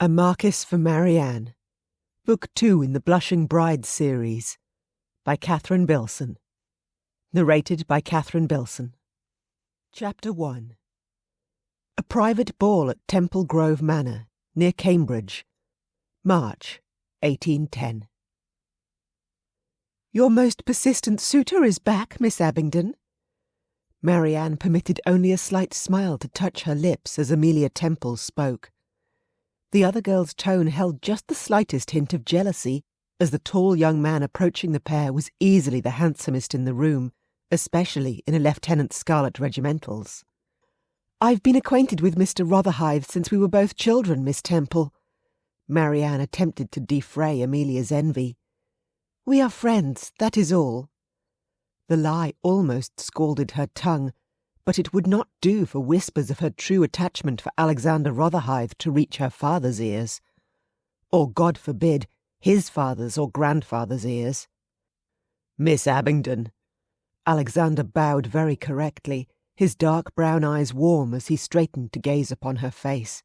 A Marquis for Marianne, Book 2 in the Blushing Bride series, by Catherine Bilson. Narrated by Catherine Bilson. Chapter 1. A private ball at Temple Grove Manor, near Cambridge, March, 1810. Your most persistent suitor is back, Miss Abingdon. Marianne permitted only a slight smile to touch her lips as Amelia Temple spoke. The other girl's tone held just the slightest hint of jealousy, as the tall young man approaching the pair was easily the handsomest in the room, especially in a lieutenant's scarlet regimentals. "I've been acquainted with Mr. Rotherhithe since we were both children, Miss Temple." Marianne attempted to defray Amelia's envy. "We are friends, that is all." The lie almost scalded her tongue, but it would not do for whispers of her true attachment for Alexander Rotherhithe to reach her father's ears. Or, God forbid, his father's or grandfather's ears. "Miss Abingdon." Alexander bowed very correctly, his dark brown eyes warm as he straightened to gaze upon her face.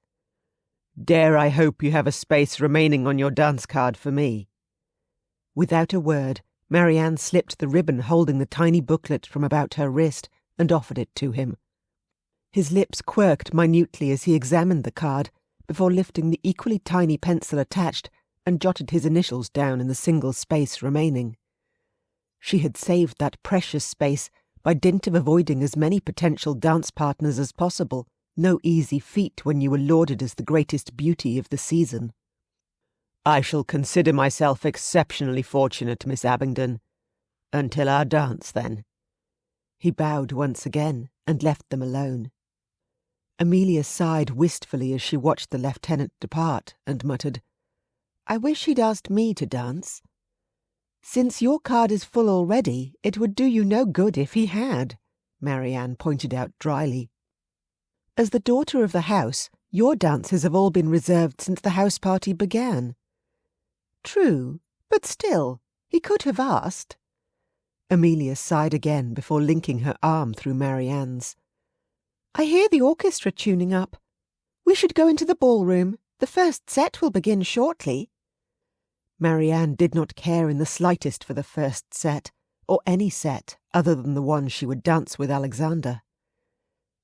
"Dare I hope you have a space remaining on your dance card for me?" Without a word, Marianne slipped the ribbon holding the tiny booklet from about her wrist and offered it to him. His lips quirked minutely as he examined the card, before lifting the equally tiny pencil attached and jotted his initials down in the single space remaining. She had saved that precious space by dint of avoiding as many potential dance partners as possible, no easy feat when you were lauded as the greatest beauty of the season. "I shall consider myself exceptionally fortunate, Miss Abingdon. Until our dance, then." He bowed once again and left them alone. Amelia sighed wistfully as she watched the lieutenant depart and muttered, "I wish he'd asked me to dance." "Since your card is full already, it would do you no good if he had," Marianne pointed out dryly. "As the daughter of the house, your dances have all been reserved since the house party began." "True, but still, he could have asked." Amelia sighed again before linking her arm through Marianne's. "I hear the orchestra tuning up. We should go into the ballroom. The first set will begin shortly." Marianne did not care in the slightest for the first set, or any set other than the one she would dance with Alexander.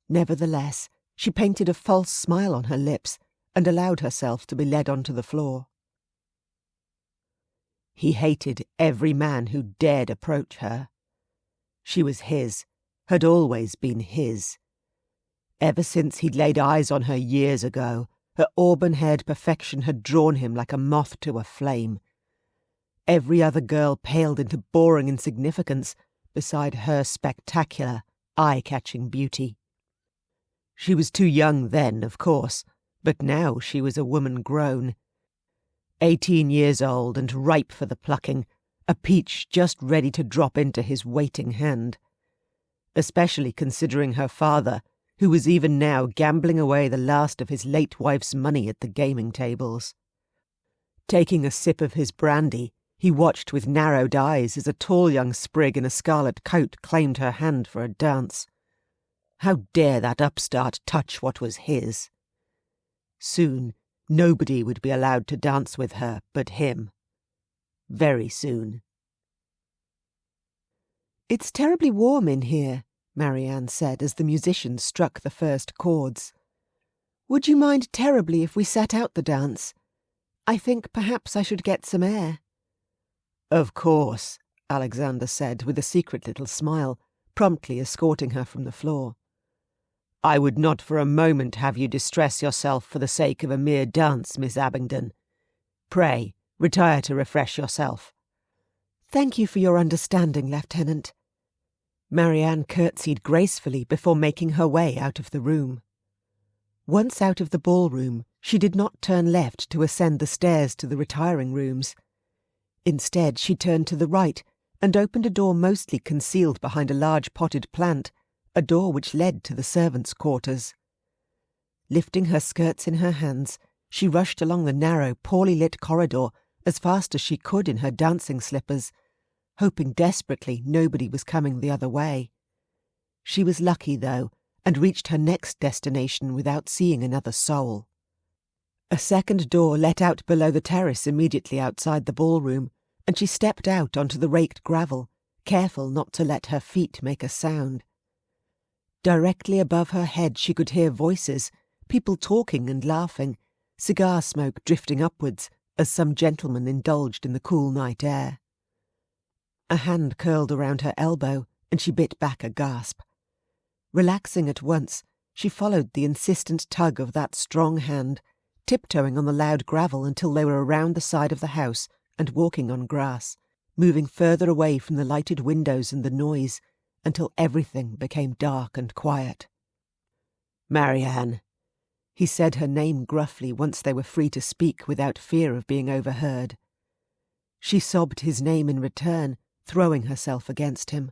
Nevertheless, she painted a false smile on her lips and allowed herself to be led onto the floor. He hated every man who dared approach her. She was his, had always been his. Ever since he'd laid eyes on her years ago, her auburn-haired perfection had drawn him like a moth to a flame. Every other girl paled into boring insignificance beside her spectacular, eye-catching beauty. She was too young then, of course, but now she was a woman grown. 18 years old and ripe for the plucking, a peach just ready to drop into his waiting hand. Especially considering her father, who was even now gambling away the last of his late wife's money at the gaming tables. Taking a sip of his brandy, he watched with narrowed eyes as a tall young sprig in a scarlet coat claimed her hand for a dance. How dare that upstart touch what was his? Soon, nobody would be allowed to dance with her but him. Very soon. "It's terribly warm in here," Marianne said as the musicians struck the first chords. "Would you mind terribly if we sat out the dance? I think perhaps I should get some air." "Of course," Alexander said with a secret little smile, promptly escorting her from the floor. "I would not for a moment have you distress yourself for the sake of a mere dance, Miss Abingdon. Pray, retire to refresh yourself." "Thank you for your understanding, Lieutenant." Marianne curtsied gracefully before making her way out of the room. Once out of the ballroom, she did not turn left to ascend the stairs to the retiring rooms. Instead, she turned to the right and opened a door mostly concealed behind a large potted plant, a door which led to the servants' quarters. Lifting her skirts in her hands, she rushed along the narrow, poorly lit corridor as fast as she could in her dancing slippers, hoping desperately nobody was coming the other way. She was lucky, though, and reached her next destination without seeing another soul. A second door let out below the terrace immediately outside the ballroom, and she stepped out onto the raked gravel, careful not to let her feet make a sound. Directly above her head she could hear voices, people talking and laughing, cigar smoke drifting upwards as some gentleman indulged in the cool night air. A hand curled around her elbow, and she bit back a gasp. Relaxing at once, she followed the insistent tug of that strong hand, tiptoeing on the loud gravel until they were around the side of the house and walking on grass, moving further away from the lighted windows and the noise, until everything became dark and quiet. "Marianne," he said her name gruffly once they were free to speak without fear of being overheard. She sobbed his name in return, throwing herself against him.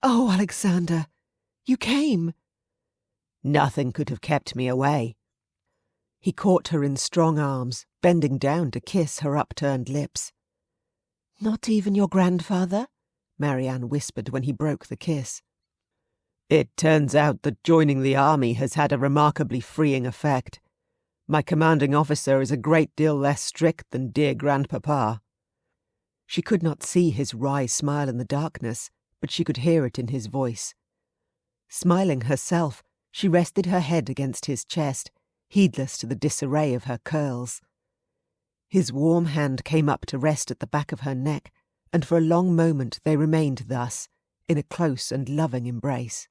"Oh, Alexander, you came!" "Nothing could have kept me away." He caught her in strong arms, bending down to kiss her upturned lips. "Not even your grandfather?" Marianne whispered when he broke the kiss. "It turns out that joining the army has had a remarkably freeing effect. My commanding officer is a great deal less strict than dear grandpapa." She could not see his wry smile in the darkness, but she could hear it in his voice. Smiling herself, she rested her head against his chest, heedless to the disarray of her curls. His warm hand came up to rest at the back of her neck, and for a long moment they remained thus, in a close and loving embrace.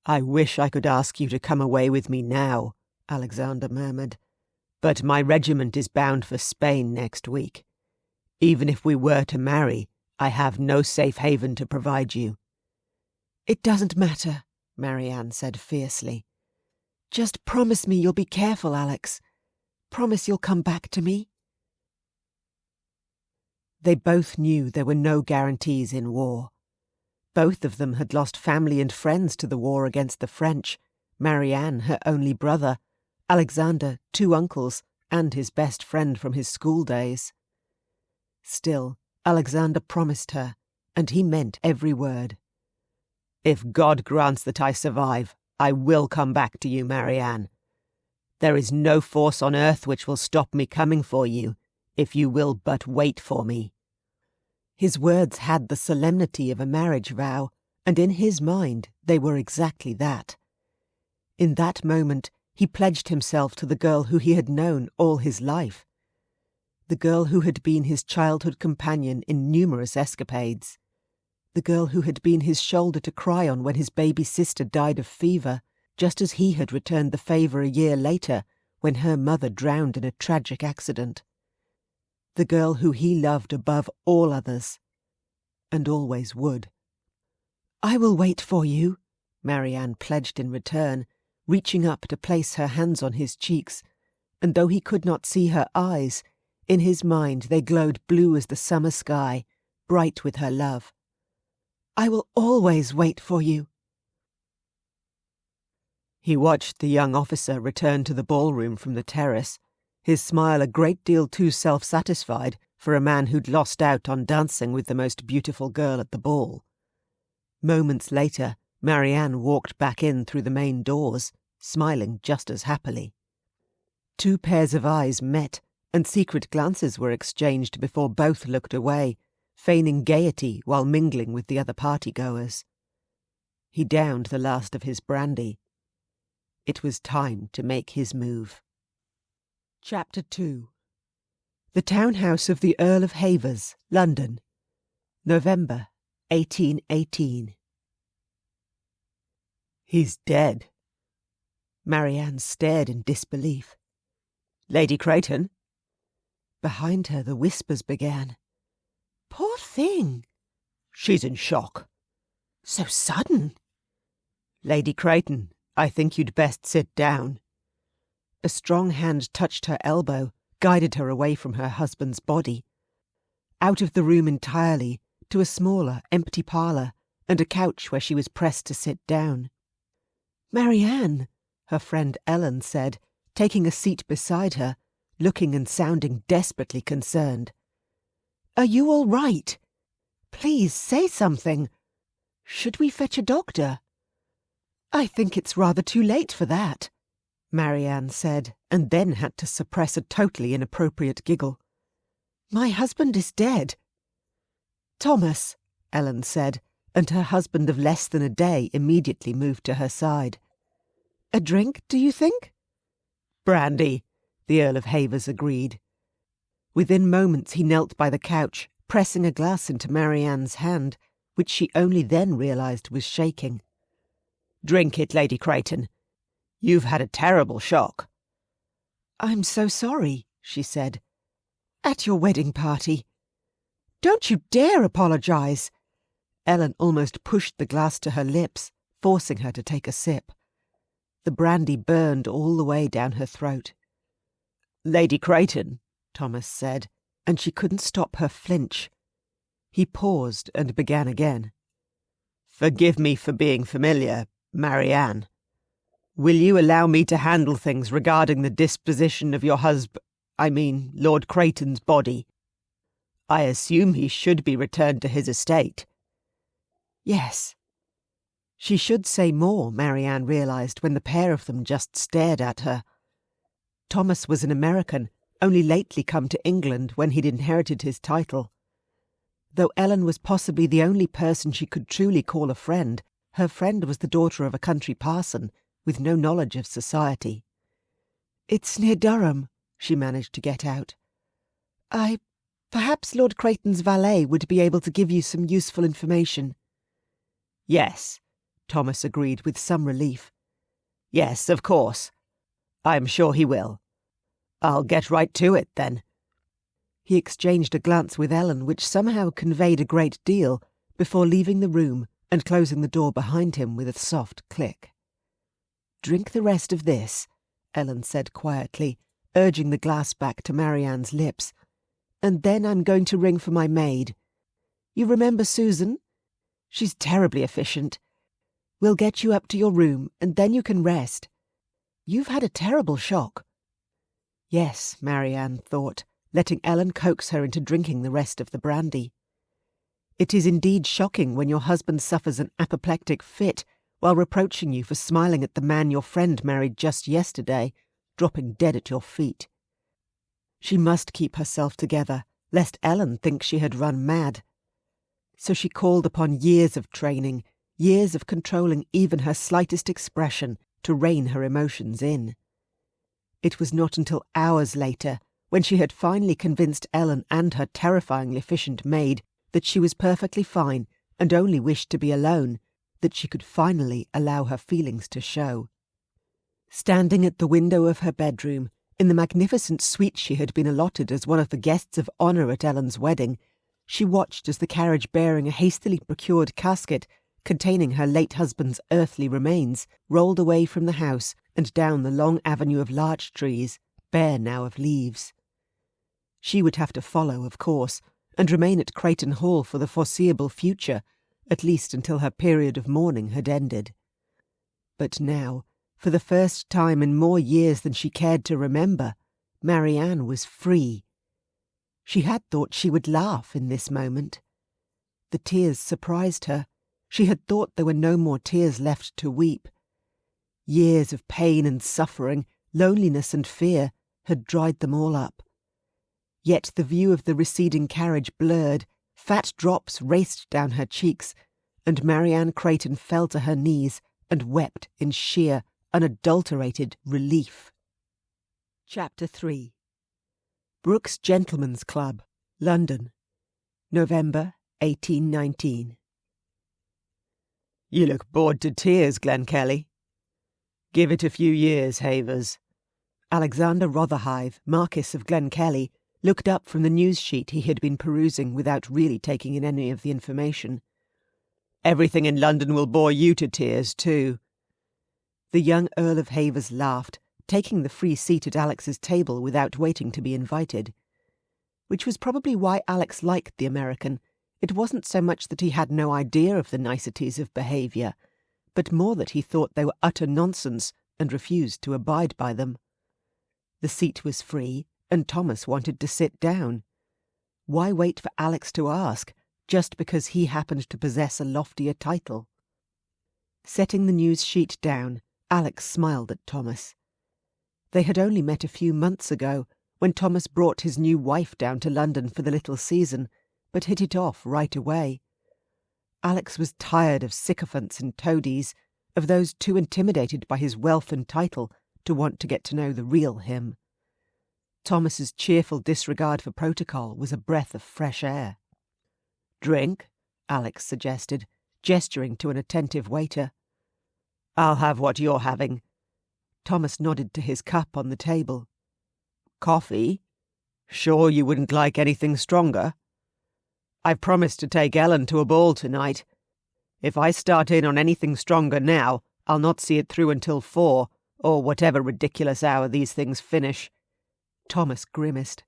"I wish I could ask you to come away with me now," Alexander murmured, "but my regiment is bound for Spain next week. Even if we were to marry, I have no safe haven to provide you." "It doesn't matter," Marianne said fiercely. "Just promise me you'll be careful, Alex. Promise you'll come back to me." They both knew there were no guarantees in war. Both of them had lost family and friends to the war against the French, Marianne her only brother, Alexander 2 uncles, and his best friend from his school days. Still, Alexander promised her, and he meant every word. "If God grants that I survive, I will come back to you, Marianne. There is no force on earth which will stop me coming for you, if you will but wait for me." His words had the solemnity of a marriage vow, and in his mind they were exactly that. In that moment he pledged himself to the girl who he had known all his life, the girl who had been his childhood companion in numerous escapades, the girl who had been his shoulder to cry on when his baby sister died of fever, just as he had returned the favour a year later when her mother drowned in a tragic accident. The girl who he loved above all others, and always would. "I will wait for you," Marianne pledged in return, reaching up to place her hands on his cheeks, and though he could not see her eyes, in his mind they glowed blue as the summer sky, bright with her love. "I will always wait for you." He watched the young officer return to the ballroom from the terrace, his smile a great deal too self-satisfied for a man who'd lost out on dancing with the most beautiful girl at the ball. Moments later, Marianne walked back in through the main doors, smiling just as happily. 2 pairs of eyes met, and secret glances were exchanged before both looked away, feigning gaiety while mingling with the other party-goers. He downed the last of his brandy. It was time to make his move. Chapter 2. The Townhouse of the Earl of Havers, London, November 1818. "He's dead." Marianne stared in disbelief. "Lady Creighton?" Behind her the whispers began. "Poor thing." "She's in shock." "So sudden." "Lady Creighton, I think you'd best sit down." A strong hand touched her elbow, guided her away from her husband's body. Out of the room entirely, to a smaller, empty parlour, and a couch where she was pressed to sit down. "Marianne," her friend Ellen said, taking a seat beside her, looking and sounding desperately concerned. "Are you all right? Please say something. Should we fetch a doctor?" "I think it's rather too late for that," Marianne said, and then had to suppress a totally inappropriate giggle. "My husband is dead." "Thomas," Ellen said, and her husband of less than a day immediately moved to her side. "A drink, do you think?" "Brandy," the Earl of Havers agreed. Within moments he knelt by the couch, pressing a glass into Marianne's hand, which she only then realised was shaking. "Drink it, Lady Creighton. You've had a terrible shock." "I'm so sorry," she said. "At your wedding party." "Don't you dare apologise!" Ellen almost pushed the glass to her lips, forcing her to take a sip. The brandy burned all the way down her throat. "Lady Creighton," Thomas said, and she couldn't stop her flinch. He paused and began again. "Forgive me for being familiar, Marianne. Will you allow me to handle things regarding the disposition of your Lord Creighton's body? I assume he should be returned to his estate." "Yes." She should say more, Marianne realised when the pair of them just stared at her. Thomas was an American, only lately come to England when he'd inherited his title. Though Ellen was possibly the only person she could truly call a friend, her friend was the daughter of a country parson, with no knowledge of society. "It's near Durham," she managed to get out. Perhaps Lord Creighton's valet would be able to give you some useful information." "Yes," Thomas agreed with some relief. "Yes, of course. I'm sure he will. I'll get right to it, then." He exchanged a glance with Ellen which somehow conveyed a great deal before leaving the room and closing the door behind him with a soft click. "Drink the rest of this," Ellen said quietly, urging the glass back to Marianne's lips. "And then I'm going to ring for my maid. You remember Susan? She's terribly efficient. We'll get you up to your room, and then you can rest. You've had a terrible shock." Yes, Marianne thought, letting Ellen coax her into drinking the rest of the brandy. It is indeed shocking when your husband suffers an apoplectic fit while reproaching you for smiling at the man your friend married just yesterday, dropping dead at your feet. She must keep herself together, lest Ellen think she had run mad. So she called upon years of training, years of controlling even her slightest expression to rein her emotions in. It was not until hours later, when she had finally convinced Ellen and her terrifyingly efficient maid that she was perfectly fine and only wished to be alone, that she could finally allow her feelings to show. Standing at the window of her bedroom, in the magnificent suite she had been allotted as one of the guests of honour at Ellen's wedding, she watched as the carriage bearing a hastily procured casket containing her late husband's earthly remains rolled away from the house and down the long avenue of larch trees, bare now of leaves. She would have to follow, of course, and remain at Creighton Hall for the foreseeable future, at least until her period of mourning had ended. But now, for the first time in more years than she cared to remember, Marianne was free. She had thought she would laugh in this moment. The tears surprised her. She had thought there were no more tears left to weep. Years of pain and suffering, loneliness and fear, had dried them all up. Yet the view of the receding carriage blurred, fat drops raced down her cheeks, and Marianne Creighton fell to her knees and wept in sheer, unadulterated relief. Chapter 3. Brooks Gentlemen's Club, London, November 1819. "You look bored to tears, Glenkellie." "Give it a few years, Havers." Alexander Rotherhithe, Marquis of Glenkellie, looked up from the news sheet he had been perusing without really taking in any of the information. "Everything in London will bore you to tears, too." The young Earl of Havers laughed, taking the free seat at Alex's table without waiting to be invited. Which was probably why Alex liked the American. It wasn't so much that he had no idea of the niceties of behaviour, but more that he thought they were utter nonsense and refused to abide by them. The seat was free, and Thomas wanted to sit down. Why wait for Alex to ask, just because he happened to possess a loftier title? Setting the news sheet down, Alex smiled at Thomas. They had only met a few months ago, when Thomas brought his new wife down to London for the little season, but hit it off right away. Alex was tired of sycophants and toadies, of those too intimidated by his wealth and title to want to get to know the real him. Thomas's cheerful disregard for protocol was a breath of fresh air. "Drink?" Alex suggested, gesturing to an attentive waiter. "I'll have what you're having." Thomas nodded to his cup on the table. "Coffee? Sure you wouldn't like anything stronger? I've promised to take Ellen to a ball tonight. If I start in on anything stronger now, I'll not see it through until 4, or whatever ridiculous hour these things finish." Thomas grimaced.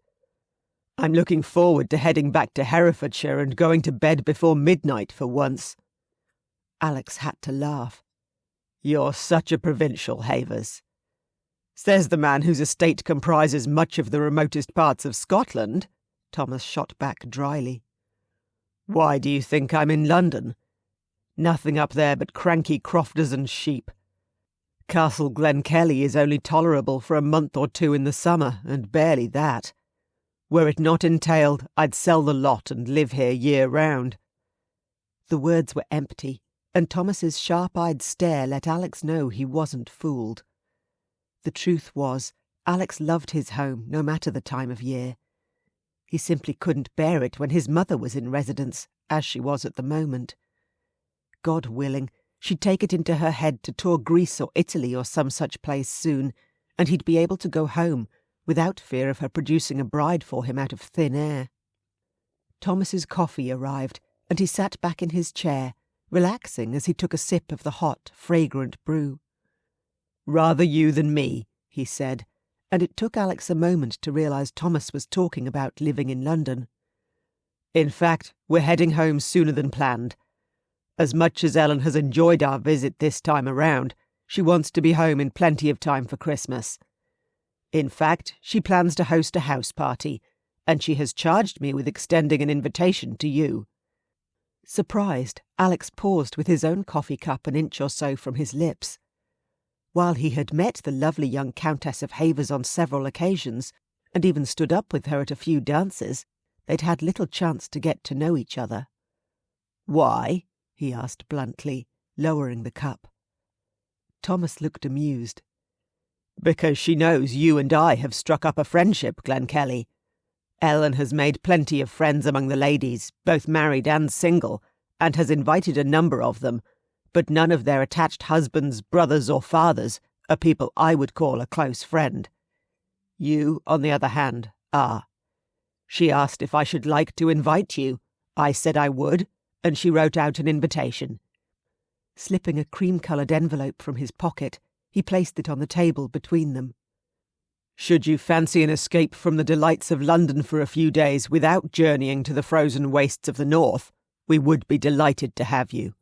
"I'm looking forward to heading back to Herefordshire and going to bed before midnight for once." Alex had to laugh. "You're such a provincial, Havers." "Says the man whose estate comprises much of the remotest parts of Scotland," Thomas shot back dryly. "Why do you think I'm in London? Nothing up there but cranky crofters and sheep. Castle Glenkellie is only tolerable for a month or 2 in the summer, and barely that. Were it not entailed, I'd sell the lot and live here year-round." The words were empty, and Thomas's sharp-eyed stare let Alex know he wasn't fooled. The truth was, Alex loved his home no matter the time of year. He simply couldn't bear it when his mother was in residence, as she was at the moment. God willing, she'd take it into her head to tour Greece or Italy or some such place soon, and he'd be able to go home without fear of her producing a bride for him out of thin air. Thomas's coffee arrived, and he sat back in his chair, relaxing as he took a sip of the hot, fragrant brew. "Rather you than me," he said, and it took Alex a moment to realise Thomas was talking about living in London. "In fact, we're heading home sooner than planned. As much as Ellen has enjoyed our visit this time around, she wants to be home in plenty of time for Christmas. In fact, she plans to host a house party, and she has charged me with extending an invitation to you." Surprised, Alex paused with his own coffee cup an inch or so from his lips. While he had met the lovely young Countess of Havers on several occasions, and even stood up with her at a few dances, they'd had little chance to get to know each other. "Why?" he asked bluntly, lowering the cup. Thomas looked amused. "Because she knows you and I have struck up a friendship, Glenkellie. Ellen has made plenty of friends among the ladies, both married and single, and has invited a number of them, but none of their attached husbands, brothers or fathers are people I would call a close friend. You, on the other hand, are. She asked if I should like to invite you. I said I would, and she wrote out an invitation." Slipping a cream-coloured envelope from his pocket, he placed it on the table between them. "Should you fancy an escape from the delights of London for a few days without journeying to the frozen wastes of the north, we would be delighted to have you."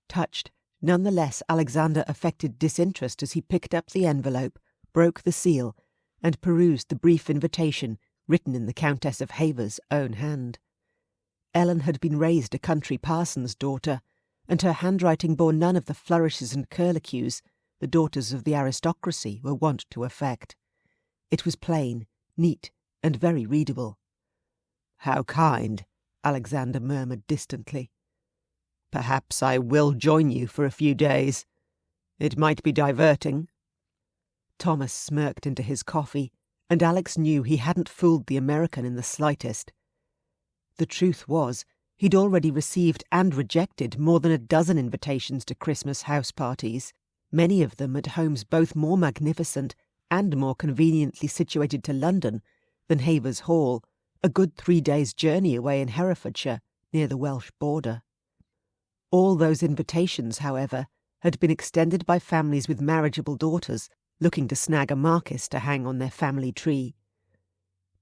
Touched, nonetheless Alexander affected disinterest as he picked up the envelope, broke the seal, and perused the brief invitation written in the Countess of Havers' own hand. Ellen had been raised a country parson's daughter, and her handwriting bore none of the flourishes and curlicues the daughters of the aristocracy were wont to affect. It was plain, neat, and very readable. "How kind," Alexander murmured distantly. "Perhaps I will join you for a few days. It might be diverting." Thomas smirked into his coffee, and Alex knew he hadn't fooled the American in the slightest. The truth was, he'd already received and rejected more than a dozen invitations to Christmas house parties, many of them at homes both more magnificent and more conveniently situated to London than Havers Hall, a good 3 days' journey away in Herefordshire, near the Welsh border. All those invitations, however, had been extended by families with marriageable daughters looking to snag a marquis to hang on their family tree.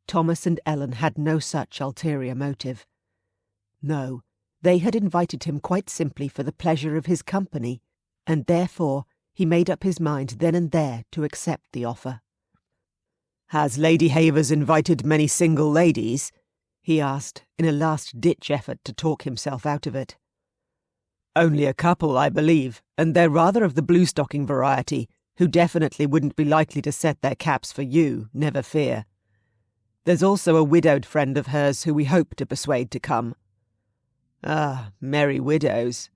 Thomas and Ellen had no such ulterior motive. No, they had invited him quite simply for the pleasure of his company, and therefore he made up his mind then and there to accept the offer. "Has Lady Havers invited many single ladies?" he asked, in a last-ditch effort to talk himself out of it. "Only a couple, I believe, and they're rather of the blue-stocking variety, who definitely wouldn't be likely to set their caps for you, never fear. There's also a widowed friend of hers who we hope to persuade to come. Ah, merry widows.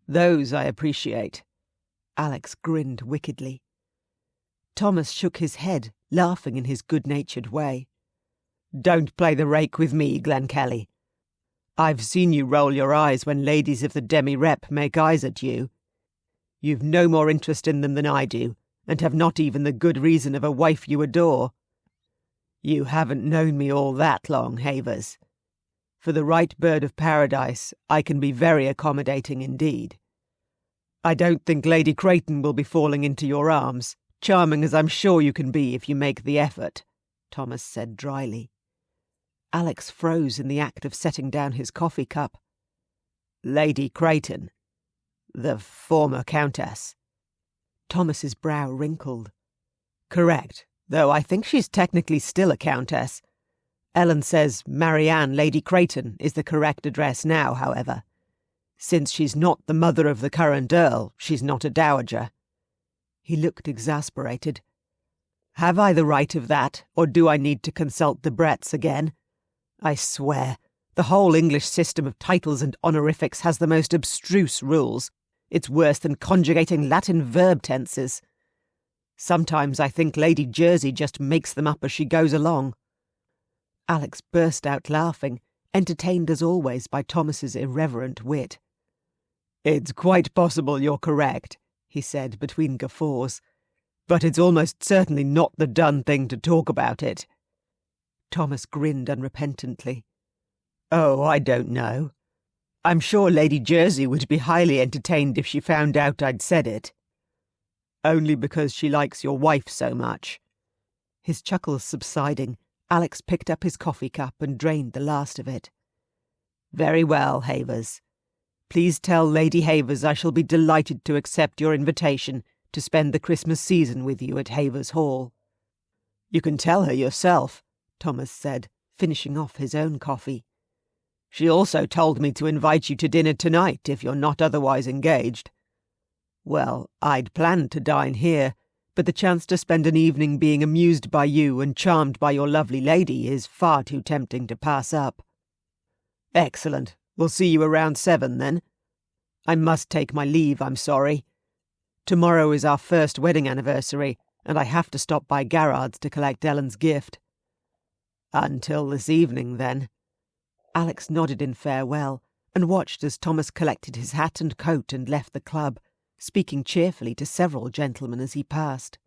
Those I appreciate. Alex grinned wickedly. Thomas shook his head, laughing in his good-natured way. Don't play the rake with me, Glenkellie. I've seen you roll your eyes when ladies of the demi-rep make eyes at you. You've no more interest in them than I do, and have not even the good reason of a wife you adore. You haven't known me all that long, Havers. For the right bird of paradise, I can be very accommodating indeed. I don't think Lady Creighton will be falling into your arms, charming as I'm sure you can be if you make the effort, Thomas said dryly. Alex froze in the act of setting down his coffee cup. Lady Creighton, the former Countess. Thomas's brow wrinkled. Correct, though I think she's technically still a Countess. Ellen says Marianne, Lady Creighton, is the correct address now, however. Since she's not the mother of the current Earl, she's not a dowager. He looked exasperated. Have I the right of that, or do I need to consult the Bretts again? I swear, the whole English system of titles and honorifics has the most abstruse rules. It's worse than conjugating Latin verb tenses. Sometimes I think Lady Jersey just makes them up as she goes along. Alex burst out laughing, entertained as always by Thomas's irreverent wit. It's quite possible you're correct, he said between guffaws, but it's almost certainly not the done thing to talk about it. Thomas grinned unrepentantly. Oh, I don't know. I'm sure Lady Jersey would be highly entertained if she found out I'd said it. Only because she likes your wife so much. His chuckles subsiding, Alex picked up his coffee cup and drained the last of it. Very well, Havers. Please tell Lady Havers I shall be delighted to accept your invitation to spend the Christmas season with you at Havers Hall. You can tell her yourself, Thomas said, finishing off his own coffee. She also told me to invite you to dinner tonight if you're not otherwise engaged. Well, I'd planned to dine here, but the chance to spend an evening being amused by you and charmed by your lovely lady is far too tempting to pass up. Excellent. We'll see you around 7, then. I must take my leave, I'm sorry. Tomorrow is our first wedding anniversary, and I have to stop by Garrard's to collect Ellen's gift. Until this evening, then. Alex nodded in farewell, and watched as Thomas collected his hat and coat and left the club, speaking cheerfully to several gentlemen as he passed.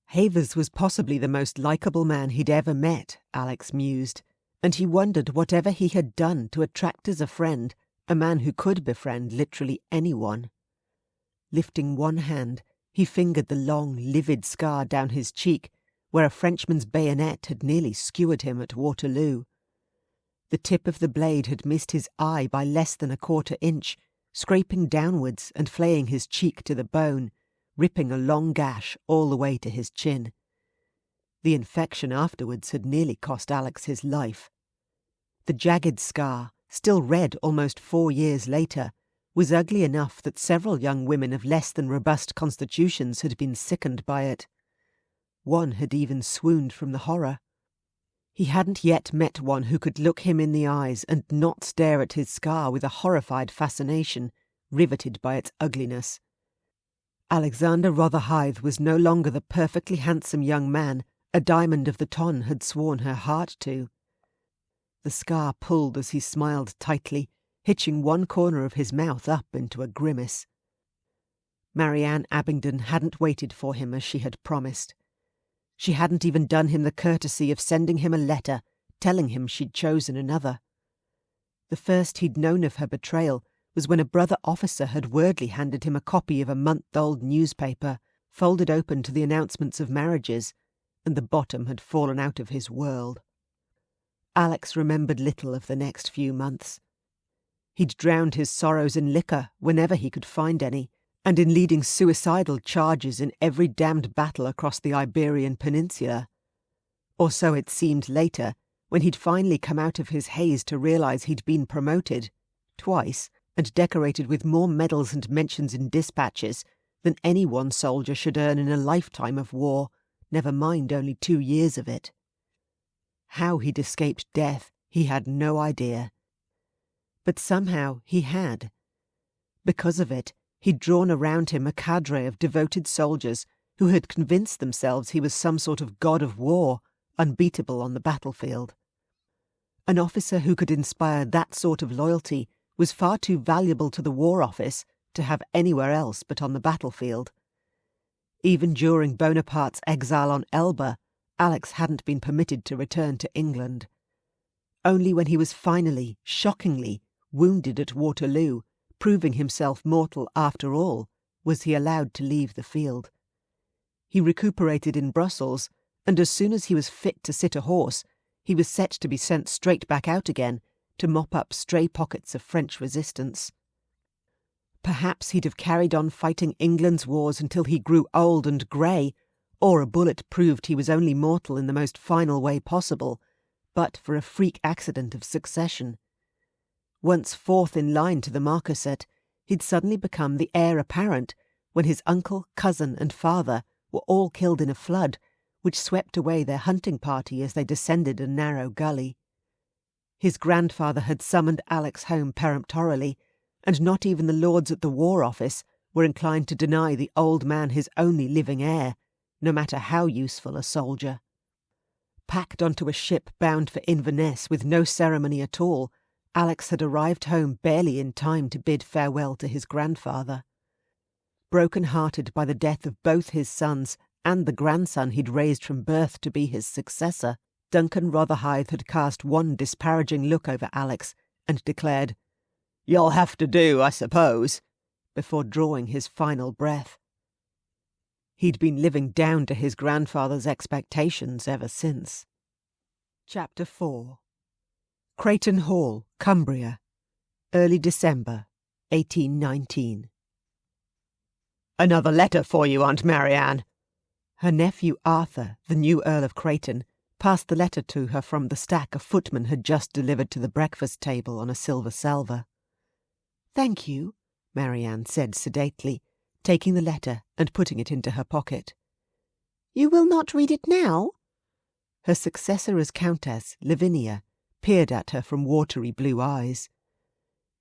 Havers was possibly the most likeable man he'd ever met, Alex mused, and he wondered whatever he had done to attract as a friend a man who could befriend literally anyone. Lifting one hand, he fingered the long, livid scar down his cheek, where a Frenchman's bayonet had nearly skewered him at Waterloo. The tip of the blade had missed his eye by less than a quarter inch, scraping downwards and flaying his cheek to the bone, ripping a long gash all the way to his chin. The infection afterwards had nearly cost Alex his life. The jagged scar, still red almost 4 years later, was ugly enough that several young women of less than robust constitutions had been sickened by it. One had even swooned from the horror. He hadn't yet met one who could look him in the eyes and not stare at his scar with a horrified fascination, riveted by its ugliness. Alexander Rotherhithe was no longer the perfectly handsome young man a diamond of the ton had sworn her heart to. The scar pulled as he smiled tightly, hitching one corner of his mouth up into a grimace. Marianne Abingdon hadn't waited for him as she had promised. She hadn't even done him the courtesy of sending him a letter, telling him she'd chosen another. The first he'd known of her betrayal was when a brother officer had wordly handed him a copy of a month-old newspaper, folded open to the announcements of marriages, and the bottom had fallen out of his world. Alex remembered little of the next few months. He'd drowned his sorrows in liquor whenever he could find any, and in leading suicidal charges in every damned battle across the Iberian Peninsula. Or so it seemed later, when he'd finally come out of his haze to realise he'd been promoted, twice, and decorated with more medals and mentions in dispatches than any one soldier should earn in a lifetime of war, never mind only 2 years of it. How he'd escaped death, he had no idea. But somehow he had. Because of it, he'd drawn around him a cadre of devoted soldiers who had convinced themselves he was some sort of god of war, unbeatable on the battlefield. An officer who could inspire that sort of loyalty was far too valuable to the War Office to have anywhere else but on the battlefield. Even during Bonaparte's exile on Elba, Alex hadn't been permitted to return to England. Only when he was finally, shockingly, wounded at Waterloo, proving himself mortal after all, was he allowed to leave the field. He recuperated in Brussels, and as soon as he was fit to sit a horse, he was set to be sent straight back out again to mop up stray pockets of French resistance. Perhaps he'd have carried on fighting England's wars until he grew old and grey, or a bullet proved he was only mortal in the most final way possible, but for a freak accident of succession. Once fourth in line to the marquisate, he'd suddenly become the heir apparent when his uncle, cousin and father were all killed in a flood, which swept away their hunting party as they descended a narrow gully. His grandfather had summoned Alex home peremptorily, and not even the lords at the War Office were inclined to deny the old man his only living heir, no matter how useful a soldier. Packed onto a ship bound for Inverness with no ceremony at all, Alex had arrived home barely in time to bid farewell to his grandfather. Broken-hearted by the death of both his sons and the grandson he'd raised from birth to be his successor, Duncan Rotherhithe had cast one disparaging look over Alex and declared, "You'll have to do, I suppose," before drawing his final breath. He'd been living down to his grandfather's expectations ever since. Chapter 4. Creighton Hall, Cumbria, early December, 1819. "Another letter for you, Aunt Marianne." Her nephew Arthur, the new Earl of Creighton, passed the letter to her from the stack a footman had just delivered to the breakfast table on a silver salver. "Thank you," Marianne said sedately, taking the letter and putting it into her pocket. "You will not read it now?" Her successor as Countess, Lavinia, peered at her from watery blue eyes.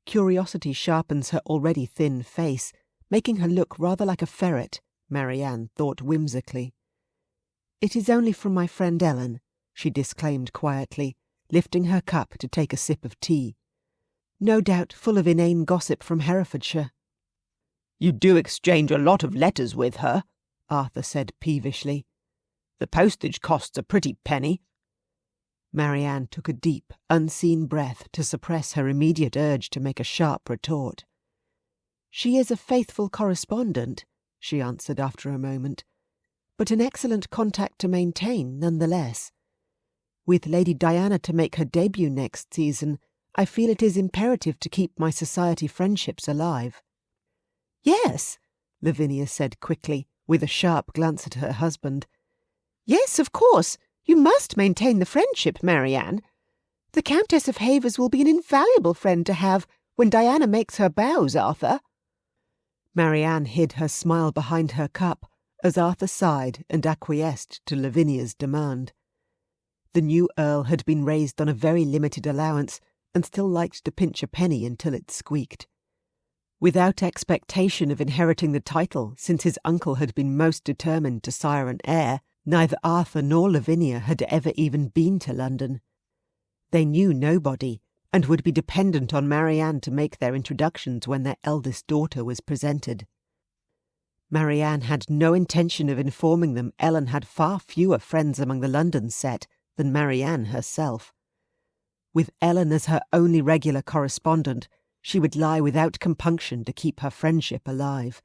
Curiosity sharpens her already thin face, making her look rather like a ferret, Marianne thought whimsically. "It is only from my friend Ellen," she disclaimed quietly, lifting her cup to take a sip of tea. "No doubt full of inane gossip from Herefordshire." "You do exchange a lot of letters with her," Arthur said peevishly. "The postage costs a pretty penny." Marianne took a deep, unseen breath to suppress her immediate urge to make a sharp retort. "She is a faithful correspondent," she answered after a moment, "but an excellent contact to maintain, nonetheless. With Lady Diana to make her debut next season, I feel it is imperative to keep my society friendships alive." "Yes," Lavinia said quickly, with a sharp glance at her husband. "Yes, of course. You must maintain the friendship, Marianne. The Countess of Havers will be an invaluable friend to have when Diana makes her bows, Arthur." Marianne hid her smile behind her cup as Arthur sighed and acquiesced to Lavinia's demand. The new Earl had been raised on a very limited allowance and still liked to pinch a penny until it squeaked. Without expectation of inheriting the title, since his uncle had been most determined to sire an heir, neither Arthur nor Lavinia had ever even been to London. They knew nobody, and would be dependent on Marianne to make their introductions when their eldest daughter was presented. Marianne had no intention of informing them Ellen had far fewer friends among the London set than Marianne herself. With Ellen as her only regular correspondent, she would lie without compunction to keep her friendship alive.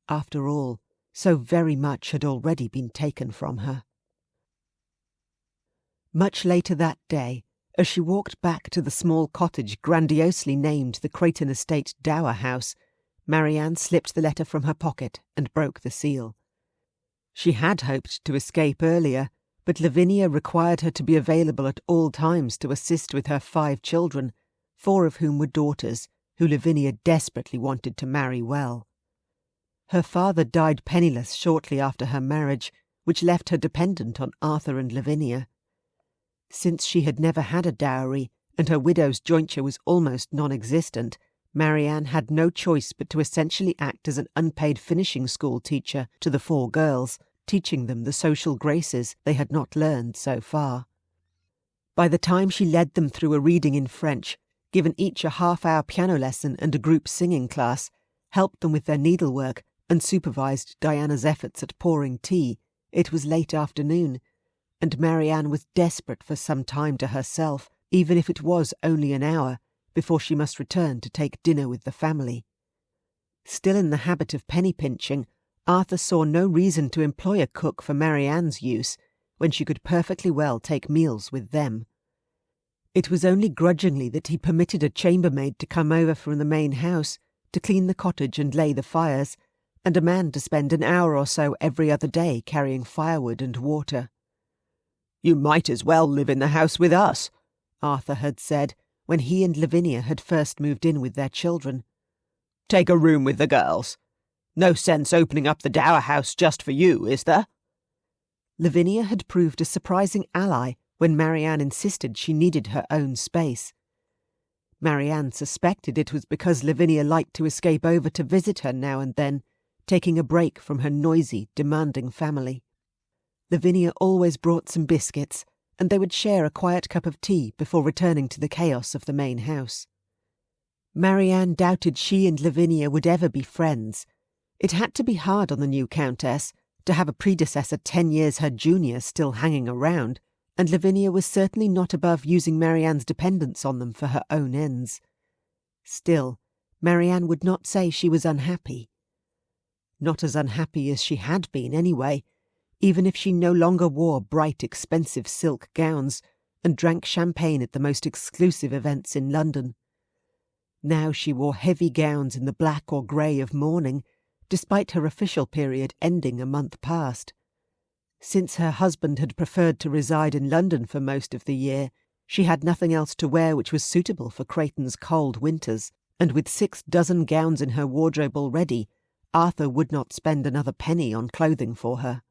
After all, so very much had already been taken from her. Much later that day, as she walked back to the small cottage grandiosely named the Creighton Estate Dower House, Marianne slipped the letter from her pocket and broke the seal. She had hoped to escape earlier, but Lavinia required her to be available at all times to assist with her 5 children, 4 of whom were daughters, who Lavinia desperately wanted to marry well. Her father died penniless shortly after her marriage, which left her dependent on Arthur and Lavinia. Since she had never had a dowry, and her widow's jointure was almost non-existent, Marianne had no choice but to essentially act as an unpaid finishing school teacher to the 4 girls, teaching them the social graces they had not learned so far. By the time she led them through a reading in French, given each a half-hour piano lesson and a group singing class, helped them with their needlework, and supervised Diana's efforts at pouring tea, it was late afternoon, and Marianne was desperate for some time to herself, even if it was only an hour, before she must return to take dinner with the family. Still in the habit of penny-pinching, Arthur saw no reason to employ a cook for Marianne's use, when she could perfectly well take meals with them. It was only grudgingly that he permitted a chambermaid to come over from the main house, to clean the cottage and lay the fires, and a man to spend an hour or so every other day carrying firewood and water. "You might as well live in the house with us," Arthur had said, when he and Lavinia had first moved in with their children. "Take a room with the girls. No sense opening up the dower house just for you, is there?" Lavinia had proved a surprising ally when Marianne insisted she needed her own space. Marianne suspected it was because Lavinia liked to escape over to visit her now and then, taking a break from her noisy, demanding family. Lavinia always brought some biscuits, and they would share a quiet cup of tea before returning to the chaos of the main house. Marianne doubted she and Lavinia would ever be friends. It had to be hard on the new Countess to have a predecessor 10 years her junior still hanging around, and Lavinia was certainly not above using Marianne's dependence on them for her own ends. Still, Marianne would not say she was unhappy. Not as unhappy as she had been, anyway, even if she no longer wore bright, expensive silk gowns and drank champagne at the most exclusive events in London. Now she wore heavy gowns in the black or grey of mourning, despite her official period ending a month past. Since her husband had preferred to reside in London for most of the year, she had nothing else to wear which was suitable for Creighton's cold winters, and with 6 dozen gowns in her wardrobe already, Arthur would not spend another penny on clothing for her.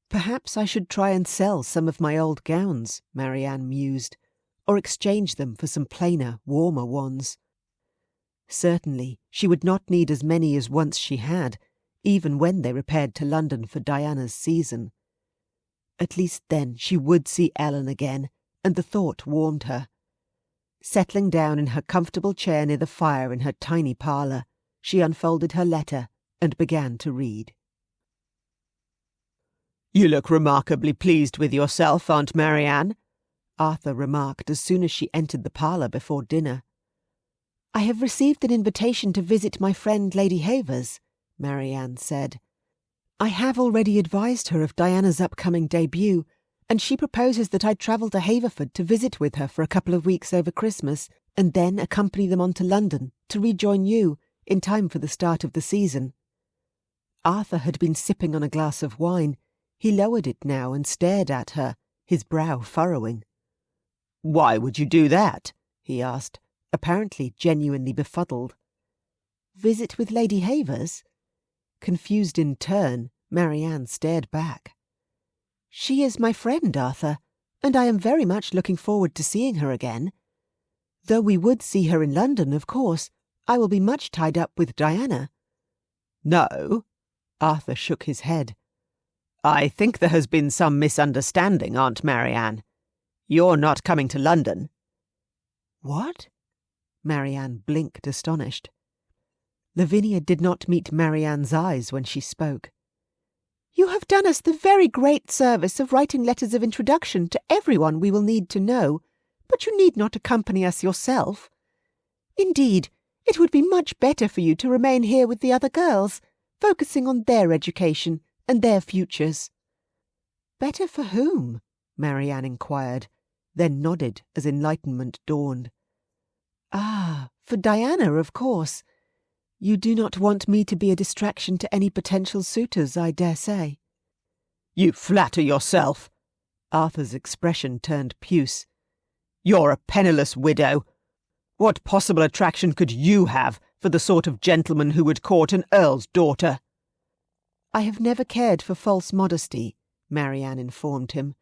"Perhaps I should try and sell some of my old gowns," Marianne mused, "or exchange them for some plainer, warmer ones." Certainly, she would not need as many as once she had, even when they repaired to London for Diana's season. At least then she would see Ellen again, and the thought warmed her. Settling down in her comfortable chair near the fire in her tiny parlour, she unfolded her letter and began to read. "You look remarkably pleased with yourself, Aunt Marianne," Arthur remarked as soon as she entered the parlour before dinner. "I have received an invitation to visit my friend Lady Havers," Marianne said. "I have already advised her of Diana's upcoming debut, and she proposes that I travel to Haverford to visit with her for a couple of weeks over Christmas, and then accompany them on to London to rejoin you in time for the start of the season." Arthur had been sipping on a glass of wine. He lowered it now and stared at her, his brow furrowing. "Why would you do that?" he asked, apparently genuinely befuddled. "Visit with Lady Havers?" Confused in turn, Marianne stared back. "She is my friend, Arthur, and I am very much looking forward to seeing her again. Though we would see her in London, of course, I will be much tied up with Diana." "No," Arthur shook his head. "I think there has been some misunderstanding, Aunt Marianne. You're not coming to London." "What?" Marianne blinked, astonished. Lavinia did not meet Marianne's eyes when she spoke. "You have done us the very great service of writing letters of introduction to everyone we will need to know, but you need not accompany us yourself. Indeed, it would be much better for you to remain here with the other girls, focusing on their education and their futures." "Better for whom?" Marianne inquired, then nodded as enlightenment dawned. "Ah, for Diana, of course. You do not want me to be a distraction to any potential suitors, I dare say." "You flatter yourself." Arthur's expression turned puce. "You're a penniless widow. What possible attraction could you have for the sort of gentleman who would court an earl's daughter?" "I have never cared for false modesty," Marianne informed him.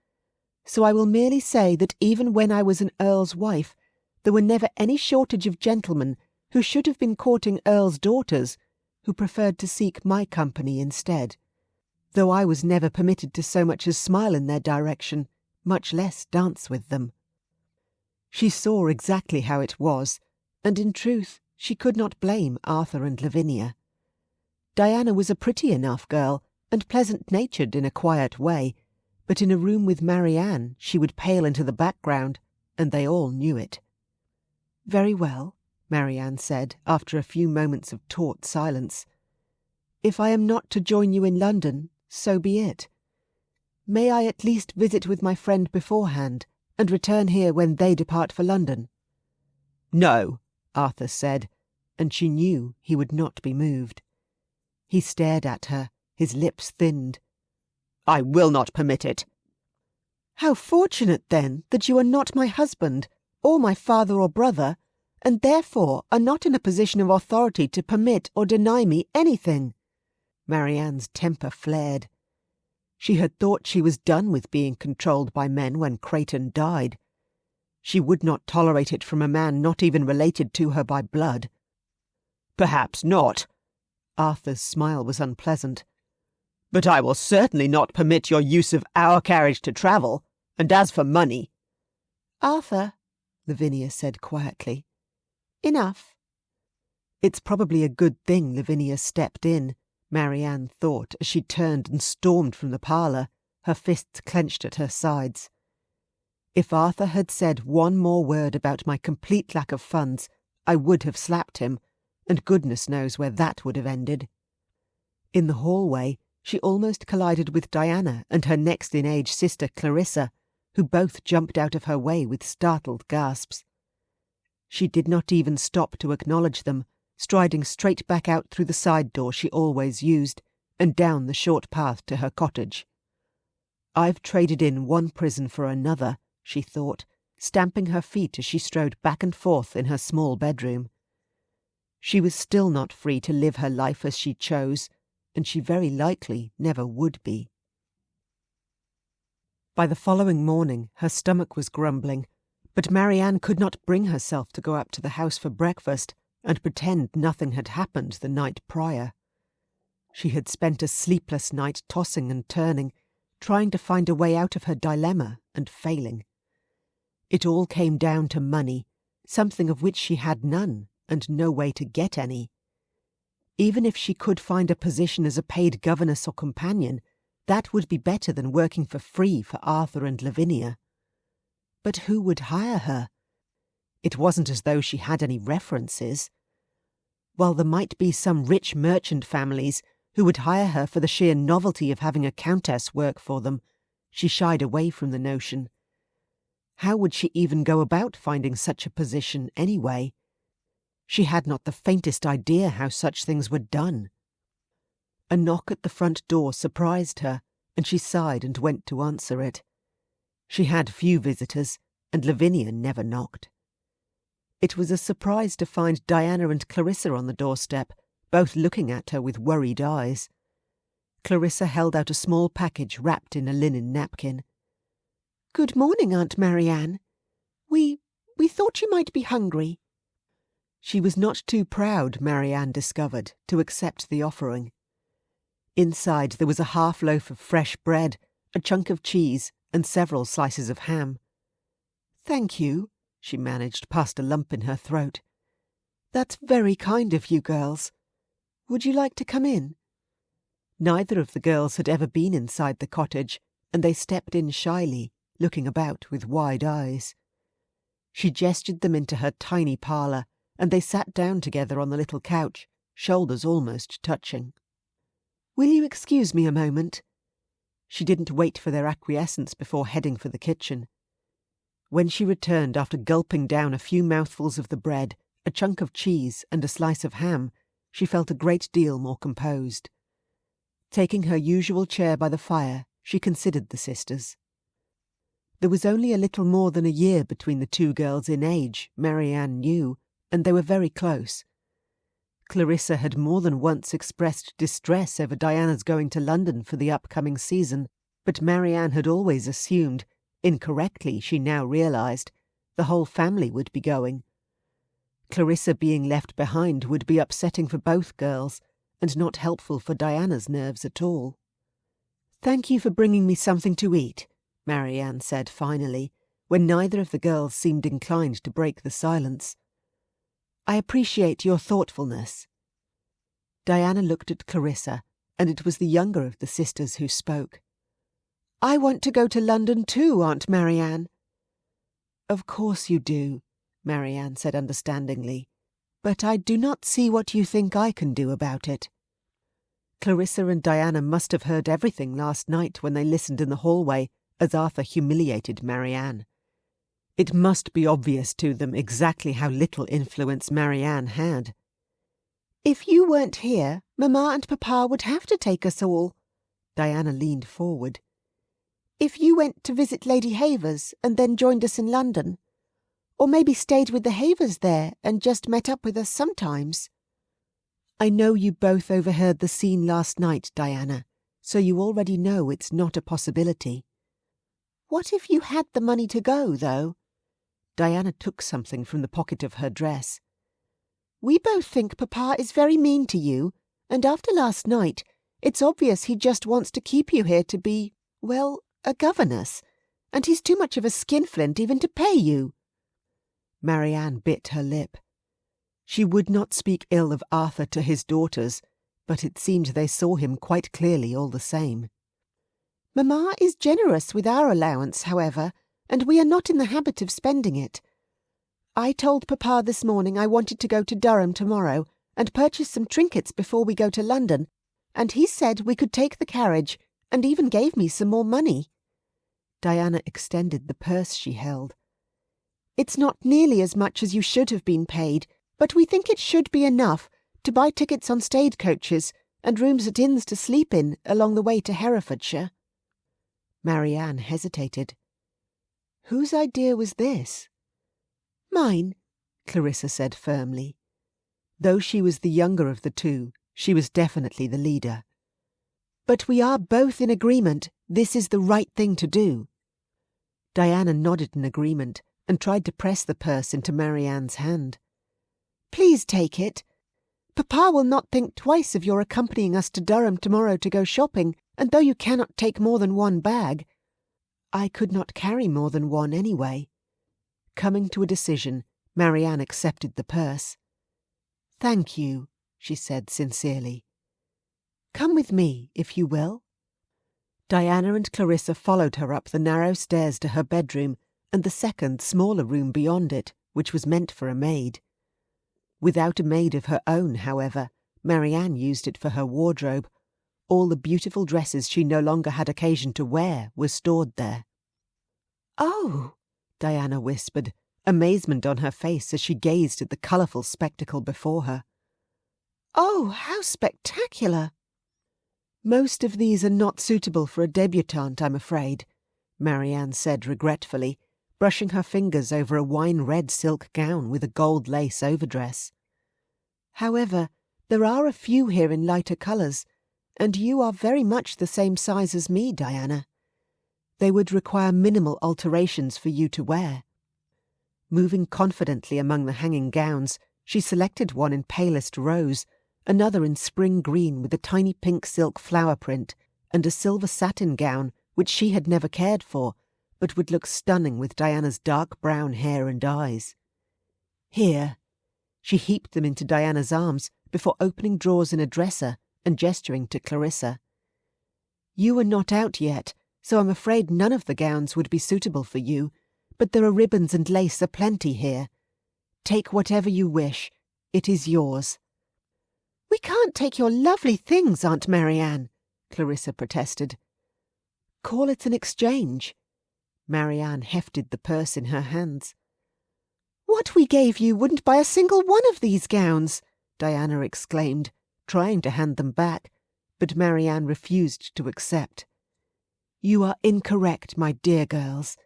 "So I will merely say that even when I was an earl's wife, there were never any shortage of gentlemen who should have been courting earls' daughters who preferred to seek my company instead, though I was never permitted to so much as smile in their direction, much less dance with them." She saw exactly how it was, and in truth she could not blame Arthur and Lavinia. Diana was a pretty enough girl, and pleasant-natured in a quiet way, but in a room with Marianne she would pale into the background, and they all knew it. "Very well," Marianne said, after a few moments of taut silence. "If I am not to join you in London, so be it. May I at least visit with my friend beforehand, and return here when they depart for London?" "No," Arthur said, and she knew he would not be moved. He stared at her, his lips thinned. "I will not permit it." "How fortunate, then, that you are not my husband, or my father or brother, and therefore are not in a position of authority to permit or deny me anything." Marianne's temper flared. She had thought she was done with being controlled by men when Creighton died. She would not tolerate it from a man not even related to her by blood. "Perhaps not." Arthur's smile was unpleasant. "But I will certainly not permit your use of our carriage to travel, and as for money—" "Arthur," Lavinia said quietly, "enough." It's probably a good thing Lavinia stepped in, Marianne thought as she turned and stormed from the parlour, her fists clenched at her sides. If Arthur had said one more word about my complete lack of funds, I would have slapped him, and goodness knows where that would have ended. In the hallway, she almost collided with Diana and her next-in-age sister Clarissa, who both jumped out of her way with startled gasps. She did not even stop to acknowledge them, striding straight back out through the side door she always used, and down the short path to her cottage. "I've traded in one prison for another," she thought, stamping her feet as she strode back and forth in her small bedroom. She was still not free to live her life as she chose, and she very likely never would be. By the following morning her stomach was grumbling, but Marianne could not bring herself to go up to the house for breakfast and pretend nothing had happened the night prior. She had spent a sleepless night tossing and turning, trying to find a way out of her dilemma and failing. It all came down to money, something of which she had none, and no way to get any. Even if she could find a position as a paid governess or companion, that would be better than working for free for Arthur and Lavinia. But who would hire her? It wasn't as though she had any references. While there might be some rich merchant families who would hire her for the sheer novelty of having a countess work for them, she shied away from the notion. How would she even go about finding such a position anyway? She had not the faintest idea how such things were done. A knock at the front door surprised her, and she sighed and went to answer it. She had few visitors, and Lavinia never knocked. It was a surprise to find Diana and Clarissa on the doorstep, both looking at her with worried eyes. Clarissa held out a small package wrapped in a linen napkin. "Good morning, Aunt Marianne. We thought you might be hungry." She was not too proud, Marianne discovered, to accept the offering. Inside there was a half loaf of fresh bread, a chunk of cheese, and several slices of ham. "Thank you," she managed past a lump in her throat. "That's very kind of you girls. Would you like to come in?" Neither of the girls had ever been inside the cottage, and they stepped in shyly, looking about with wide eyes. She gestured them into her tiny parlour, and they sat down together on the little couch, shoulders almost touching. "Will you excuse me a moment?" She didn't wait for their acquiescence before heading for the kitchen. When she returned after gulping down a few mouthfuls of the bread, a chunk of cheese, and a slice of ham, she felt a great deal more composed. Taking her usual chair by the fire, she considered the sisters. There was only a little more than a year between the two girls in age, Marianne knew, and they were very close. Clarissa had more than once expressed distress over Diana's going to London for the upcoming season, but Marianne had always assumed, incorrectly she now realised, the whole family would be going. Clarissa being left behind would be upsetting for both girls, and not helpful for Diana's nerves at all. "Thank you for bringing me something to eat," Marianne said finally, when neither of the girls seemed inclined to break the silence. "I appreciate your thoughtfulness." Diana looked at Clarissa, and it was the younger of the sisters who spoke. "I want to go to London too, Aunt Marianne." "Of course you do," Marianne said understandingly, "but I do not see what you think I can do about it." Clarissa and Diana must have heard everything last night when they listened in the hallway as Arthur humiliated Marianne. It must be obvious to them exactly how little influence Marianne had. "If you weren't here, Mamma and Papa would have to take us all." Diana leaned forward. "If you went to visit Lady Havers and then joined us in London, or maybe stayed with the Havers there and just met up with us sometimes." "I know you both overheard the scene last night, Diana, so you already know it's not a possibility." "What if you had the money to go, though?" Diana took something from the pocket of her dress. "We both think Papa is very mean to you, and after last night, it's obvious he just wants to keep you here to be, well, a governess, and he's too much of a skinflint even to pay you." Marianne bit her lip. She would not speak ill of Arthur to his daughters, but it seemed they saw him quite clearly all the same. "Mamma is generous with our allowance, however, and we are not in the habit of spending it. I told Papa this morning I wanted to go to Durham tomorrow and purchase some trinkets before we go to London, and he said we could take the carriage, and even gave me some more money." Diana extended the purse she held. "It's not nearly as much as you should have been paid, but we think it should be enough to buy tickets on stagecoaches and rooms at inns to sleep in along the way to Herefordshire." Marianne hesitated. Whose idea was this? "Mine," Clarissa said firmly. Though she was the younger of the two, she was definitely the leader. "But we are both in agreement this is the right thing to do." Diana nodded in agreement and tried to press the purse into Marianne's hand. "Please take it. Papa will not think twice of your accompanying us to Durham tomorrow to go shopping, and though you cannot take more than one bag—" "I could not carry more than one anyway." Coming to a decision, Marianne accepted the purse. "Thank you," she said sincerely. "Come with me, if you will." Diana and Clarissa followed her up the narrow stairs to her bedroom and the second, smaller room beyond it, which was meant for a maid. Without a maid of her own, however, Marianne used it for her wardrobe. All the beautiful dresses she no longer had occasion to wear were stored there. "Oh!" Diana whispered, amazement on her face as she gazed at the colourful spectacle before her. "Oh, how spectacular!" "Most of these are not suitable for a debutante, I'm afraid," Marianne said regretfully, brushing her fingers over a wine-red silk gown with a gold lace overdress. "However, there are a few here in lighter colours, and you are very much the same size as me, Diana. They would require minimal alterations for you to wear." Moving confidently among the hanging gowns, she selected one in palest rose, another in spring green with a tiny pink silk flower print, and a silver satin gown which she had never cared for, but would look stunning with Diana's dark brown hair and eyes. "Here." She heaped them into Diana's arms before opening drawers in a dresser and gesturing to Clarissa. "You are not out yet, so I'm afraid none of the gowns would be suitable for you, but there are ribbons and lace aplenty here. Take whatever you wish. It is yours." "We can't take your lovely things, Aunt Marianne," Clarissa protested. "Call it an exchange." Marianne hefted the purse in her hands. "What we gave you wouldn't buy a single one of these gowns," Diana exclaimed, trying to hand them back, but Marianne refused to accept. "You are incorrect, my dear girls.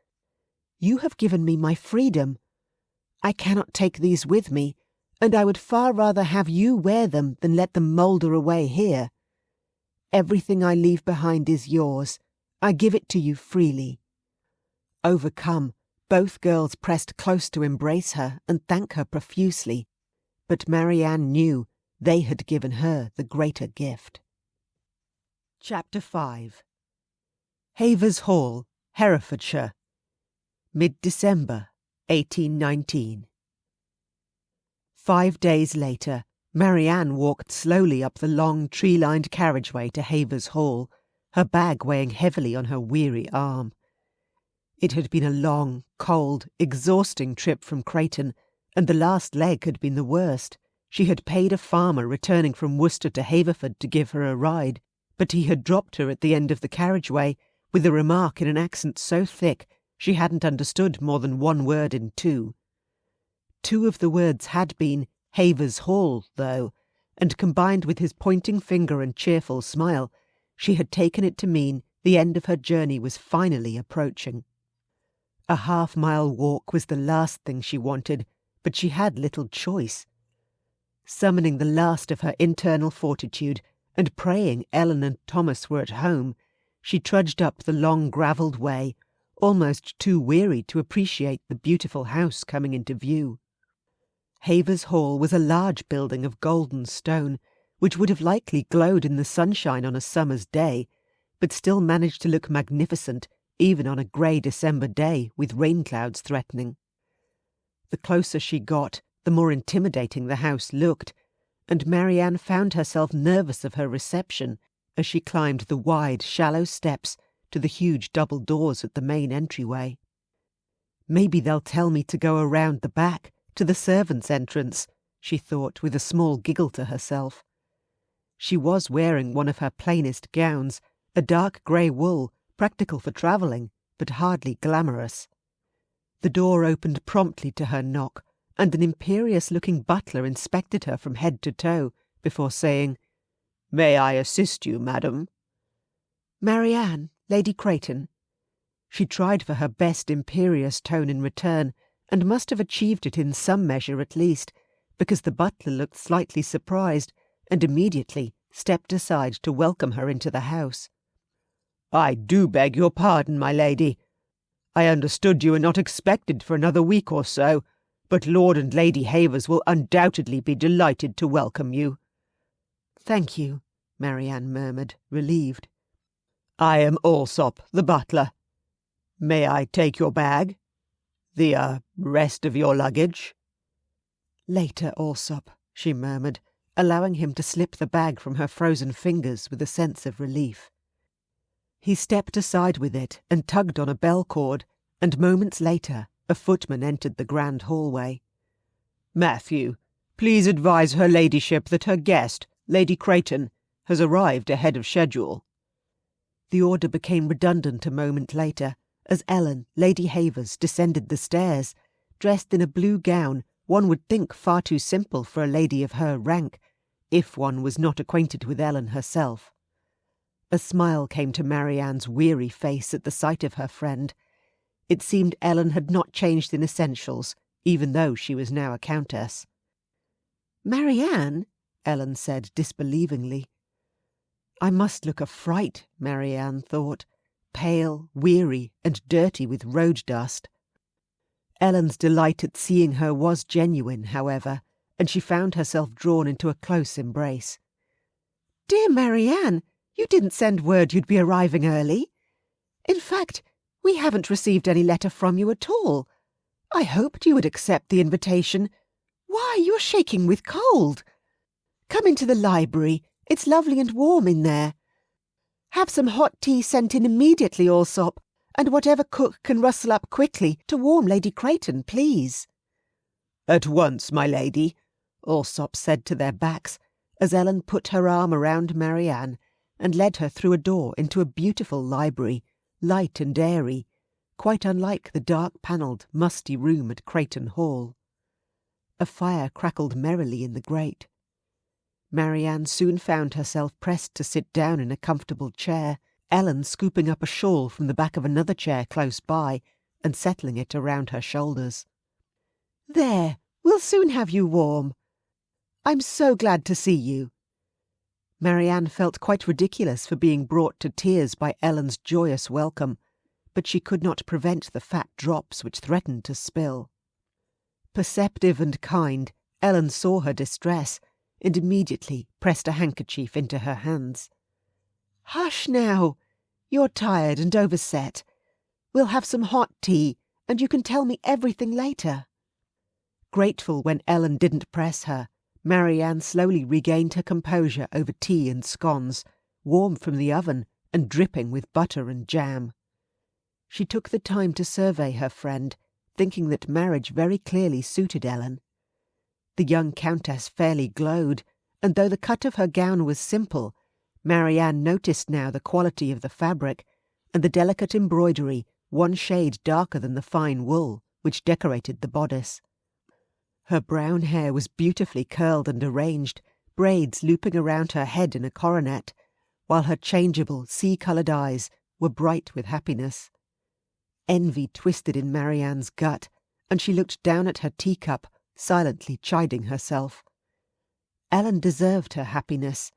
You have given me my freedom. I cannot take these with me, and I would far rather have you wear them than let them moulder away here. Everything I leave behind is yours. I give it to you freely." Overcome, both girls pressed close to embrace her and thank her profusely, but Marianne knew they had given her the greater gift. Chapter 5. Havers Hall, Herefordshire, mid-December 1819. 5 days later, Marianne walked slowly up the long tree-lined carriageway to Havers Hall, her bag weighing heavily on her weary arm. It had been a long, cold, exhausting trip from Creighton, and the last leg had been the worst. She had paid a farmer returning from Worcester to Haverford to give her a ride, but he had dropped her at the end of the carriageway with a remark in an accent so thick she hadn't understood more than one word in two. Two of the words had been Havers Hall, though, and combined with his pointing finger and cheerful smile, she had taken it to mean the end of her journey was finally approaching. A half-mile walk was the last thing she wanted, but she had little choice. Summoning the last of her internal fortitude, and praying Ellen and Thomas were at home, she trudged up the long gravelled way, almost too weary to appreciate the beautiful house coming into view. Havers Hall was a large building of golden stone, which would have likely glowed in the sunshine on a summer's day, but still managed to look magnificent even on a grey December day with rain clouds threatening. The closer she got, the more intimidating the house looked, and Marianne found herself nervous of her reception as she climbed the wide, shallow steps to the huge double doors at the main entryway. "Maybe they'll tell me to go around the back, to the servants' entrance," she thought with a small giggle to herself. She was wearing one of her plainest gowns, a dark grey wool, practical for travelling, but hardly glamorous. The door opened promptly to her knock, and an imperious-looking butler inspected her from head to toe before saying, "May I assist you, madam?" "Marianne, Lady Creighton." She tried for her best imperious tone in return, and must have achieved it in some measure at least, because the butler looked slightly surprised, and immediately stepped aside to welcome her into the house. "I do beg your pardon, my lady. I understood you were not expected for another week or so, but Lord and Lady Havers will undoubtedly be delighted to welcome you." "Thank you," Marianne murmured, relieved. "I am Alsop, the butler. May I take your bag? The rest of your luggage?" "Later, Alsop," she murmured, allowing him to slip the bag from her frozen fingers with a sense of relief. He stepped aside with it and tugged on a bell cord, and moments later a footman entered the grand hallway. "Matthew, please advise her ladyship that her guest, Lady Creighton, has arrived ahead of schedule." The order became redundant a moment later, as Ellen, Lady Havers, descended the stairs, dressed in a blue gown one would think far too simple for a lady of her rank, if one was not acquainted with Ellen herself. A smile came to Marianne's weary face at the sight of her friend. It seemed Ellen had not changed in essentials, even though she was now a countess. "Marianne?" Ellen said disbelievingly. I must look a fright, Marianne thought, pale, weary, and dirty with road dust. Ellen's delight at seeing her was genuine, however, and she found herself drawn into a close embrace. "Dear Marianne, you didn't send word you'd be arriving early. In fact, we haven't received any letter from you at all. I hoped you would accept the invitation. Why, you're shaking with cold. Come into the library. It's lovely and warm in there. Have some hot tea sent in immediately, Alsop, and whatever cook can rustle up quickly to warm Lady Creighton, please." "At once, my lady," Alsop said to their backs, as Ellen put her arm around Marianne and led her through a door into a beautiful library, light and airy, quite unlike the dark-panelled, musty room at Creighton Hall. A fire crackled merrily in the grate. Marianne soon found herself pressed to sit down in a comfortable chair, Ellen scooping up a shawl from the back of another chair close by and settling it around her shoulders. "There, we'll soon have you warm," I'm so glad to see you." Marianne felt quite ridiculous for being brought to tears by Ellen's joyous welcome, but she could not prevent the fat drops which threatened to spill. Perceptive and kind, Ellen saw her distress, and immediately pressed a handkerchief into her hands. "Hush now! You're tired and overset. We'll have some hot tea, and you can tell me everything later." Grateful when Ellen didn't press her, Marianne slowly regained her composure over tea and scones, warm from the oven and dripping with butter and jam. She took the time to survey her friend, thinking that marriage very clearly suited Ellen. The young countess fairly glowed, and though the cut of her gown was simple, Marianne noticed now the quality of the fabric, and the delicate embroidery, one shade darker than the fine wool, which decorated the bodice. Her brown hair was beautifully curled and arranged, braids looping around her head in a coronet, while her changeable, sea-coloured eyes were bright with happiness. Envy twisted in Marianne's gut, and she looked down at her teacup, silently chiding herself. Ellen deserved her happiness.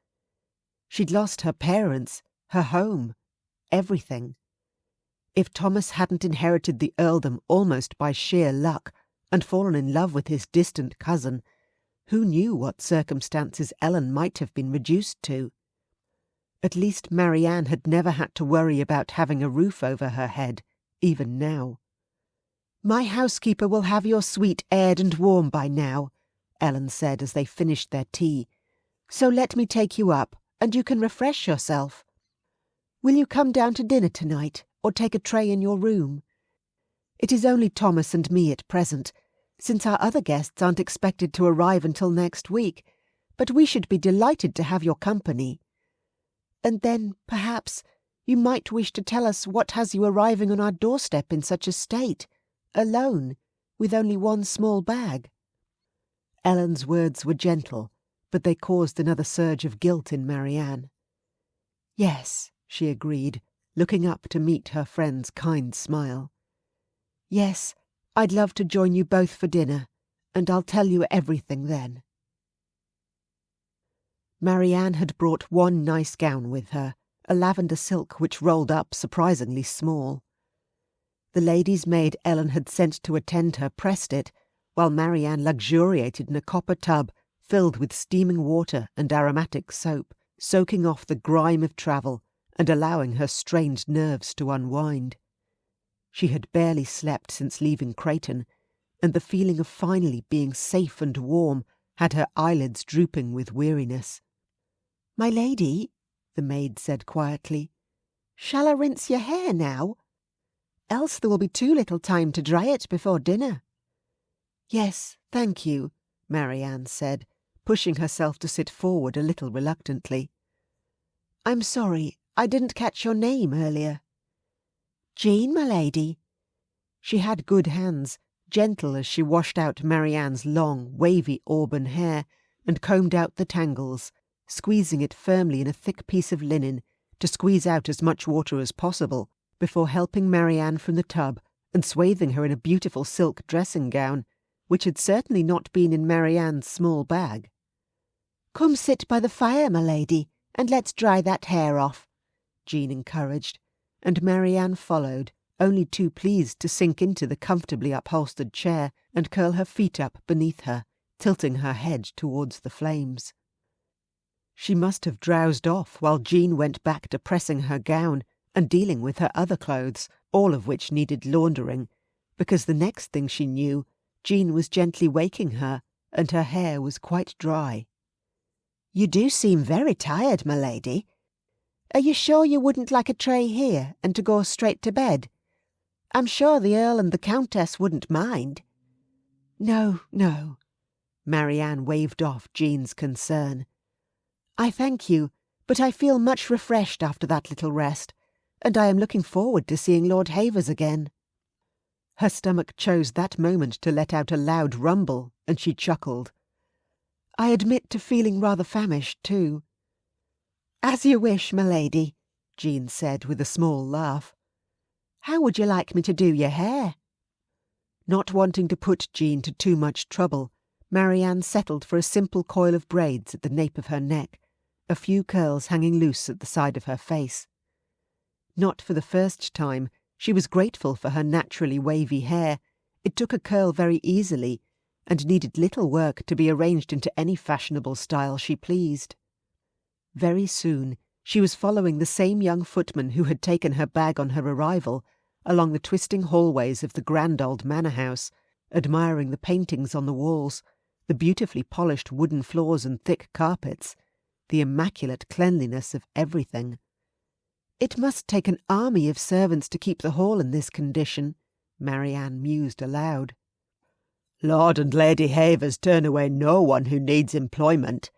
She'd lost her parents, her home, everything. If Thomas hadn't inherited the earldom almost by sheer luck, and fallen in love with his distant cousin, who knew what circumstances Ellen might have been reduced to? At least Marianne had never had to worry about having a roof over her head, even now. "My housekeeper will have your suite aired and warm by now," Ellen said as they finished their tea. "So let me take you up, and you can refresh yourself. Will you come down to dinner tonight, or take a tray in your room? It is only Thomas and me at present, since our other guests aren't expected to arrive until next week, but we should be delighted to have your company. And then, perhaps, you might wish to tell us what has you arriving on our doorstep in such a state, alone, with only one small bag." Ellen's words were gentle, but they caused another surge of guilt in Marianne. "Yes," she agreed, looking up to meet her friend's kind smile. "Yes, I'd love to join you both for dinner, and I'll tell you everything then." Marianne had brought one nice gown with her, a lavender silk which rolled up surprisingly small. The lady's maid Ellen had sent to attend her pressed it, while Marianne luxuriated in a copper tub filled with steaming water and aromatic soap, soaking off the grime of travel and allowing her strained nerves to unwind. She had barely slept since leaving Creighton, and the feeling of finally being safe and warm had her eyelids drooping with weariness. "My lady," the maid said quietly, "shall I rinse your hair now? Else there will be too little time to dry it before dinner." "Yes, thank you," Marianne said, pushing herself to sit forward a little reluctantly. "I'm sorry, I didn't catch your name earlier." "Jean, my lady." She had good hands, gentle as she washed out Marianne's long, wavy auburn hair and combed out the tangles, squeezing it firmly in a thick piece of linen to squeeze out as much water as possible before helping Marianne from the tub and swathing her in a beautiful silk dressing-gown, which had certainly not been in Marianne's small bag. "Come sit by the fire, my lady, and let's dry that hair off," Jean encouraged, and Marianne followed, only too pleased to sink into the comfortably upholstered chair and curl her feet up beneath her, tilting her head towards the flames. She must have drowsed off while Jean went back to pressing her gown and dealing with her other clothes, all of which needed laundering, because the next thing she knew, Jean was gently waking her, and her hair was quite dry. "You do seem very tired, my lady. Are you sure you wouldn't like a tray here and to go straight to bed? I'm sure the Earl and the Countess wouldn't mind." "No, no," Marianne waved off Jean's concern. "I thank you, but I feel much refreshed after that little rest, and I am looking forward to seeing Lord Havers again." Her stomach chose that moment to let out a loud rumble, and she chuckled. "I admit to feeling rather famished, too." "As you wish, my lady," Jean said with a small laugh. "How would you like me to do your hair?" Not wanting to put Jean to too much trouble, Marianne settled for a simple coil of braids at the nape of her neck, a few curls hanging loose at the side of her face. Not for the first time, she was grateful for her naturally wavy hair. It took a curl very easily, and needed little work to be arranged into any fashionable style she pleased. Very soon she was following the same young footman who had taken her bag on her arrival along the twisting hallways of the grand old manor house, admiring the paintings on the walls, the beautifully polished wooden floors and thick carpets, the immaculate cleanliness of everything. It must take an army of servants to keep the hall in this condition, Marianne mused aloud. Lord and Lady Havers turn away no one who needs employment,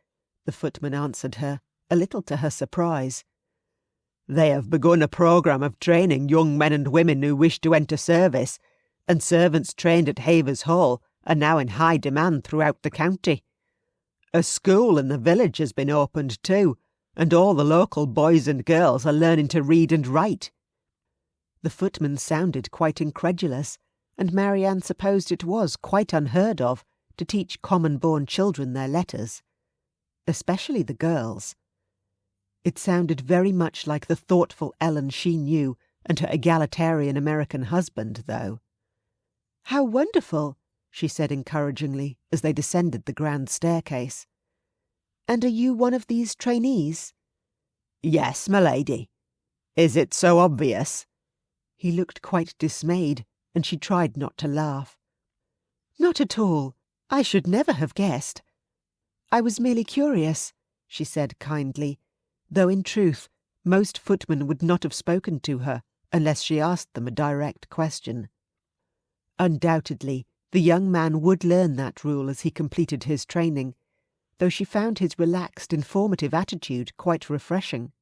the footman answered her, a little to her surprise. They have begun a programme of training young men and women who wish to enter service, and servants trained at Havers Hall are now in high demand throughout the county. A school in the village has been opened too, and all the local boys and girls are learning to read and write. The footman sounded quite incredulous, and Marianne supposed it was quite unheard of to teach common-born children their letters, especially the girls. It sounded very much like the thoughtful Ellen she knew and her egalitarian American husband, though. "How wonderful!" she said encouragingly as they descended the grand staircase. "And are you one of these trainees?" "Yes, my lady. Is it so obvious?" He looked quite dismayed, and she tried not to laugh. "Not at all. I should never have guessed. I was merely curious," she said kindly, though in truth most footmen would not have spoken to her unless she asked them a direct question. Undoubtedly, the young man would learn that rule as he completed his training, though she found his relaxed, informative attitude quite refreshing.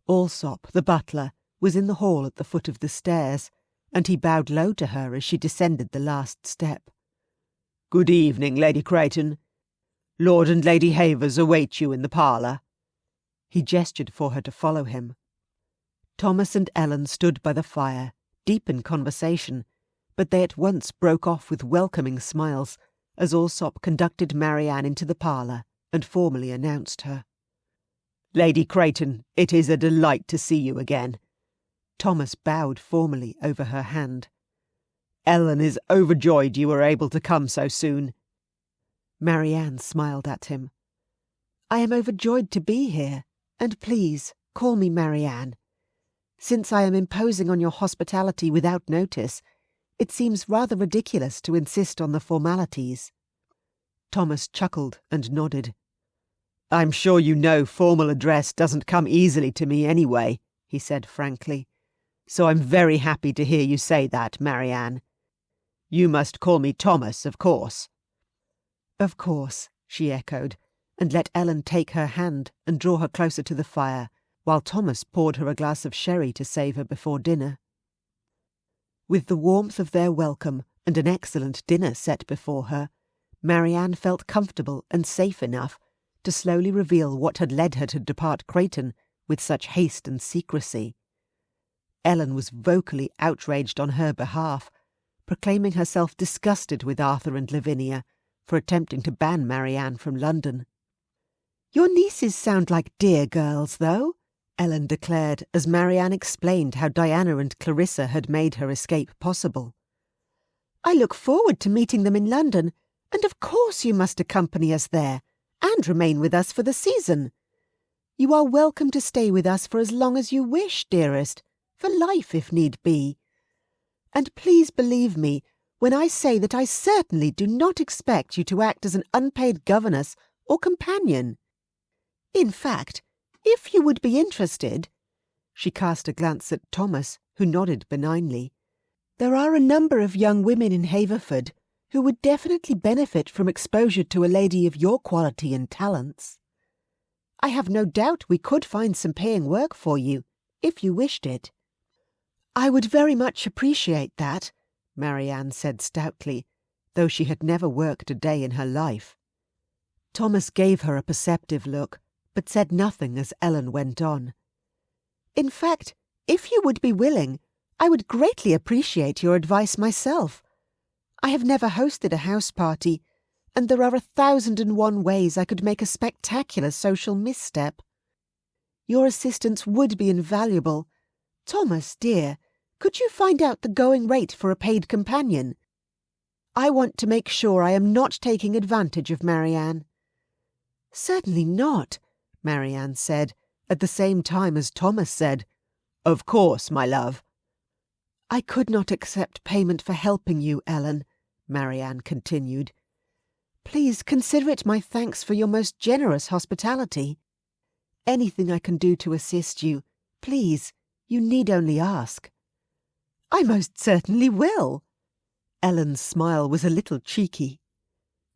Alsop, the butler, was in the hall at the foot of the stairs, and he bowed low to her as she descended the last step. "Good evening, Lady Creighton. Lord and Lady Havers await you in the parlour." He gestured for her to follow him. Thomas and Ellen stood by the fire, deep in conversation, but they at once broke off with welcoming smiles as Alsop conducted Marianne into the parlour and formally announced her. "Lady Creighton, it is a delight to see you again." Thomas bowed formally over her hand. "Ellen is overjoyed you were able to come so soon." Marianne smiled at him. "I am overjoyed to be here, and please call me Marianne. Since I am imposing on your hospitality without notice, it seems rather ridiculous to insist on the formalities." Thomas chuckled and nodded. "I'm sure you know formal address doesn't come easily to me anyway," he said frankly. "So I'm very happy to hear you say that, Marianne. You must call me Thomas, of course." "Of course," she echoed, and let Ellen take her hand and draw her closer to the fire, while Thomas poured her a glass of sherry to save her before dinner. With the warmth of their welcome and an excellent dinner set before her, Marianne felt comfortable and safe enough to slowly reveal what had led her to depart Creighton with such haste and secrecy. Ellen was vocally outraged on her behalf, proclaiming herself disgusted with Arthur and Lavinia for attempting to ban Marianne from London. "Your nieces sound like dear girls, though," Ellen declared as Marianne explained how Diana and Clarissa had made her escape possible. "I look forward to meeting them in London, and of course you must accompany us there, and remain with us for the season. You are welcome to stay with us for as long as you wish, dearest, for life if need be. And please believe me when I say that I certainly do not expect you to act as an unpaid governess or companion. In fact, if you would be interested," she cast a glance at Thomas, who nodded benignly, "there are a number of young women in Haverford who would definitely benefit from exposure to a lady of your quality and talents. I have no doubt we could find some paying work for you, if you wished it." "I would very much appreciate that," Marianne said stoutly, though she had never worked a day in her life. Thomas gave her a perceptive look, but said nothing as Ellen went on. "In fact, if you would be willing, I would greatly appreciate your advice myself. I have never hosted a house party, and there are 1,001 ways I could make a spectacular social misstep. Your assistance would be invaluable. Thomas, dear, could you find out the going rate for a paid companion? I want to make sure I am not taking advantage of Marianne." "Certainly not," Marianne said, at the same time as Thomas said, "Of course, my love." "I could not accept payment for helping you, Ellen," Marianne continued. "Please consider it my thanks for your most generous hospitality. Anything I can do to assist you, please, you need only ask." "I most certainly will." Ellen's smile was a little cheeky.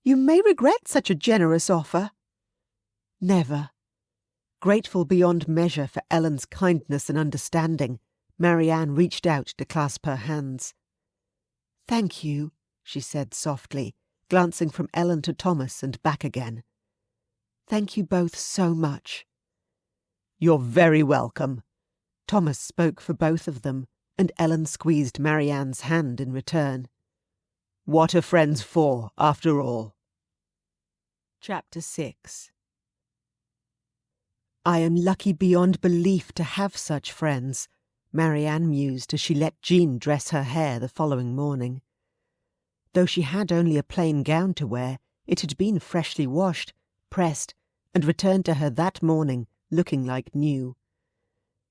"You may regret such a generous offer." "Never." Grateful beyond measure for Ellen's kindness and understanding, Marianne reached out to clasp her hands. "Thank you," she said softly, glancing from Ellen to Thomas and back again. "Thank you both so much." "You're very welcome." Thomas spoke for both of them, and Ellen squeezed Marianne's hand in return. What are friends for, after all? Chapter 6. "I am lucky beyond belief to have such friends," Marianne mused as she let Jean dress her hair the following morning. Though she had only a plain gown to wear, it had been freshly washed, pressed, and returned to her that morning, looking like new.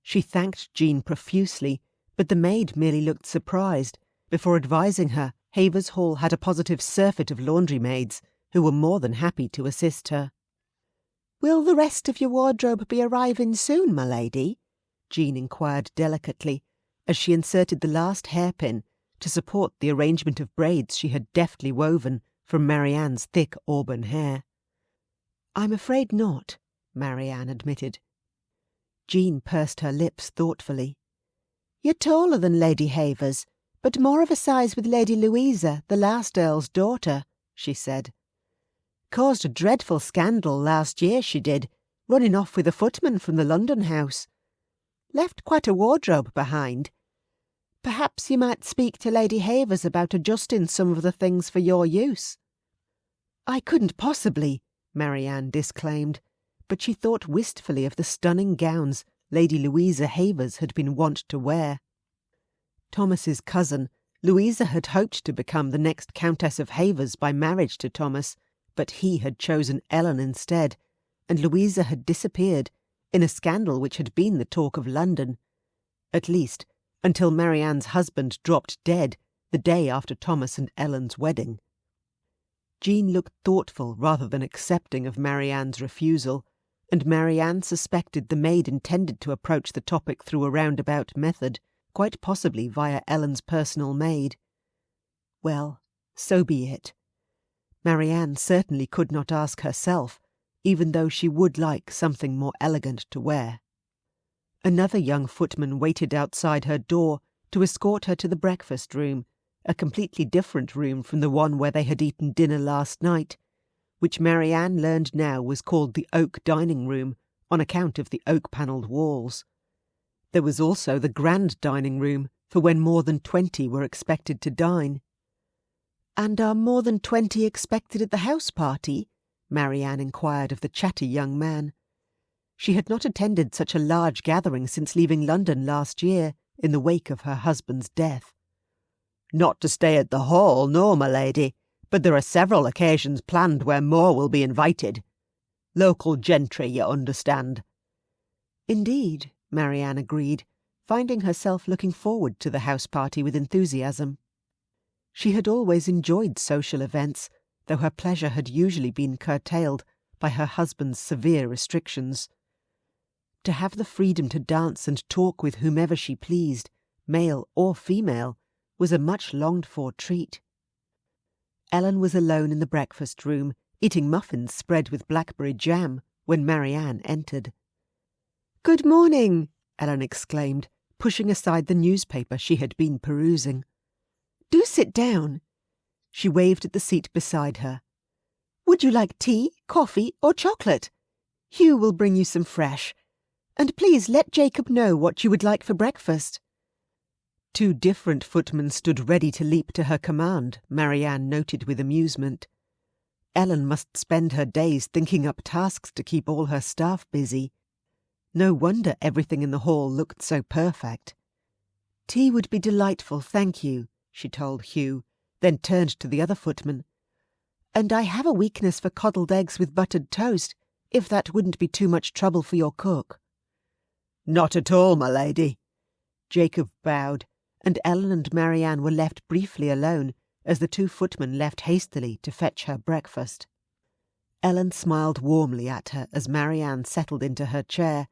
She thanked Jean profusely, but the maid merely looked surprised, before advising her Havers Hall had a positive surfeit of laundry maids, who were more than happy to assist her. "Will the rest of your wardrobe be arriving soon, my lady?" Jean inquired delicately, as she inserted the last hairpin to support the arrangement of braids she had deftly woven from Marianne's thick auburn hair. "I'm afraid not," Marianne admitted. Jean pursed her lips thoughtfully. "You're taller than Lady Havers, but more of a size with Lady Louisa, the last Earl's daughter," she said. "Caused a dreadful scandal last year, she did, running off with a footman from the London house. Left quite a wardrobe behind. Perhaps you might speak to Lady Havers about adjusting some of the things for your use." "I couldn't possibly," Marianne disclaimed, but she thought wistfully of the stunning gowns Lady Louisa Havers had been wont to wear. Thomas's cousin, Louisa had hoped to become the next Countess of Havers by marriage to Thomas, but he had chosen Ellen instead, and Louisa had disappeared in a scandal which had been the talk of London, at least until Marianne's husband dropped dead the day after Thomas and Ellen's wedding. Jean looked thoughtful rather than accepting of Marianne's refusal, and Marianne suspected the maid intended to approach the topic through a roundabout method, quite possibly via Ellen's personal maid. Well, so be it. Marianne certainly could not ask herself, even though she would like something more elegant to wear. Another young footman waited outside her door to escort her to the breakfast room, a completely different room from the one where they had eaten dinner last night, which Marianne learned now was called the oak dining room on account of the oak-panelled walls. There was also the grand dining room for when more than 20 were expected to dine. "And are more than 20 expected at the house party?" Marianne inquired of the chatty young man. She had not attended such a large gathering since leaving London last year in the wake of her husband's death. "Not to stay at the hall, no, my lady, but there are several occasions planned where more will be invited. Local gentry, you understand." "Indeed," Marianne agreed, finding herself looking forward to the house party with enthusiasm. She had always enjoyed social events, though her pleasure had usually been curtailed by her husband's severe restrictions. To have the freedom to dance and talk with whomever she pleased, male or female, was a much longed-for treat. Ellen was alone in the breakfast room, eating muffins spread with blackberry jam, when Marianne entered. "Good morning," Ellen exclaimed, pushing aside the newspaper she had been perusing. "Do sit down." She waved at the seat beside her. "Would you like tea, coffee, or chocolate? Hugh will bring you some fresh. And please let Jacob know what you would like for breakfast." 2 different footmen stood ready to leap to her command, Marianne noted with amusement. Ellen must spend her days thinking up tasks to keep all her staff busy. No wonder everything in the hall looked so perfect. "Tea would be delightful, thank you," she told Hugh, then turned to the other footman. "And I have a weakness for coddled eggs with buttered toast, if that wouldn't be too much trouble for your cook." "Not at all, my lady." Jacob bowed, and Ellen and Marianne were left briefly alone as the two footmen left hastily to fetch her breakfast. Ellen smiled warmly at her as Marianne settled into her chair,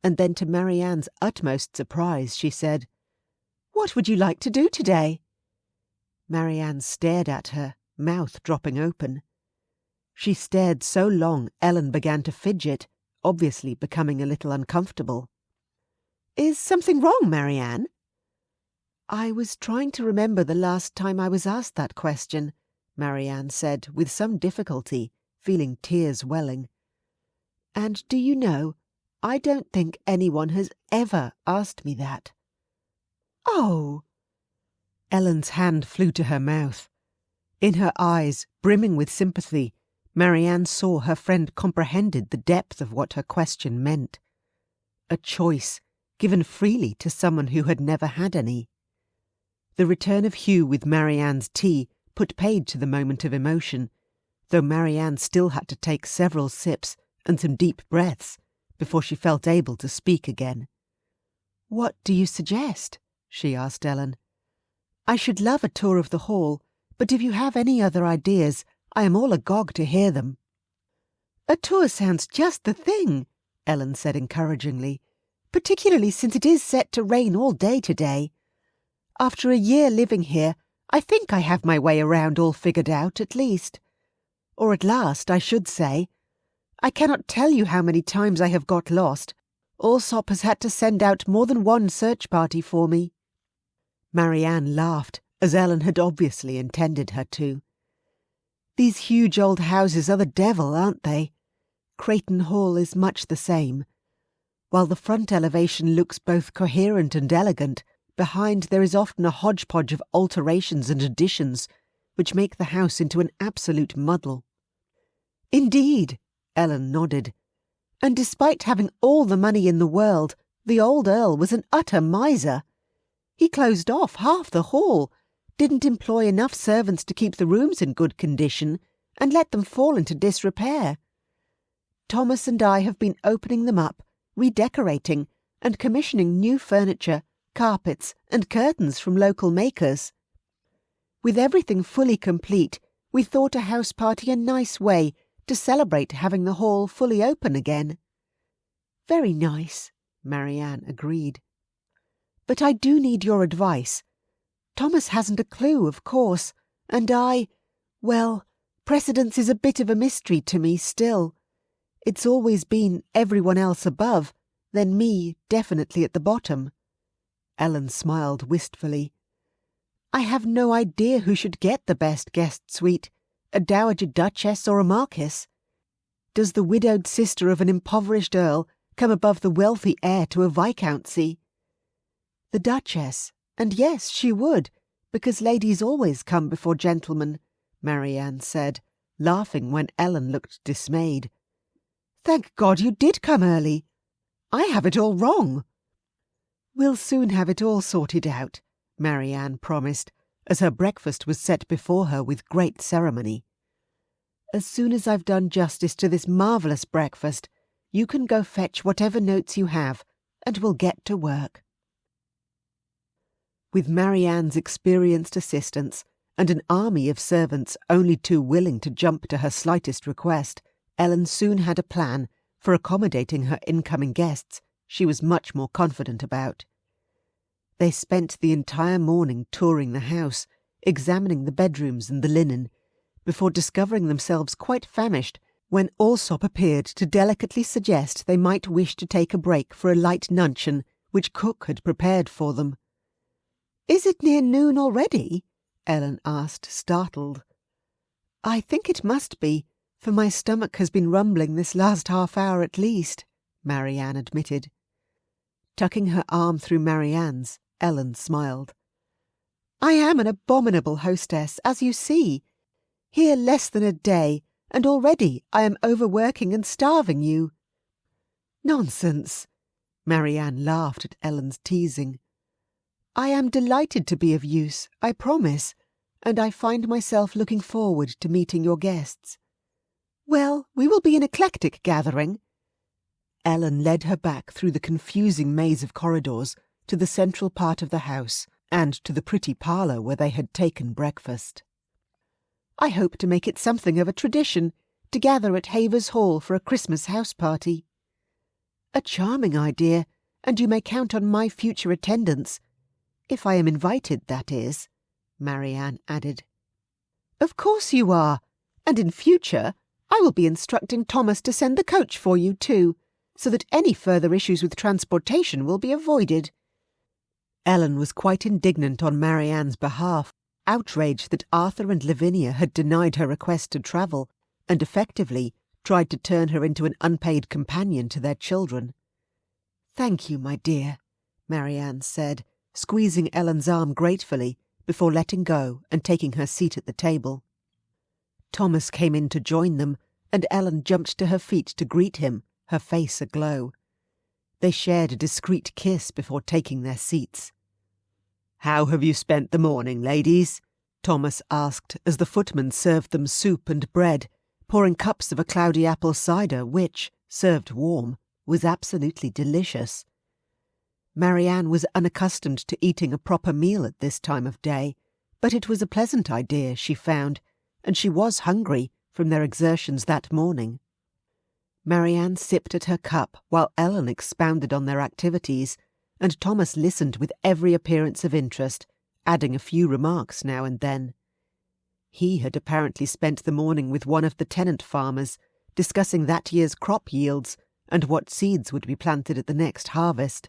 and then to Marianne's utmost surprise she said, "What would you like to do today?" Marianne stared at her, mouth dropping open. She stared so long Ellen began to fidget, obviously becoming a little uncomfortable. "Is something wrong, Marianne?" "I was trying to remember the last time I was asked that question," Marianne said with some difficulty, feeling tears welling. "And do you know, I don't think anyone has ever asked me that." "Oh!" Ellen's hand flew to her mouth. In her eyes, brimming with sympathy, Marianne saw her friend comprehended the depth of what her question meant. A choice, given freely to someone who had never had any. The return of Hugh with Marianne's tea put paid to the moment of emotion, though Marianne still had to take several sips and some deep breaths before she felt able to speak again. "What do you suggest?" she asked Ellen. "I should love a tour of the hall, but if you have any other ideas, I am all agog to hear them." "A tour sounds just the thing," Ellen said encouragingly, "particularly since it is set to rain all day today. After a year living here, I think I have my way around all figured out, at least. Or at last, I should say. I cannot tell you how many times I have got lost. Allsop has had to send out more than one search party for me." Marianne laughed, as Ellen had obviously intended her to. "These huge old houses are the devil, aren't they? Creighton Hall is much the same. While the front elevation looks both coherent and elegant, behind there is often a hodgepodge of alterations and additions, which make the house into an absolute muddle." "Indeed," Ellen nodded. "And despite having all the money in the world, the old Earl was an utter miser. He closed off half the hall, didn't employ enough servants to keep the rooms in good condition, and let them fall into disrepair. Thomas and I have been opening them up, redecorating, and commissioning new furniture, carpets, and curtains from local makers. With everything fully complete, we thought a house party a nice way to celebrate having the hall fully open again." "Very nice," Marianne agreed. "But I do need your advice. Thomas hasn't a clue, of course, and well, precedence is a bit of a mystery to me still. It's always been everyone else above, then me definitely at the bottom." Ellen smiled wistfully. "I have no idea who should get the best guest suite, a dowager duchess or a marquis. Does the widowed sister of an impoverished earl come above the wealthy heir to a viscountcy?" "The duchess, and yes, she would, because ladies always come before gentlemen," Marianne said, laughing when Ellen looked dismayed. "Thank God you did come early. I have it all wrong." "We'll soon have it all sorted out," Marianne promised, as her breakfast was set before her with great ceremony. "As soon as I've done justice to this marvellous breakfast, you can go fetch whatever notes you have, and we'll get to work." With Marianne's experienced assistance, and an army of servants only too willing to jump to her slightest request, Ellen soon had a plan for accommodating her incoming guests she was much more confident about. They spent the entire morning touring the house, examining the bedrooms and the linen, before discovering themselves quite famished when Allsop appeared to delicately suggest they might wish to take a break for a light luncheon which cook had prepared for them. "Is it near noon already?" Ellen asked, startled. "I think it must be, for my stomach has been rumbling this last half-hour at least," Marianne admitted. Tucking her arm through Marianne's, Ellen smiled. "I am an abominable hostess, as you see. Here less than a day, and already I am overworking and starving you." "Nonsense!" Marianne laughed at Ellen's teasing. "I am delighted to be of use, I promise, and I find myself looking forward to meeting your guests. Well, we will be an eclectic gathering." Ellen led her back through the confusing maze of corridors to the central part of the house and to the pretty parlour where they had taken breakfast. "I hope to make it something of a tradition to gather at Havers Hall for a Christmas house party." "A charming idea, and you may count on my future attendance. If I am invited, that is," Marianne added. "Of course you are, and in future I will be instructing Thomas to send the coach for you too, so that any further issues with transportation will be avoided." Ellen was quite indignant on Marianne's behalf, outraged that Arthur and Lavinia had denied her request to travel, and effectively tried to turn her into an unpaid companion to their children. "Thank you, my dear," Marianne said, squeezing Ellen's arm gratefully before letting go and taking her seat at the table. Thomas came in to join them, and Ellen jumped to her feet to greet him, her face aglow. They shared a discreet kiss before taking their seats. "How have you spent the morning, ladies?" Thomas asked as the footman served them soup and bread, pouring cups of a cloudy apple cider which, served warm, was absolutely delicious. Marianne was unaccustomed to eating a proper meal at this time of day, but it was a pleasant idea, she found, and she was hungry from their exertions that morning. Marianne sipped at her cup while Ellen expounded on their activities, and Thomas listened with every appearance of interest, adding a few remarks now and then. He had apparently spent the morning with one of the tenant farmers, discussing that year's crop yields and what seeds would be planted at the next harvest.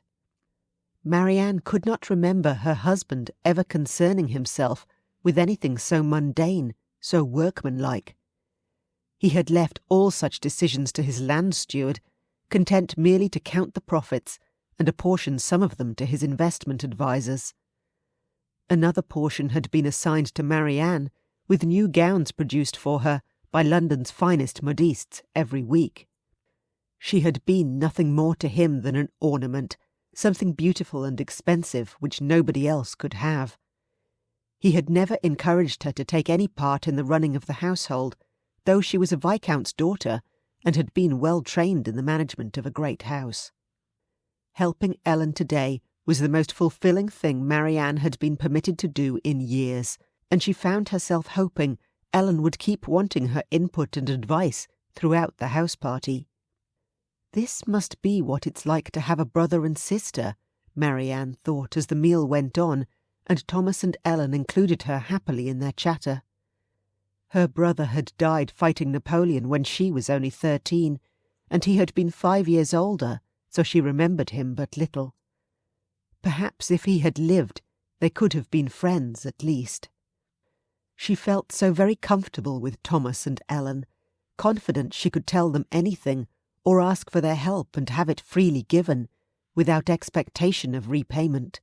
Marianne could not remember her husband ever concerning himself with anything so mundane, so workmanlike. He had left all such decisions to his land steward, content merely to count the profits and apportion some of them to his investment advisers. Another portion had been assigned to Marianne, with new gowns produced for her by London's finest modistes every week. She had been nothing more to him than an ornament, something beautiful and expensive which nobody else could have. He had never encouraged her to take any part in the running of the household, though she was a viscount's daughter and had been well trained in the management of a great house. Helping Ellen today was the most fulfilling thing Marianne had been permitted to do in years, and she found herself hoping Ellen would keep wanting her input and advice throughout the house party. This must be what it's like to have a brother and sister, Marianne thought as the meal went on, and Thomas and Ellen included her happily in their chatter. Her brother had died fighting Napoleon when she was only 13, and he had been 5 years older, so she remembered him but little. Perhaps if he had lived, they could have been friends at least. She felt so very comfortable with Thomas and Ellen, confident she could tell them anything, or ask for their help and have it freely given, without expectation of repayment.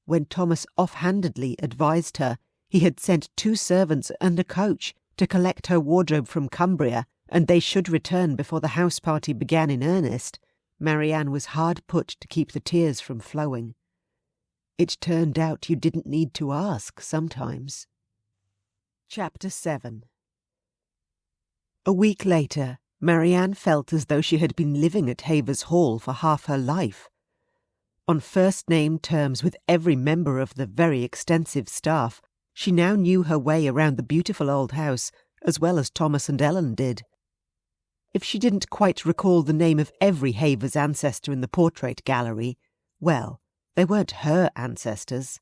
When Thomas offhandedly advised her he had sent 2 servants and a coach to collect her wardrobe from Cumbria, and they should return before the house party began in earnest, Marianne was hard put to keep the tears from flowing. It turned out you didn't need to ask sometimes. Chapter 7. A week later, Marianne felt as though she had been living at Havers Hall for half her life. On first-name terms with every member of the very extensive staff, she now knew her way around the beautiful old house as well as Thomas and Ellen did. If she didn't quite recall the name of every Havers ancestor in the portrait gallery, well, they weren't her ancestors.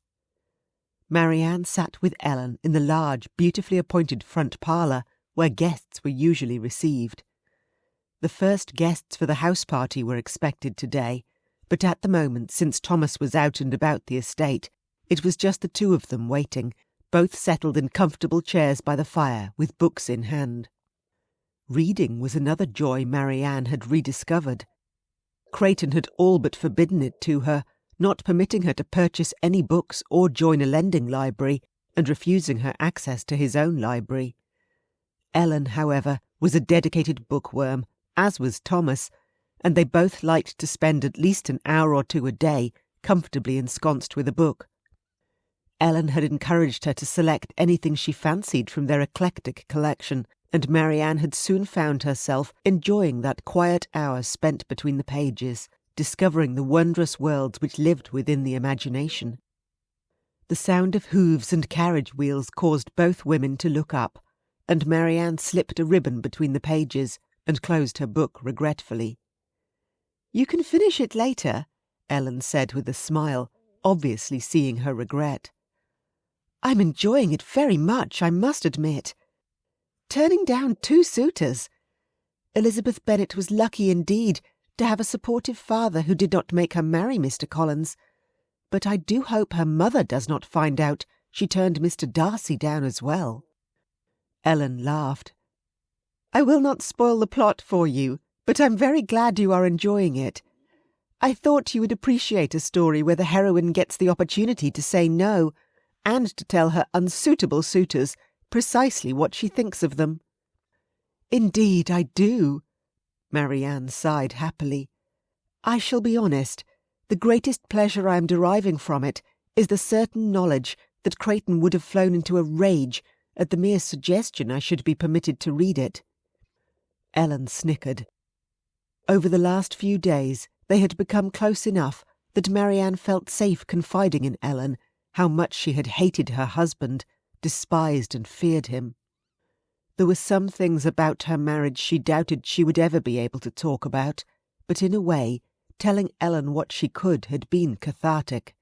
Marianne sat with Ellen in the large, beautifully appointed front parlour where guests were usually received. The first guests for the house party were expected today, but at the moment, since Thomas was out and about the estate, it was just the 2 of them waiting, both settled in comfortable chairs by the fire with books in hand. Reading was another joy Marianne had rediscovered. Creighton had all but forbidden it to her, not permitting her to purchase any books or join a lending library, and refusing her access to his own library. Ellen, however, was a dedicated bookworm, as was Thomas, and they both liked to spend at least an hour or two a day comfortably ensconced with a book. Ellen had encouraged her to select anything she fancied from their eclectic collection, and Marianne had soon found herself enjoying that quiet hour spent between the pages, discovering the wondrous worlds which lived within the imagination. The sound of hooves and carriage wheels caused both women to look up, and Marianne slipped a ribbon between the pages and closed her book regretfully. "You can finish it later," Ellen said with a smile, obviously seeing her regret. "I'm enjoying it very much, I must admit. Turning down 2 suitors. Elizabeth Bennet was lucky indeed to have a supportive father who did not make her marry Mr. Collins, but I do hope her mother does not find out she turned Mr. Darcy down as well." Ellen laughed. "I will not spoil the plot for you, but I'm very glad you are enjoying it. I thought you would appreciate a story where the heroine gets the opportunity to say no, and to tell her unsuitable suitors precisely what she thinks of them." "Indeed, I do." Marianne sighed happily. "I shall be honest. The greatest pleasure I am deriving from it is the certain knowledge that Creighton would have flown into a rage at the mere suggestion I should be permitted to read it." Ellen snickered. Over the last few days they had become close enough that Marianne felt safe confiding in Ellen how much she had hated her husband, despised and feared him. There were some things about her marriage she doubted she would ever be able to talk about, but in a way, telling Ellen what she could had been cathartic.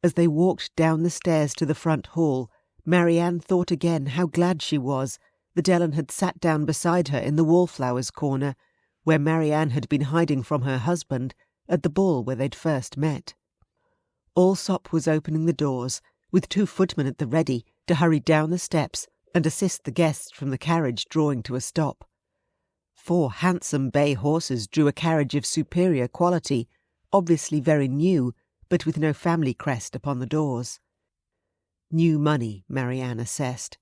As they walked down the stairs to the front hall, Marianne thought again how glad she was that Ellen had sat down beside her in the wallflowers corner, where Marianne had been hiding from her husband at the ball where they'd first met. Allsop was opening the doors, with 2 footmen at the ready to hurry down the steps and assist the guests from the carriage drawing to a stop. 4 handsome bay horses drew a carriage of superior quality, obviously very new, but with no family crest upon the doors. New money, Marianne assessed.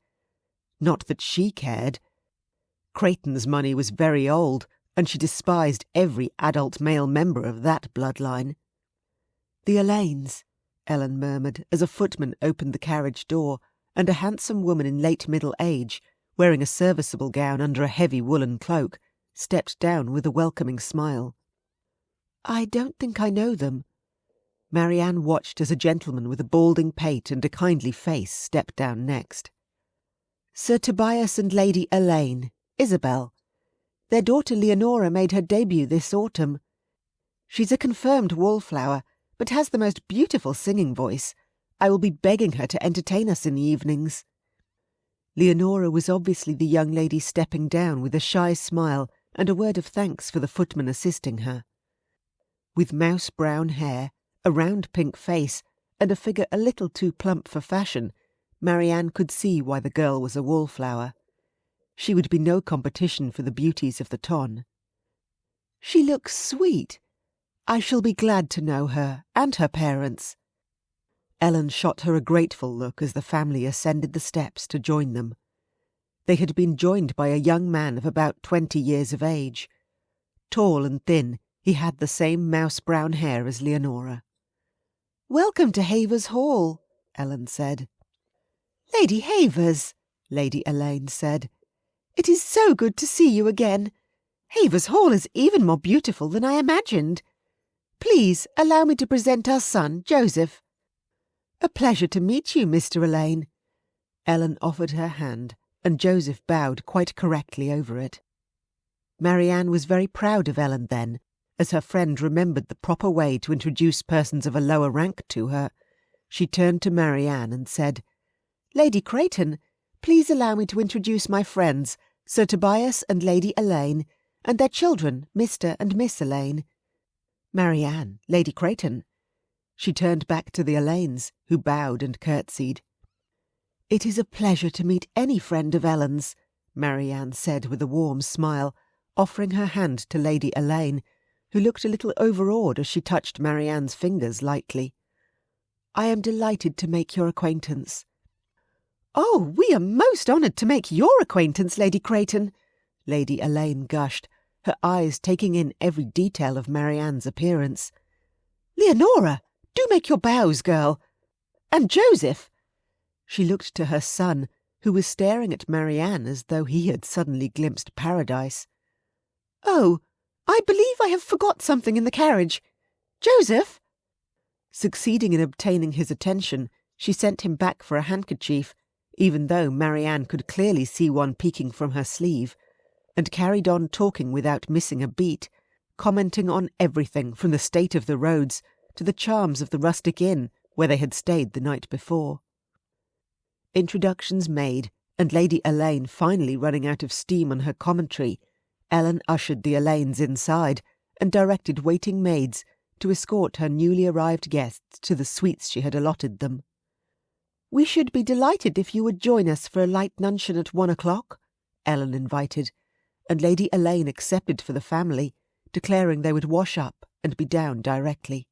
Not that she cared. Creighton's money was very old, and she despised every adult male member of that bloodline. "The Alains," Ellen murmured as a footman opened the carriage door, and a handsome woman in late middle age, wearing a serviceable gown under a heavy woolen cloak, stepped down with a welcoming smile. "I don't think I know them." Marianne watched as a gentleman with a balding pate and a kindly face stepped down next. "Sir Tobias and Lady Elaine, Isabel. Their daughter Leonora made her debut this autumn. She's a confirmed wallflower, but has the most beautiful singing voice. I will be begging her to entertain us in the evenings." Leonora was obviously the young lady stepping down with a shy smile and a word of thanks for the footman assisting her. With mouse-brown hair, a round pink face, and a figure a little too plump for fashion, Marianne could see why the girl was a wallflower. She would be no competition for the beauties of the ton. "She looks sweet. I shall be glad to know her, and her parents." Ellen shot her a grateful look as the family ascended the steps to join them. They had been joined by a young man of about 20 years of age. Tall and thin, he had the same mouse-brown hair as Leonora. "Welcome to Havers Hall," Ellen said. "Lady Havers," Lady Elaine said. "It is so good to see you again. Havers Hall is even more beautiful than I imagined. Please allow me to present our son, Joseph." "A pleasure to meet you, Mr. Elaine." Ellen offered her hand, and Joseph bowed quite correctly over it. Marianne was very proud of Ellen then, as her friend remembered the proper way to introduce persons of a lower rank to her. She turned to Marianne and said, "Lady Creighton, please allow me to introduce my friends, Sir Tobias and Lady Elaine, and their children, Mr. and Miss Elaine. Marianne, Lady Creighton." She turned back to the Elaines, who bowed and curtsied. "It is a pleasure to meet any friend of Ellen's," Marianne said with a warm smile, offering her hand to Lady Elaine, who looked a little overawed as she touched Marianne's fingers lightly. "I am delighted to make your acquaintance." "Oh, we are most honoured to make your acquaintance, Lady Creighton," Lady Elaine gushed, her eyes taking in every detail of Marianne's appearance. "Leonora, do make your bows, girl. And Joseph." She looked to her son, who was staring at Marianne as though he had suddenly glimpsed paradise. "Oh, I believe I have forgot something in the carriage. Joseph!" Succeeding in obtaining his attention, she sent him back for a handkerchief, even though Marianne could clearly see one peeking from her sleeve, and carried on talking without missing a beat, commenting on everything from the state of the roads to the charms of the rustic inn where they had stayed the night before. Introductions made, and Lady Elaine finally running out of steam on her commentary, Ellen ushered the Elaines inside and directed waiting maids to escort her newly arrived guests to the suites she had allotted them. "We should be delighted if you would join us for a light luncheon at 1:00, Ellen invited, and Lady Elaine accepted for the family, declaring they would wash up and be down directly.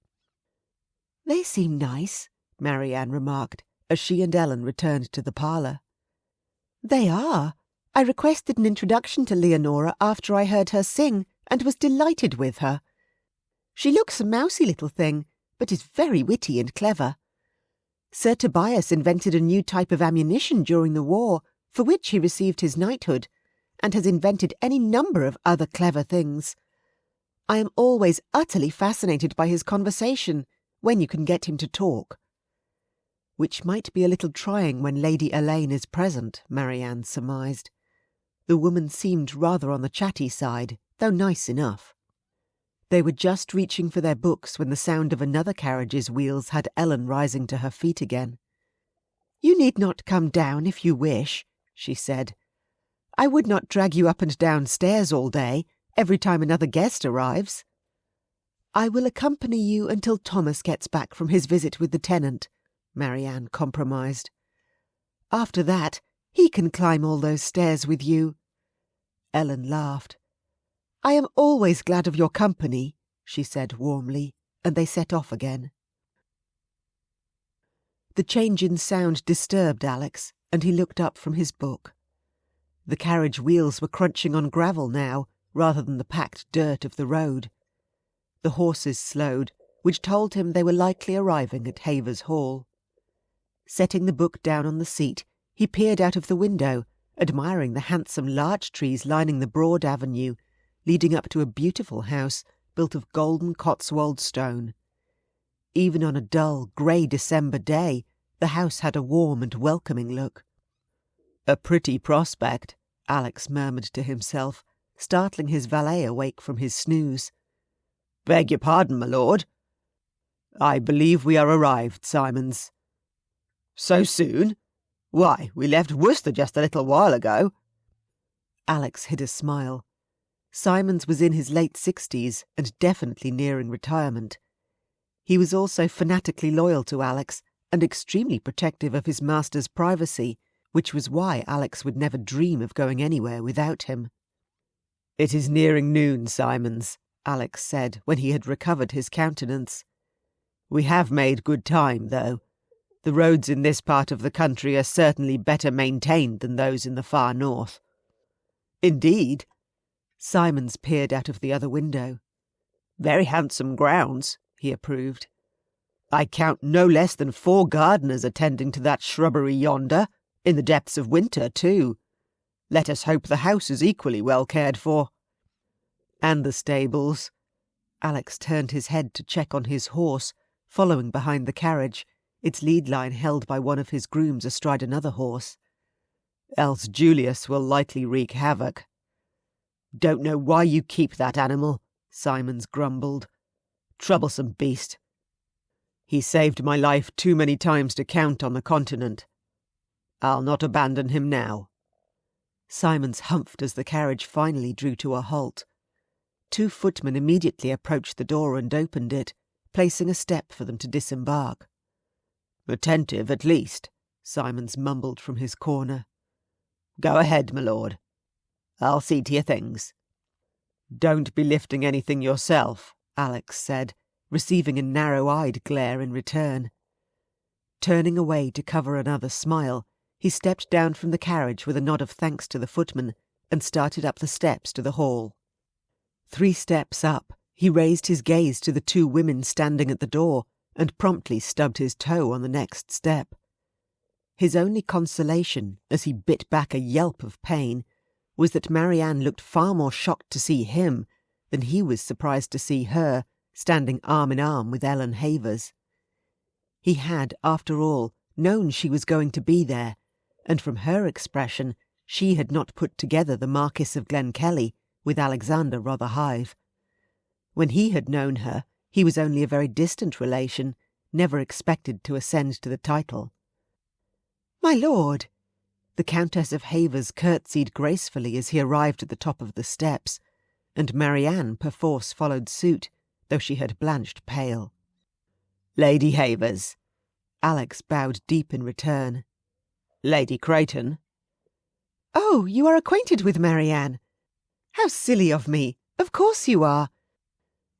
"They seem nice," Marianne remarked, as she and Ellen returned to the parlour. "They are. I requested an introduction to Leonora after I heard her sing, and was delighted with her. She looks a mousy little thing, but is very witty and clever. Sir Tobias invented a new type of ammunition during the war, for which he received his knighthood, and has invented any number of other clever things. I am always utterly fascinated by his conversation, when you can get him to talk." Which might be a little trying when Lady Elaine is present, Marianne surmised. The woman seemed rather on the chatty side, though nice enough. They were just reaching for their books when the sound of another carriage's wheels had Ellen rising to her feet again. "You need not come down if you wish," she said. "I would not drag you up and down stairs all day, every time another guest arrives." "I will accompany you until Thomas gets back from his visit with the tenant," Marianne compromised. "After that, he can climb all those stairs with you." Ellen laughed. "I am always glad of your company," she said warmly, and they set off again. The change in sound disturbed Alex, and he looked up from his book. The carriage wheels were crunching on gravel now, rather than the packed dirt of the road. The horses slowed, which told him they were likely arriving at Havers Hall. Setting the book down on the seat, he peered out of the window, admiring the handsome larch trees lining the broad avenue, leading up to a beautiful house built of golden Cotswold stone. Even on a dull, grey December day, the house had a warm and welcoming look. "A pretty prospect," Alex murmured to himself, startling his valet awake from his snooze. "Beg your pardon, my lord." "I believe we are arrived, Simons." "So soon? Why, we left Worcester just a little while ago." Alex hid a smile. Simons was in his late 60s and definitely nearing retirement. He was also fanatically loyal to Alex and extremely protective of his master's privacy, which was why Alex would never dream of going anywhere without him. "It is nearing noon, Simons," Alex said when he had recovered his countenance. "We have made good time, though. The roads in this part of the country are certainly better maintained than those in the far north." "Indeed?" Simons peered out of the other window. "Very handsome grounds," he approved. "I count no less than 4 gardeners attending to that shrubbery yonder, in the depths of winter, too. Let us hope the house is equally well cared for." "And the stables." Alex turned his head to check on his horse, following behind the carriage, its lead line held by one of his grooms astride another horse. "Else Julius will likely wreak havoc." "Don't know why you keep that animal," Simons grumbled. "Troublesome beast. He saved my life too many times to count on the continent. I'll not abandon him now." Simons humphed as the carriage finally drew to a halt. 2 footmen immediately approached the door and opened it, placing a step for them to disembark. "Attentive, at least," Simons mumbled from his corner. "Go ahead, my lord. I'll see to your things." "Don't be lifting anything yourself," Alex said, receiving a narrow-eyed glare in return. Turning away to cover another smile, He stepped down from the carriage with a nod of thanks to the footman and started up the steps to the hall. 3 steps up, he raised his gaze to the 2 women standing at the door and promptly stubbed his toe on the next step. His only consolation, as he bit back a yelp of pain, was that Marianne looked far more shocked to see him than he was surprised to see her standing arm in arm with Ellen Havers. He had, after all, known she was going to be there, and from her expression she had not put together the Marquis of Glenkellie with Alexander Rotherhithe. When he had known her, he was only a very distant relation, never expected to ascend to the title. "My lord!" The Countess of Havers curtsied gracefully as he arrived at the top of the steps, and Marianne perforce followed suit, though she had blanched pale. "Lady Havers." Alex bowed deep in return. "Lady Creighton." "Oh, you are acquainted with Marianne? How silly of me! Of course you are.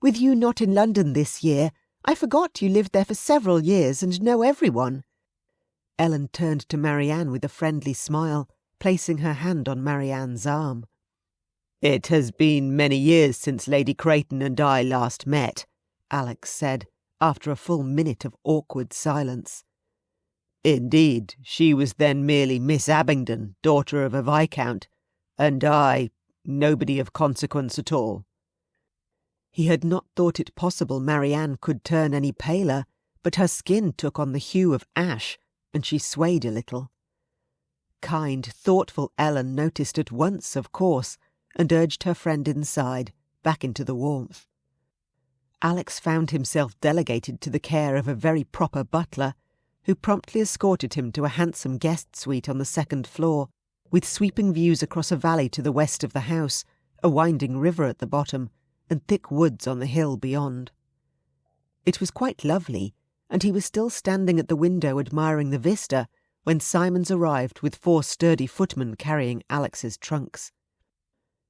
With you not in London this year, I forgot you lived there for several years and know everyone." Ellen turned to Marianne with a friendly smile, placing her hand on Marianne's arm. "It has been many years since Lady Creighton and I last met," Alex said, after a full minute of awkward silence. "Indeed, she was then merely Miss Abingdon, daughter of a viscount, and I, nobody of consequence at all." He had not thought it possible Marianne could turn any paler, but her skin took on the hue of ash, and she swayed a little. Kind, thoughtful Ellen noticed at once, of course, and urged her friend inside, back into the warmth. Alex found himself delegated to the care of a very proper butler, who promptly escorted him to a handsome guest suite on the 2nd floor, with sweeping views across a valley to the west of the house, a winding river at the bottom, and thick woods on the hill beyond. It was quite lovely, and he was still standing at the window admiring the vista when Simons arrived with 4 sturdy footmen carrying Alex's trunks.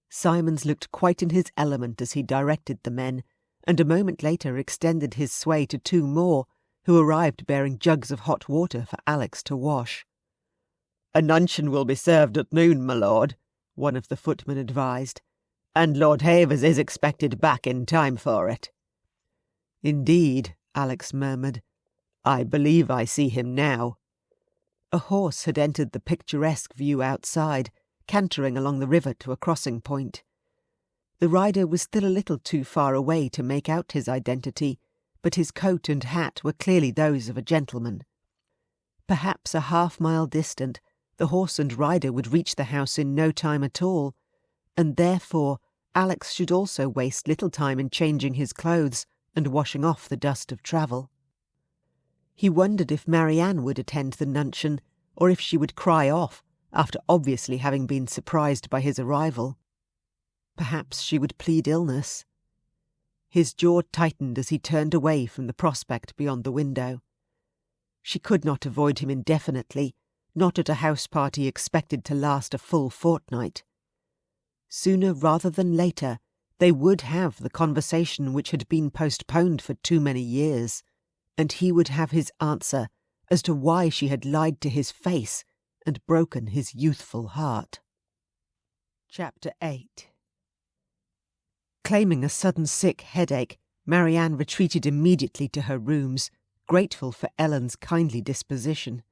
Simons looked quite in his element as he directed the men, and a moment later extended his sway to 2 more, who arrived bearing jugs of hot water for Alex to wash. "A nuncheon will be served at noon, my lord," one of the footmen advised, "and Lord Havers is expected back in time for it." "Indeed," Alex murmured. "I believe I see him now." A horse had entered the picturesque view outside, cantering along the river to a crossing point. The rider was still a little too far away to make out his identity, but his coat and hat were clearly those of a gentleman. Perhaps a half-mile distant, the horse and rider would reach the house in no time at all, and therefore Alex should also waste little time in changing his clothes and washing off the dust of travel. He wondered if Marianne would attend the nuncheon, or if she would cry off, after obviously having been surprised by his arrival. Perhaps she would plead illness. His jaw tightened as he turned away from the prospect beyond the window. She could not avoid him indefinitely, not at a house party expected to last a full fortnight. Sooner rather than later, they would have the conversation which had been postponed for too many years, and he would have his answer as to why she had lied to his face and broken his youthful heart. Chapter 8. Claiming a sudden sick headache, Marianne retreated immediately to her rooms, grateful for Ellen's kindly disposition.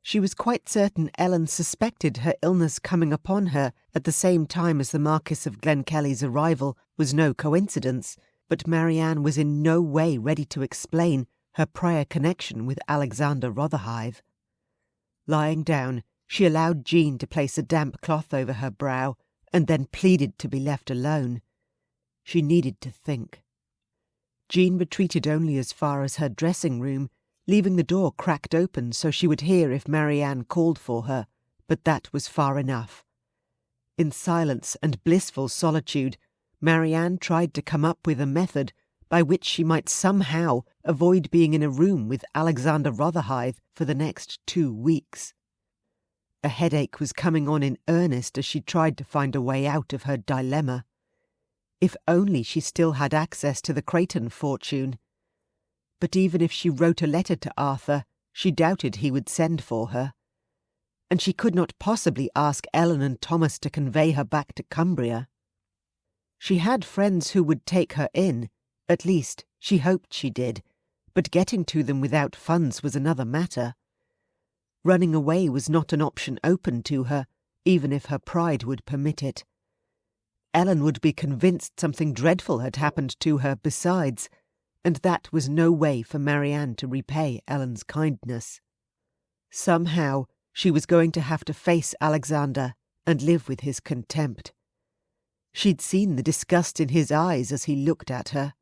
She was quite certain Ellen suspected her illness coming upon her at the same time as the Marquis of Glenkellie's arrival was no coincidence, but Marianne was in no way ready to explain her prior connection with Alexander Rotherhithe. Lying down, she allowed Jean to place a damp cloth over her brow, and then pleaded to be left alone. She needed to think. Jean retreated only as far as her dressing-room, leaving the door cracked open so she would hear if Marianne called for her, but that was far enough. In silence and blissful solitude, Marianne tried to come up with a method by which she might somehow avoid being in a room with Alexander Rotherhithe for the next 2 weeks. A headache was coming on in earnest as she tried to find a way out of her dilemma. If only she still had access to the Creighton fortune. But even if she wrote a letter to Arthur, she doubted he would send for her. and she could not possibly ask Ellen and Thomas to convey her back to Cumbria. She had friends who would take her in, at least she hoped she did, but getting to them without funds was another matter. Running away was not an option open to her, even if her pride would permit it. Ellen would be convinced something dreadful had happened to her besides, and that was no way for Marianne to repay Ellen's kindness. Somehow she was going to have to face Alexander and live with his contempt. She'd seen the disgust in his eyes as he looked at her.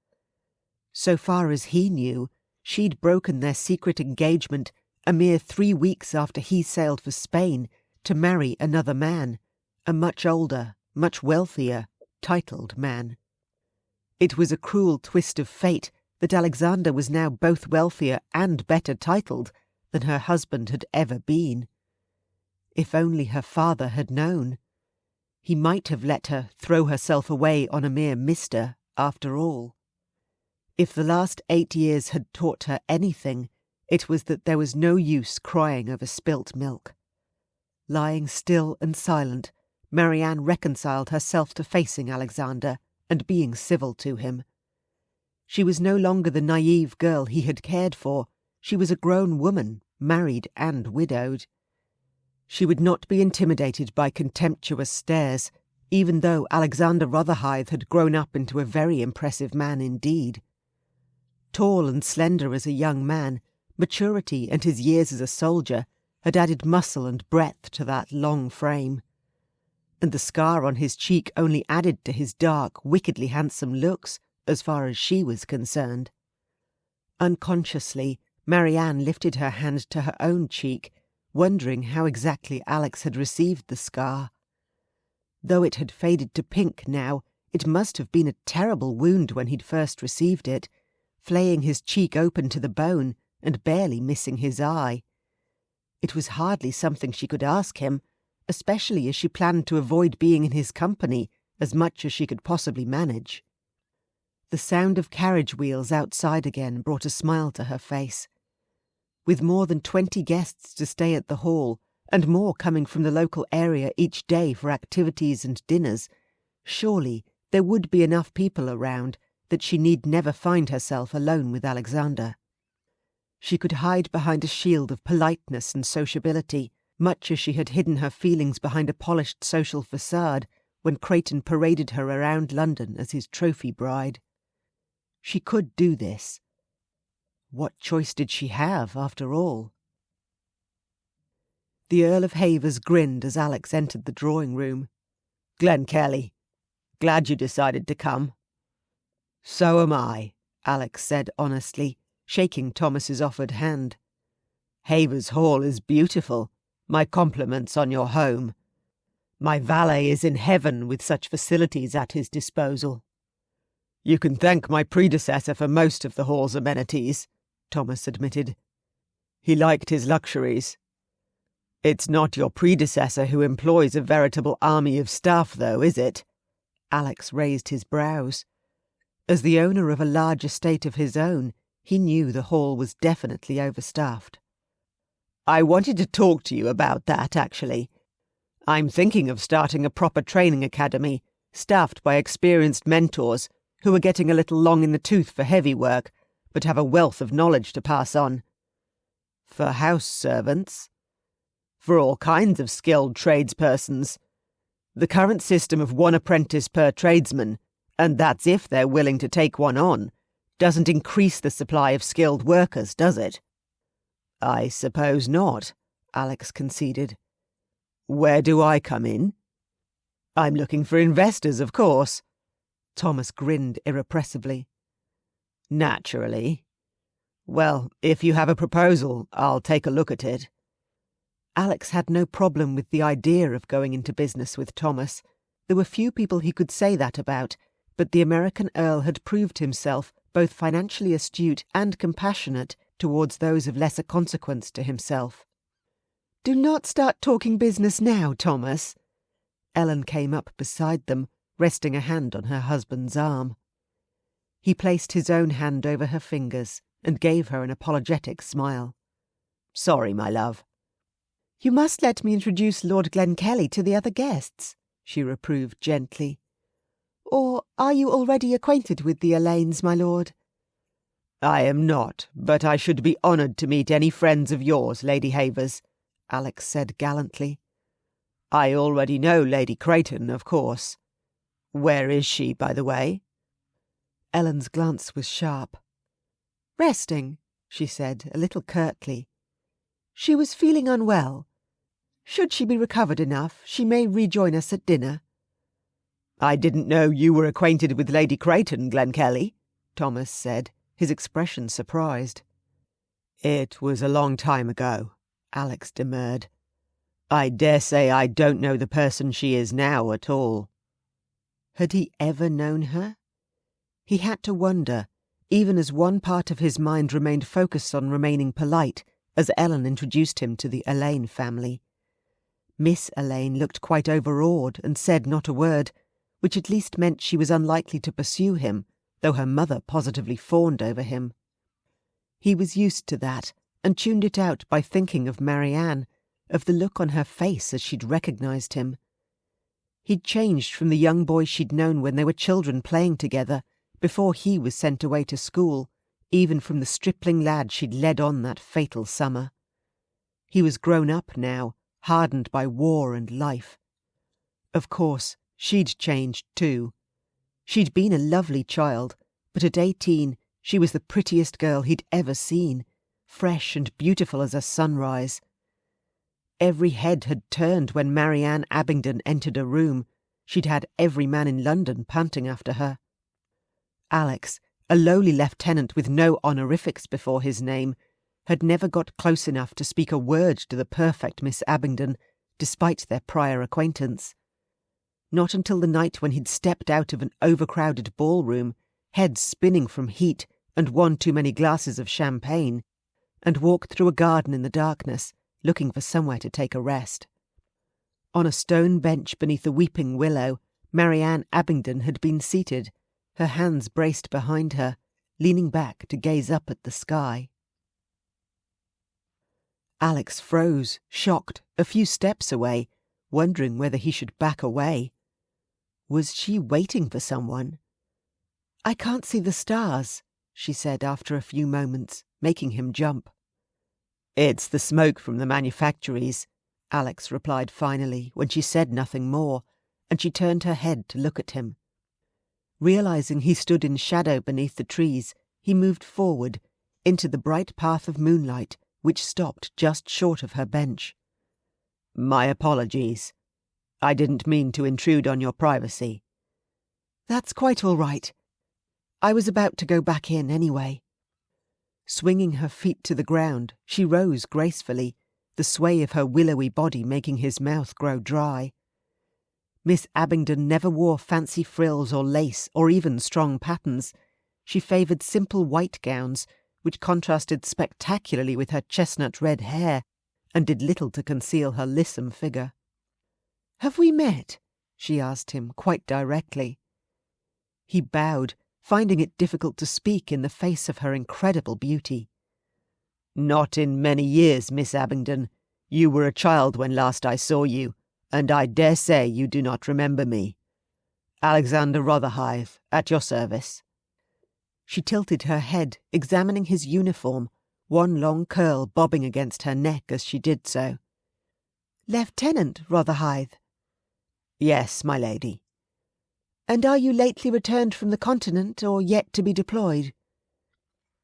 So far as he knew, she'd broken their secret engagement a mere 3 weeks after he sailed for Spain to marry another man, a much older, much wealthier, titled man. It was a cruel twist of fate that Alexander was now both wealthier and better titled than her husband had ever been. If only her father had known. He might have let her throw herself away on a mere mister, after all. If the last 8 years had taught her anything, it was that there was no use crying over spilt milk. Lying still and silent, Marianne reconciled herself to facing Alexander and being civil to him. She was no longer the naive girl he had cared for. She was a grown woman, married and widowed. She would not be intimidated by contemptuous stares, even though Alexander Rotherhithe had grown up into a very impressive man indeed. Tall and slender as a young man, maturity and his years as a soldier had added muscle and breadth to that long frame. And the scar on his cheek only added to his dark, wickedly handsome looks, as far as she was concerned. Unconsciously, Marianne lifted her hand to her own cheek, wondering how exactly Alex had received the scar. Though it had faded to pink now, it must have been a terrible wound when he'd first received it, flaying his cheek open to the bone and barely missing his eye. It was hardly something she could ask him, especially as she planned to avoid being in his company as much as she could possibly manage. The sound of carriage wheels outside again brought a smile to her face. With more than 20 guests to stay at the hall, and more coming from the local area each day for activities and dinners, surely there would be enough people around that she need never find herself alone with Alexander. She could hide behind a shield of politeness and sociability, much as she had hidden her feelings behind a polished social facade when Creighton paraded her around London as his trophy bride. She could do this. What choice did she have, after all? The Earl of Havers grinned as Alex entered the drawing-room. "Glenkellie, glad you decided to come." "So am I," Alex said honestly, shaking Thomas's offered hand. "Havers Hall is beautiful. My compliments on your home. My valet is in heaven with such facilities at his disposal." "You can thank my predecessor for most of the hall's amenities," Thomas admitted. "He liked his luxuries." "It's not your predecessor who employs a veritable army of staff, though, is it?" Alex raised his brows. As the owner of a large estate of his own, he knew the hall was definitely overstaffed. "I wanted to talk to you about that, actually. I'm thinking of starting a proper training academy, staffed by experienced mentors who are getting a little long in the tooth for heavy work, but have a wealth of knowledge to pass on." "For house servants?" "For all kinds of skilled tradespersons. The current system of 1 apprentice per tradesman, and that's if they're willing to take one on, doesn't increase the supply of skilled workers, does it?" "I suppose not," Alex conceded. "Where do I come in?" "I'm looking for investors, of course." Thomas grinned irrepressibly. "Naturally. Well, if you have a proposal, I'll take a look at it." Alex had no problem with the idea of going into business with Thomas. There were few people he could say that about, but the American Earl had proved himself both financially astute and compassionate towards those of lesser consequence to himself. "Do not start talking business now, Thomas." Ellen came up beside them, resting a hand on her husband's arm. He placed his own hand over her fingers and gave her an apologetic smile. "Sorry, my love." You must let me introduce Lord Glenkellie to the other guests, she reproved gently. Or are you already acquainted with the Alains, my lord? I am not, but I should be honoured to meet any friends of yours, Lady Havers, Alex said gallantly. I already know Lady Creighton, of course. Where is she, by the way? Ellen's glance was sharp. Resting, she said, a little curtly. She was feeling unwell. Should she be recovered enough, she may rejoin us at dinner. I didn't know you were acquainted with Lady Creighton, Glenkellie, Thomas said, his expression surprised. It was a long time ago, Alex demurred. I dare say I don't know the person she is now at all. Had he ever known her? He had to wonder, even as one part of his mind remained focused on remaining polite, as Ellen introduced him to the Alain family. Miss Alain looked quite overawed and said not a word, which at least meant she was unlikely to pursue him, though her mother positively fawned over him. He was used to that, and tuned it out by thinking of Marianne, of the look on her face as she'd recognised him. He'd changed from the young boy she'd known when they were children playing together, before he was sent away to school, even from the stripling lad she'd led on that fatal summer. He was grown up now, hardened by war and life. Of course, she'd changed too. She'd been a lovely child, but at 18 she was the prettiest girl he'd ever seen, fresh and beautiful as a sunrise. Every head had turned when Marianne Abingdon entered a room. She'd had every man in London panting after her. Alex, a lowly lieutenant with no honorifics before his name, had never got close enough to speak a word to the perfect Miss Abingdon, despite their prior acquaintance. Not until the night when he'd stepped out of an overcrowded ballroom, head spinning from heat and one too many glasses of champagne, and walked through a garden in the darkness, looking for somewhere to take a rest. On a stone bench beneath a weeping willow, Marianne Abingdon had been seated, her hands braced behind her, leaning back to gaze up at the sky. Alex froze, shocked, a few steps away, wondering whether he should back away. Was she waiting for someone? I can't see the stars, she said after a few moments, making him jump. It's the smoke from the manufactories, Alex replied finally when she said nothing more, and she turned her head to look at him. Realising he stood in shadow beneath the trees, he moved forward, into the bright path of moonlight which stopped just short of her bench. My apologies. I didn't mean to intrude on your privacy. That's quite all right. I was about to go back in anyway. Swinging her feet to the ground, she rose gracefully, the sway of her willowy body making his mouth grow dry. Miss Abingdon never wore fancy frills or lace or even strong patterns. She favoured simple white gowns, which contrasted spectacularly with her chestnut red hair, and did little to conceal her lissom figure. "Have we met?" she asked him quite directly. He bowed, finding it difficult to speak in the face of her incredible beauty. Not in many years, Miss Abingdon. You were a child when last I saw you, and I dare say you do not remember me. Alexander Rotherhithe, at your service. She tilted her head, examining his uniform, one long curl bobbing against her neck as she did so. Lieutenant Rotherhithe? Yes, my lady. And are you lately returned from the continent, or yet to be deployed?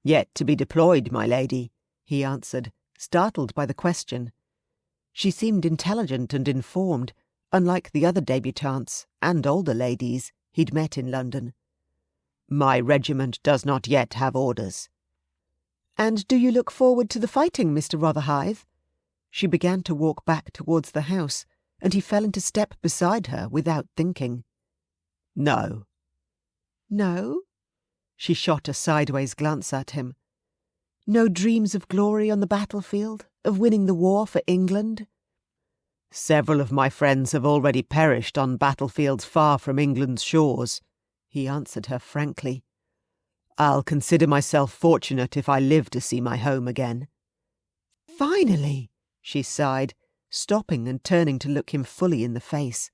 Yet to be deployed, my lady, he answered, startled by the question. She seemed intelligent and informed, unlike the other débutantes and older ladies he'd met in London. My regiment does not yet have orders. And do you look forward to the fighting, Mr. Rotherhithe? She began to walk back towards the house, and he fell into step beside her without thinking. No. No? She shot a sideways glance at him. No dreams of glory on the battlefield, of winning the war for England? Several of my friends have already perished on battlefields far from England's shores, he answered her frankly. I'll consider myself fortunate if I live to see my home again. Finally, she sighed, stopping and turning to look him fully in the face.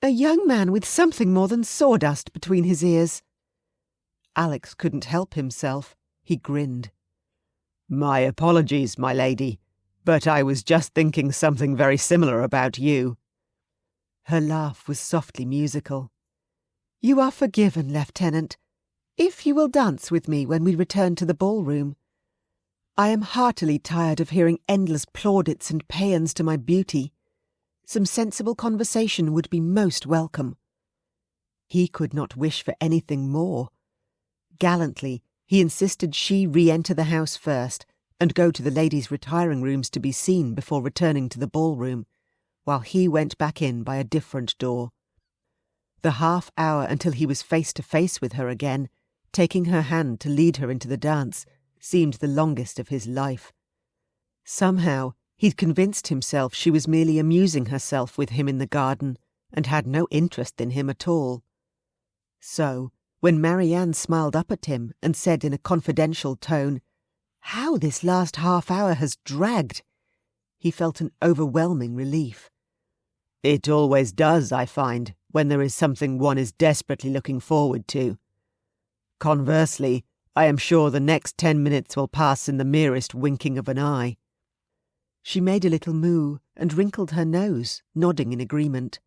A young man with something more than sawdust between his ears. Alex couldn't help himself. He grinned. My apologies, my lady, but I was just thinking something very similar about you. Her laugh was softly musical. You are forgiven, Lieutenant, if you will dance with me when we return to the ballroom. I am heartily tired of hearing endless plaudits and paeans to my beauty. Some sensible conversation would be most welcome. He could not wish for anything more. Gallantly, he insisted she re-enter the house first and go to the ladies' retiring rooms to be seen before returning to the ballroom, while he went back in by a different door. The half hour until he was face to face with her again, taking her hand to lead her into the dance, seemed the longest of his life. Somehow, he'd convinced himself she was merely amusing herself with him in the garden and had no interest in him at all. So, when Marianne smiled up at him and said in a confidential tone, "How this last half hour has dragged!" he felt an overwhelming relief. It always does, I find, when there is something one is desperately looking forward to. Conversely, I am sure the next 10 minutes will pass in the merest winking of an eye. She made a little moue and wrinkled her nose, nodding in agreement.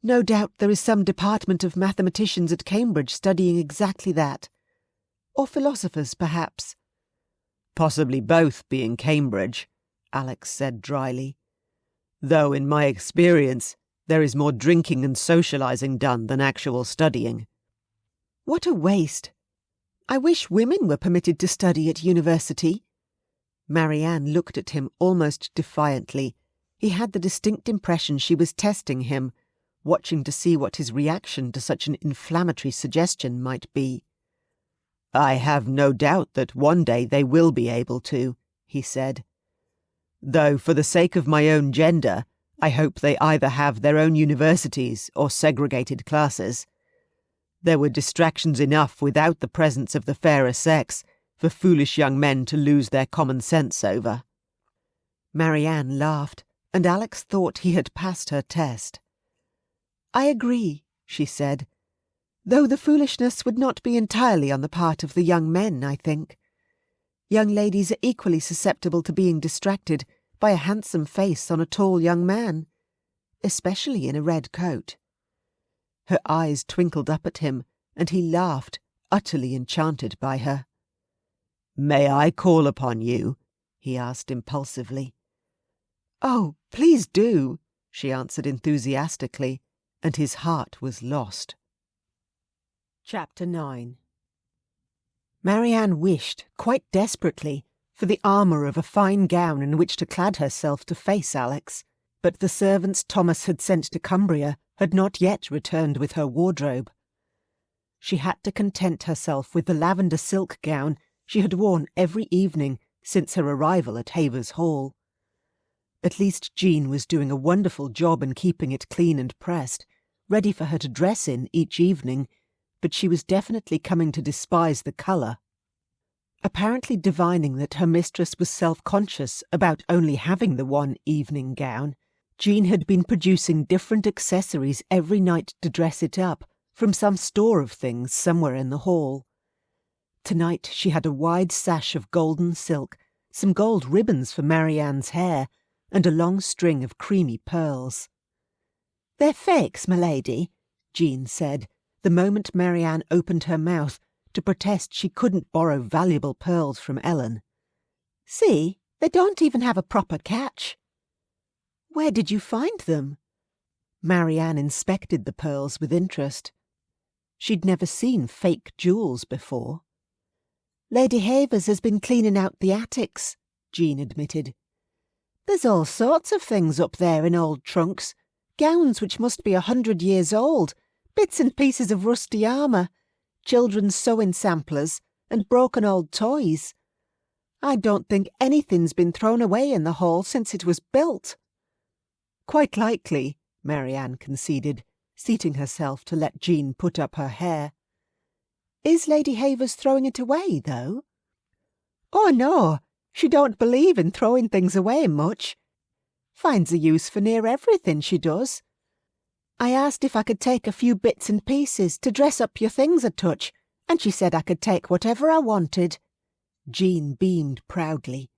No doubt there is some department of mathematicians at Cambridge studying exactly that. Or philosophers, perhaps. Possibly both, being Cambridge, Alex said dryly. Though, in my experience, there is more drinking and socialising done than actual studying. What a waste! I wish women were permitted to study at university. Marianne looked at him almost defiantly. He had the distinct impression she was testing him, watching to see what his reaction to such an inflammatory suggestion might be. I have no doubt that one day they will be able to, he said. Though, for the sake of my own gender, I hope they either have their own universities or segregated classes. There were distractions enough without the presence of the fairer sex for foolish young men to lose their common sense over. Marianne laughed, and Alex thought he had passed her test. I agree, she said, though the foolishness would not be entirely on the part of the young men, I think. Young ladies are equally susceptible to being distracted by a handsome face on a tall young man, especially in a red coat. Her eyes twinkled up at him, and he laughed, utterly enchanted by her. May I call upon you? He asked impulsively. Oh, please do, she answered enthusiastically, and his heart was lost. Chapter 9. Marianne wished, quite desperately, for the armour of a fine gown in which to clad herself to face Alex, but the servants Thomas had sent to Cumbria had not yet returned with her wardrobe. She had to content herself with the lavender silk gown she had worn every evening since her arrival at Havers Hall. At least Jean was doing a wonderful job in keeping it clean and pressed, ready for her to dress in each evening, but she was definitely coming to despise the colour. Apparently divining that her mistress was self-conscious about only having the one evening gown, Jean had been producing different accessories every night to dress it up from some store of things somewhere in the hall. Tonight she had a wide sash of golden silk, some gold ribbons for Marianne's hair, and a long string of creamy pearls. "They're fakes, my lady," Jean said, the moment Marianne opened her mouth to protest she couldn't borrow valuable pearls from Ellen. "See, they don't even have a proper catch." "Where did you find them?" Marianne inspected the pearls with interest. She'd never seen fake jewels before. "Lady Havers has been cleaning out the attics," Jean admitted. "There's all sorts of things up there in old trunks, gowns which must be 100 years old, bits and pieces of rusty armour, children's sewing samplers, and broken old toys. I don't think anything's been thrown away in the hall since it was built." "Quite likely," Marianne conceded, seating herself to let Jean put up her hair. "Is Lady Havers throwing it away, though?" "Oh, no, she don't believe in throwing things away much. Finds a use for near everything, she does. I asked if I could take a few bits and pieces to dress up your things a touch, and she said I could take whatever I wanted." Jean beamed proudly.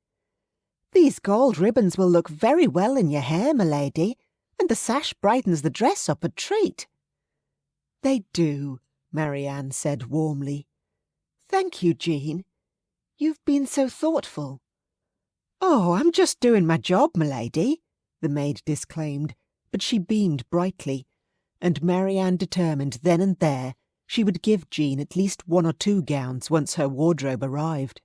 "These gold ribbons will look very well in your hair, my lady, and the sash brightens the dress up a treat." "They do," Marianne said warmly. "Thank you, Jean. You've been so thoughtful." "Oh, I'm just doing my job, my lady," the maid disclaimed, but she beamed brightly, and Marianne determined then and there she would give Jean at least 1 or 2 gowns once her wardrobe arrived.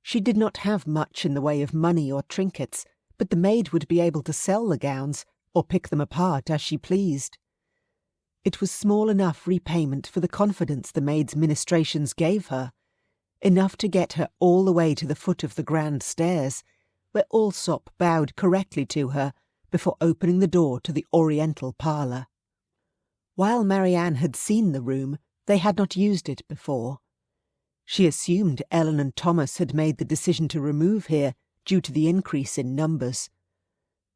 She did not have much in the way of money or trinkets, but the maid would be able to sell the gowns or pick them apart as she pleased. It was small enough repayment for the confidence the maid's ministrations gave her, enough to get her all the way to the foot of the grand stairs, where Allsop bowed correctly to her before opening the door to the oriental parlour. While Marianne had seen the room, they had not used it before. She assumed Ellen and Thomas had made the decision to remove here due to the increase in numbers.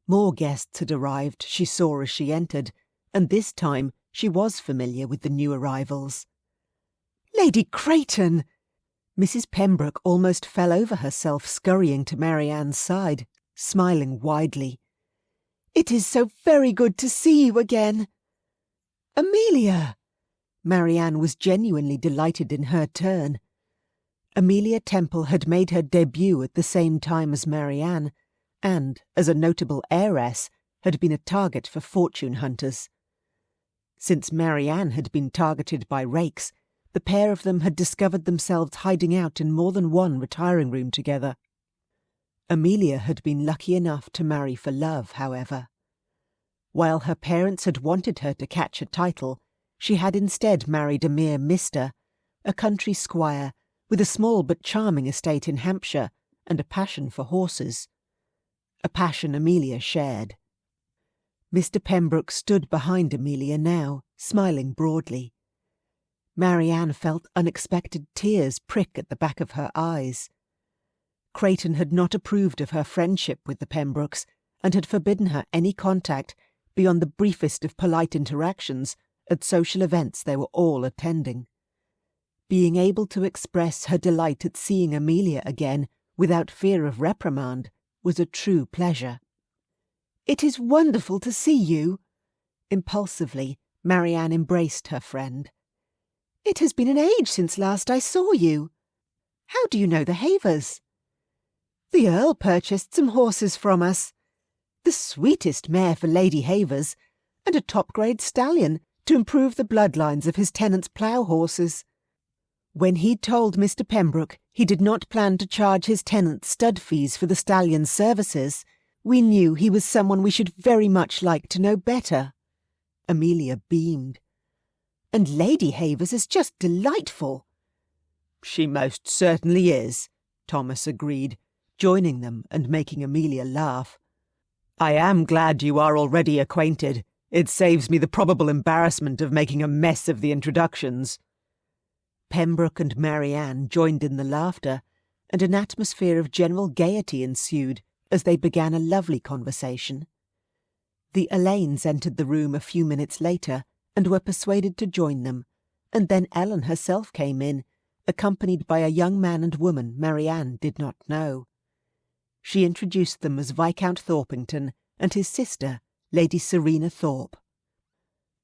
More guests had arrived, she saw as she entered, and this time she was familiar with the new arrivals. "Lady Creighton!" Mrs. Pembroke almost fell over herself scurrying to Marianne's side, smiling widely. "It is so very good to see you again." "Amelia!" Marianne was genuinely delighted in her turn. Amelia Temple had made her debut at the same time as Marianne, and, as a notable heiress, had been a target for fortune hunters. Since Marianne had been targeted by rakes, the pair of them had discovered themselves hiding out in more than one retiring room together. Amelia had been lucky enough to marry for love, however. While her parents had wanted her to catch a title, she had instead married a mere Mr., a country squire, with a small but charming estate in Hampshire and a passion for horses. A passion Amelia shared. Mr. Pembroke stood behind Amelia now, smiling broadly. Marianne felt unexpected tears prick at the back of her eyes. Creighton had not approved of her friendship with the Pembrokes, and had forbidden her any contact beyond the briefest of polite interactions at social events they were all attending. Being able to express her delight at seeing Amelia again without fear of reprimand was a true pleasure. "It is wonderful to see you." Impulsively, Marianne embraced her friend. "It has been an age since last I saw you. How do you know the Havers?" "The Earl purchased some horses from us. The sweetest mare for Lady Havers, and a top-grade stallion to improve the bloodlines of his tenants' plough horses. When he told Mr. Pembroke he did not plan to charge his tenants stud fees for the stallion's services, we knew he was someone we should very much like to know better." Amelia beamed. "And Lady Havers is just delightful." "She most certainly is," Thomas agreed, joining them and making Amelia laugh. "I am glad you are already acquainted. It saves me the probable embarrassment of making a mess of the introductions." Pembroke and Marianne joined in the laughter, and an atmosphere of general gaiety ensued as they began a lovely conversation. The Alains entered the room a few minutes later and were persuaded to join them, and then Ellen herself came in, accompanied by a young man and woman Marianne did not know. She introduced them as Viscount Thorpington and his sister, Lady Serena Thorpe.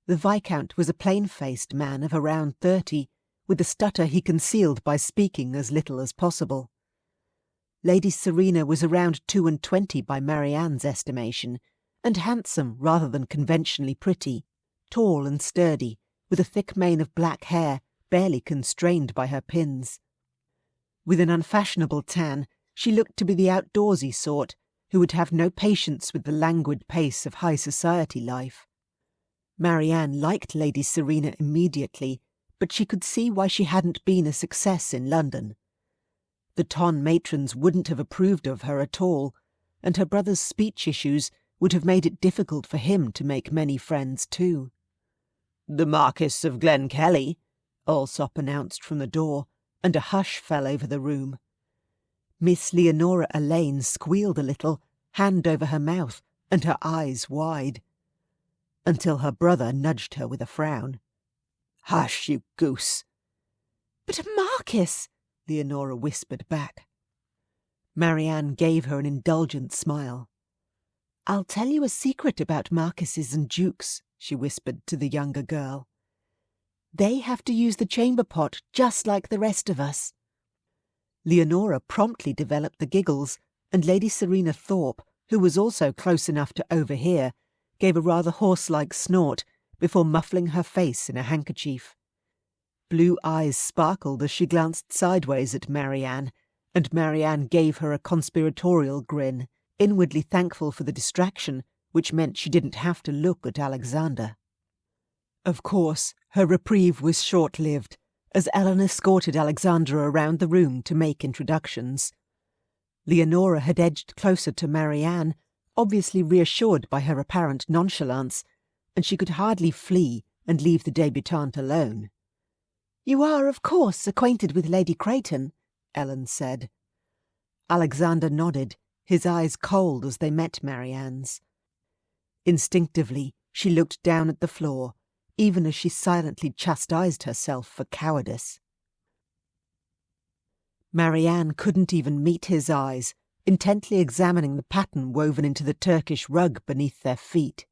The Viscount was a plain-faced man of around 30, with a stutter he concealed by speaking as little as possible. Lady Serena was around 22 by Marianne's estimation, and handsome rather than conventionally pretty, tall and sturdy, with a thick mane of black hair barely constrained by her pins. With an unfashionable tan, she looked to be the outdoorsy sort, who would have no patience with the languid pace of high society life. Marianne liked Lady Serena immediately, but she could see why she hadn't been a success in London. The Ton matrons wouldn't have approved of her at all, and her brother's speech issues would have made it difficult for him to make many friends too. "The Marquis of Glenkellie," Allsop announced from the door, and a hush fell over the room. Miss Leonora Alain squealed a little, hand over her mouth, and her eyes wide, until her brother nudged her with a frown. "Hush, you goose!" "But, Marquis," Leonora whispered back. Marianne gave her an indulgent smile. "I'll tell you a secret about marquises and dukes," she whispered to the younger girl. "They have to use the chamber pot just like the rest of us." Leonora promptly developed the giggles, and Lady Serena Thorpe, who was also close enough to overhear, gave a rather horse-like snort before muffling her face in a handkerchief. Blue eyes sparkled as she glanced sideways at Marianne, and Marianne gave her a conspiratorial grin, inwardly thankful for the distraction, which meant she didn't have to look at Alexander. Of course, her reprieve was short-lived, as Ellen escorted Alexander around the room to make introductions. Leonora had edged closer to Marianne, obviously reassured by her apparent nonchalance, and she could hardly flee and leave the debutante alone. "You are, of course, acquainted with Lady Creighton," Ellen said. Alexander nodded, his eyes cold as they met Marianne's. Instinctively, she looked down at the floor, even as she silently chastised herself for cowardice. Marianne couldn't even meet his eyes, intently examining the pattern woven into the Turkish rug beneath their feet.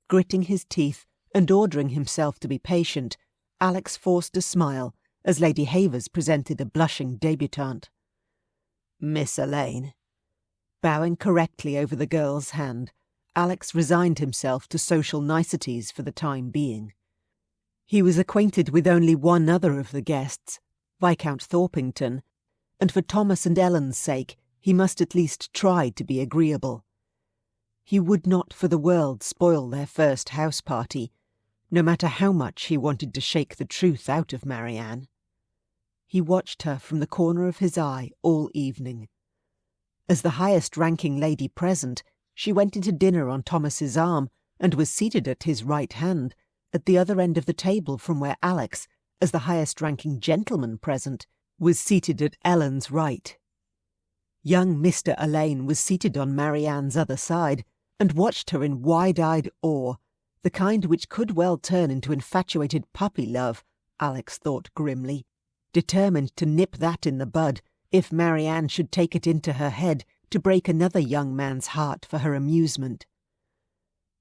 Gritting his teeth and ordering himself to be patient, Alex forced a smile as Lady Havers presented a blushing debutante. "Miss Elaine." Bowing correctly over the girl's hand, Alex resigned himself to social niceties for the time being. He was acquainted with only one other of the guests, Viscount Thorpington, and for Thomas and Ellen's sake he must at least try to be agreeable. He would not for the world spoil their first house party, no matter how much he wanted to shake the truth out of Marianne. He watched her from the corner of his eye all evening. As the highest-ranking lady present, she went into dinner on Thomas's arm and was seated at his right hand, at the other end of the table from where Alex, as the highest-ranking gentleman present, was seated at Ellen's right. Young Mr. Elaine was seated on Marianne's other side and watched her in wide-eyed awe, the kind which could well turn into infatuated puppy love, Alex thought grimly, determined to nip that in the bud if Marianne should take it into her head to break another young man's heart for her amusement.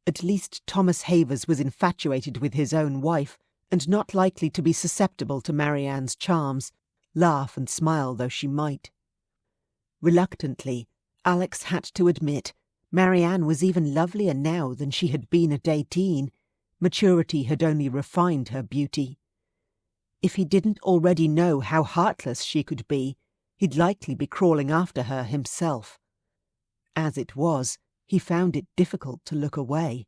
At least Thomas Havers was infatuated with his own wife, and not likely to be susceptible to Marianne's charms, laugh and smile though she might. Reluctantly, Alex had to admit Marianne was even lovelier now than she had been at 18. Maturity had only refined her beauty. If he didn't already know how heartless she could be, he'd likely be crawling after her himself. As it was, he found it difficult to look away.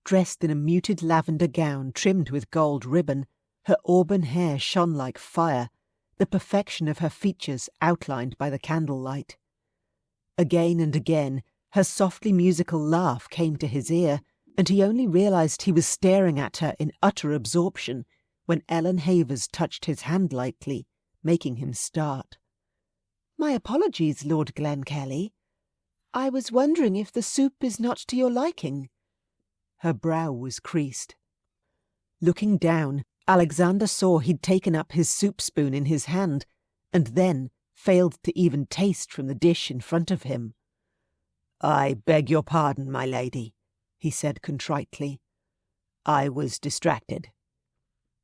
Dressed in a muted lavender gown trimmed with gold ribbon, her auburn hair shone like fire, the perfection of her features outlined by the candlelight. Again and again, her softly musical laugh came to his ear, and he only realized he was staring at her in utter absorption when Ellen Havers touched his hand lightly, making him start. "My apologies, Lord Glenkellie. I was wondering if the soup is not to your liking." Her brow was creased. Looking down, Alexander saw he'd taken up his soup spoon in his hand, and then failed to even taste from the dish in front of him. "I beg your pardon, my lady," he said contritely. "I was distracted."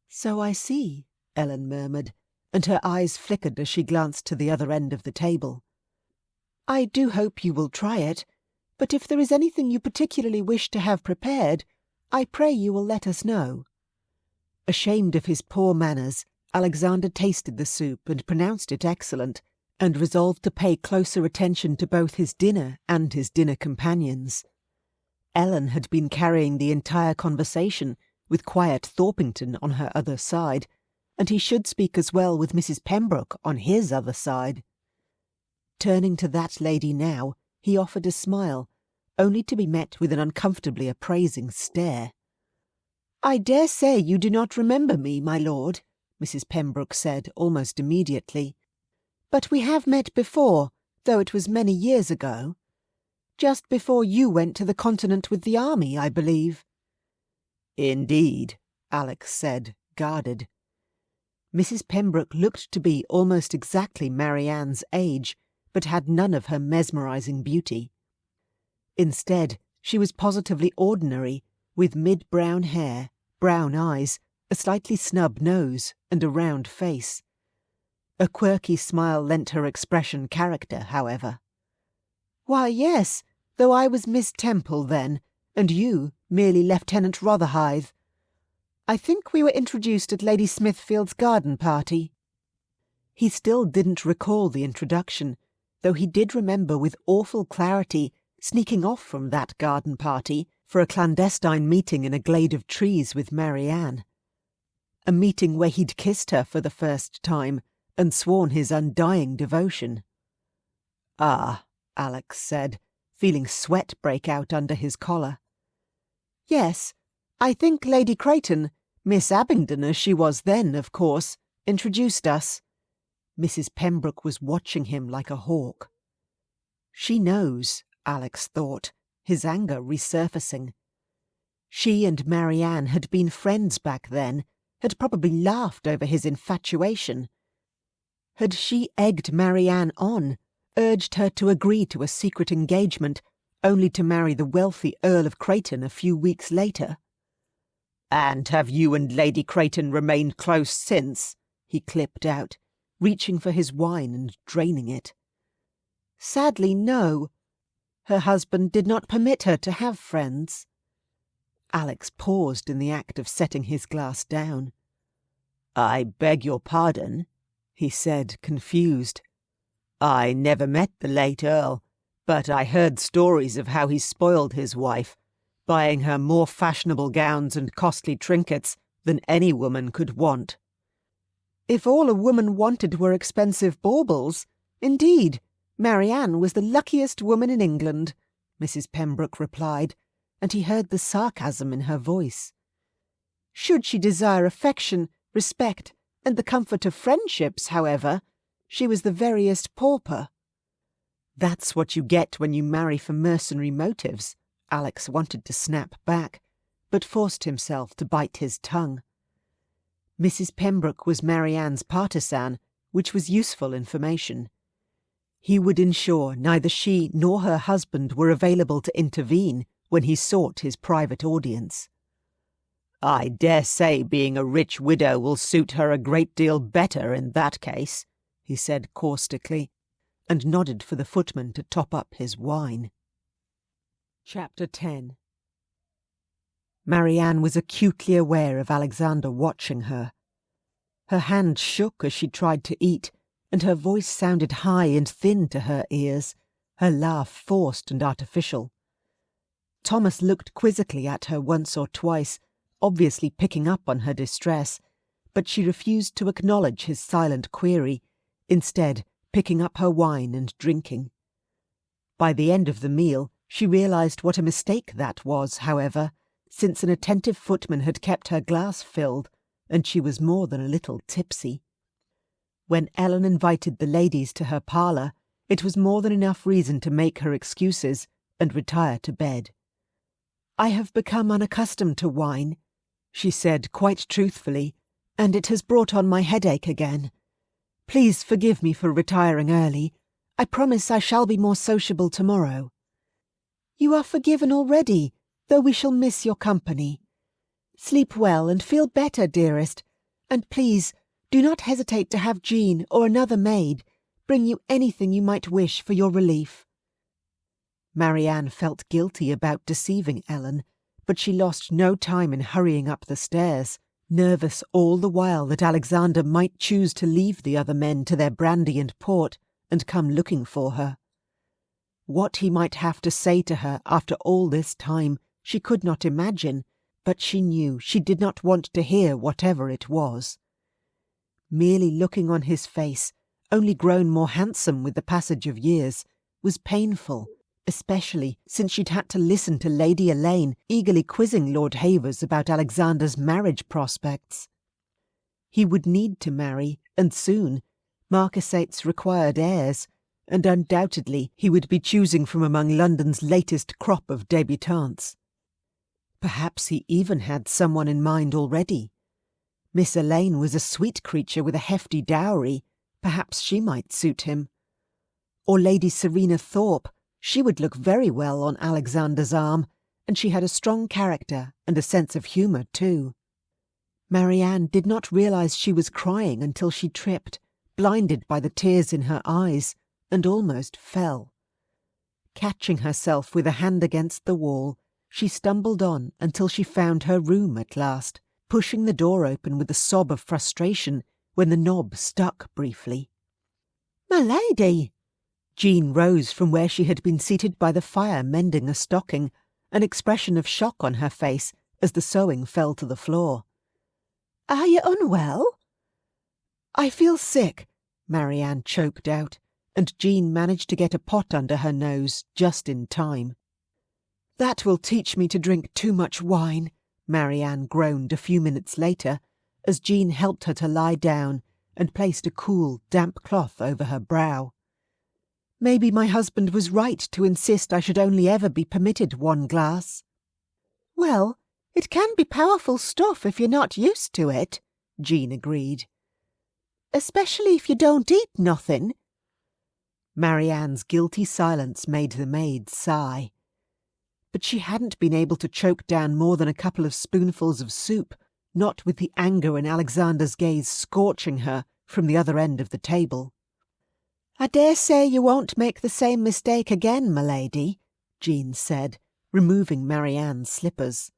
"So I see," Ellen murmured, and her eyes flickered as she glanced to the other end of the table. "I do hope you will try it, but if there is anything you particularly wish to have prepared, I pray you will let us know." Ashamed of his poor manners, Alexander tasted the soup and pronounced it excellent, and resolved to pay closer attention to both his dinner and his dinner companions. Ellen had been carrying the entire conversation, with quiet Thorpington on her other side, and he should speak as well with Mrs. Pembroke on his other side. Turning to that lady now, he offered a smile, only to be met with an uncomfortably appraising stare. "I dare say you do not remember me, my lord," Mrs. Pembroke said almost immediately. "But we have met before, though it was many years ago. just before you went to the continent with the army, I believe." "Indeed," Alex said, guarded. Mrs. Pembroke looked to be almost exactly Marianne's age, but had none of her mesmerising beauty. Instead, she was positively ordinary, with mid-brown hair, brown eyes, a slightly snub nose, and a round face. A quirky smile lent her expression character, however. "Why, yes, though I was Miss Temple then, and you merely Lieutenant Rotherhithe. I think we were introduced at Lady Smithfield's garden party." He still didn't recall the introduction, though he did remember with awful clarity sneaking off from that garden party for a clandestine meeting in a glade of trees with Marianne. A meeting where he'd kissed her for the first time and sworn his undying devotion. "Ah," Alex said, feeling sweat break out under his collar. "Yes, I think Lady Creighton, Miss Abingdon as she was then, of course, introduced us." Mrs. Pembroke was watching him like a hawk. She knows, Alex thought, his anger resurfacing. She and Marianne had been friends back then, had probably laughed over his infatuation. Had she egged Marianne on, urged her to agree to a secret engagement, only to marry the wealthy Earl of Creighton a few weeks later? "And have you and Lady Creighton remained close since?" he clipped out, reaching for his wine and draining it. "Sadly, no. Her husband did not permit her to have friends." Alex paused in the act of setting his glass down. "I beg your pardon," he said, confused. "I never met the late Earl, but I heard stories of how he spoiled his wife, buying her more fashionable gowns and costly trinkets than any woman could want." "If all a woman wanted were expensive baubles, indeed, Marianne was the luckiest woman in England," Mrs. Pembroke replied, and he heard the sarcasm in her voice. "Should she desire affection, respect, and the comfort of friendships, however, she was the veriest pauper." "That's what you get when you marry for mercenary motives," Alex wanted to snap back, but forced himself to bite his tongue. Mrs. Pembroke was Marianne's partisan, which was useful information. He would ensure neither she nor her husband were available to intervene when he sought his private audience. "I dare say being a rich widow will suit her a great deal better in that case," he said caustically, and nodded for the footman to top up his wine. Chapter 10. Marianne was acutely aware of Alexander watching her. Her hand shook as she tried to eat, and her voice sounded high and thin to her ears, her laugh forced and artificial. Thomas looked quizzically at her once or twice, obviously picking up on her distress, but she refused to acknowledge his silent query, instead picking up her wine and drinking. By the end of the meal, she realised what a mistake that was, however, since an attentive footman had kept her glass filled, and she was more than a little tipsy. When Ellen invited the ladies to her parlour, it was more than enough reason to make her excuses and retire to bed. "I have become unaccustomed to wine," she said quite truthfully, "and it has brought on my headache again. Please forgive me for retiring early. I promise I shall be more sociable tomorrow." "You are forgiven already, though we shall miss your company. Sleep well and feel better, dearest, and please do not hesitate to have Jean or another maid bring you anything you might wish for your relief." Marianne felt guilty about deceiving Ellen, but she lost no time in hurrying up the stairs, nervous all the while that Alexander might choose to leave the other men to their brandy and port and come looking for her. What he might have to say to her after all this time she could not imagine, but she knew she did not want to hear whatever it was. Merely looking on his face, only grown more handsome with the passage of years, was painful, especially since she'd had to listen to Lady Elaine eagerly quizzing Lord Havers about Alexander's marriage prospects. He would need to marry, and soon. Marquisates required heirs, and undoubtedly he would be choosing from among London's latest crop of débutantes. Perhaps he even had someone in mind already. Miss Elaine was a sweet creature with a hefty dowry. Perhaps she might suit him. Or Lady Serena Thorpe. She would look very well on Alexander's arm, and she had a strong character and a sense of humour too. Marianne did not realise she was crying until she tripped, blinded by the tears in her eyes, and almost fell. Catching herself with a hand against the wall, she stumbled on until she found her room at last, pushing the door open with a sob of frustration when the knob stuck briefly. "My lady!" Jean rose from where she had been seated by the fire mending a stocking, an expression of shock on her face as the sewing fell to the floor. "Are you unwell?" "I feel sick," Marianne choked out, and Jean managed to get a pot under her nose just in time. "That will teach me to drink too much wine," Marianne groaned a few minutes later, as Jean helped her to lie down and placed a cool, damp cloth over her brow. "Maybe my husband was right to insist I should only ever be permitted one glass." "Well, it can be powerful stuff if you're not used to it," Jean agreed. "Especially if you don't eat nothing." Marianne's guilty silence made the maid sigh. But she hadn't been able to choke down more than a couple of spoonfuls of soup, not with the anger in Alexander's gaze scorching her from the other end of the table. "I dare say you won't make the same mistake again, my lady," Jean said, removing Marianne's slippers.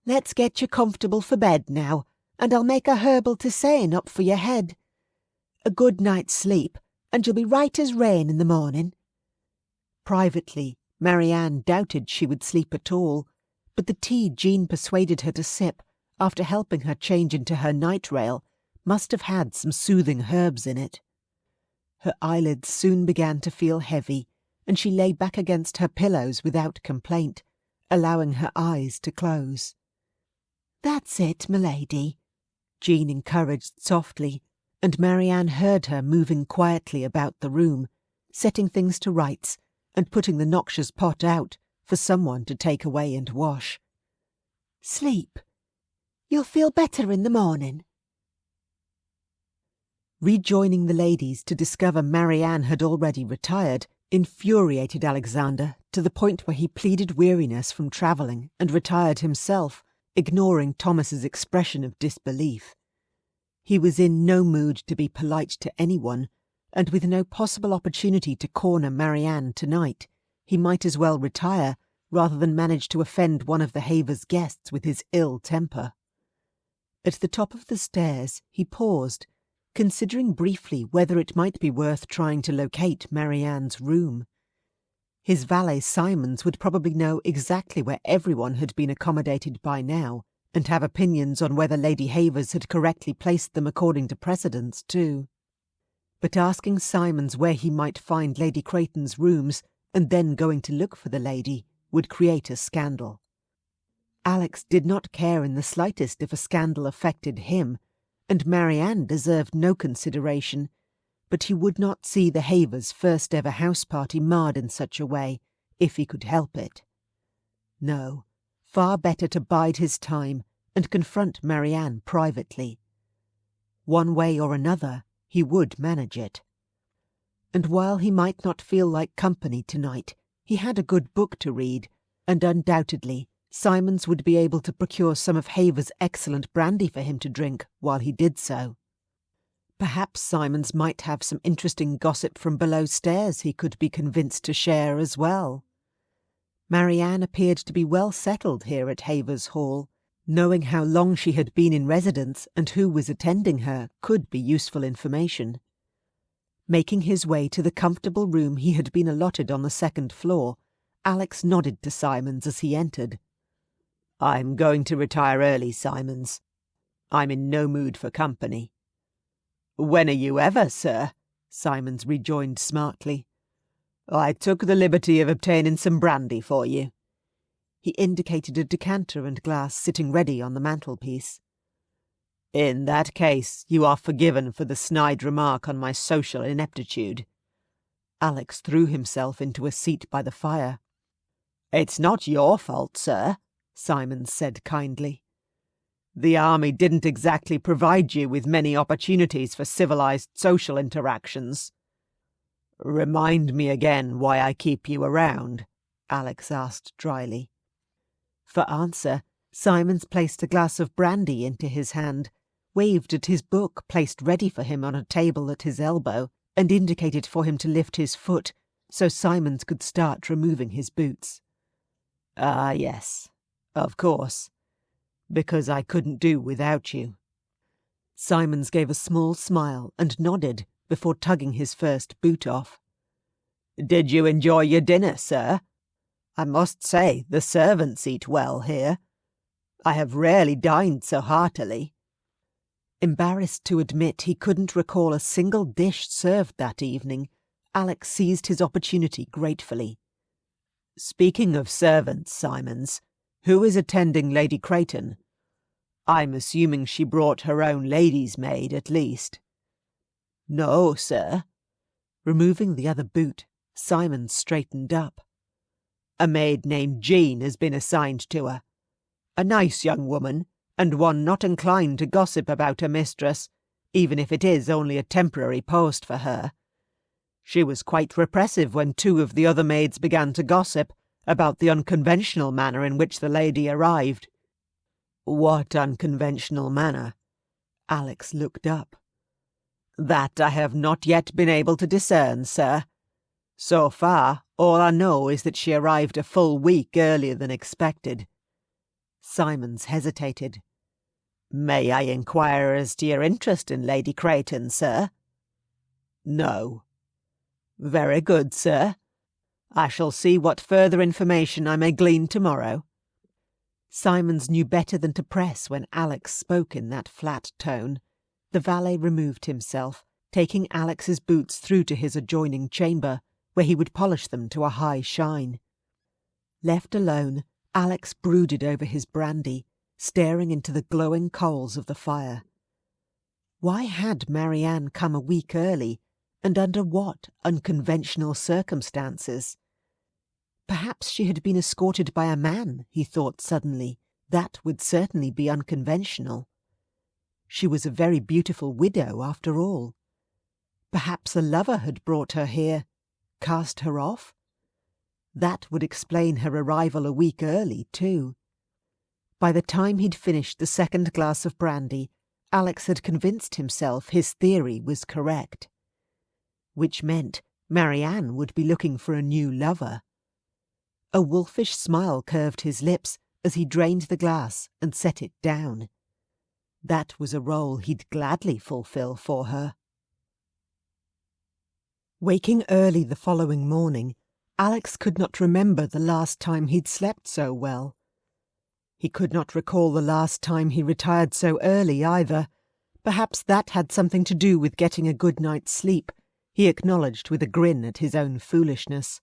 "Let's get you comfortable for bed now, and I'll make a herbal tisane up for your head. A good night's sleep, and you'll be right as rain in the morning." Privately, Marianne doubted she would sleep at all, but the tea Jean persuaded her to sip, after helping her change into her night rail, must have had some soothing herbs in it. Her eyelids soon began to feel heavy, and she lay back against her pillows without complaint, allowing her eyes to close. "That's it, my lady," Jean encouraged softly, and Marianne heard her moving quietly about the room, setting things to rights and putting the noxious pot out for someone to take away and wash. "Sleep. You'll feel better in the morning." Rejoining the ladies to discover Marianne had already retired infuriated Alexander to the point where he pleaded weariness from travelling and retired himself, ignoring Thomas's expression of disbelief. He was in no mood to be polite to anyone, and with no possible opportunity to corner Marianne tonight, he might as well retire rather than manage to offend one of the Havers' guests with his ill temper. At the top of the stairs he paused, considering briefly whether it might be worth trying to locate Marianne's room. His valet Simons would probably know exactly where everyone had been accommodated by now, and have opinions on whether Lady Havers had correctly placed them according to precedence too. But asking Simons where he might find Lady Creighton's rooms, and then going to look for the lady, would create a scandal. Alex did not care in the slightest if a scandal affected him, and Marianne deserved no consideration, but he would not see the Havers' first-ever house-party marred in such a way, if he could help it. No, far better to bide his time and confront Marianne privately. One way or another, he would manage it. And while he might not feel like company tonight, he had a good book to read, and undoubtedly Simons would be able to procure some of Havers' excellent brandy for him to drink while he did so. Perhaps Simons might have some interesting gossip from below stairs he could be convinced to share as well. Marianne appeared to be well settled here at Havers' Hall. Knowing how long she had been in residence and who was attending her could be useful information. Making his way to the comfortable room he had been allotted on the second floor, Alex nodded to Simons as he entered. "I'm going to retire early, Simons. I'm in no mood for company." "When are you ever, sir?" Simons rejoined smartly. "I took the liberty of obtaining some brandy for you." He indicated a decanter and glass sitting ready on the mantelpiece. "In that case, you are forgiven for the snide remark on my social ineptitude." Alex threw himself into a seat by the fire. "It's not your fault, sir," Simon said kindly. "The army didn't exactly provide you with many opportunities for civilized social interactions." "Remind me again why I keep you around," Alex asked dryly. For answer, Simons placed a glass of brandy into his hand, waved at his book placed ready for him on a table at his elbow, and indicated for him to lift his foot so Simons could start removing his boots. "Ah, yes, of course. Because I couldn't do without you." Simons gave a small smile and nodded before tugging his first boot off. "Did you enjoy your dinner, sir? I must say the servants eat well here. I have rarely dined so heartily." Embarrassed to admit he couldn't recall a single dish served that evening, Alex seized his opportunity gratefully. "Speaking of servants, Simons, who is attending Lady Creighton? I'm assuming she brought her own lady's maid, at least." "No, sir." Removing the other boot, Simons straightened up. "A maid named Jean has been assigned to her. A nice young woman, and one not inclined to gossip about her mistress, even if it is only a temporary post for her. She was quite repressive when two of the other maids began to gossip about the unconventional manner in which the lady arrived." "What unconventional manner?" Alex looked up. "That I have not yet been able to discern, sir. So far, all I know is that she arrived a full week earlier than expected." Simons hesitated. "May I inquire as to your interest in Lady Creighton, sir?" "No." "Very good, sir. I shall see what further information I may glean tomorrow." Simons knew better than to press when Alex spoke in that flat tone. The valet removed himself, taking Alex's boots through to his adjoining chamber, where he would polish them to a high shine. Left alone, Alex brooded over his brandy, staring into the glowing coals of the fire. Why had Marianne come a week early, and under what unconventional circumstances? Perhaps she had been escorted by a man, he thought suddenly. That would certainly be unconventional. She was a very beautiful widow, after all. Perhaps a lover had brought her here, cast her off? That would explain her arrival a week early, too. By the time he'd finished the second glass of brandy, Alex had convinced himself his theory was correct. Which meant Marianne would be looking for a new lover. A wolfish smile curved his lips as he drained the glass and set it down. That was a role he'd gladly fulfill for her. Waking early the following morning, Alex could not remember the last time he'd slept so well. He could not recall the last time he retired so early either. Perhaps that had something to do with getting a good night's sleep, he acknowledged with a grin at his own foolishness.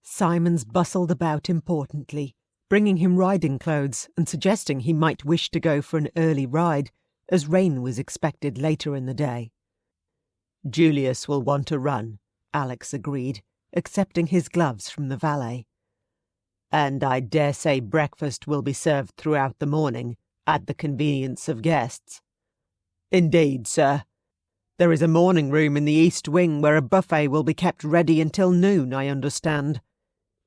Simons bustled about importantly, bringing him riding clothes and suggesting he might wish to go for an early ride, as rain was expected later in the day. "Julius will want to run," Alex agreed, accepting his gloves from the valet. "And I dare say breakfast will be served throughout the morning, at the convenience of guests." "Indeed, sir. There is a morning room in the east wing where a buffet will be kept ready until noon, I understand.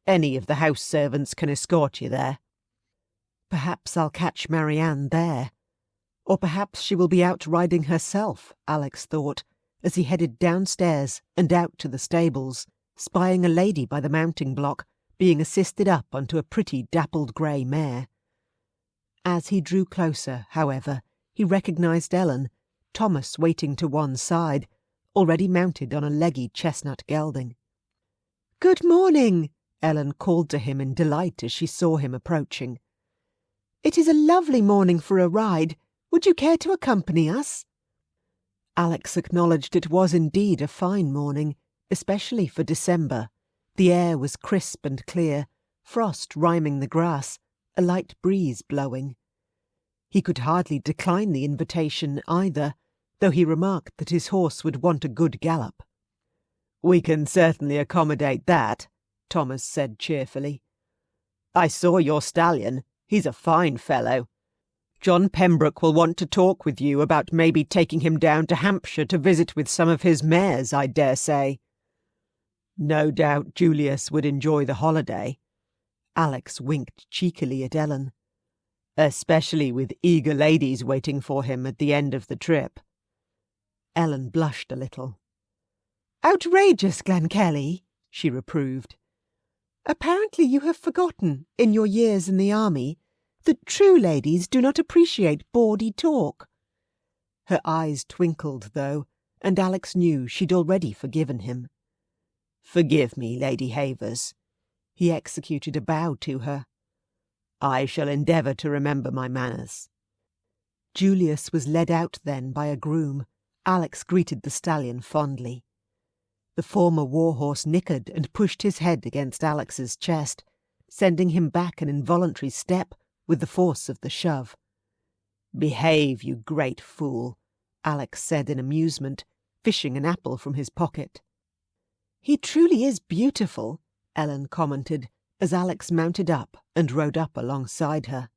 Any of the house servants can escort you there." "Perhaps I'll catch Marianne there. Or perhaps she will be out riding herself," Alex thought, as he headed downstairs and out to the stables, spying a lady by the mounting block, being assisted up onto a pretty dappled grey mare. As he drew closer, however, he recognised Ellen, Thomas waiting to one side, already mounted on a leggy chestnut gelding. "Good morning," Ellen called to him in delight as she saw him approaching. "It is a lovely morning for a ride. Would you care to accompany us?" Alex acknowledged it was indeed a fine morning, especially for December. The air was crisp and clear, frost ryming the grass, a light breeze blowing. He could hardly decline the invitation either, though he remarked that his horse would want a good gallop. "We can certainly accommodate that," Thomas said cheerfully. "I saw your stallion. He's a fine fellow. John Pembroke will want to talk with you about maybe taking him down to Hampshire to visit with some of his mares, I dare say." No doubt Julius would enjoy the holiday. Alex winked cheekily at Ellen. "Especially with eager ladies waiting for him at the end of the trip." Ellen blushed a little. "Outrageous, Glenkellie," she reproved. "Apparently you have forgotten, in your years in the army, that true ladies do not appreciate bawdy talk." Her eyes twinkled, though, and Alex knew she'd already forgiven him. "Forgive me, Lady Havers." He executed a bow to her. "I shall endeavour to remember my manners." Julius was led out then by a groom. Alex greeted the stallion fondly. The former warhorse nickered and pushed his head against Alex's chest, sending him back an involuntary step with the force of the shove. "Behave, you great fool," Alex said in amusement, fishing an apple from his pocket. "He truly is beautiful," Ellen commented, as Alex mounted up and rode up alongside her.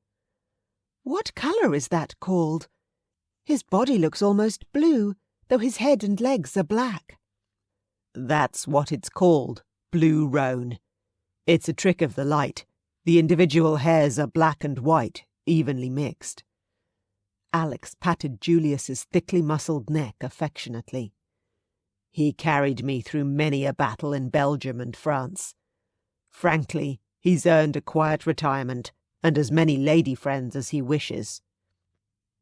"What colour is that called? His body looks almost blue, though his head and legs are black." "That's what it's called, blue roan. It's a trick of the light. The individual hairs are black and white, evenly mixed." Alex patted Julius's thickly muscled neck affectionately. "He carried me through many a battle in Belgium and France. Frankly, he's earned a quiet retirement and as many lady friends as he wishes."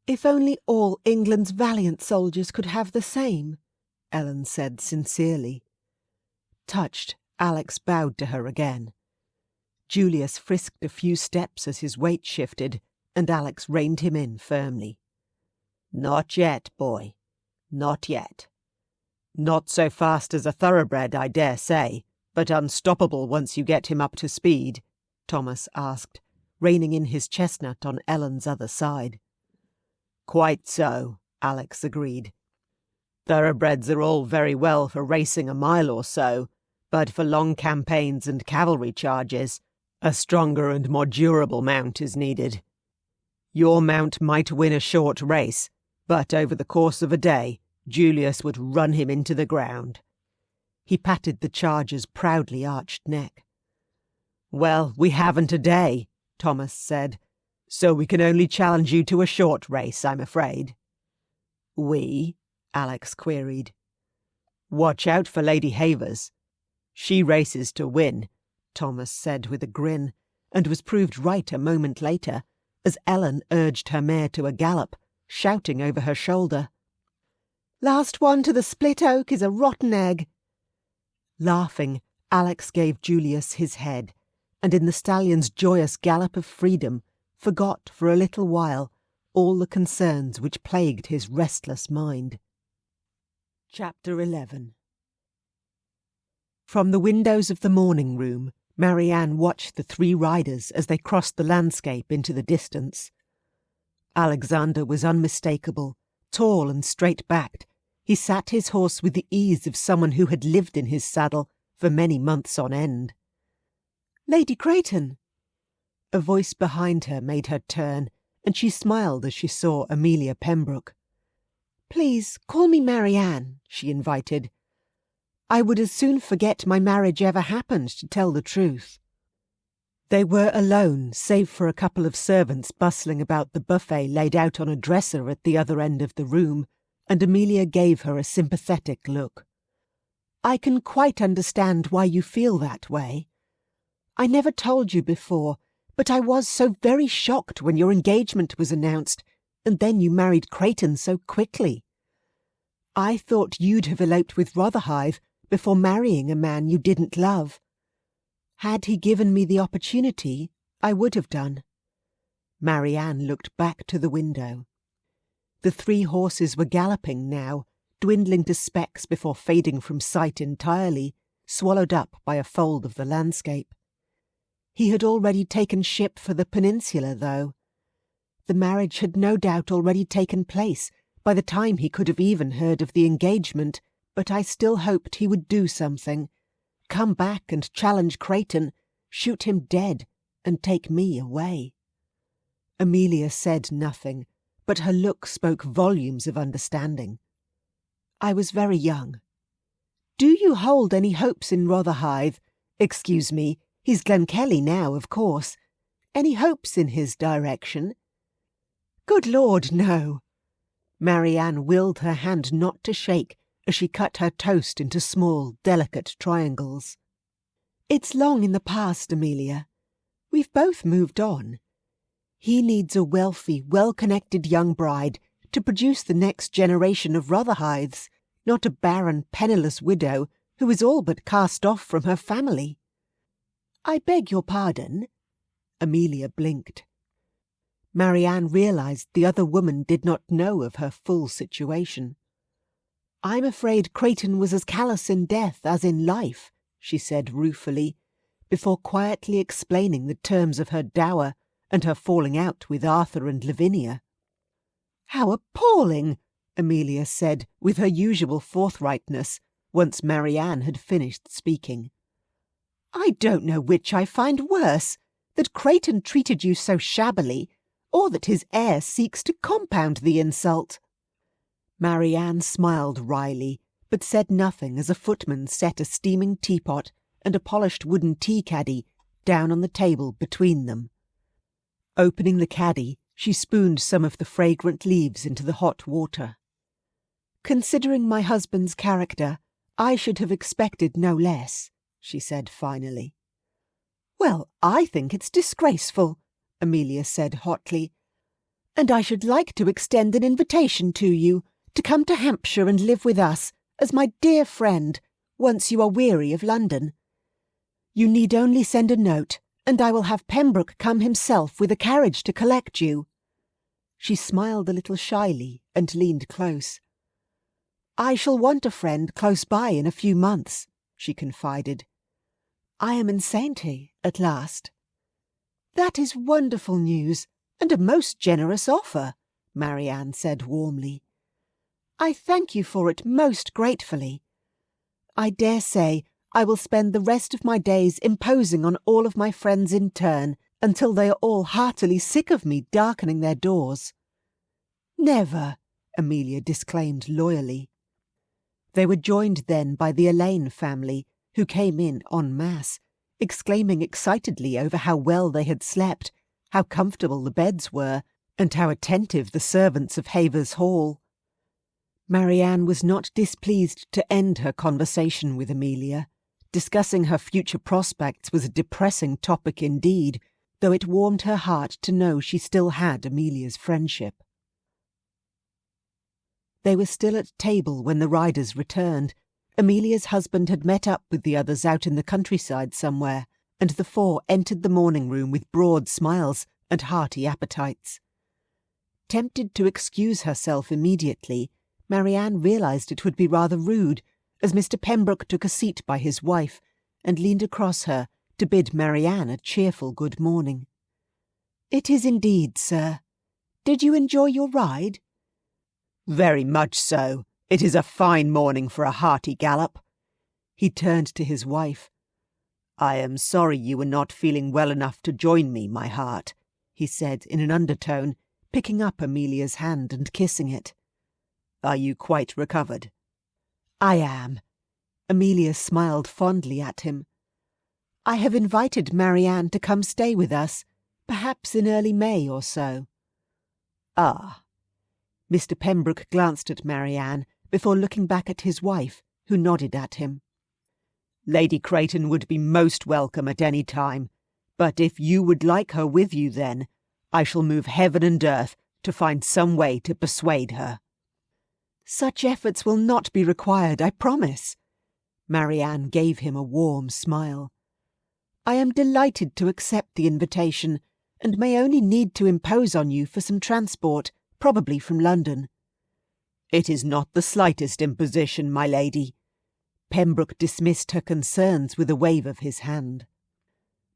"If only all England's valiant soldiers could have the same," Ellen said sincerely. Touched, Alex bowed to her again. Julius frisked a few steps as his weight shifted, and Alex reined him in firmly. "Not yet, boy. Not yet. Not so fast as a thoroughbred, I dare say, but unstoppable once you get him up to speed," Thomas asked, reining in his chestnut on Ellen's other side. "Quite so," Alex agreed. "Thoroughbreds are all very well for racing a mile or so, but for long campaigns and cavalry charges, a stronger and more durable mount is needed. Your mount might win a short race, but over the course of a day, Julius would run him into the ground." He patted the charger's proudly arched neck. "Well, we haven't a day," Thomas said, "so we can only challenge you to a short race, I'm afraid." "We?" Alex queried. "Watch out for Lady Havers. She races to win," Thomas said with a grin, and was proved right a moment later, as Ellen urged her mare to a gallop, shouting over her shoulder, "Last one to the split oak is a rotten egg." Laughing, Alex gave Julius his head, and in the stallion's joyous gallop of freedom forgot for a little while all the concerns which plagued his restless mind. Chapter 11. From the windows of the morning room, Marianne watched the three riders as they crossed the landscape into the distance. Alexander was unmistakable, tall and straight-backed. He sat his horse with the ease of someone who had lived in his saddle for many months on end. "Lady Creighton!" A voice behind her made her turn, and she smiled as she saw Amelia Pembroke. "Please, call me Marianne," she invited. "I would as soon forget my marriage ever happened, to tell the truth." They were alone, save for a couple of servants bustling about the buffet laid out on a dresser at the other end of the room, and Amelia gave her a sympathetic look. "I can quite understand why you feel that way. I never told you before, but I was so very shocked when your engagement was announced, and then you married Creighton so quickly. I thought you'd have eloped with Rotherhithe before marrying a man you didn't love. Had he given me the opportunity, I would have done." Marianne looked back to the window. The three horses were galloping now, dwindling to specks before fading from sight entirely, swallowed up by a fold of the landscape. He had already taken ship for the peninsula, though. The marriage had no doubt already taken place by the time he could have even heard of the engagement, but I still hoped he would do something, come back and challenge Creighton, shoot him dead, and take me away. Amelia said nothing, but her look spoke volumes of understanding. I was very young. Do you hold any hopes in Rotherhithe? Excuse me, he's Glenkellie now, of course. Any hopes in his direction? Good Lord, no. Marianne willed her hand not to shake as she cut her toast into small, delicate triangles. It's long in the past, Amelia. We've both moved on. He needs a wealthy, well-connected young bride to produce the next generation of Rotherhithes, not a barren, penniless widow who is all but cast off from her family. I beg your pardon. Amelia blinked. Marianne realised the other woman did not know of her full situation. I'm afraid Creighton was as callous in death as in life, she said ruefully, before quietly explaining the terms of her dower and her falling out with Arthur and Lavinia. How appalling! Amelia said with her usual forthrightness, once Marianne had finished speaking. I don't know which I find worse, that Creighton treated you so shabbily, or that his heir seeks to compound the insult. Marianne smiled wryly, but said nothing as a footman set a steaming teapot and a polished wooden tea-caddy down on the table between them. Opening the caddy, she spooned some of the fragrant leaves into the hot water. Considering my husband's character, I should have expected no less, she said finally. Well, I think it's disgraceful, Amelia said hotly, and I should like to extend an invitation to you to come to Hampshire and live with us as my dear friend, once you are weary of London. You need only send a note, and I will have Pembroke come himself with a carriage to collect you. She smiled a little shyly and leaned close. I shall want a friend close by in a few months, she confided. I am in Sainty at last. That is wonderful news, and a most generous offer, Marianne said warmly. I thank you for it most gratefully. I dare say I will spend the rest of my days imposing on all of my friends in turn until they are all heartily sick of me darkening their doors. Never, Amelia disclaimed loyally. They were joined then by the Elaine family, who came in en masse, exclaiming excitedly over how well they had slept, how comfortable the beds were, and how attentive the servants of Havers Hall. Marianne was not displeased to end her conversation with Amelia. Discussing her future prospects was a depressing topic indeed, though it warmed her heart to know she still had Amelia's friendship. They were still at table when the riders returned. Amelia's husband had met up with the others out in the countryside somewhere, and the four entered the morning room with broad smiles and hearty appetites. Tempted to excuse herself immediately, Marianne realised it would be rather rude, as Mr. Pembroke took a seat by his wife and leaned across her to bid Marianne a cheerful good morning. It is indeed, sir. Did you enjoy your ride? Very much so. It is a fine morning for a hearty gallop. He turned to his wife. I am sorry you were not feeling well enough to join me, my heart, he said in an undertone, picking up Amelia's hand and kissing it. Are you quite recovered? I am. Amelia smiled fondly at him. I have invited Marianne to come stay with us, perhaps in early May or so. Ah. Mr. Pembroke glanced at Marianne before looking back at his wife, who nodded at him. Lady Creighton would be most welcome at any time, but if you would like her with you then, I shall move heaven and earth to find some way to persuade her. Such efforts will not be required, I promise. Marianne gave him a warm smile. I am delighted to accept the invitation, and may only need to impose on you for some transport, probably from London. It is not the slightest imposition, my lady. Pembroke dismissed her concerns with a wave of his hand.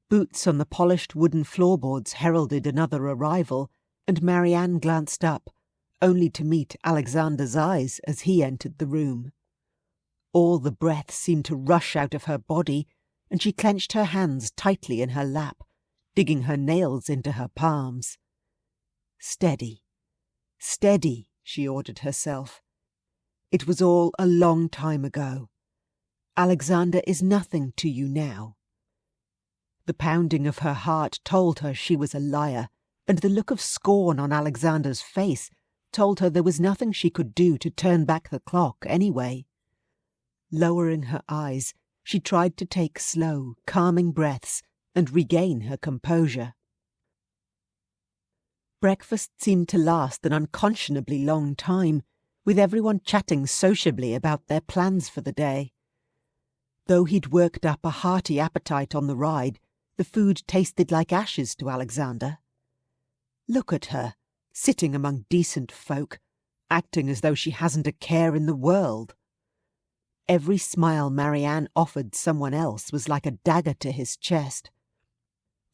Boots on the polished wooden floorboards heralded another arrival, and Marianne glanced up, only to meet Alexander's eyes as he entered the room. All the breath seemed to rush out of her body, and she clenched her hands tightly in her lap, digging her nails into her palms. Steady, steady, she ordered herself. It was all a long time ago. Alexander is nothing to you now. The pounding of her heart told her she was a liar, and the look of scorn on Alexander's face told her there was nothing she could do to turn back the clock anyway. Lowering her eyes, she tried to take slow, calming breaths and regain her composure. Breakfast seemed to last an unconscionably long time, with everyone chatting sociably about their plans for the day. Though he'd worked up a hearty appetite on the ride, the food tasted like ashes to Alexander. Look at her, sitting among decent folk, acting as though she hasn't a care in the world. Every smile Marianne offered someone else was like a dagger to his chest.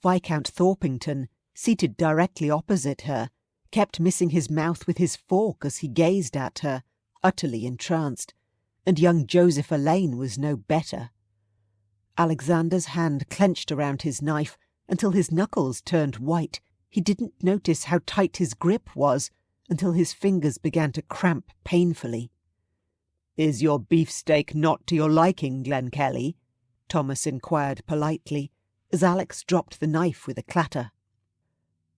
Viscount Thorpington, seated directly opposite her, kept missing his mouth with his fork as he gazed at her, utterly entranced, and young Joseph Elaine was no better. Alexander's hand clenched around his knife until his knuckles turned white. He didn't notice how tight his grip was until his fingers began to cramp painfully. "Is your beefsteak not to your liking, Glenkellie?" Thomas inquired politely, as Alex dropped the knife with a clatter.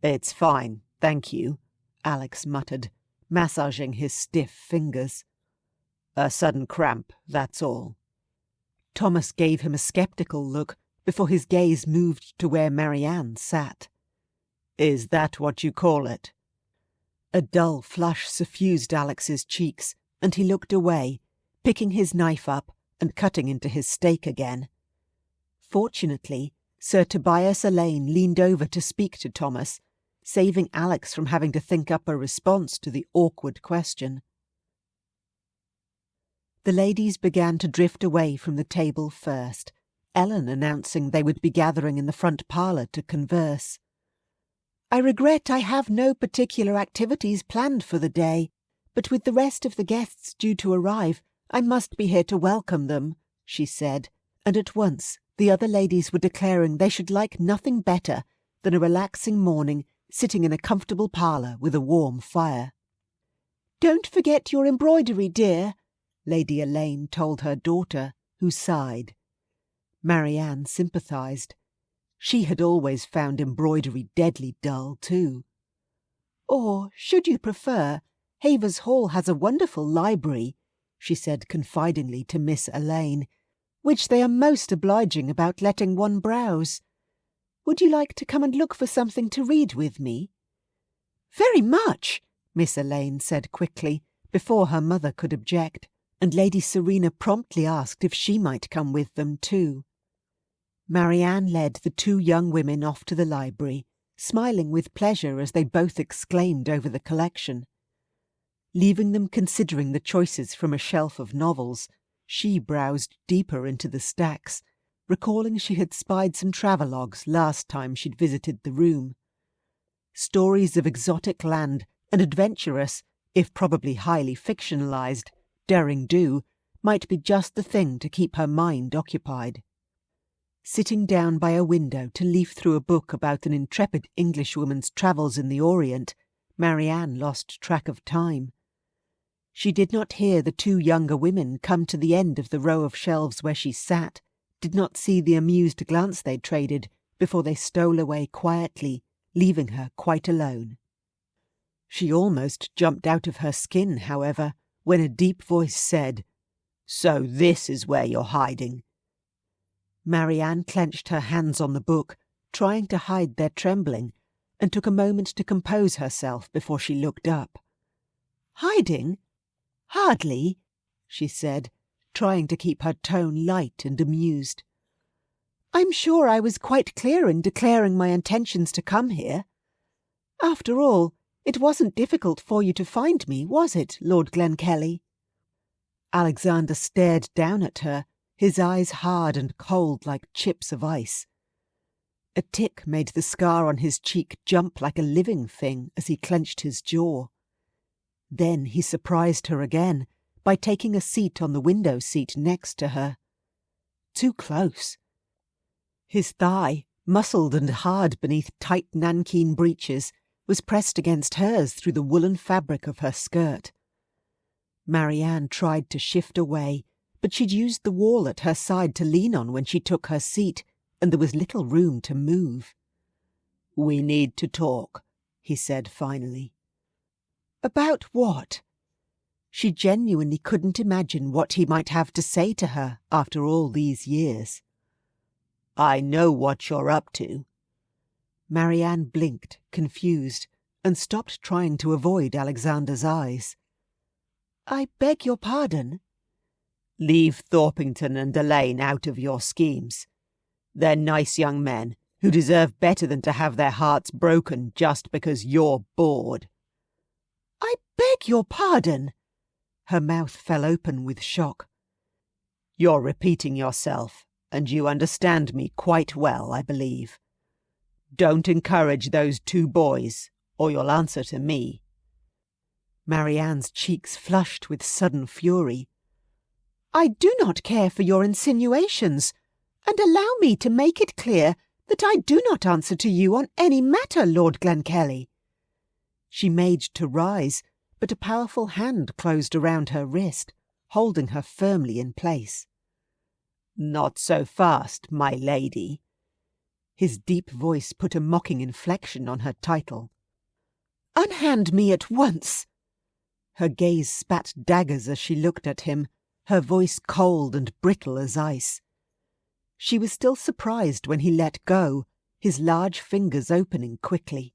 "It's fine, thank you," Alex muttered, massaging his stiff fingers. "A sudden cramp, that's all." Thomas gave him a sceptical look before his gaze moved to where Marianne sat. "Is that what you call it?" A dull flush suffused Alex's cheeks, and he looked away, picking his knife up and cutting into his steak again. Fortunately, Sir Tobias Elaine leaned over to speak to Thomas, saving Alex from having to think up a response to the awkward question. The ladies began to drift away from the table first, Ellen announcing they would be gathering in the front parlour to converse. "I regret I have no particular activities planned for the day, but with the rest of the guests due to arrive, I must be here to welcome them," she said, and at once the other ladies were declaring they should like nothing better than a relaxing morning sitting in a comfortable parlour with a warm fire. "Don't forget your embroidery, dear," Lady Elaine told her daughter, who sighed. Marianne sympathised. She had always found embroidery deadly dull too. "Or, should you prefer, Havers Hall has a wonderful library," she said confidingly to Miss Elaine, "which they are most obliging about letting one browse. Would you like to come and look for something to read with me?" "Very much," Miss Elaine said quickly, before her mother could object, and Lady Serena promptly asked if she might come with them too. Marianne led the two young women off to the library, smiling with pleasure as they both exclaimed over the collection. Leaving them considering the choices from a shelf of novels, she browsed deeper into the stacks, recalling she had spied some travelogues last time she'd visited the room. Stories of exotic land and adventurous, if probably highly fictionalized, derring-do might be just the thing to keep her mind occupied. Sitting down by a window to leaf through a book about an intrepid Englishwoman's travels in the Orient, Marianne lost track of time. She did not hear the two younger women come to the end of the row of shelves where she sat, did not see the amused glance they traded before they stole away quietly, leaving her quite alone. She almost jumped out of her skin, however, when a deep voice said, "So this is where you're hiding." Marianne clenched her hands on the book, trying to hide their trembling, and took a moment to compose herself before she looked up. "Hiding? Hardly," she said, trying to keep her tone light and amused. "I'm sure I was quite clear in declaring my intentions to come here. After all, it wasn't difficult for you to find me, was it, Lord Glenkellie?" Alexander stared down at her, his eyes hard and cold like chips of ice. A tick made the scar on his cheek jump like a living thing as he clenched his jaw. Then he surprised her again, by taking a seat on the window seat next to her. Too close. His thigh, muscled and hard beneath tight nankeen breeches, was pressed against hers through the woolen fabric of her skirt. Marianne tried to shift away, but she'd used the wall at her side to lean on when she took her seat, and there was little room to move. "We need to talk," he said finally. About what? She genuinely couldn't imagine what he might have to say to her after all these years. "I know what you're up to." Marianne blinked, confused, and stopped trying to avoid Alexander's eyes. "I beg your pardon?" "Leave Thorpington and Elaine out of your schemes. They're nice young men who deserve better than to have their hearts broken just because you're bored." "I beg your pardon!" Her mouth fell open with shock. "You're repeating yourself, and you understand me quite well, I believe. Don't encourage those two boys, or you'll answer to me." Marianne's cheeks flushed with sudden fury. "I do not care for your insinuations, and allow me to make it clear that I do not answer to you on any matter, Lord Glenkellie." She made to rise, but a powerful hand closed around her wrist, holding her firmly in place. "Not so fast, my lady." His deep voice put a mocking inflection on her title. "Unhand me at once!" Her gaze spat daggers as she looked at him, her voice cold and brittle as ice. She was still surprised when he let go, his large fingers opening quickly.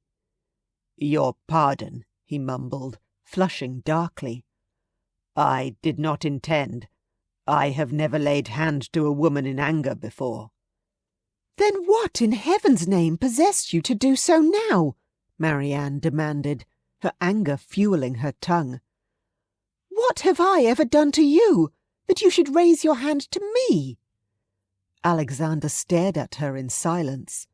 "Your pardon," he mumbled, flushing darkly. "I did not intend. I have never laid hand to a woman in anger before." "Then what in heaven's name possessed you to do so now?" Marianne demanded, her anger fueling her tongue. "What have I ever done to you, that you should raise your hand to me?" Alexander stared at her in silence.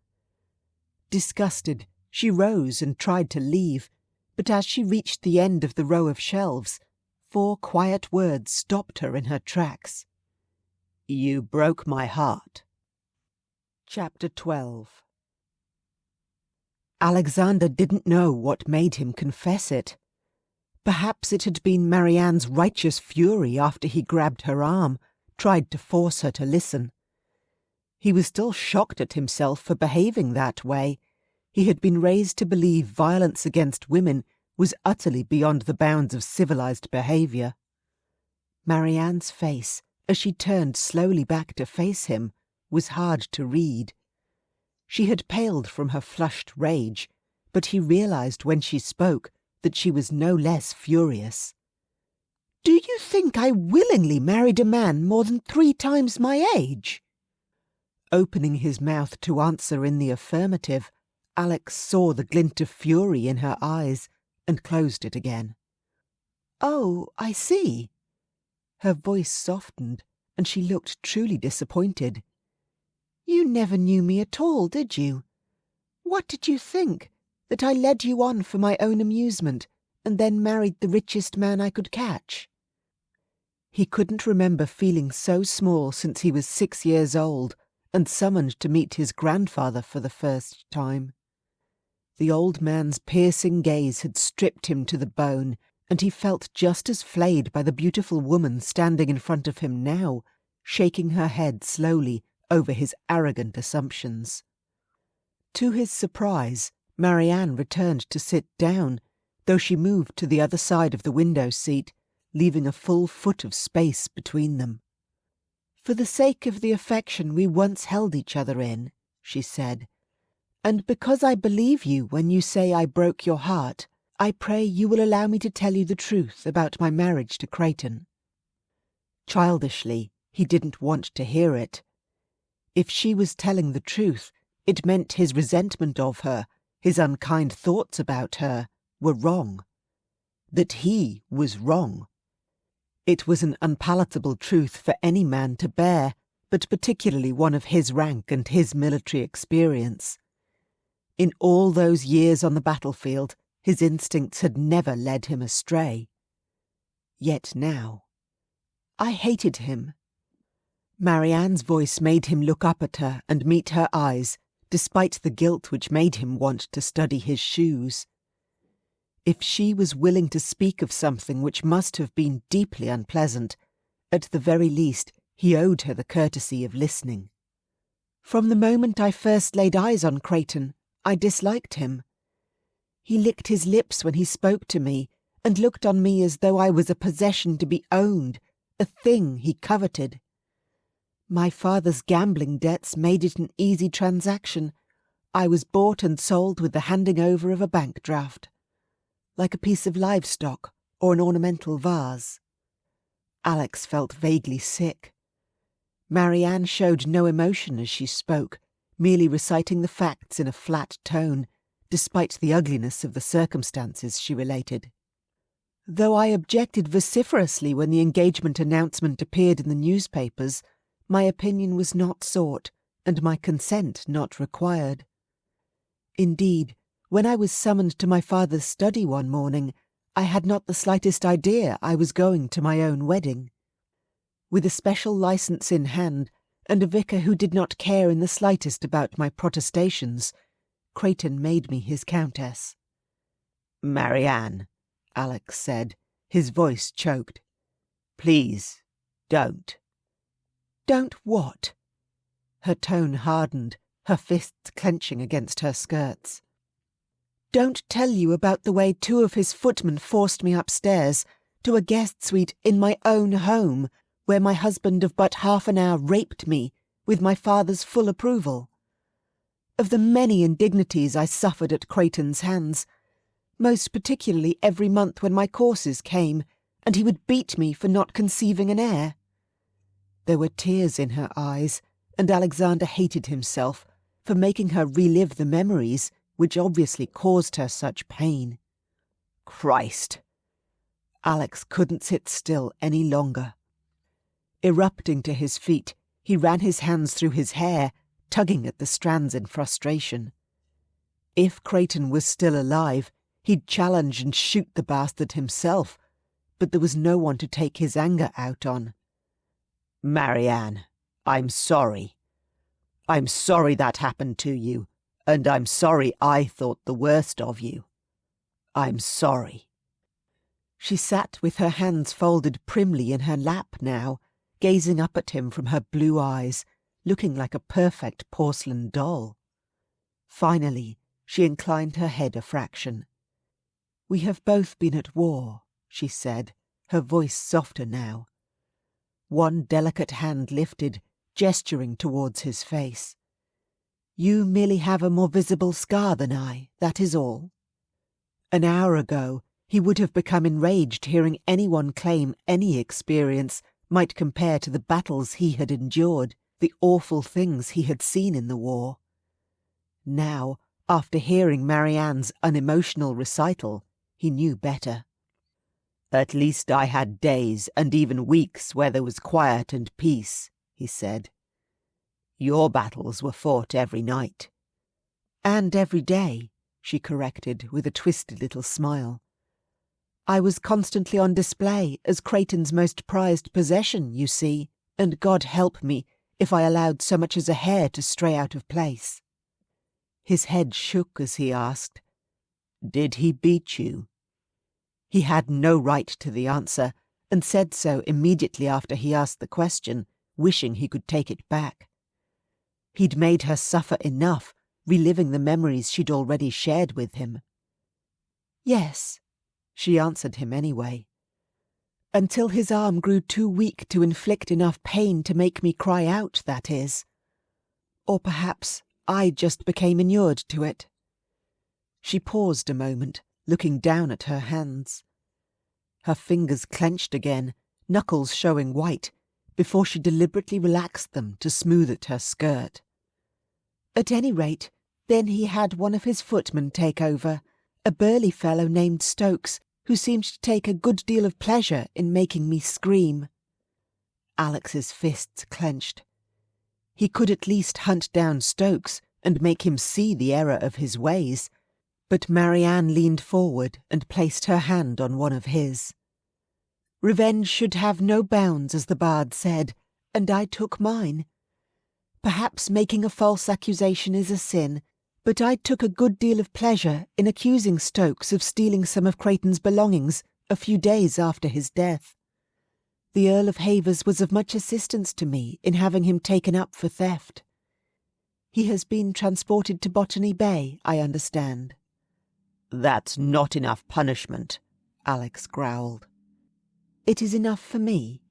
Disgusted, she rose and tried to leave, but as she reached the end of the row of shelves, 4 quiet words stopped her in her tracks. "You broke my heart." Chapter 12. Alexander didn't know what made him confess it. Perhaps it had been Marianne's righteous fury after he grabbed her arm, tried to force her to listen. He was still shocked at himself for behaving that way. He had been raised to believe violence against women was utterly beyond the bounds of civilized behaviour. Marianne's face, as she turned slowly back to face him, was hard to read. She had paled from her flushed rage, but he realized when she spoke that she was no less furious. "Do you think I willingly married a man more than 3 times my age?" Opening his mouth to answer in the affirmative, Alex saw the glint of fury in her eyes and closed it again. "Oh, I see." Her voice softened, and she looked truly disappointed. "You never knew me at all, did you? What did you think? That I led you on for my own amusement, and then married the richest man I could catch?" He couldn't remember feeling so small since he was 6 years old and summoned to meet his grandfather for the first time. The old man's piercing gaze had stripped him to the bone, and he felt just as flayed by the beautiful woman standing in front of him now, shaking her head slowly over his arrogant assumptions. To his surprise, Marianne returned to sit down, though she moved to the other side of the window seat, leaving a full foot of space between them. "For the sake of the affection we once held each other in," she said, "and because I believe you when you say I broke your heart, I pray you will allow me to tell you the truth about my marriage to Creighton." Childishly, he didn't want to hear it. If she was telling the truth, it meant his resentment of her, his unkind thoughts about her, were wrong. That he was wrong. It was an unpalatable truth for any man to bear, but particularly one of his rank and his military experience. In all those years on the battlefield, his instincts had never led him astray. Yet now... I hated him. Marianne's voice made him look up at her and meet her eyes, despite the guilt which made him want to study his shoes. If she was willing to speak of something which must have been deeply unpleasant, at the very least he owed her the courtesy of listening. From the moment I first laid eyes on Creighton, I disliked him. He licked his lips when he spoke to me, and looked on me as though I was a possession to be owned, a thing he coveted. My father's gambling debts made it an easy transaction. I was bought and sold with the handing over of a bank draft, like a piece of livestock or an ornamental vase. Alex felt vaguely sick. Marianne showed no emotion as she spoke, merely reciting the facts in a flat tone, despite the ugliness of the circumstances she related. Though I objected vociferously when the engagement announcement appeared in the newspapers, my opinion was not sought, and my consent not required. Indeed, when I was summoned to my father's study one morning, I had not the slightest idea I was going to my own wedding. With a special licence in hand, and a vicar who did not care in the slightest about my protestations, Creighton made me his countess. "Marianne," Alex said, his voice choked. "Please, don't." "Don't what?" Her tone hardened, her fists clenching against her skirts. "Don't tell you about the way 2 of his footmen forced me upstairs to a guest suite in my own home, where my husband of but half an hour raped me, with my father's full approval. Of the many indignities I suffered at Creighton's hands, most particularly every month when my courses came, and he would beat me for not conceiving an heir." There were tears in her eyes, and Alexander hated himself for making her relive the memories which obviously caused her such pain. "Christ!" Alex couldn't sit still any longer. Erupting to his feet, he ran his hands through his hair, tugging at the strands in frustration. If Creighton was still alive, he'd challenge and shoot the bastard himself, but there was no one to take his anger out on. "Marianne, I'm sorry. I'm sorry that happened to you, and I'm sorry I thought the worst of you. I'm sorry." She sat with her hands folded primly in her lap now, gazing up at him from her blue eyes, looking like a perfect porcelain doll. Finally, she inclined her head a fraction. "We have both been at war," she said, her voice softer now. One delicate hand lifted, gesturing towards his face. "You merely have a more visible scar than I, that is all." An hour ago, he would have become enraged hearing anyone claim any experience might compare to the battles he had endured, the awful things he had seen in the war. Now, after hearing Marianne's unemotional recital, he knew better. "At least I had days and even weeks where there was quiet and peace," he said. "Your battles were fought every night." "And every day," she corrected with a twisted little smile. "I was constantly on display as Creighton's most prized possession, you see, and God help me if I allowed so much as a hair to stray out of place." His head shook as he asked, "Did he beat you?" He had no right to the answer, and said so immediately after he asked the question, wishing he could take it back. He'd made her suffer enough, reliving the memories she'd already shared with him. "Yes," she answered him anyway. "Until his arm grew too weak to inflict enough pain to make me cry out, that is. Or perhaps I just became inured to it." She paused a moment, looking down at her hands. Her fingers clenched again, knuckles showing white, before she deliberately relaxed them to smooth at her skirt. "At any rate, then he had one of his footmen take over, a burly fellow named Stokes, who seemed to take a good deal of pleasure in making me scream." Alex's fists clenched. He could at least hunt down Stokes and make him see the error of his ways, but Marianne leaned forward and placed her hand on one of his. Revenge should have no bounds, as the bard said, and I took mine. Perhaps making a false accusation is a sin, but I took a good deal of pleasure in accusing Stokes of stealing some of Creighton's belongings a few days after his death. The Earl of Havers was of much assistance to me in having him taken up for theft. He has been transported to Botany Bay, I understand. That's not enough punishment, Alex growled. It is enough for me.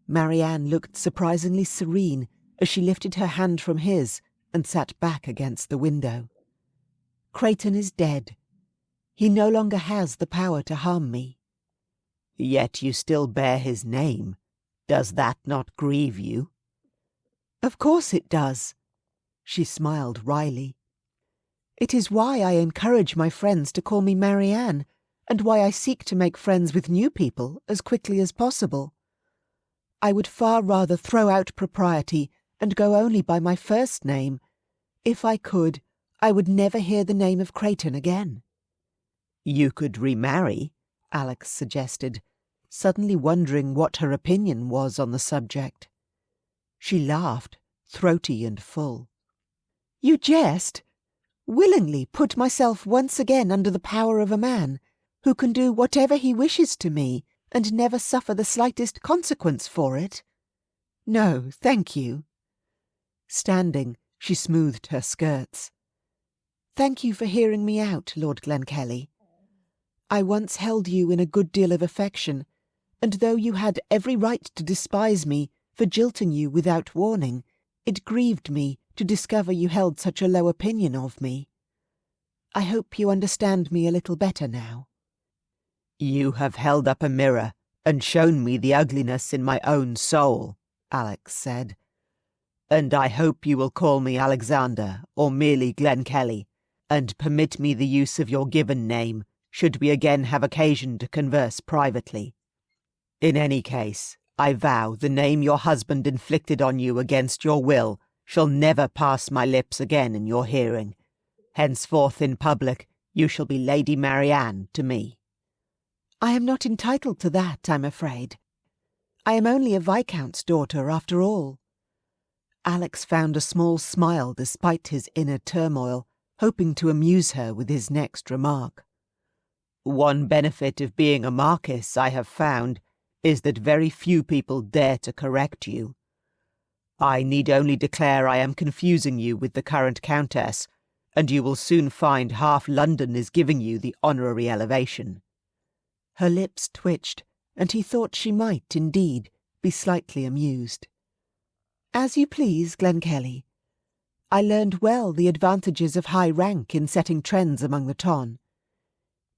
Marianne looked surprisingly serene as she lifted her hand from his and sat back against the window. Creighton is dead. He no longer has the power to harm me. Yet you still bear his name. Does that not grieve you? Of course it does. She smiled wryly. It is why I encourage my friends to call me Marianne, and why I seek to make friends with new people as quickly as possible. I would far rather throw out propriety and go only by my first name. If I could, I would never hear the name of Creighton again. You could remarry, Alex suggested, suddenly wondering what her opinion was on the subject. She laughed, throaty and full. You jest? Willingly put myself once again under the power of a man who can do whatever he wishes to me and never suffer the slightest consequence for it? No, thank you. Standing, she smoothed her skirts. Thank you for hearing me out, Lord Glenkellie. I once held you in a good deal of affection, and though you had every right to despise me for jilting you without warning, it grieved me to discover you held such a low opinion of me. I hope you understand me a little better now. You have held up a mirror and shown me the ugliness in my own soul, Alex said. And I hope you will call me Alexander or merely Glenkellie, and permit me the use of your given name should we again have occasion to converse privately. In any case, I vow the name your husband inflicted on you against your will shall never pass my lips again in your hearing. Henceforth in public you shall be Lady Marianne to me. I am not entitled to that, I'm afraid. I am only a viscount's daughter, after all. Alex found a small smile despite his inner turmoil, hoping to amuse her with his next remark. One benefit of being a marquis, I have found, is that very few people dare to correct you. I need only declare I am confusing you with the current countess, and you will soon find half London is giving you the honorary elevation. Her lips twitched, and he thought she might, indeed, be slightly amused. As you please, Glenkellie. I learned well the advantages of high rank in setting trends among the ton.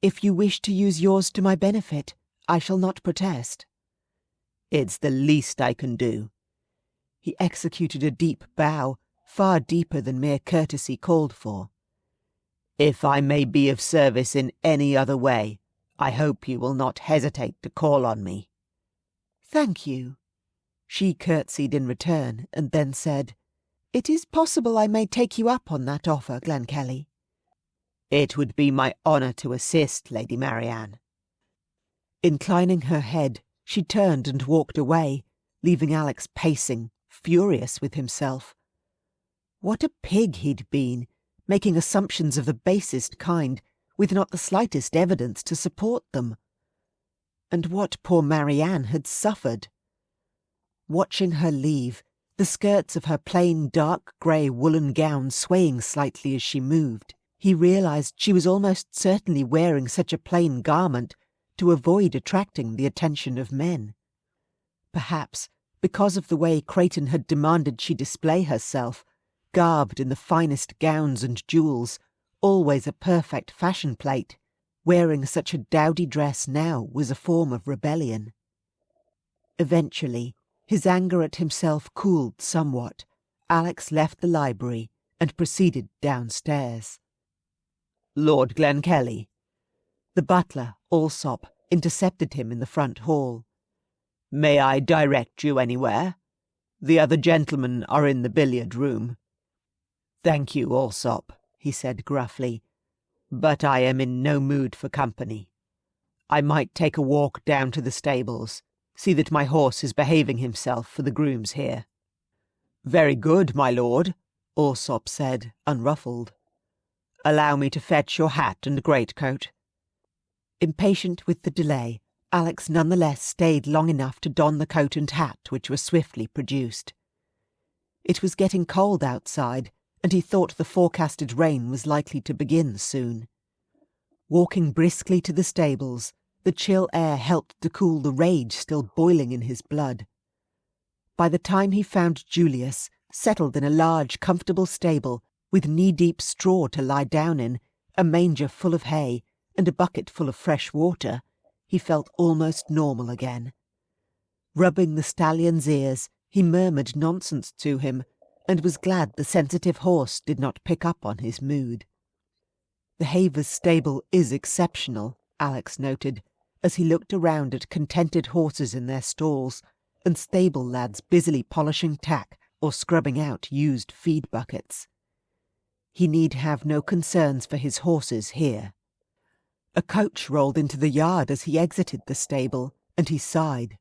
If you wish to use yours to my benefit, I shall not protest. It's the least I can do. He executed a deep bow, far deeper than mere courtesy called for. If I may be of service in any other way, I hope you will not hesitate to call on me. Thank you. She curtsied in return, and then said, It is possible I may take you up on that offer, Glenkellie. It would be my honour to assist, Lady Marianne. Inclining her head, she turned and walked away, leaving Alex pacing, furious with himself. What a pig he'd been, making assumptions of the basest kind, with not the slightest evidence to support them. And what poor Marianne had suffered. Watching her leave, the skirts of her plain dark grey woolen gown swaying slightly as she moved, he realised she was almost certainly wearing such a plain garment to avoid attracting the attention of men. Perhaps, because of the way Creighton had demanded she display herself, garbed in the finest gowns and jewels, always a perfect fashion plate, wearing such a dowdy dress now was a form of rebellion. Eventually, his anger at himself cooled somewhat. Alex left the library and proceeded downstairs. Lord Glenkellie. The butler, Allsop, intercepted him in the front hall. May I direct you anywhere? The other gentlemen are in the billiard-room. Thank you, Allsop, he said gruffly, but I am in no mood for company. I might take a walk down to the stables, see that my horse is behaving himself for the grooms here." "Very good, my lord," Alsop said, unruffled. "Allow me to fetch your hat and greatcoat." Impatient with the delay, Alex nonetheless stayed long enough to don the coat and hat which were swiftly produced. It was getting cold outside, and he thought the forecasted rain was likely to begin soon. Walking briskly to the stables, the chill air helped to cool the rage still boiling in his blood. By the time he found Julius, settled in a large, comfortable stable, with knee-deep straw to lie down in, a manger full of hay, and a bucket full of fresh water, he felt almost normal again. Rubbing the stallion's ears, he murmured nonsense to him, and was glad the sensitive horse did not pick up on his mood. "The Havers stable is exceptional," Alex noted, as he looked around at contented horses in their stalls, and stable lads busily polishing tack or scrubbing out used feed buckets. He need have no concerns for his horses here. A coach rolled into the yard as he exited the stable, and he sighed.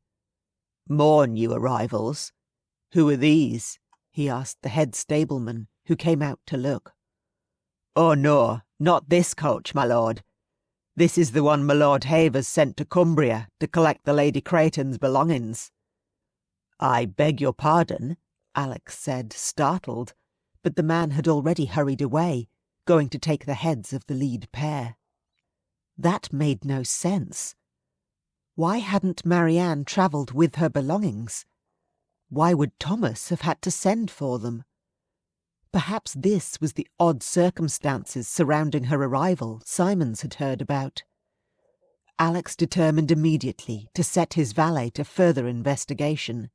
"More new arrivals. Who are these?" he asked the head stableman, who came out to look. "Oh no, not this coach, my lord. This is the one my Lord Havers sent to Cumbria to collect the Lady Creighton's belongings." "I beg your pardon," Alex said, startled, but the man had already hurried away, going to take the heads of the lead pair. That made no sense. Why hadn't Marianne travelled with her belongings? Why would Thomas have had to send for them? Perhaps this was the odd circumstances surrounding her arrival Simons had heard about. Alex determined immediately to set his valet to further investigation.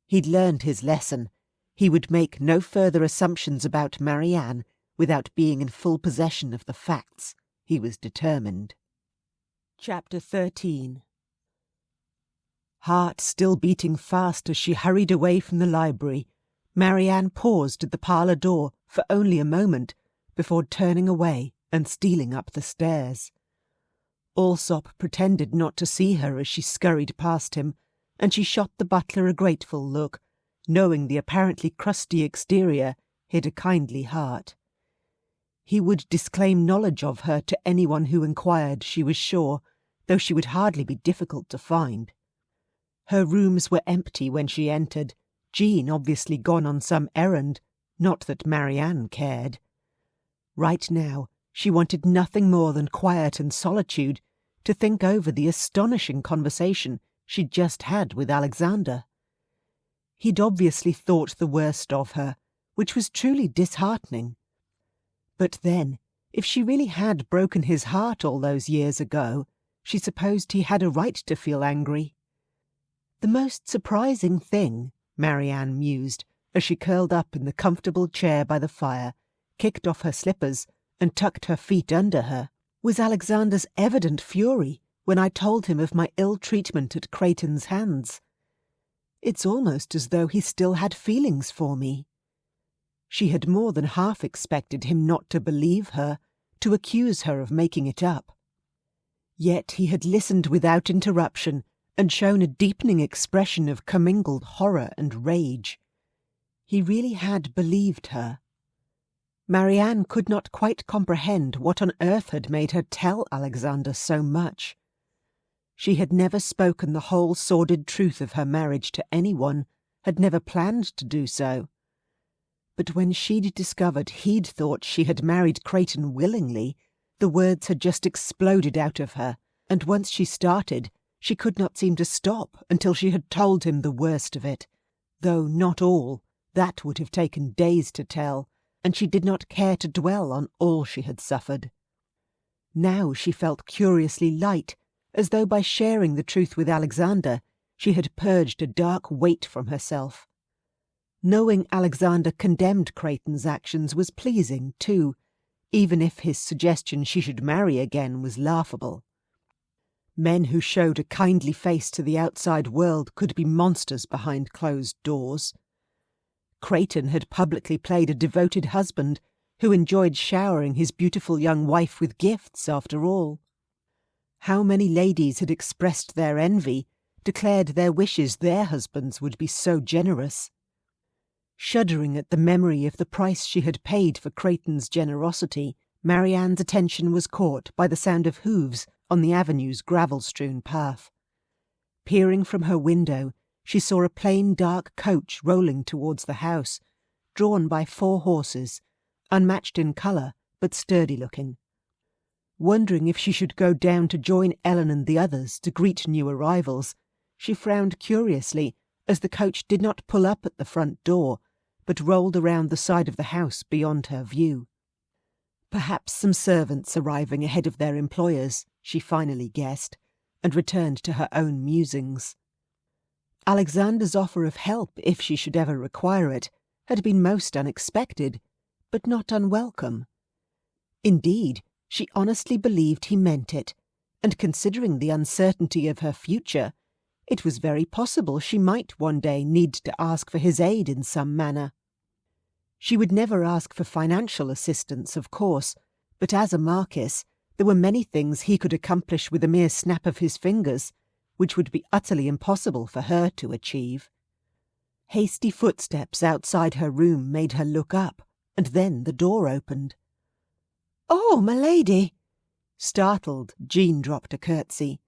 He'd learned his lesson. He would make no further assumptions about Marianne without being in full possession of the facts. He was determined. Chapter 13. Heart still beating fast as she hurried away from the library, Marianne paused at the parlour door for only a moment before turning away and stealing up the stairs. Alsop pretended not to see her as she scurried past him, and she shot the butler a grateful look, knowing the apparently crusty exterior hid a kindly heart. He would disclaim knowledge of her to anyone who inquired, she was sure, though she would hardly be difficult to find. Her rooms were empty when she entered, Jean obviously gone on some errand, not that Marianne cared. Right now, she wanted nothing more than quiet and solitude to think over the astonishing conversation she'd just had with Alexander. He'd obviously thought the worst of her, which was truly disheartening. But then, if she really had broken his heart all those years ago, she supposed he had a right to feel angry. The most surprising thing, Marianne mused, as she curled up in the comfortable chair by the fire, kicked off her slippers, and tucked her feet under her, was Alexander's evident fury when I told him of my ill treatment at Creighton's hands. It's almost as though he still had feelings for me. She had more than half expected him not to believe her, to accuse her of making it up. Yet he had listened without interruption and shown a deepening expression of commingled horror and rage. He really had believed her. Marianne could not quite comprehend what on earth had made her tell Alexander so much. She had never spoken the whole sordid truth of her marriage to anyone, had never planned to do so. But when she'd discovered he'd thought she had married Creighton willingly, the words had just exploded out of her, and once she started, she could not seem to stop until she had told him the worst of it, though not all. That would have taken days to tell, and she did not care to dwell on all she had suffered. Now she felt curiously light, as though by sharing the truth with Alexander, she had purged a dark weight from herself. Knowing Alexander condemned Creighton's actions was pleasing, too, even if his suggestion she should marry again was laughable. Men who showed a kindly face to the outside world could be monsters behind closed doors. Creighton had publicly played a devoted husband who enjoyed showering his beautiful young wife with gifts, after all. How many ladies had expressed their envy, declared their wishes their husbands would be so generous. Shuddering at the memory of the price she had paid for Creighton's generosity, Marianne's attention was caught by the sound of hooves on the avenue's gravel-strewn path. Peering from her window, she saw a plain dark coach rolling towards the house, drawn by 4 horses, unmatched in colour but sturdy-looking. Wondering if she should go down to join Ellen and the others to greet new arrivals, she frowned curiously as the coach did not pull up at the front door, but rolled around the side of the house beyond her view. Perhaps some servants arriving ahead of their employers, she finally guessed, and returned to her own musings. Alexander's offer of help, if she should ever require it, had been most unexpected, but not unwelcome. Indeed, she honestly believed he meant it, and considering the uncertainty of her future, it was very possible she might one day need to ask for his aid in some manner. She would never ask for financial assistance, of course, but as a Marquis, there were many things he could accomplish with a mere snap of his fingers, which would be utterly impossible for her to achieve. Hasty footsteps outside her room made her look up, and then the door opened. "Oh, my lady!" Startled, Jean dropped a curtsy.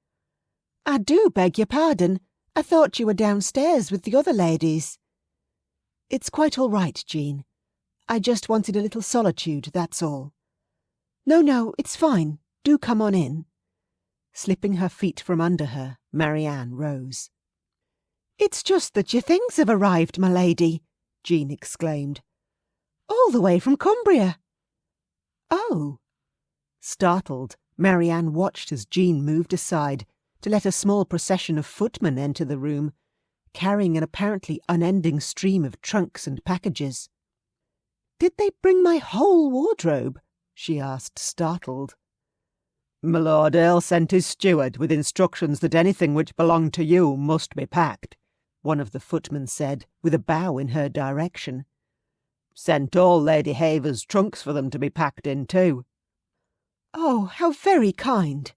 "I do beg your pardon. I thought you were downstairs with the other ladies." "It's quite all right, Jean. I just wanted a little solitude, that's all." No, it's fine. Do come on in." Slipping her feet from under her, Marianne rose. "It's just that your things have arrived, my lady," Jean exclaimed. "All the way from Cumbria." "Oh." Startled, Marianne watched as Jean moved aside to let a small procession of footmen enter the room, carrying an apparently unending stream of trunks and packages. "Did they bring my whole wardrobe?" she asked, startled. "My Lord Earl sent his steward with instructions that anything which belonged to you must be packed," one of the footmen said, with a bow in her direction. "Sent all Lady Havers' trunks for them to be packed in too." "Oh, how very kind."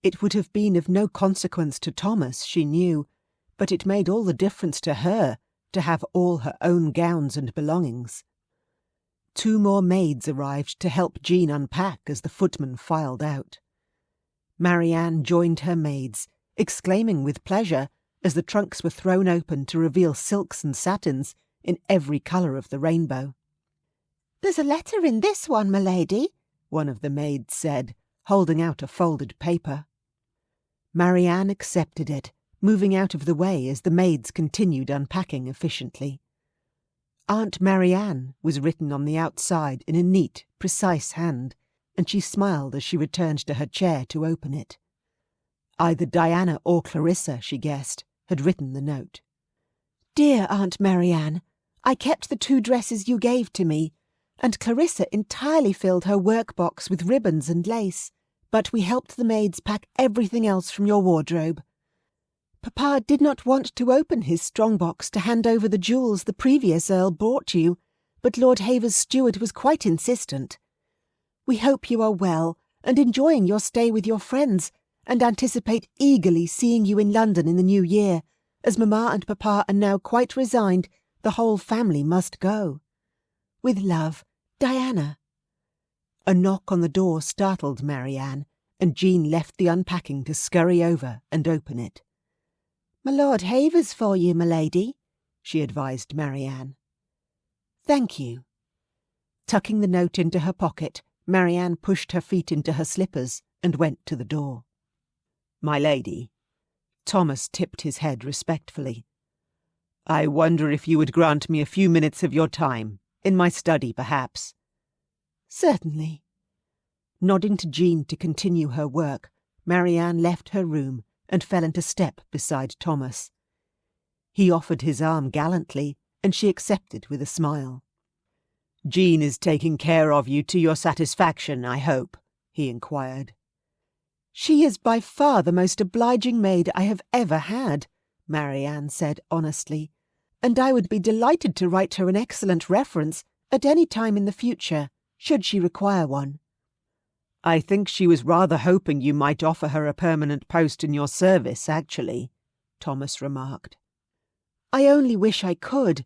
It would have been of no consequence to Thomas, she knew, but it made all the difference to her to have all her own gowns and belongings. 2 more maids arrived to help Jean unpack as the footman filed out. Marianne joined her maids, exclaiming with pleasure as the trunks were thrown open to reveal silks and satins in every colour of the rainbow. "There's a letter in this one, my lady," one of the maids said, holding out a folded paper. Marianne accepted it, moving out of the way as the maids continued unpacking efficiently. Aunt Marianne was written on the outside in a neat, precise hand, and she smiled as she returned to her chair to open it. Either Diana or Clarissa, she guessed, had written the note. "Dear Aunt Marianne, I kept the 2 dresses you gave to me, and Clarissa entirely filled her work-box with ribbons and lace, but we helped the maids pack everything else from your wardrobe. Papa did not want to open his strong-box to hand over the jewels the previous Earl brought you, but Lord Havers' steward was quite insistent. We hope you are well and enjoying your stay with your friends, and anticipate eagerly seeing you in London in the new year, as Mamma and Papa are now quite resigned the whole family must go. With love, Diana." A knock on the door startled Marianne, and Jean left the unpacking to scurry over and open it. "My Lord Havers for you, my lady," she advised Marianne. "Thank you." Tucking the note into her pocket, Marianne pushed her feet into her slippers and went to the door. "My lady." Thomas tipped his head respectfully. "I wonder if you would grant me a few minutes of your time, in my study perhaps." "Certainly." Nodding to Jean to continue her work, Marianne left her room and fell into step beside Thomas. He offered his arm gallantly, and she accepted with a smile. "Jean is taking care of you to your satisfaction, I hope?" he inquired. "She is by far the most obliging maid I have ever had," Marianne said honestly, "and I would be delighted to write her an excellent reference at any time in the future, should she require one." I think she was rather hoping you might offer her a permanent post in your service, actually," Thomas remarked. "I only wish I could.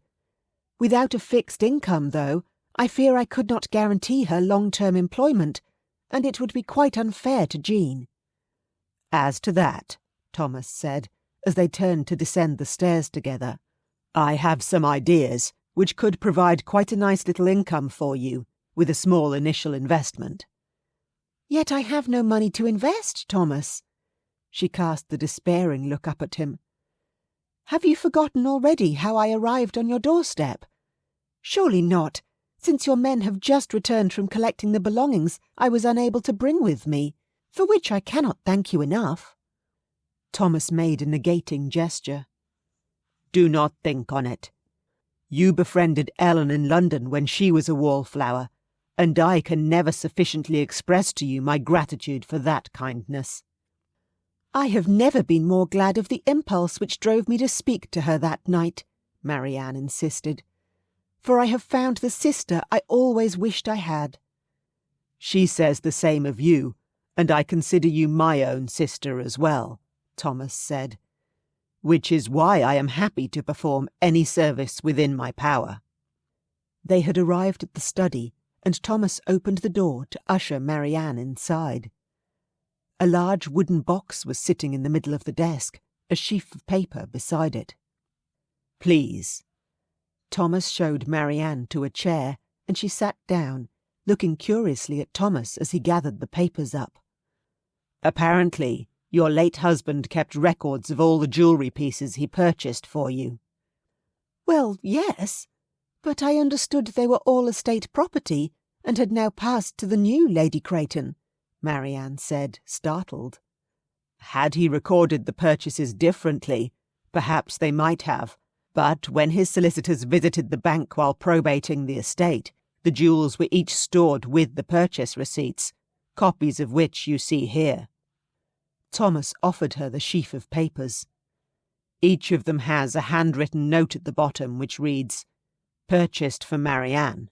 Without a fixed income, though, I fear I could not guarantee her long-term employment, and it would be quite unfair to Jean." "As to that," Thomas said, as they turned to descend the stairs together, "I have some ideas which could provide quite a nice little income for you, with a small initial investment." "Yet I have no money to invest, Thomas." She cast the despairing look up at him. "Have you forgotten already how I arrived on your doorstep? Surely not, since your men have just returned from collecting the belongings I was unable to bring with me, for which I cannot thank you enough." Thomas made a negating gesture. "Do not think on it. You befriended Ellen in London when she was a wallflower, and I can never sufficiently express to you my gratitude for that kindness." "I have never been more glad of the impulse which drove me to speak to her that night," Marianne insisted, "for I have found the sister I always wished I had." "She says the same of you, and I consider you my own sister as well," Thomas said, "which is why I am happy to perform any service within my power." They had arrived at the study, and Thomas opened the door to usher Marianne inside. A large wooden box was sitting in the middle of the desk, a sheaf of paper beside it. "Please." Thomas showed Marianne to a chair, and she sat down, looking curiously at Thomas as he gathered the papers up. "Apparently, your late husband kept records of all the jewellery pieces he purchased for you." "Well, yes, but I understood they were all estate property and had now passed to the new Lady Creighton," Marianne said, startled. "Had he recorded the purchases differently, perhaps they might have, but when his solicitors visited the bank while probating the estate, the jewels were each stored with the purchase receipts, copies of which you see here." Thomas offered her the sheaf of papers. Each of them has a handwritten note at the bottom which reads, "Purchased for Marianne."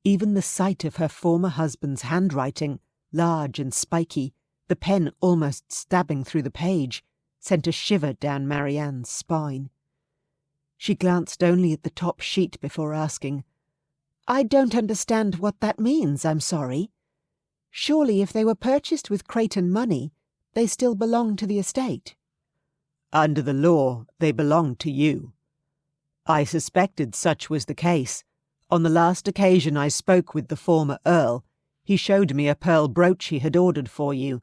Even the sight of her former husband's handwriting, large and spiky, the pen almost stabbing through the page, sent a shiver down Marianne's spine. She glanced only at the top sheet before asking, "I don't understand what that means, I'm sorry. Surely if they were purchased with Creighton money, they still belong to the estate." "Under the law, they belong to you. I suspected such was the case. On the last occasion I spoke with the former Earl, he showed me a pearl brooch he had ordered for you,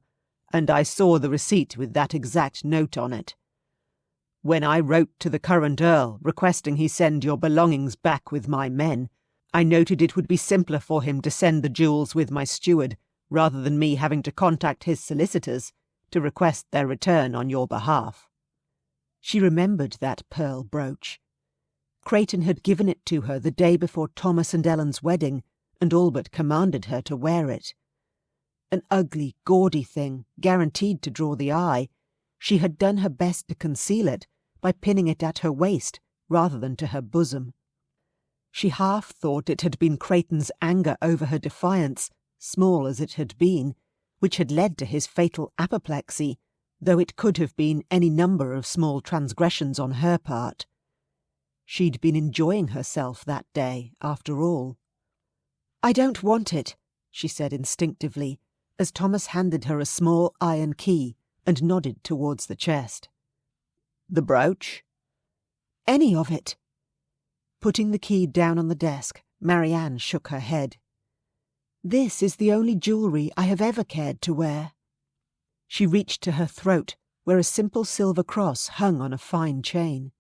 and I saw the receipt with that exact note on it. When I wrote to the current Earl requesting he send your belongings back with my men, I noted it would be simpler for him to send the jewels with my steward, rather than me having to contact his solicitors to request their return on your behalf." She remembered that pearl brooch. Creighton had given it to her the day before Thomas and Ellen's wedding, and all but commanded her to wear it. An ugly, gaudy thing, guaranteed to draw the eye, she had done her best to conceal it by pinning it at her waist rather than to her bosom. She half thought it had been Creighton's anger over her defiance, small as it had been, which had led to his fatal apoplexy, though it could have been any number of small transgressions on her part. She'd been enjoying herself that day, after all. "I don't want it," she said instinctively, as Thomas handed her a small iron key and nodded towards the chest. "The brooch?" "Any of it." Putting the key down on the desk, Marianne shook her head. "This is the only jewellery I have ever cared to wear." She reached to her throat, where a simple silver cross hung on a fine chain.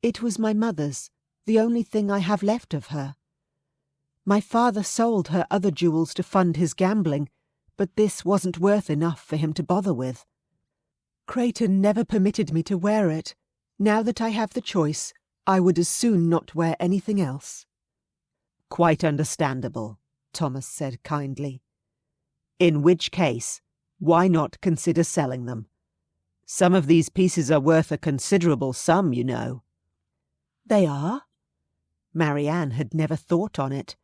"It was my mother's, the only thing I have left of her. My father sold her other jewels to fund his gambling, but this wasn't worth enough for him to bother with. Creighton never permitted me to wear it. Now that I have the choice, I would as soon not wear anything else." "Quite understandable," Thomas said kindly. "In which case, why not consider selling them? Some of these pieces are worth a considerable sum, you know." "They are?" Marianne had never thought on it.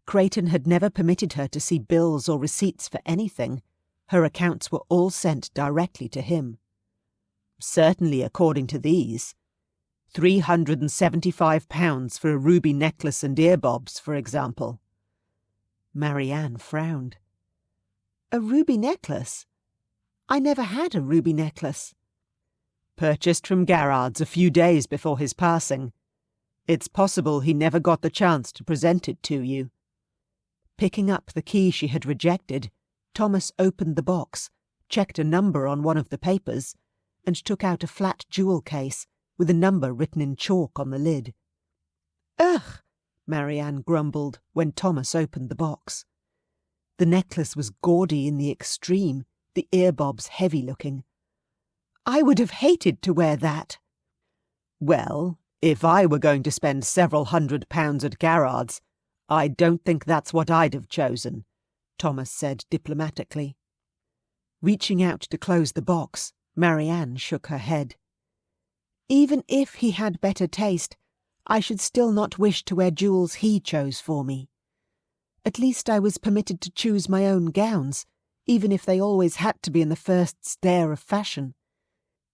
Creighton had never permitted her to see bills or receipts for anything. Her accounts were all sent directly to him. Certainly according to these. £375 for a ruby necklace and earbobs, for example. Marianne frowned. A ruby necklace? I never had a ruby necklace. Purchased from Garrard's a few days before his passing. It's possible he never got the chance to present it to you. Picking up the key she had rejected, Thomas opened the box, checked a number on one of the papers, and took out a flat jewel case with a number written in chalk on the lid. Ugh! Marianne grumbled when Thomas opened the box. The necklace was gaudy in the extreme, the earbobs heavy-looking. I would have hated to wear that. Well, if I were going to spend several £100 at Garrard's, I don't think that's what I'd have chosen, Thomas said diplomatically. Reaching out to close the box, Marianne shook her head. Even if he had better taste, I should still not wish to wear jewels he chose for me. At least I was permitted to choose my own gowns, even if they always had to be in the first stare of fashion.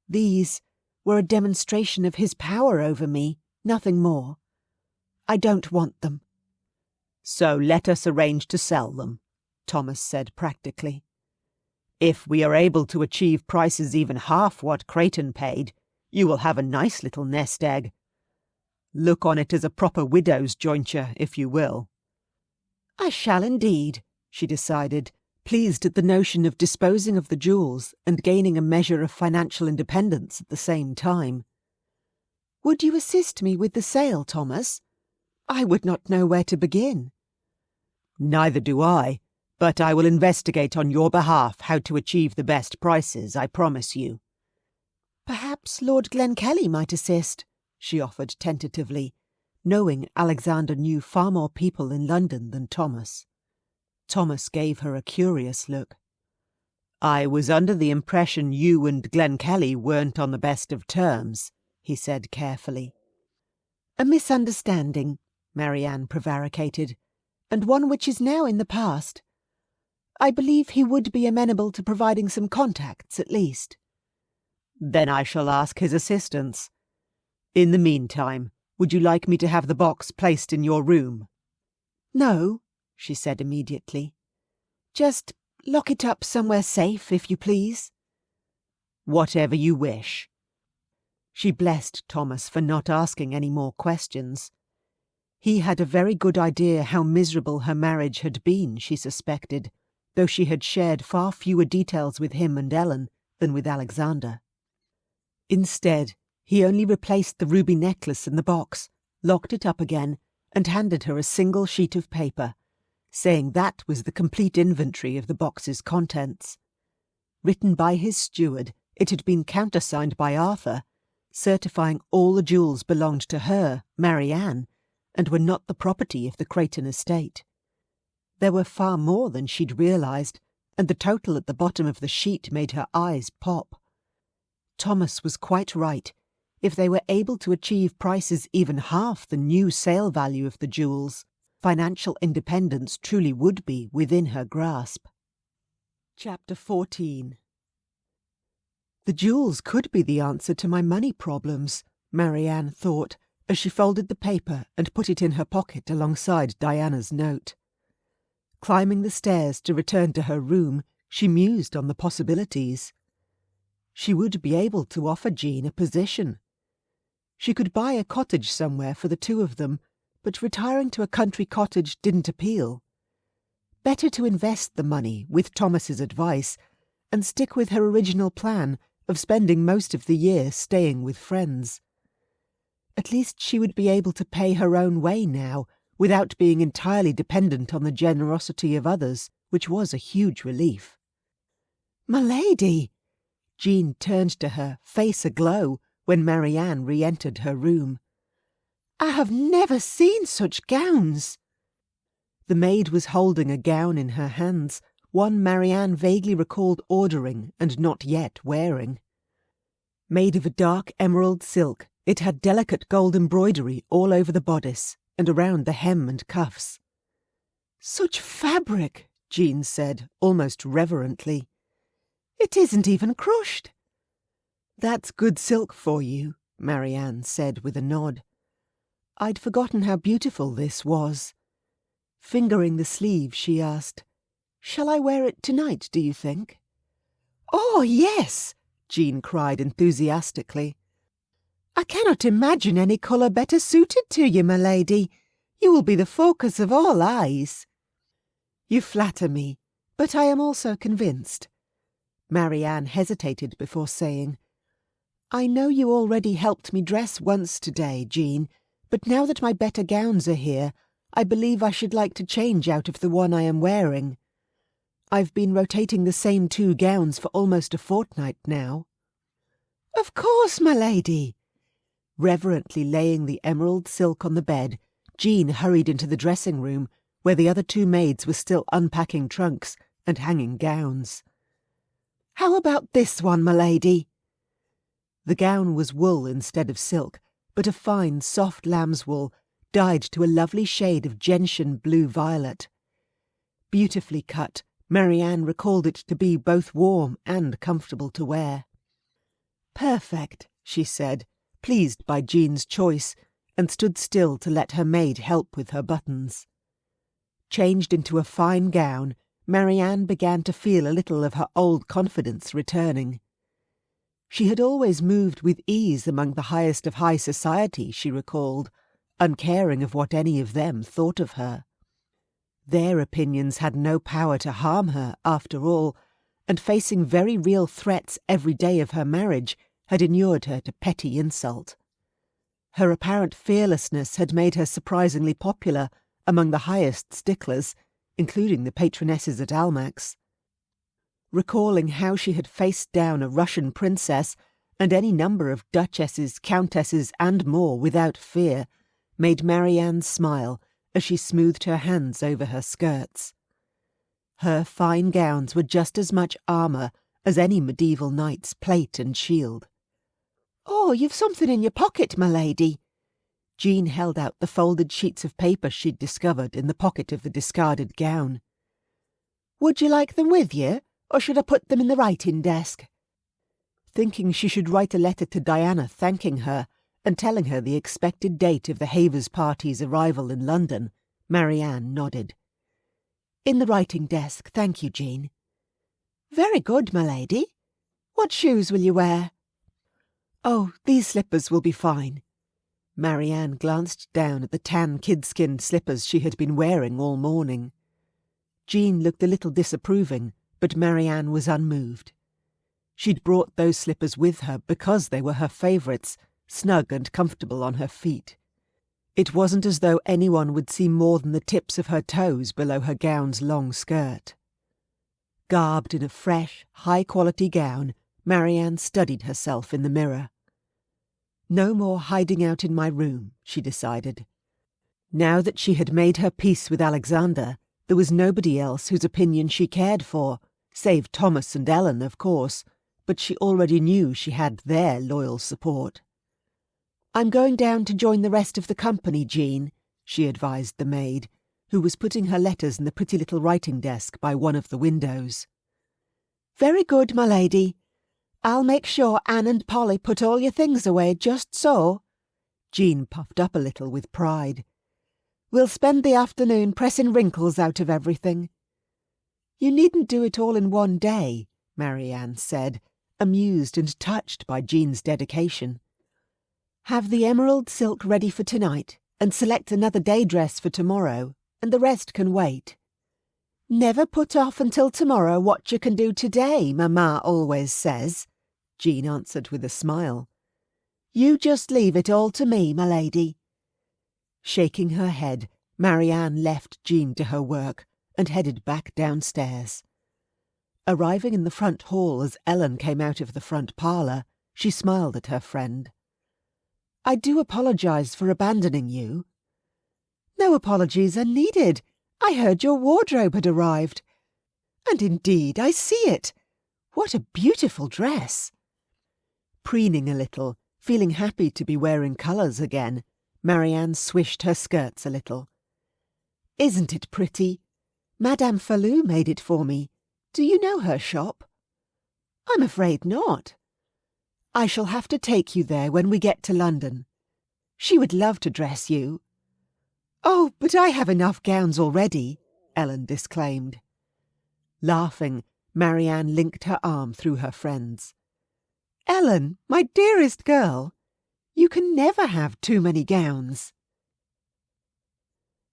These were a demonstration of his power over me, nothing more. I don't want them. So let us arrange to sell them, Thomas said practically. If we are able to achieve prices even half what Creighton paid, you will have a nice little nest egg. Look on it as a proper widow's jointure, if you will. I shall indeed, she decided, pleased at the notion of disposing of the jewels and gaining a measure of financial independence at the same time. Would you assist me with the sale, Thomas? I would not know where to begin. Neither do I, but I will investigate on your behalf how to achieve the best prices, I promise you. Perhaps Lord Glenkellie might assist, she offered tentatively, knowing Alexander knew far more people in London than Thomas. Thomas gave her a curious look. I was under the impression you and Glenkellie weren't on the best of terms, he said carefully. A misunderstanding, Marianne prevaricated, and one which is now in the past. I believe he would be amenable to providing some contacts, at least. Then I shall ask his assistance. In the meantime, would you like me to have the box placed in your room? No, she said immediately. Just lock it up somewhere safe, if you please. Whatever you wish. She blessed Thomas for not asking any more questions. He had a very good idea how miserable her marriage had been, she suspected, though she had shared far fewer details with him and Ellen than with Alexander. Instead, he only replaced the ruby necklace in the box, locked it up again, and handed her a single sheet of paper, saying that was the complete inventory of the box's contents. Written by his steward, it had been countersigned by Arthur, certifying all the jewels belonged to her, Marianne, and were not the property of the Creighton estate. There were far more than she'd realised, and the total at the bottom of the sheet made her eyes pop. Thomas was quite right. If they were able to achieve prices even half the new sale value of the jewels, financial independence truly would be within her grasp. Chapter 14. The jewels could be the answer to my money problems, Marianne thought, as she folded the paper and put it in her pocket alongside Diana's note. Climbing the stairs to return to her room, she mused on the possibilities. She would be able to offer Jean a position. She could buy a cottage somewhere for the two of them, but retiring to a country cottage didn't appeal. Better to invest the money, with Thomas's advice, and stick with her original plan of spending most of the year staying with friends. At least she would be able to pay her own way now, without being entirely dependent on the generosity of others, which was a huge relief. "My lady!" Jean turned to her, face aglow, when Marianne re-entered her room. "I have never seen such gowns." The maid was holding a gown in her hands, one Marianne vaguely recalled ordering and not yet wearing. Made of a dark emerald silk, it had delicate gold embroidery all over the bodice and around the hem and cuffs. Such fabric, Jean said, almost reverently. It isn't even crushed. That's good silk for you, Marianne said with a nod. I'd forgotten how beautiful this was. Fingering the sleeve, she asked, Shall I wear it tonight, do you think? Oh, yes, Jean cried enthusiastically. I cannot imagine any colour better suited to you, my lady. You will be the focus of all eyes. You flatter me, but I am also convinced. Marianne hesitated before saying, I know you already helped me dress once today, Jean, but now that my better gowns are here, I believe I should like to change out of the one I am wearing. I've been rotating the same 2 gowns for almost a fortnight now. Of course, my lady. Reverently laying the emerald silk on the bed, Jean hurried into the dressing-room, where the other 2 maids were still unpacking trunks and hanging gowns. How about this one, my lady? The gown was wool instead of silk, but a fine, soft lamb's wool, dyed to a lovely shade of gentian blue-violet. Beautifully cut, Marianne recalled it to be both warm and comfortable to wear. Perfect, she said, pleased by Jean's choice, and stood still to let her maid help with her buttons. Changed into a fine gown, Marianne began to feel a little of her old confidence returning. She had always moved with ease among the highest of high society, she recalled, uncaring of what any of them thought of her. Their opinions had no power to harm her, after all, and facing very real threats every day of her marriage had inured her to petty insult. Her apparent fearlessness had made her surprisingly popular among the highest sticklers, including the patronesses at Almack's. Recalling how she had faced down a Russian princess and any number of duchesses, countesses, and more without fear, made Marianne smile as she smoothed her hands over her skirts. Her fine gowns were just as much armour as any medieval knight's plate and shield. Oh, you've something in your pocket, my lady. Jean held out the folded sheets of paper she'd discovered in the pocket of the discarded gown. Would you like them with you, or should I put them in the writing desk? Thinking she should write a letter to Diana thanking her and telling her the expected date of the Havers party's arrival in London, Marianne nodded. In the writing desk, thank you, Jean. Very good, my lady. What shoes will you wear? Oh, these slippers will be fine. Marianne glanced down at the tan kid-skinned slippers she had been wearing all morning. Jean looked a little disapproving, but Marianne was unmoved. She'd brought those slippers with her because they were her favourites, snug and comfortable on her feet. It wasn't as though anyone would see more than the tips of her toes below her gown's long skirt. Garbed in a fresh, high-quality gown, Marianne studied herself in the mirror. No more hiding out in my room, she decided. Now that she had made her peace with Alexander, there was nobody else whose opinion she cared for, save Thomas and Ellen, of course, but she already knew she had their loyal support. I'm going down to join the rest of the company, Jean, she advised the maid, who was putting her letters in the pretty little writing desk by one of the windows. Very good, my lady. I'll make sure Anne and Polly put all your things away just so. Jean puffed up a little with pride. We'll spend the afternoon pressing wrinkles out of everything. You needn't do it all in one day, Marianne said, amused and touched by Jean's dedication. Have the emerald silk ready for tonight, and select another day dress for tomorrow, and the rest can wait. Never put off until tomorrow what you can do today, Mamma always says, Jean answered with a smile. You just leave it all to me, my lady. Shaking her head, Marianne left Jean to her work and headed back downstairs. Arriving in the front hall as Ellen came out of the front parlour, she smiled at her friend. I do apologise for abandoning you. No apologies are needed. I heard your wardrobe had arrived. And indeed, I see it. What a beautiful dress. Preening a little, feeling happy to be wearing colours again, Marianne swished her skirts a little. Isn't it pretty? Madame Falloux made it for me. Do you know her shop?" "I'm afraid not." "I shall have to take you there when we get to London. She would love to dress you." "Oh, but I have enough gowns already," Ellen disclaimed. Laughing, Marianne linked her arm through her friend's. "Ellen, my dearest girl, you can never have too many gowns."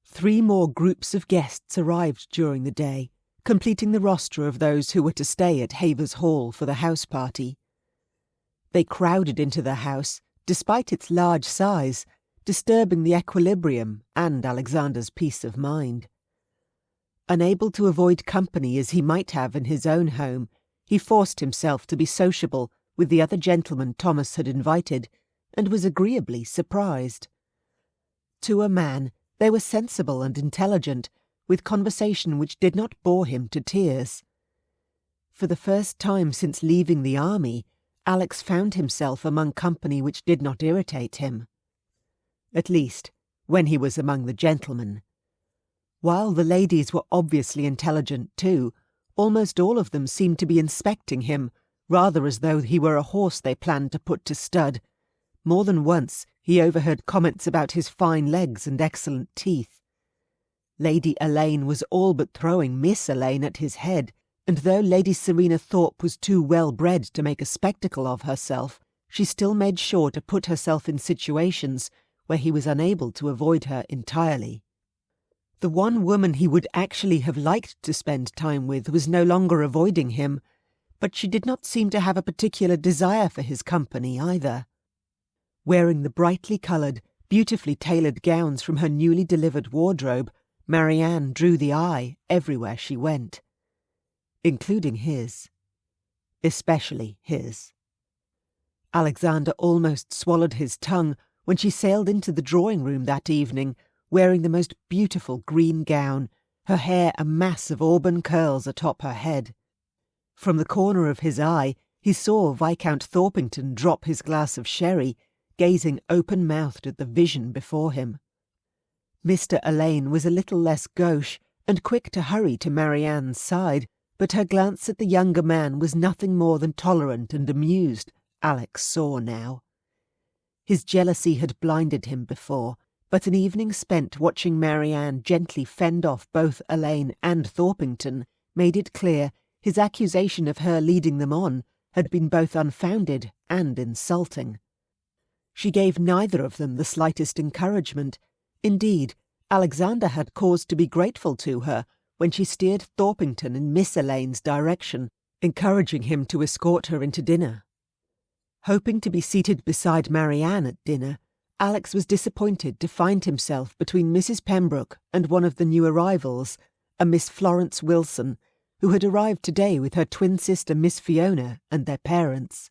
3 more groups of guests arrived during the day, completing the roster of those who were to stay at Havers Hall for the house party. They crowded into the house, despite its large size, disturbing the equilibrium and Alexander's peace of mind. Unable to avoid company as he might have in his own home, he forced himself to be sociable with the other gentlemen Thomas had invited, and was agreeably surprised. To a man, they were sensible and intelligent, with conversation which did not bore him to tears. For the first time since leaving the army, Alex found himself among company which did not irritate him. At least, when he was among the gentlemen. While the ladies were obviously intelligent too, almost all of them seemed to be inspecting him, rather as though he were a horse they planned to put to stud. More than once he overheard comments about his fine legs and excellent teeth. Lady Elaine was all but throwing Miss Elaine at his head, and though Lady Serena Thorpe was too well-bred to make a spectacle of herself, she still made sure to put herself in situations where he was unable to avoid her entirely. The one woman he would actually have liked to spend time with was no longer avoiding him, but she did not seem to have a particular desire for his company either. Wearing the brightly coloured, beautifully tailored gowns from her newly delivered wardrobe, Marianne drew the eye everywhere she went, including his. Especially his. Alexander almost swallowed his tongue when she sailed into the drawing-room that evening, wearing the most beautiful green gown, her hair a mass of auburn curls atop her head. From the corner of his eye he saw Viscount Thorpington drop his glass of sherry, gazing open-mouthed at the vision before him. Mr. Elaine was a little less gauche and quick to hurry to Marianne's side, but her glance at the younger man was nothing more than tolerant and amused, Alex saw now. His jealousy had blinded him before, but an evening spent watching Marianne gently fend off both Elaine and Thorpington made it clear his accusation of her leading them on had been both unfounded and insulting. She gave neither of them the slightest encouragement. Indeed, Alexander had cause to be grateful to her when she steered Thorpington in Miss Elaine's direction, encouraging him to escort her into dinner. Hoping to be seated beside Marianne at dinner, Alex was disappointed to find himself between Mrs. Pembroke and one of the new arrivals, a Miss Florence Wilson, who had arrived today with her twin sister Miss Fiona and their parents.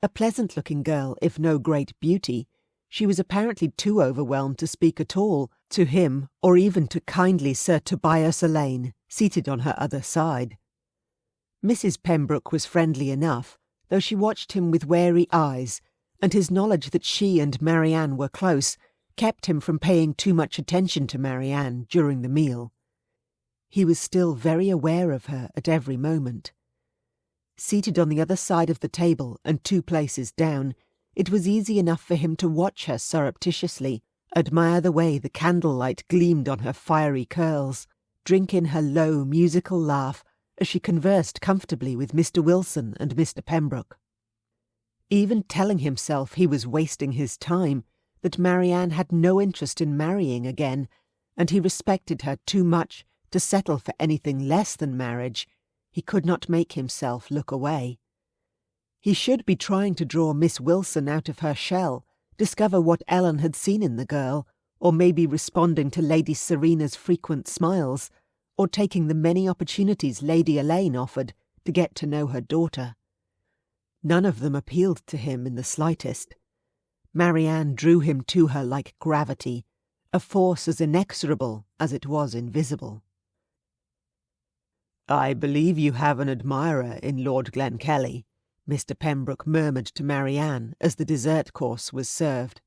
A pleasant-looking girl, if no great beauty, she was apparently too overwhelmed to speak at all to him or even to kindly Sir Tobias Elaine, seated on her other side. Mrs. Pembroke was friendly enough, though she watched him with wary eyes, and his knowledge that she and Marianne were close kept him from paying too much attention to Marianne during the meal. He was still very aware of her at every moment. Seated on the other side of the table and 2 places down, it was easy enough for him to watch her surreptitiously, admire the way the candlelight gleamed on her fiery curls, drink in her low musical laugh as she conversed comfortably with Mr. Wilson and Mr. Pembroke. Even telling himself he was wasting his time, that Marianne had no interest in marrying again, and he respected her too much to settle for anything less than marriage, he could not make himself look away. He should be trying to draw Miss Wilson out of her shell, discover what Ellen had seen in the girl, or maybe responding to Lady Serena's frequent smiles, or taking the many opportunities Lady Elaine offered to get to know her daughter. None of them appealed to him in the slightest. Marianne drew him to her like gravity, a force as inexorable as it was invisible. "I believe you have an admirer in Lord Glenkellie," Mr. Pembroke murmured to Marianne as the dessert course was served.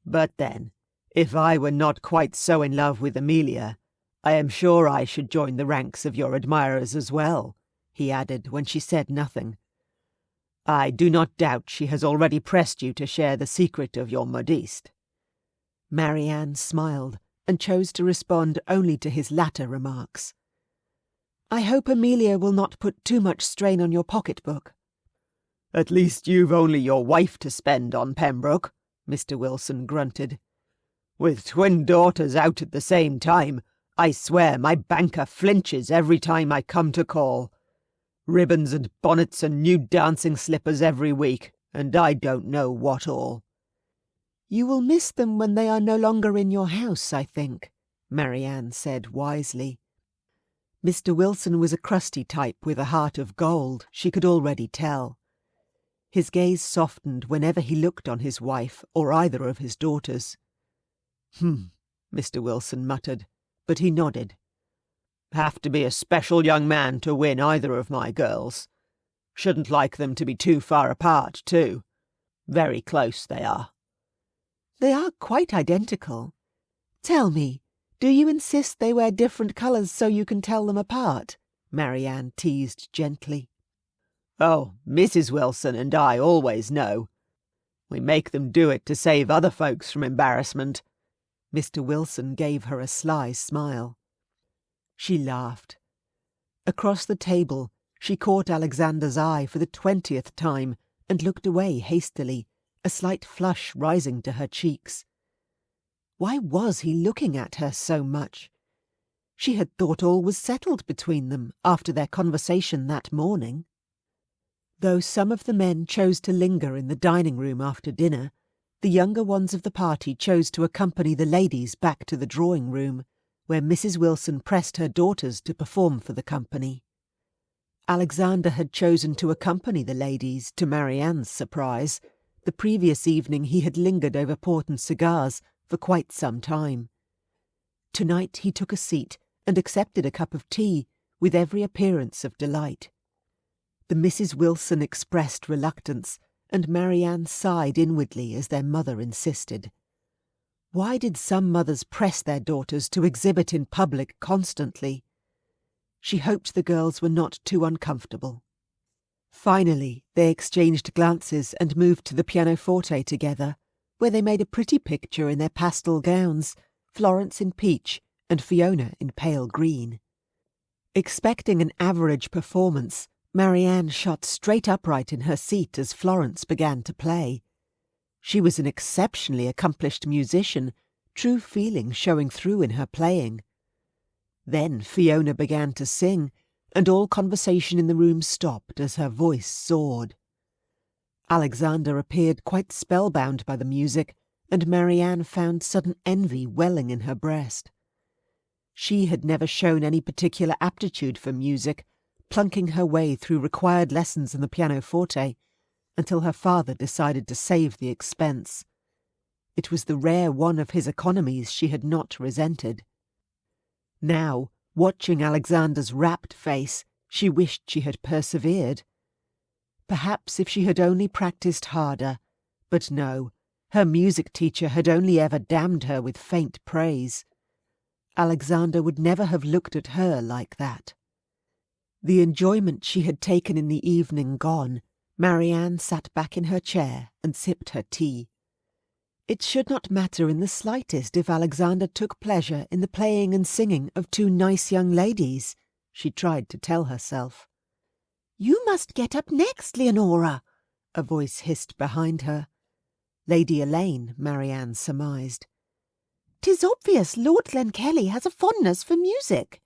"But then, if I were not quite so in love with Amelia, I am sure I should join the ranks of your admirers as well," he added when she said nothing. "I do not doubt she has already pressed you to share the secret of your modiste." Marianne smiled and chose to respond only to his latter remarks. "I hope Amelia will not put too much strain on your pocketbook." "At least you've only your wife to spend on, Pembroke," Mr. Wilson grunted. "With twin daughters out at the same time, I swear my banker flinches every time I come to call. Ribbons and bonnets and new dancing slippers every week, and I don't know what all." "You will miss them when they are no longer in your house, I think," Marianne said wisely. Mr. Wilson was a crusty type with a heart of gold, she could already tell. His gaze softened whenever he looked on his wife or either of his daughters. Mr. Wilson muttered, but he nodded. "Have to be a special young man to win either of my girls. Shouldn't like them to be too far apart, too. Very close they are." "They are quite identical. Tell me, do you insist they wear different colours so you can tell them apart?" Marianne teased gently. "Oh, Mrs. Wilson and I always know. We make them do it to save other folks from embarrassment." Mr. Wilson gave her a sly smile. She laughed. Across the table, she caught Alexander's eye for the 20th time and looked away hastily, a slight flush rising to her cheeks. Why was he looking at her so much? She had thought all was settled between them after their conversation that morning. Though some of the men chose to linger in the dining-room after dinner, the younger ones of the party chose to accompany the ladies back to the drawing-room, where Mrs. Wilson pressed her daughters to perform for the company. Alexander had chosen to accompany the ladies, to Marianne's surprise. The previous evening he had lingered over port and cigars for quite some time. Tonight he took a seat and accepted a cup of tea with every appearance of delight. The Mrs. Wilson expressed reluctance, and Marianne sighed inwardly as their mother insisted. Why did some mothers press their daughters to exhibit in public constantly? She hoped the girls were not too uncomfortable. Finally, they exchanged glances and moved to the pianoforte together, where they made a pretty picture in their pastel gowns, Florence in peach and Fiona in pale green. Expecting an average performance, Marianne shot straight upright in her seat as Florence began to play. She was an exceptionally accomplished musician, true feeling showing through in her playing. Then Fiona began to sing, and all conversation in the room stopped as her voice soared. Alexander appeared quite spellbound by the music, and Marianne found sudden envy welling in her breast. She had never shown any particular aptitude for music, plunking her way through required lessons in the pianoforte until her father decided to save the expense. It was the rare one of his economies she had not resented. Now, watching Alexander's rapt face, she wished she had persevered. Perhaps if she had only practised harder, but no, her music teacher had only ever damned her with faint praise. Alexander would never have looked at her like that. The enjoyment she had taken in the evening gone, Marianne sat back in her chair and sipped her tea. It should not matter in the slightest if Alexander took pleasure in the playing and singing of two nice young ladies, she tried to tell herself. "You must get up next, Leonora," a voice hissed behind her. Lady Elaine, Marianne surmised. "'Tis obvious Lord Glenkellie has a fondness for music."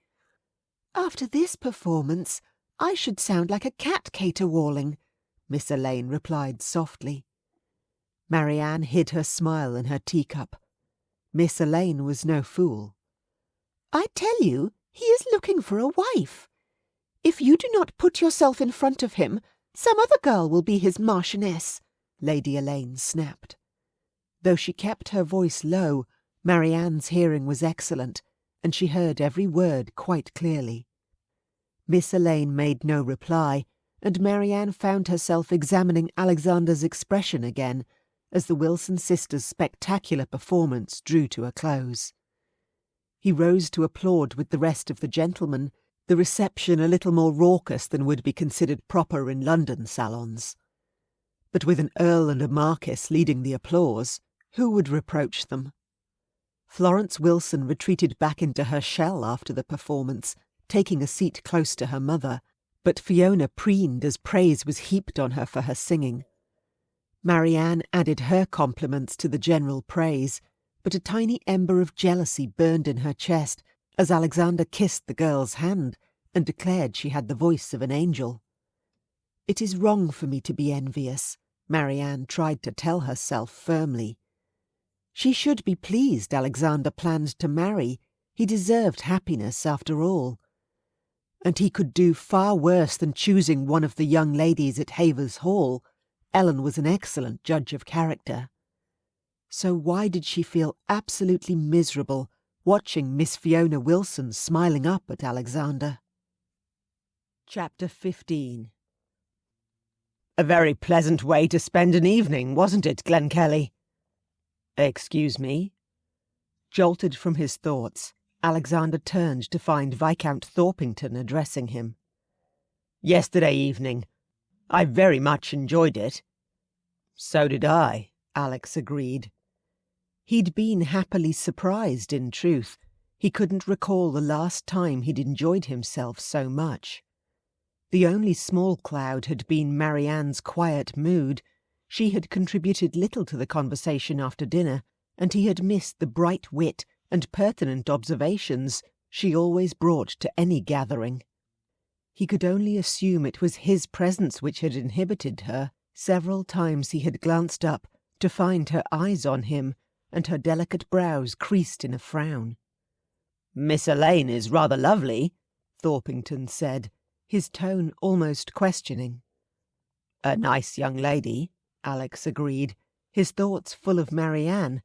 "After this performance, I should sound like a cat caterwauling," Miss Elaine replied softly. Marianne hid her smile in her teacup. Miss Elaine was no fool. "I tell you, he is looking for a wife. If you do not put yourself in front of him, some other girl will be his marchioness," Lady Elaine snapped. Though she kept her voice low, Marianne's hearing was excellent, and she heard every word quite clearly. Miss Elaine made no reply, and Marianne found herself examining Alexander's expression again as the Wilson sisters' spectacular performance drew to a close. He rose to applaud with the rest of the gentlemen, the reception a little more raucous than would be considered proper in London salons. But with an earl and a marquis leading the applause, who would reproach them? Florence Wilson retreated back into her shell after the performance, taking a seat close to her mother, but Fiona preened as praise was heaped on her for her singing. Marianne added her compliments to the general praise, but a tiny ember of jealousy burned in her chest as Alexander kissed the girl's hand and declared she had the voice of an angel. "It is wrong for me to be envious," Marianne tried to tell herself firmly. She should be pleased Alexander planned to marry. He deserved happiness after all. And he could do far worse than choosing one of the young ladies at Havers Hall. Ellen was an excellent judge of character. So why did she feel absolutely miserable watching Miss Fiona Wilson smiling up at Alexander? Chapter 15. A very pleasant way to spend an evening, wasn't it, Glenkellie? Excuse me? Jolted from his thoughts, Alexander turned to find Viscount Thorpington addressing him. Yesterday evening. I very much enjoyed it. So did I, Alex agreed. He'd been happily surprised, in truth. He couldn't recall the last time he'd enjoyed himself so much. The only small cloud had been Marianne's quiet mood. She had contributed little to the conversation after dinner, and he had missed the bright wit and pertinent observations she always brought to any gathering. He could only assume it was his presence which had inhibited her. Several times he had glanced up to find her eyes on him, and her delicate brows creased in a frown. "Miss Elaine is rather lovely," Thorpington said, his tone almost questioning. "A nice young lady," Alex agreed, his thoughts full of Marianne,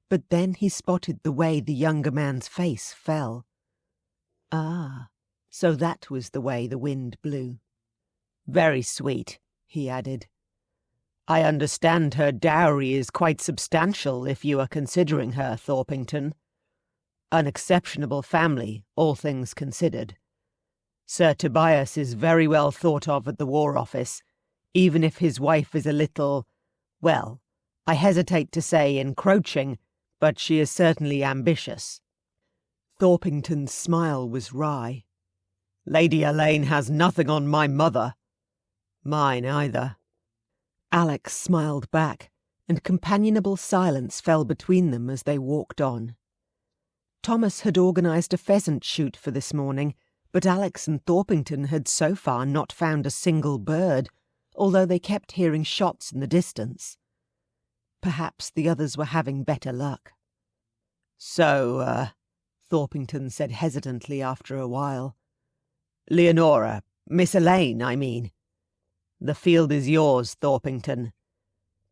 but then he spotted the way the younger man's face fell. Ah, so that was the way the wind blew. "Very sweet," he added. "I understand her dowry is quite substantial if you are considering her, Thorpington. An exceptionable family, all things considered. Sir Tobias is very well thought of at the War Office, even if his wife is a little, well, I hesitate to say encroaching, but she is certainly ambitious." Thorpington's smile was wry. "Lady Elaine has nothing on my mother. Mine either." Alex smiled back, and companionable silence fell between them as they walked on. Thomas had organised a pheasant shoot for this morning, but Alex and Thorpington had so far not found a single bird, although they kept hearing shots in the distance. Perhaps the others were having better luck. "So, Thorpington said hesitantly after a while. "Leonora, Miss Elaine, I mean. The field is yours, Thorpington.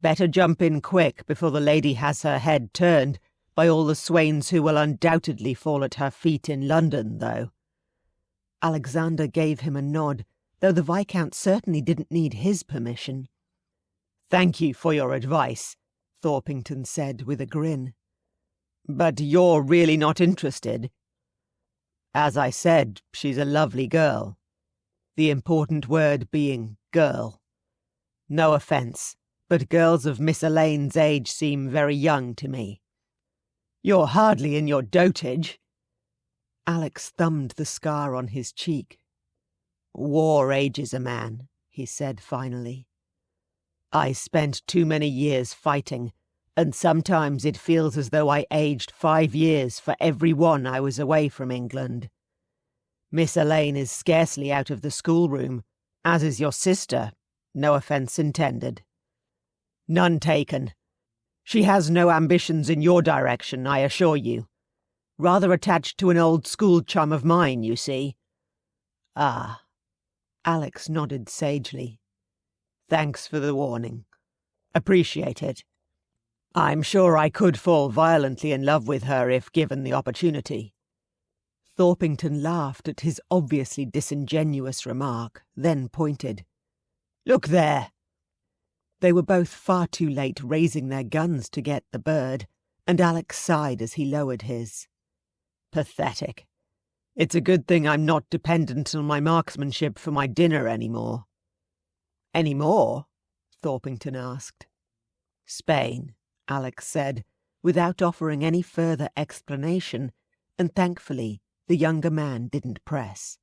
Better jump in quick before the lady has her head turned by all the swains who will undoubtedly fall at her feet in London, though." Alexander gave him a nod, though the Viscount certainly didn't need his permission. "Thank you for your advice," Thorpington said with a grin. "But you're really not interested?" "As I said, she's a lovely girl. The important word being girl. No offence, but girls of Miss Elaine's age seem very young to me." "You're hardly in your dotage." Alex thumbed the scar on his cheek. "War ages a man," he said finally. "I spent too many years fighting, and sometimes it feels as though I aged 5 years for every one I was away from England. Miss Elaine is scarcely out of the schoolroom, as is your sister, no offence intended." "None taken. She has no ambitions in your direction, I assure you. Rather attached to an old school chum of mine, you see." "Ah." Alex nodded sagely. "Thanks for the warning. Appreciate it. I'm sure I could fall violently in love with her if given the opportunity." Thorpington laughed at his obviously disingenuous remark, then pointed. "Look there!" They were both far too late raising their guns to get the bird, and Alex sighed as he lowered his. Pathetic. It's a good thing I'm not dependent on my marksmanship for my dinner anymore. Any more? Thorpington asked. Spain, Alex said, without offering any further explanation, and thankfully the younger man didn't press.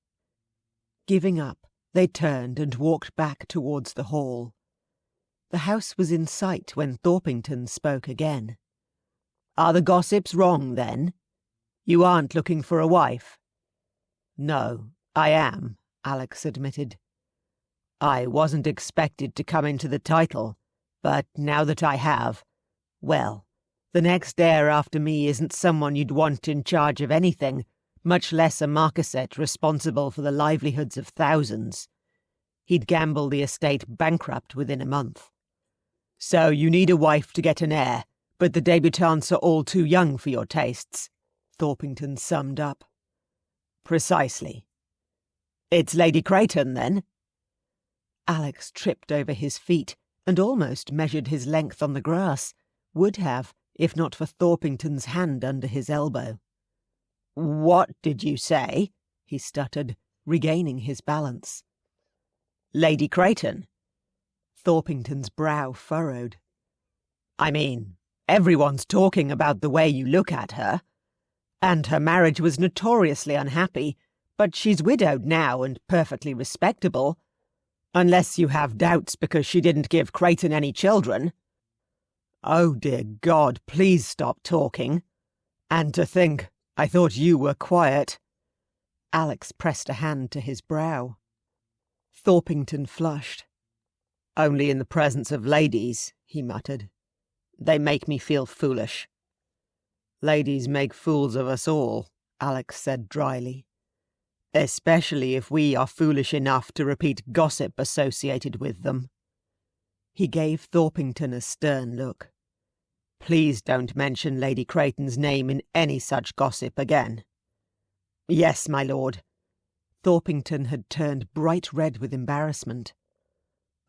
Giving up, they turned and walked back towards the hall. The house was in sight when Thorpington spoke again. Are the gossips wrong, then? You aren't looking for a wife? No, I am, Alex admitted. I wasn't expected to come into the title, but now that I have, well, the next heir after me isn't someone you'd want in charge of anything, much less a marquisate responsible for the livelihoods of thousands. He'd gamble the estate bankrupt within a month. So you need a wife to get an heir, but the debutantes are all too young for your tastes, Thorpington summed up. Precisely. It's Lady Creighton, then? Alex tripped over his feet and almost measured his length on the grass, would have, if not for Thorpington's hand under his elbow. What did you say? He stuttered, regaining his balance. Lady Creighton. Thorpington's brow furrowed. I mean, everyone's talking about the way you look at her. And her marriage was notoriously unhappy, but she's widowed now and perfectly respectable. Unless you have doubts because she didn't give Creighton any children. Oh, dear God, please stop talking. And to think, I thought you were quiet. Alex pressed a hand to his brow. Thorpington flushed. Only in the presence of ladies, he muttered. They make me feel foolish. Ladies make fools of us all, Alex said dryly. Especially if we are foolish enough to repeat gossip associated with them. He gave Thorpington a stern look. Please don't mention Lady Creighton's name in any such gossip again. Yes, my lord. Thorpington had turned bright red with embarrassment.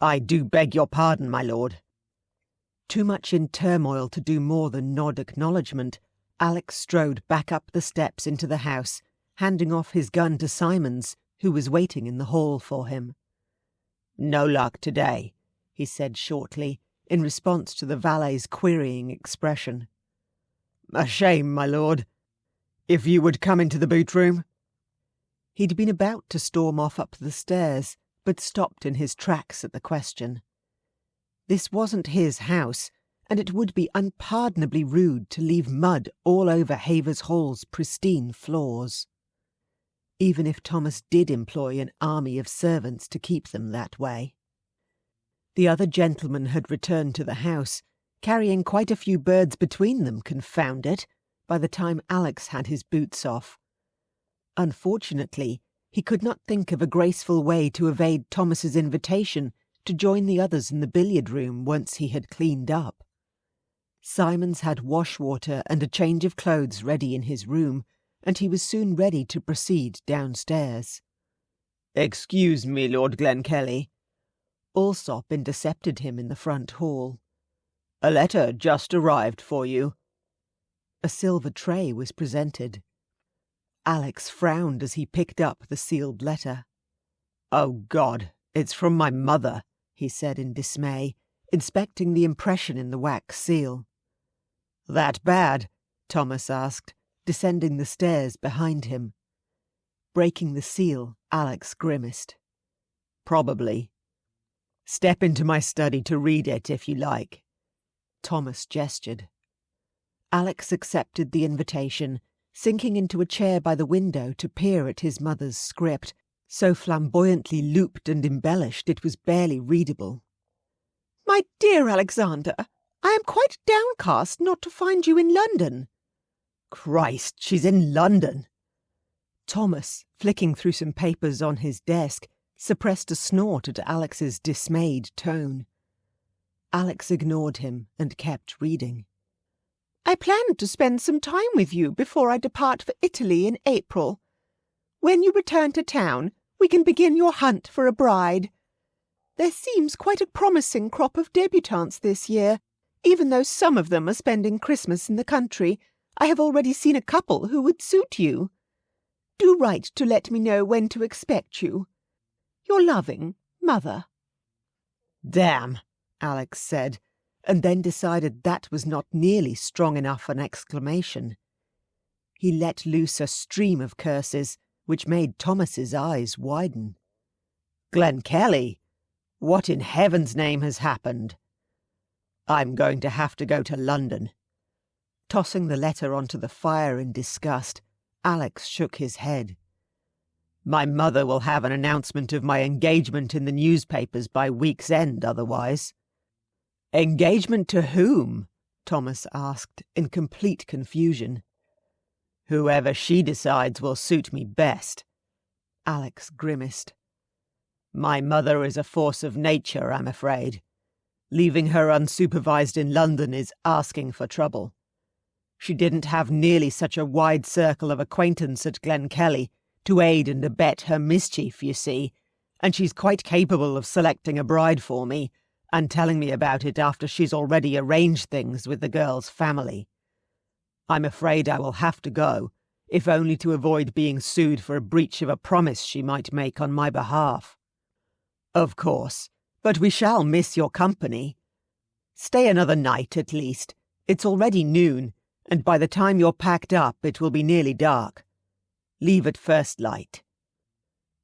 I do beg your pardon, my lord. Too much in turmoil to do more than nod acknowledgement, Alex strode back up the steps into the house, handing off his gun to Simons, who was waiting in the hall for him. No luck today, he said shortly, in response to the valet's querying expression. A shame, my lord. If you would come into the boot-room. He'd been about to storm off up the stairs, but stopped in his tracks at the question. This wasn't his house, and it would be unpardonably rude to leave mud all over Havers Hall's pristine floors. Even if Thomas did employ an army of servants to keep them that way. The other gentlemen had returned to the house, carrying quite a few birds between them, confound it, by the time Alex had his boots off. Unfortunately, he could not think of a graceful way to evade Thomas's invitation to join the others in the billiard-room once he had cleaned up. Simons had wash-water and a change of clothes ready in his room, and he was soon ready to proceed downstairs. "Excuse me, Lord Glenkellie." Alsop intercepted him in the front hall. "A letter just arrived for you." A silver tray was presented. Alex frowned as he picked up the sealed letter. "Oh, God, it's from my mother," he said in dismay, inspecting the impression in the wax seal. "That bad?" Thomas asked, descending the stairs behind him. Breaking the seal, Alex grimaced. "Probably. Step into my study to read it if you like." Thomas gestured. Alex accepted the invitation, sinking into a chair by the window to peer at his mother's script, so flamboyantly looped and embellished it was barely readable. "My dear Alexander, I am quite downcast not to find you in London." "Christ, she's in London!" Thomas, flicking through some papers on his desk, suppressed a snort at Alex's dismayed tone. Alex ignored him and kept reading. "I plan to spend some time with you before I depart for Italy in April. When you return to town, we can begin your hunt for a bride. There seems quite a promising crop of debutantes this year, even though some of them are spending Christmas in the country, I have already seen a couple who would suit you. Do write to let me know when to expect you. Your loving mother." "Damn," Alex said, and then decided that was not nearly strong enough an exclamation. He let loose a stream of curses, which made Thomas's eyes widen. "Glenkellie? What in heaven's name has happened?" "I'm going to have to go to London." Tossing the letter onto the fire in disgust, Alex shook his head. "My mother will have an announcement of my engagement in the newspapers by week's end otherwise." "Engagement to whom?" Thomas asked, in complete confusion. "Whoever she decides will suit me best." Alex grimaced. "My mother is a force of nature, I'm afraid. Leaving her unsupervised in London is asking for trouble. She didn't have nearly such a wide circle of acquaintance at Glenkellie to aid and abet her mischief, you see, and she's quite capable of selecting a bride for me and telling me about it after she's already arranged things with the girl's family. I'm afraid I will have to go, if only to avoid being sued for a breach of a promise she might make on my behalf." "Of course, but we shall miss your company. Stay another night at least. It's already noon, and by the time you're packed up it will be nearly dark. Leave at first light."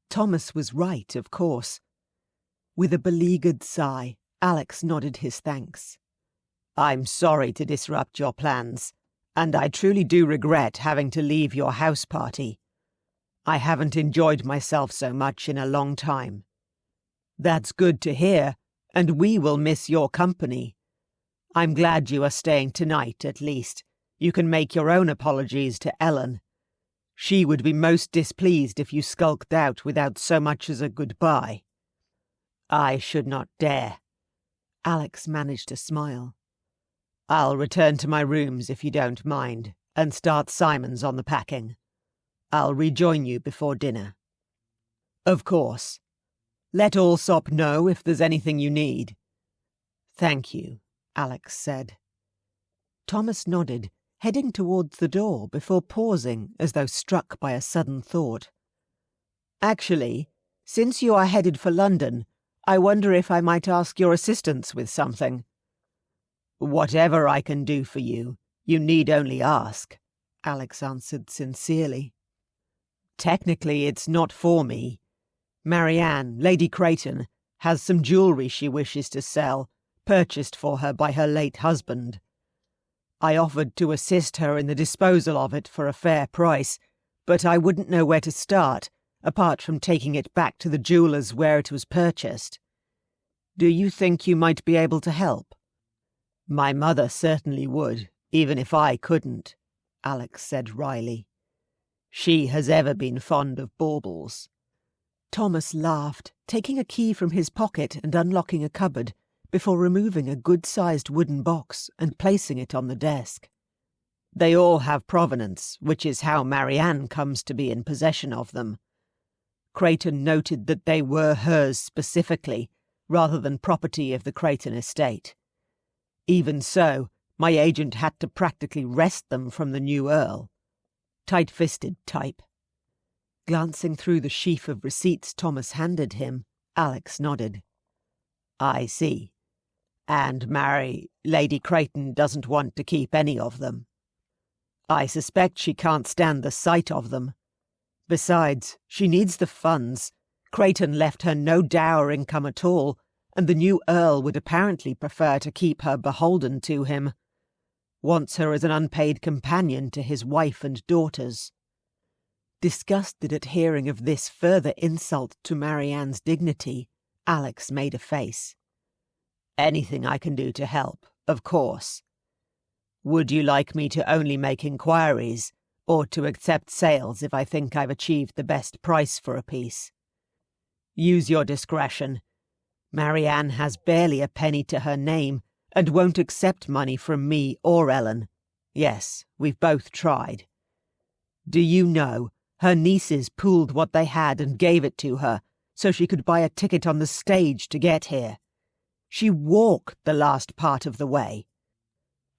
Thomas was right, of course. With a beleaguered sigh, Alex nodded his thanks. "I'm sorry to disrupt your plans, and I truly do regret having to leave your house party. I haven't enjoyed myself so much in a long time." "That's good to hear, and we will miss your company. I'm glad you are staying tonight, at least. You can make your own apologies to Ellen. She would be most displeased if you skulked out without so much as a goodbye." "I should not dare." Alex managed to smile. "I'll return to my rooms if you don't mind, and start Simon's on the packing. I'll rejoin you before dinner." "Of course. Let Allsop know if there's anything you need." "Thank you," Alex said. Thomas nodded, heading towards the door before pausing as though struck by a sudden thought. "Actually, since you are headed for London, I wonder if I might ask your assistance with something." "Whatever I can do for you, you need only ask," Alex answered sincerely. "Technically it's not for me. Marianne, Lady Creighton, has some jewellery she wishes to sell, purchased for her by her late husband. I offered to assist her in the disposal of it for a fair price, but I wouldn't know where to start, apart from taking it back to the jeweller's where it was purchased. Do you think you might be able to help?" "My mother certainly would, even if I couldn't," Alex said wryly. "She has ever been fond of baubles." Thomas laughed, taking a key from his pocket and unlocking a cupboard, before removing a good-sized wooden box and placing it on the desk. "They all have provenance, which is how Marianne comes to be in possession of them. Creighton noted that they were hers specifically, rather than property of the Creighton estate. Even so, my agent had to practically wrest them from the new Earl. Tight-fisted type." Glancing through the sheaf of receipts Thomas handed him, Alex nodded. "I see. And Lady Creighton doesn't want to keep any of them." "I suspect she can't stand the sight of them. Besides, she needs the funds. Creighton left her no dower income at all, and the new Earl would apparently prefer to keep her beholden to him. Wants her as an unpaid companion to his wife and daughters." Disgusted at hearing of this further insult to Marianne's dignity, Alex made a face. "Anything I can do to help, of course. Would you like me to only make inquiries, or to accept sales if I think I've achieved the best price for a piece?" "Use your discretion. Marianne has barely a penny to her name, and won't accept money from me or Ellen. Yes, we've both tried. Do you know, her nieces pooled what they had and gave it to her, so she could buy a ticket on the stage to get here. She walked the last part of the way."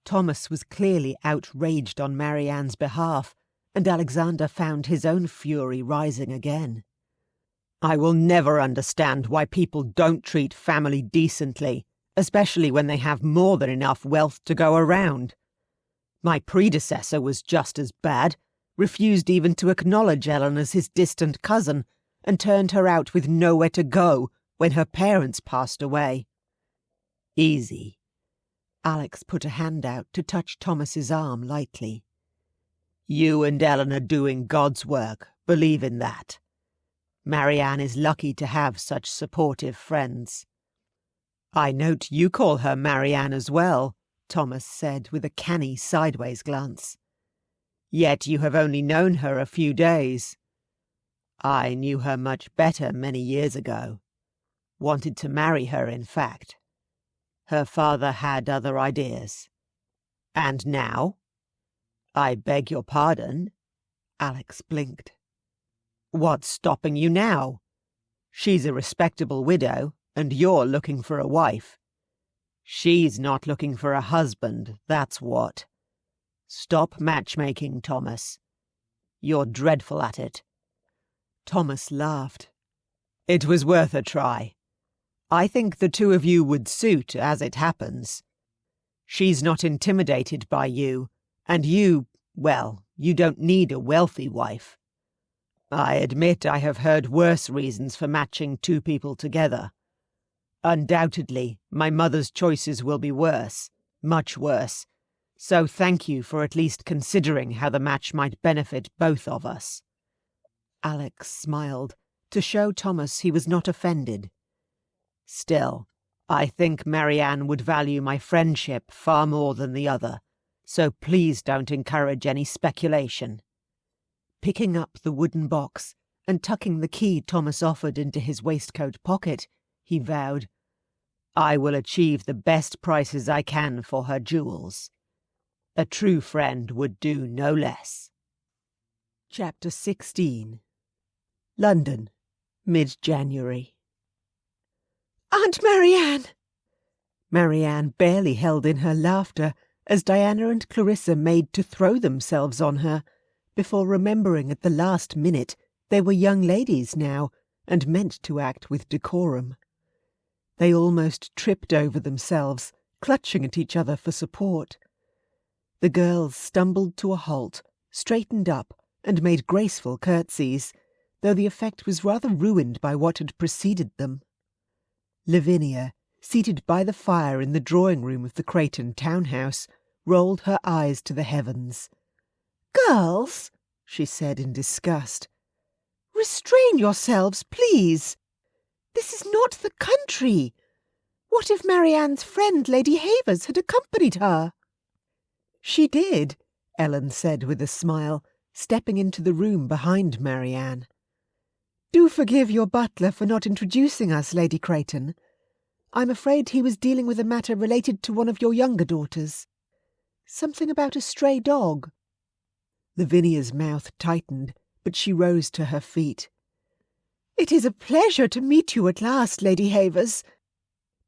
Thomas was clearly outraged on Marianne's behalf, and Alexander found his own fury rising again. "I will never understand why people don't treat family decently, especially when they have more than enough wealth to go around. My predecessor was just as bad, refused even to acknowledge Ellen as his distant cousin, and turned her out with nowhere to go when her parents passed away." "Easy." Alex put a hand out to touch Thomas's arm lightly. "You and Ellen are doing God's work, believe in that. Marianne is lucky to have such supportive friends." "I note you call her Marianne as well," Thomas said with a canny sideways glance. "Yet you have only known her a few days." "I knew her much better many years ago. Wanted to marry her, in fact. Her father had other ideas." "And now?" "I beg your pardon?" Alex blinked. "What's stopping you now? She's a respectable widow, and you're looking for a wife. She's not looking for a husband, that's what. Stop matchmaking, Thomas. You're dreadful at it." Thomas laughed. "It was worth a try. I think the two of you would suit, as it happens. She's not intimidated by you, and you, well, you don't need a wealthy wife. I admit I have heard worse reasons for matching two people together. Undoubtedly, my mother's choices will be worse, much worse, so thank you for at least considering how the match might benefit both of us." Alex smiled, to show Thomas he was not offended. "Still, I think Marianne would value my friendship far more than the other, so please don't encourage any speculation." Picking up the wooden box and tucking the key Thomas offered into his waistcoat pocket, he vowed, "I will achieve the best prices I can for her jewels. A true friend would do no less." Chapter 16. London, mid-January. "Aunt Marianne!" Marianne barely held in her laughter as Diana and Clarissa made to throw themselves on her, before remembering at the last minute they were young ladies now, and meant to act with decorum. They almost tripped over themselves, clutching at each other for support. The girls stumbled to a halt, straightened up, and made graceful curtsies, though the effect was rather ruined by what had preceded them. Lavinia, seated by the fire in the drawing-room of the Creighton townhouse, rolled her eyes to the heavens. "Girls," she said in disgust, "restrain yourselves, please. This is not the country. What if Marianne's friend Lady Havers had accompanied her?" "She did," Ellen said with a smile, stepping into the room behind Marianne. "Do forgive your butler for not introducing us, Lady Creighton. I'm afraid he was dealing with a matter related to one of your younger daughters. Something about a stray dog." Lavinia's mouth tightened, but she rose to her feet. "It is a pleasure to meet you at last, Lady Havers.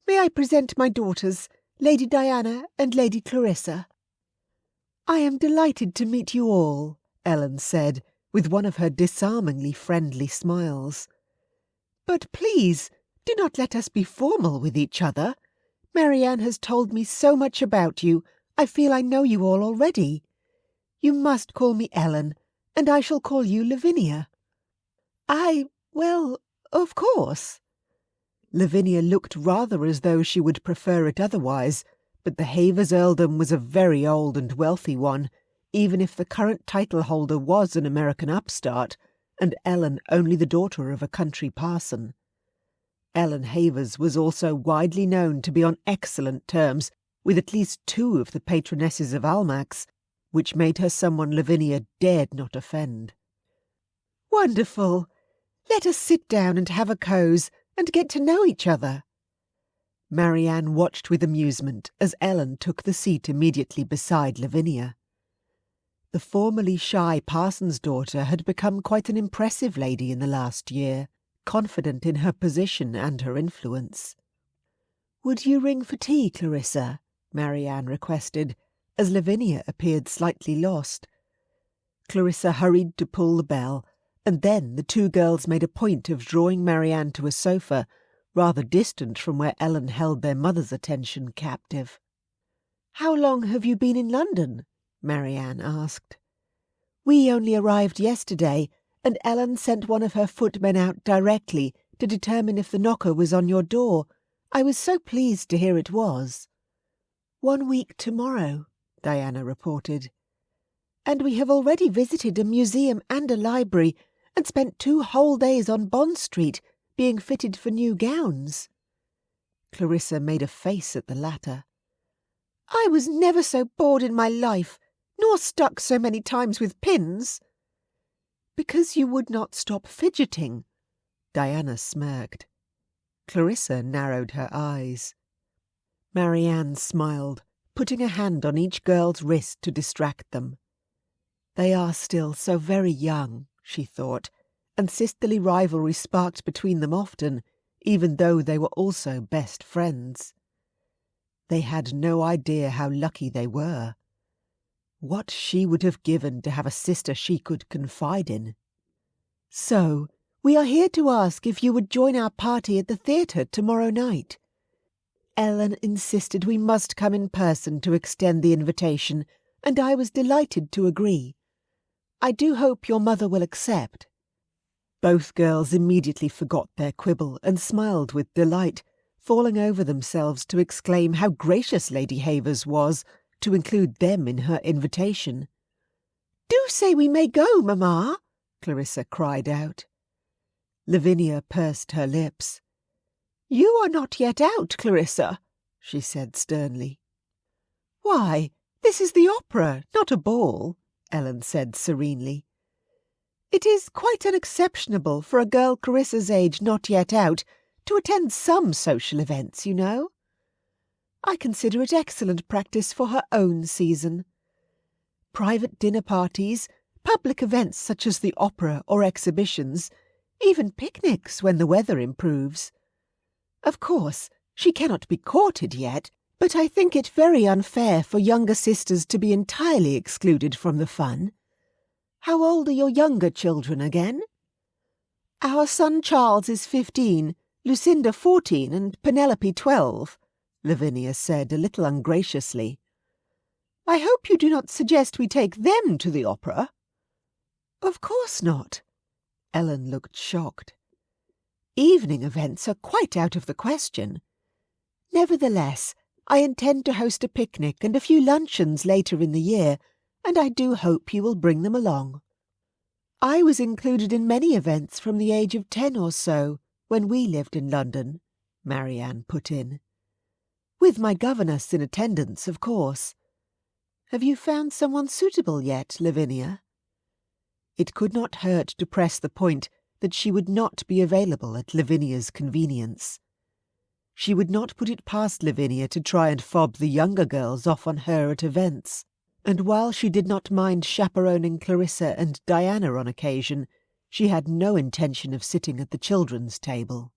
May I present my daughters, Lady Diana and Lady Clarissa?" "I am delighted to meet you all," Ellen said, with one of her disarmingly friendly smiles. "But please, do not let us be formal with each other. Marianne has told me so much about you, I feel I know you all already. You must call me Ellen, and I shall call you Lavinia." Well, of course." Lavinia looked rather as though she would prefer it otherwise, but the Havers earldom was a very old and wealthy one, even if the current title holder was an American upstart, and Ellen only the daughter of a country parson. Ellen Havers was also widely known to be on excellent terms with at least two of the patronesses of Almack's, which made her someone Lavinia dared not offend. "Wonderful! Let us sit down and have a cose, and get to know each other." Marianne watched with amusement as Ellen took the seat immediately beside Lavinia. The formerly shy parson's daughter had become quite an impressive lady in the last year, confident in her position and her influence. "Would you ring for tea, Clarissa?" Marianne requested, as Lavinia appeared slightly lost. Clarissa hurried to pull the bell, and then the two girls made a point of drawing Marianne to a sofa, rather distant from where Ellen held their mother's attention captive. "How long have you been in London?" Marianne asked. "We only arrived yesterday, and Ellen sent one of her footmen out directly to determine if the knocker was on your door. I was so pleased to hear it was." "1 week tomorrow," Diana reported. "And we have already visited a museum and a library, and spent 2 whole days on Bond Street, being fitted for new gowns." Clarissa made a face at the latter. "I was never so bored in my life, nor stuck so many times with pins." "Because you would not stop fidgeting," Diana smirked. Clarissa narrowed her eyes. Marianne smiled, putting a hand on each girl's wrist to distract them. They are still so very young, she thought, and sisterly rivalry sparked between them often, even though they were also best friends. They had no idea how lucky they were. What she would have given to have a sister she could confide in. "So, we are here to ask if you would join our party at the theatre tomorrow night. Ellen insisted we must come in person to extend the invitation, and I was delighted to agree. I do hope your mother will accept." Both girls immediately forgot their quibble and smiled with delight, falling over themselves to exclaim how gracious Lady Havers was to include them in her invitation. "Do say we may go, Mamma!" Clarissa cried out. Lavinia pursed her lips. "You are not yet out, Clarissa," she said sternly. "Why, this is the opera, not a ball," Ellen said serenely. "It is quite unexceptionable for a girl Clarissa's age not yet out to attend some social events, you know. I consider it excellent practice for her own season. Private dinner parties, public events such as the opera or exhibitions, even picnics when the weather improves. Of course, she cannot be courted yet, but I think it very unfair for younger sisters to be entirely excluded from the fun. How old are your younger children again?" "Our son Charles is 15, Lucinda 14, and Penelope 12, Lavinia said a little ungraciously. "I hope you do not suggest we take them to the opera?" "Of course not." Ellen looked shocked. "Evening events are quite out of the question. Nevertheless, I intend to host a picnic and a few luncheons later in the year, and I do hope you will bring them along." "I was included in many events from the age of 10 or so, when we lived in London," Marianne put in. "With my governess in attendance, of course. Have you found someone suitable yet, Lavinia?" It could not hurt to press the point that she would not be available at Lavinia's convenience. She would not put it past Lavinia to try and fob the younger girls off on her at events, and while she did not mind chaperoning Clarissa and Diana on occasion, she had no intention of sitting at the children's table.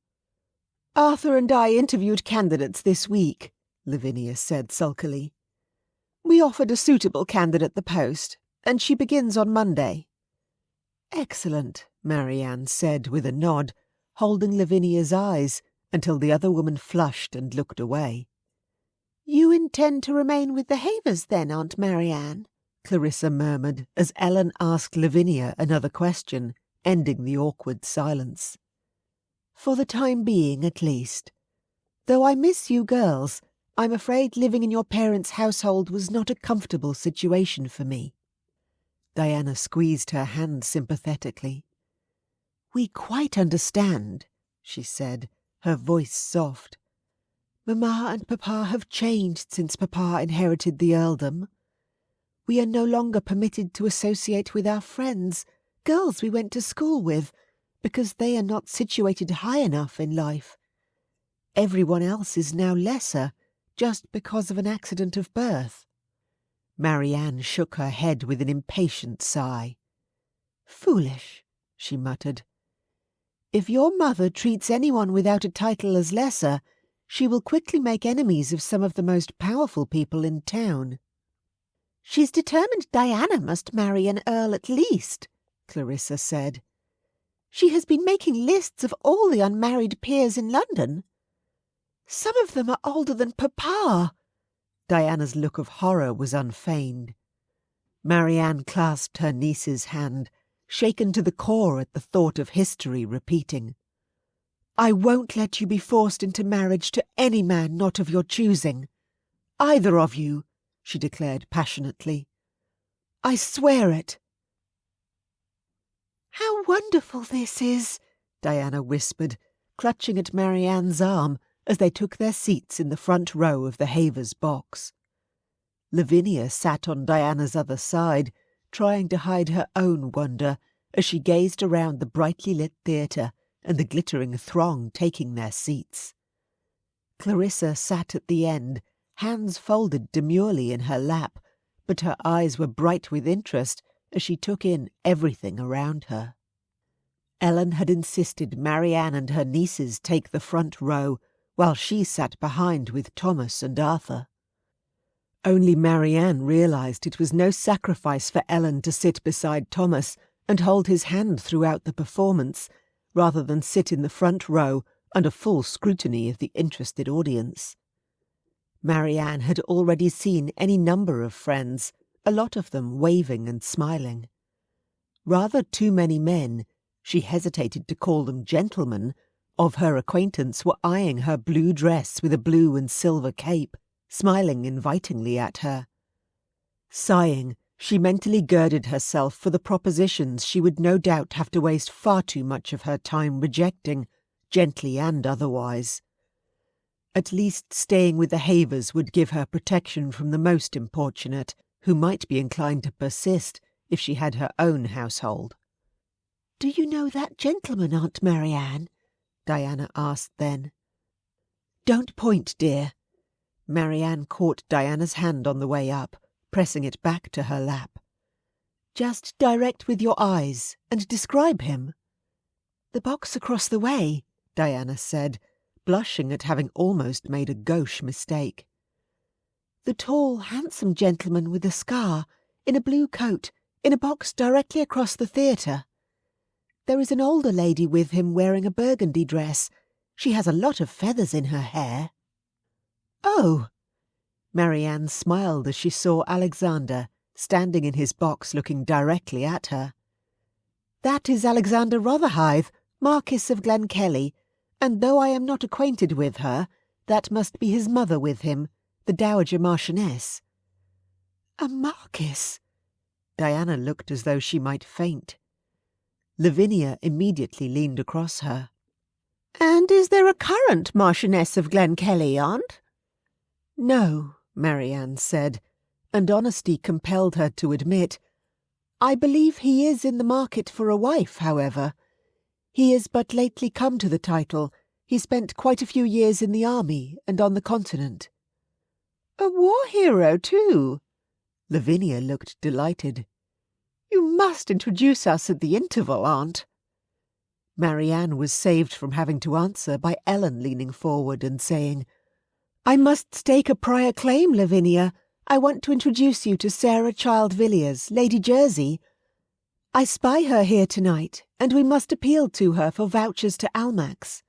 "Arthur and I interviewed candidates this week," Lavinia said sulkily. "We offered a suitable candidate the post, and she begins on Monday." "Excellent," Marianne said with a nod, holding Lavinia's eyes until the other woman flushed and looked away. "You intend to remain with the Havers then, Aunt Marianne?" Clarissa murmured as Ellen asked Lavinia another question, ending the awkward silence. "For the time being, at least. Though I miss you girls, I'm afraid living in your parents' household was not a comfortable situation for me." Diana squeezed her hand sympathetically. "We quite understand," she said, her voice soft. "Mamma and Papa have changed since Papa inherited the earldom. We are no longer permitted to associate with our friends, girls we went to school with, because they are not situated high enough in life. Everyone else is now lesser, just because of an accident of birth." Marianne shook her head with an impatient sigh. "Foolish," she muttered. "If your mother treats anyone without a title as lesser, she will quickly make enemies of some of the most powerful people in town." "She's determined Diana must marry an earl at least," Clarissa said. "She has been making lists of all the unmarried peers in London. Some of them are older than Papa." Diana's look of horror was unfeigned. Marianne clasped her niece's hand, shaken to the core at the thought of history repeating. "I won't let you be forced into marriage to any man not of your choosing. Either of you," she declared passionately. "I swear it." "How wonderful this is," Diana whispered, clutching at Marianne's arm as they took their seats in the front row of the Havers box. Lavinia sat on Diana's other side, trying to hide her own wonder as she gazed around the brightly lit theatre and the glittering throng taking their seats. Clarissa sat at the end, hands folded demurely in her lap, but her eyes were bright with interest as she took in everything around her. Ellen had insisted Marianne and her nieces take the front row, while she sat behind with Thomas and Arthur. Only Marianne realised it was no sacrifice for Ellen to sit beside Thomas and hold his hand throughout the performance, rather than sit in the front row under full scrutiny of the interested audience. Marianne had already seen any number of friends, a lot of them waving and smiling. Rather too many men, she hesitated to call them gentlemen, of her acquaintance were eyeing her blue dress with a blue and silver cape, smiling invitingly at her. Sighing, she mentally girded herself for the propositions she would no doubt have to waste far too much of her time rejecting, gently and otherwise. At least staying with the Havers would give her protection from the most importunate, who might be inclined to persist if she had her own household. "Do you know that gentleman, Aunt Marianne?" Diana asked then. "Don't point, dear." Marianne caught Diana's hand on the way up, pressing it back to her lap. "Just direct with your eyes, and describe him." "The box across the way," Diana said, blushing at having almost made a gauche mistake. "The tall, handsome gentleman with a scar, in a blue coat, in a box directly across the theatre. There is an older lady with him wearing a burgundy dress. She has a lot of feathers in her hair." "Oh!" Marianne smiled as she saw Alexander, standing in his box looking directly at her. "That is Alexander Rotherhithe, Marquis of Glenkellie, and though I am not acquainted with her, that must be his mother with him, the Dowager Marchioness." "A Marquis!" Diana looked as though she might faint. Lavinia immediately leaned across her. "And is there a current Marchioness of Glenkellie, Aunt?" "No," Marianne said, and honesty compelled her to admit, "I believe he is in the market for a wife, however. He is but lately come to the title. He spent quite a few years in the army and on the continent." "A war hero, too?" Lavinia looked delighted. "You must introduce us at the interval, Aunt." Marianne was saved from having to answer by Ellen leaning forward and saying, "I must stake a prior claim, Lavinia. I want to introduce you to Sarah Child-Villiers, Lady Jersey. I spy her here tonight, and we must appeal to her for vouchers to Almack's."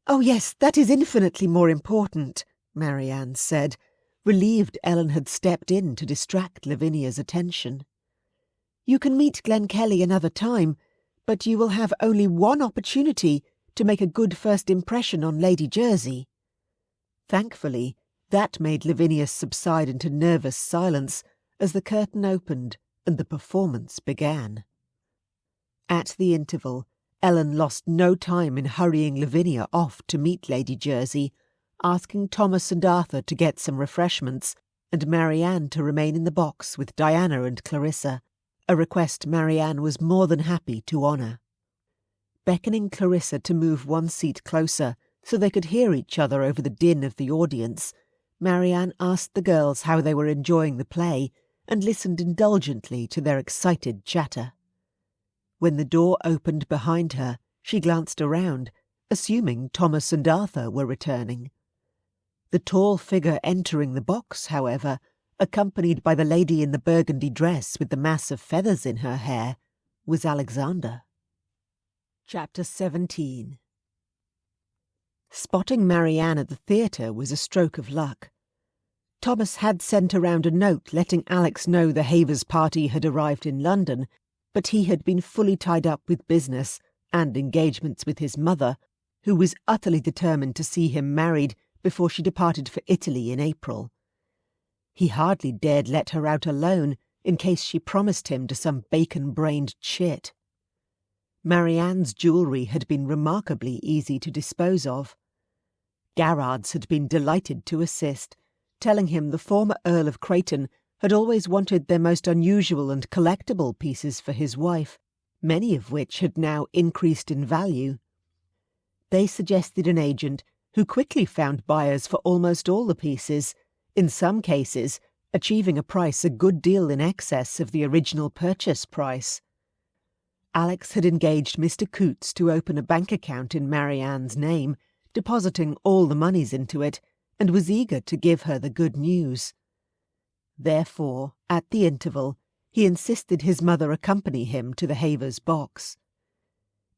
"Oh yes, that is infinitely more important," Marianne said, relieved Ellen had stepped in to distract Lavinia's attention. "You can meet Glenkellie another time, but you will have only one opportunity to make a good first impression on Lady Jersey." Thankfully, that made Lavinia subside into nervous silence as the curtain opened and the performance began. At the interval, Ellen lost no time in hurrying Lavinia off to meet Lady Jersey, asking Thomas and Arthur to get some refreshments, and Marianne to remain in the box with Diana and Clarissa, a request Marianne was more than happy to honour. Beckoning Clarissa to move one seat closer so they could hear each other over the din of the audience, Marianne asked the girls how they were enjoying the play and listened indulgently to their excited chatter. When the door opened behind her, she glanced around, assuming Thomas and Arthur were returning. The tall figure entering the box, however, accompanied by the lady in the burgundy dress with the mass of feathers in her hair, was Alexander. Chapter 17. Spotting Marianne at the theatre was a stroke of luck. Thomas had sent around a note letting Alex know the Havers party had arrived in London, but he had been fully tied up with business and engagements with his mother, who was utterly determined to see him married before she departed for Italy in April. He hardly dared let her out alone in case she promised him to some bacon-brained chit. Marianne's jewellery had been remarkably easy to dispose of. Garrards had been delighted to assist, telling him the former Earl of Creighton had always wanted their most unusual and collectible pieces for his wife, many of which had now increased in value. They suggested an agent who quickly found buyers for almost all the pieces, in some cases achieving a price a good deal in excess of the original purchase price. Alex had engaged Mr. Coutts to open a bank account in Marianne's name, depositing all the monies into it, and was eager to give her the good news. Therefore, at the interval, he insisted his mother accompany him to the Havers box.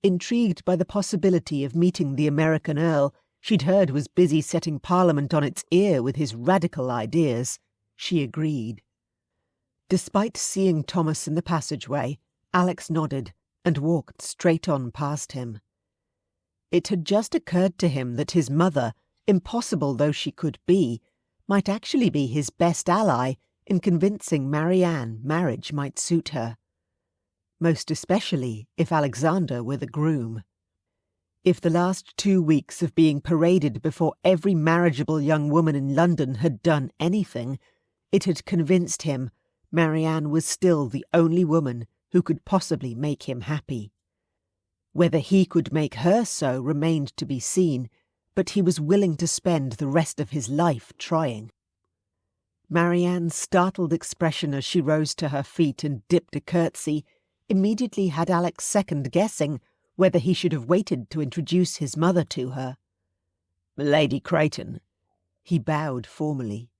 Intrigued by the possibility of meeting the American Earl she'd heard was busy setting Parliament on its ear with his radical ideas, she agreed. Despite seeing Thomas in the passageway, Alex nodded and walked straight on past him. It had just occurred to him that his mother, impossible though she could be, might actually be his best ally in convincing Marianne marriage might suit her. Most especially if Alexander were the groom. If the last 2 weeks of being paraded before every marriageable young woman in London had done anything, it had convinced him Marianne was still the only woman who could possibly make him happy. Whether he could make her so remained to be seen, but he was willing to spend the rest of his life trying. Marianne's startled expression as she rose to her feet and dipped a curtsy immediately had Alex second-guessing whether he should have waited to introduce his mother to her. "Lady Creighton." He bowed formally.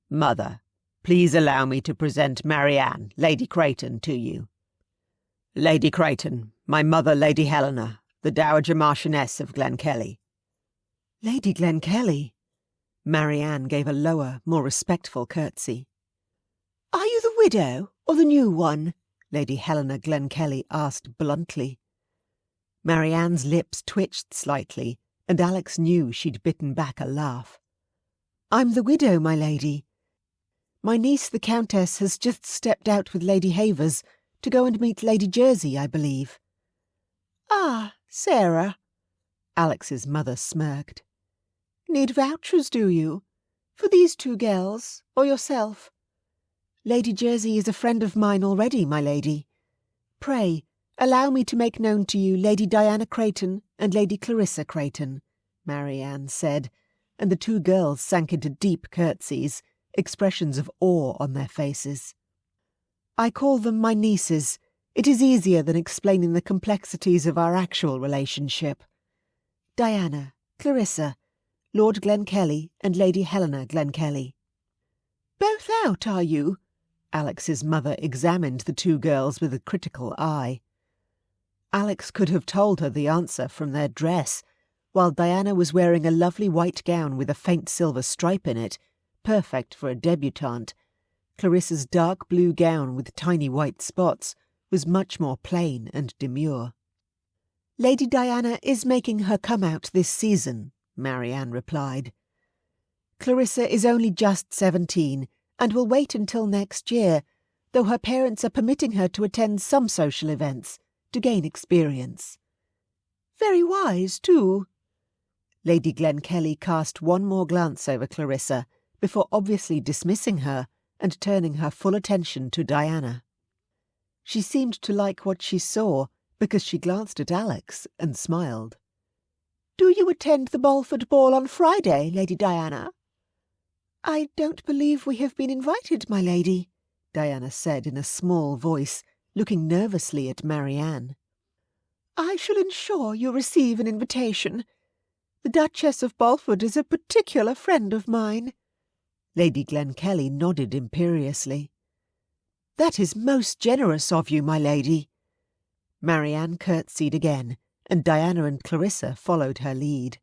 "Mother, please allow me to present Marianne, Lady Creighton, to you. Lady Creighton, my mother, Lady Helena, the Dowager Marchioness of Glenkellie." "Lady Glenkellie?" Marianne gave a lower, more respectful curtsy. "Are you the widow or the new one?" Lady Helena Glenkellie asked bluntly. Marianne's lips twitched slightly, and Alex knew she'd bitten back a laugh. "I'm the widow, my lady. My niece the Countess has just stepped out with Lady Havers to go and meet Lady Jersey, I believe." "Ah, Sarah." Alex's mother smirked. "Need vouchers, do you? For these 2 girls, or yourself?" "Lady Jersey is a friend of mine already, my lady. Pray, allow me to make known to you Lady Diana Creighton and Lady Clarissa Creighton," Marianne said, and the 2 girls sank into deep curtsies, expressions of awe on their faces. "I call them my nieces. It is easier than explaining the complexities of our actual relationship. Diana, Clarissa, Lord Glenkellie and Lady Helena Glenkellie." "Both out, are you?" Alex's mother examined the 2 girls with a critical eye. Alex could have told her the answer from their dress, while Diana was wearing a lovely white gown with a faint silver stripe in it, perfect for a debutante. Clarissa's dark blue gown with tiny white spots was much more plain and demure. "Lady Diana is making her come-out this season," Marianne replied. "Clarissa is only just 17 and will wait until next year, though her parents are permitting her to attend some social events to gain experience." "Very wise, too." Lady Glenkellie cast one more glance over Clarissa before obviously dismissing her and turning her full attention to Diana. She seemed to like what she saw because she glanced at Alex and smiled. "Do you attend the Balford Ball on Friday, Lady Diana?" "I don't believe we have been invited, my lady," Diana said in a small voice, looking nervously at Marianne. "I shall ensure you receive an invitation. The Duchess of Balford is a particular friend of mine." Lady Glenkellie nodded imperiously. "That is most generous of you, my lady." Marianne curtsied again, and Diana and Clarissa followed her lead.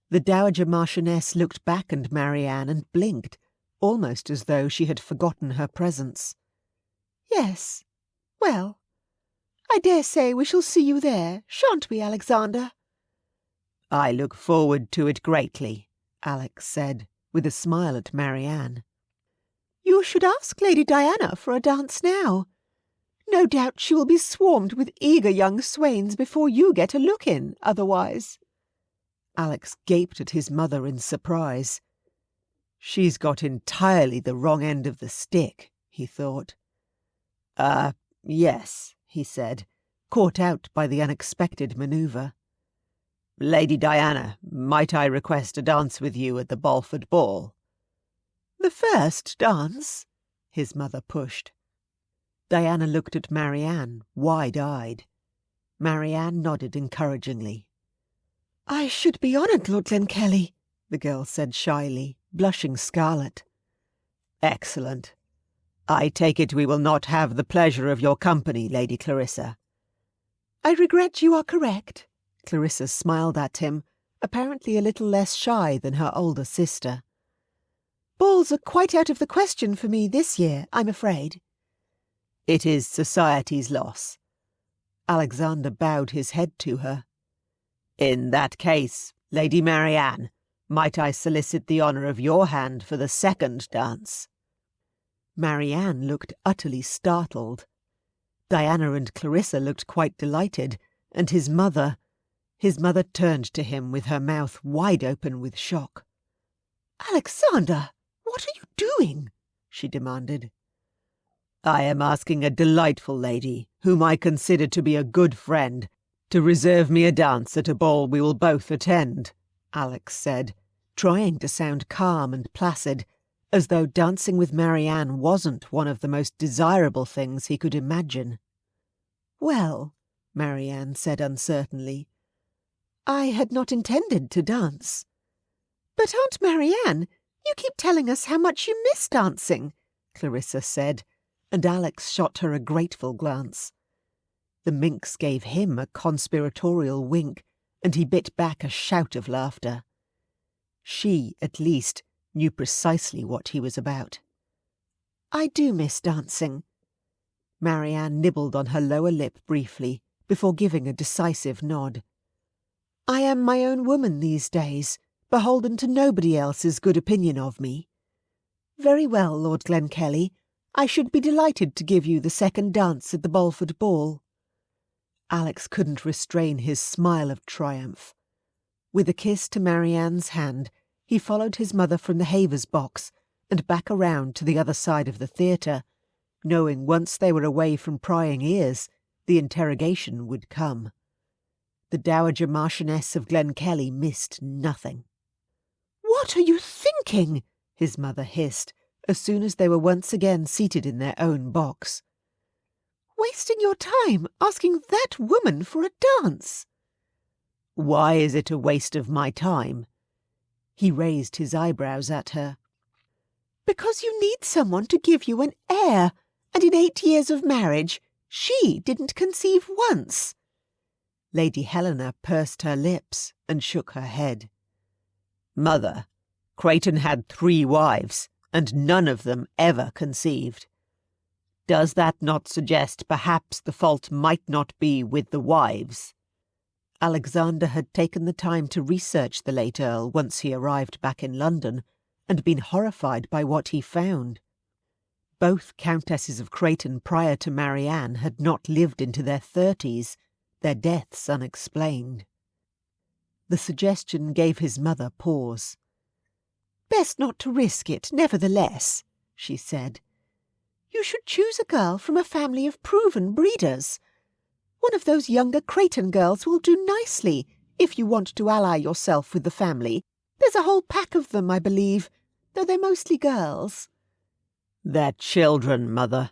The Dowager Marchioness looked back at Marianne and blinked, almost as though she had forgotten her presence. "Yes. Well, I dare say we shall see you there, shan't we, Alexander?" "I look forward to it greatly," Alex said, with a smile at Marianne. "You should ask Lady Diana for a dance now. No doubt she will be swarmed with eager young swains before you get a look in, otherwise." Alex gaped at his mother in surprise. "She's got entirely the wrong end of the stick," he thought. Yes," he said, caught out by the unexpected manoeuvre. "Lady Diana, might I request a dance with you at the Balford Ball?" "The first dance?" his mother pushed. Diana looked at Marianne, wide-eyed. Marianne nodded encouragingly. "I should be honoured, Lord Glenkellie," the girl said shyly, blushing scarlet. "Excellent. I take it we will not have the pleasure of your company, Lady Clarissa." "I regret you are correct." Clarissa smiled at him, apparently a little less shy than her older sister. "Balls are quite out of the question for me this year, I'm afraid." "It is society's loss." Alexander bowed his head to her. "In that case, Lady Marianne, might I solicit the honour of your hand for the second dance?" Marianne looked utterly startled. Diana and Clarissa looked quite delighted, and his mother turned to him with her mouth wide open with shock. "Alexander, what are you doing?" she demanded. "I am asking a delightful lady, whom I consider to be a good friend, to reserve me a dance at a ball we will both attend," Alex said, trying to sound calm and placid, as though dancing with Marianne wasn't one of the most desirable things he could imagine. "Well," Marianne said uncertainly, "I had not intended to dance." "But Aunt Marianne, you keep telling us how much you miss dancing," Clarissa said, and Alex shot her a grateful glance. The minx gave him a conspiratorial wink, and he bit back a shout of laughter. She, at least, knew precisely what he was about. "I do miss dancing." Marianne nibbled on her lower lip briefly, before giving a decisive nod. "I am my own woman these days, beholden to nobody else's good opinion of me. Very well, Lord Glenkellie, I should be delighted to give you the second dance at the Balford Ball." Alex couldn't restrain his smile of triumph. With a kiss to Marianne's hand, he followed his mother from the Havers box and back around to the other side of the theatre, knowing once they were away from prying ears, the interrogation would come. The Dowager Marchioness of Glenkellie missed nothing. "What are you thinking?" his mother hissed, as soon as they were once again seated in their own box. "Wasting your time asking that woman for a dance." "Why is it a waste of my time?" He raised his eyebrows at her. "Because you need someone to give you an heir, and in 8 years of marriage she didn't conceive once." Lady Helena pursed her lips and shook her head. "Mother, Creighton had 3 wives, and none of them ever conceived. Does that not suggest perhaps the fault might not be with the wives?" Alexander had taken the time to research the late Earl once he arrived back in London, and been horrified by what he found. Both Countesses of Creighton prior to Marianne had not lived into their 30s, their deaths unexplained. The suggestion gave his mother pause. "Best not to risk it, nevertheless," she said. "You should choose a girl from a family of proven breeders. One of those younger Creighton girls will do nicely if you want to ally yourself with the family. There's a whole pack of them, I believe, though they're mostly girls." "They're children, Mother."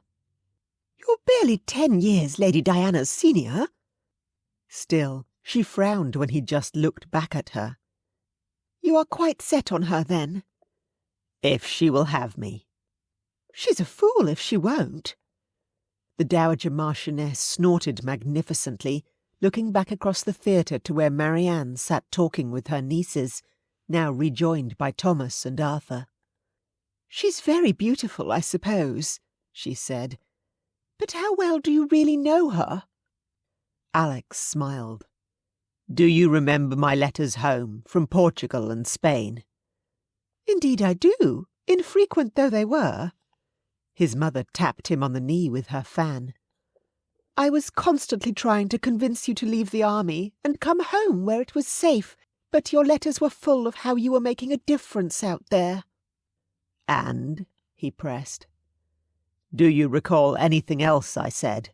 "You're barely 10 years Lady Diana's senior." Still, she frowned when he just looked back at her. "You are quite set on her, then?" If she will have me. She's a fool if she won't. The Dowager Marchioness snorted magnificently, looking back across the theatre to where Marianne sat talking with her nieces, now rejoined by Thomas and Arthur. "She's very beautiful, I suppose," she said. "But how well do you really know her?" Alex smiled. "Do you remember my letters home from Portugal and Spain?" "Indeed I do, infrequent though they were." His mother tapped him on the knee with her fan. "I was constantly trying to convince you to leave the army and come home where it was safe, but your letters were full of how you were making a difference out there." "And?" he pressed. "Do you recall anything else I said?"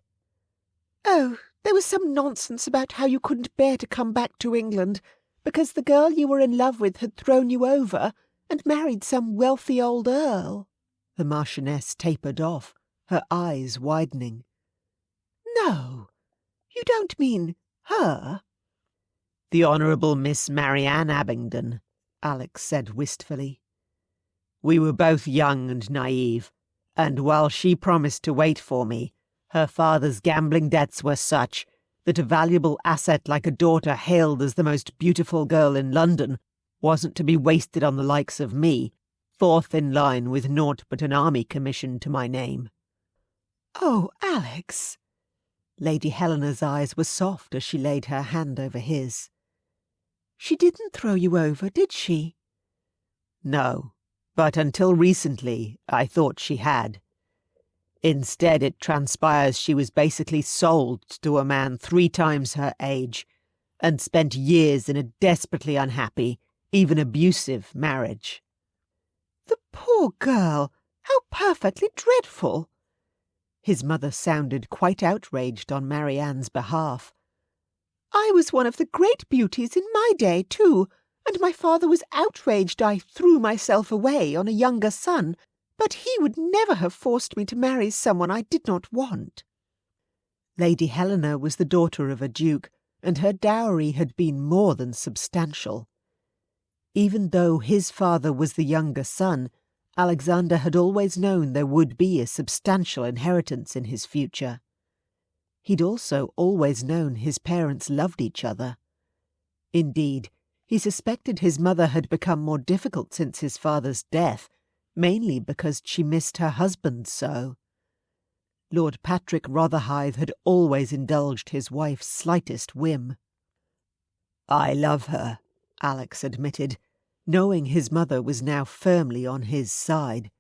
"Oh, there was some nonsense about how you couldn't bear to come back to England because the girl you were in love with had thrown you over and married some wealthy old earl." The Marchioness tapered off, her eyes widening. "No, you don't mean her?" "The Honourable Miss Marianne Abingdon," Alex said wistfully. "We were both young and naive, and while she promised to wait for me, her father's gambling debts were such that a valuable asset like a daughter hailed as the most beautiful girl in London wasn't to be wasted on the likes of me, fourth in line with naught but an army commission to my name." "Oh, Alex!" Lady Helena's eyes were soft as she laid her hand over his. "She didn't throw you over, did she?" "No, but until recently I thought she had. Instead, it transpires she was basically sold to a man 3 times her age and spent years in a desperately unhappy, even abusive marriage." "The poor girl! How perfectly dreadful!" His mother sounded quite outraged on Marianne's behalf. "I was one of the great beauties in my day, too, and my father was outraged I threw myself away on a younger son, but he would never have forced me to marry someone I did not want." Lady Helena was the daughter of a duke, and her dowry had been more than substantial. Even though his father was the younger son, Alexander had always known there would be a substantial inheritance in his future. He'd also always known his parents loved each other. Indeed, he suspected his mother had become more difficult since his father's death, mainly because she missed her husband so. Lord Patrick Rotherhithe had always indulged his wife's slightest whim. "I love her," Alex admitted, knowing his mother was now firmly on his side.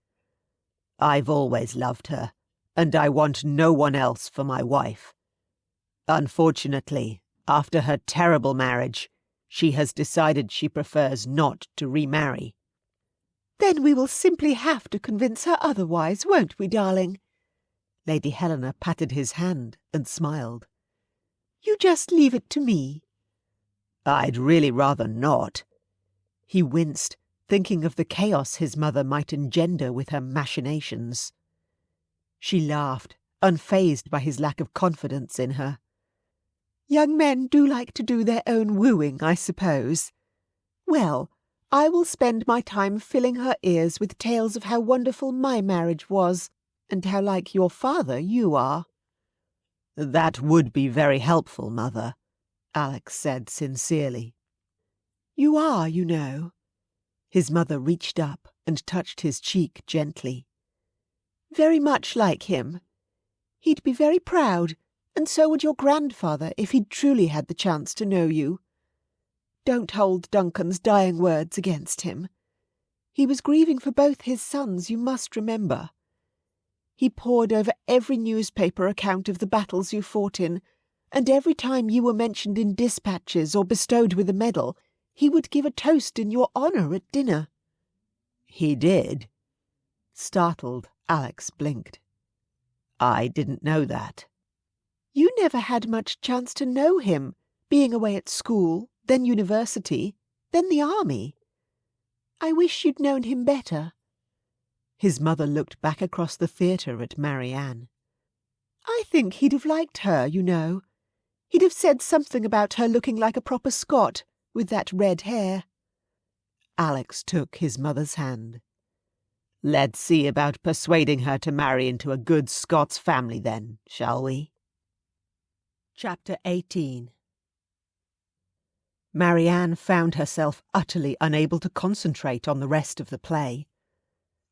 "I've always loved her, and I want no one else for my wife. Unfortunately, after her terrible marriage, she has decided she prefers not to remarry." "Then we will simply have to convince her otherwise, won't we, darling?" Lady Helena patted his hand and smiled. "You just leave it to me." "I'd really rather not." He winced, thinking of the chaos his mother might engender with her machinations. She laughed, unfazed by his lack of confidence in her. "Young men do like to do their own wooing, I suppose. Well, I will spend my time filling her ears with tales of how wonderful my marriage was, and how like your father you are." "That would be very helpful, Mother," Alex said sincerely. "You are, you know." His mother reached up and touched his cheek gently. "Very much like him. He'd be very proud, and so would your grandfather if he'd truly had the chance to know you. Don't hold Duncan's dying words against him. He was grieving for both his sons, you must remember. He pored over every newspaper account of the battles you fought in, and every time you were mentioned in dispatches or bestowed with a medal, he would give a toast in your honour at dinner." "He did?" Startled, Alex blinked. "I didn't know that." "You never had much chance to know him, being away at school, then university, then the army. I wish you'd known him better." His mother looked back across the theatre at Marianne. "I think he'd have liked her, you know. He'd have said something about her looking like a proper Scot, with that red hair." Alex took his mother's hand. Let's see about persuading her to marry into a good Scots family then, shall we? Chapter 18. Marianne found herself utterly unable to concentrate on the rest of the play.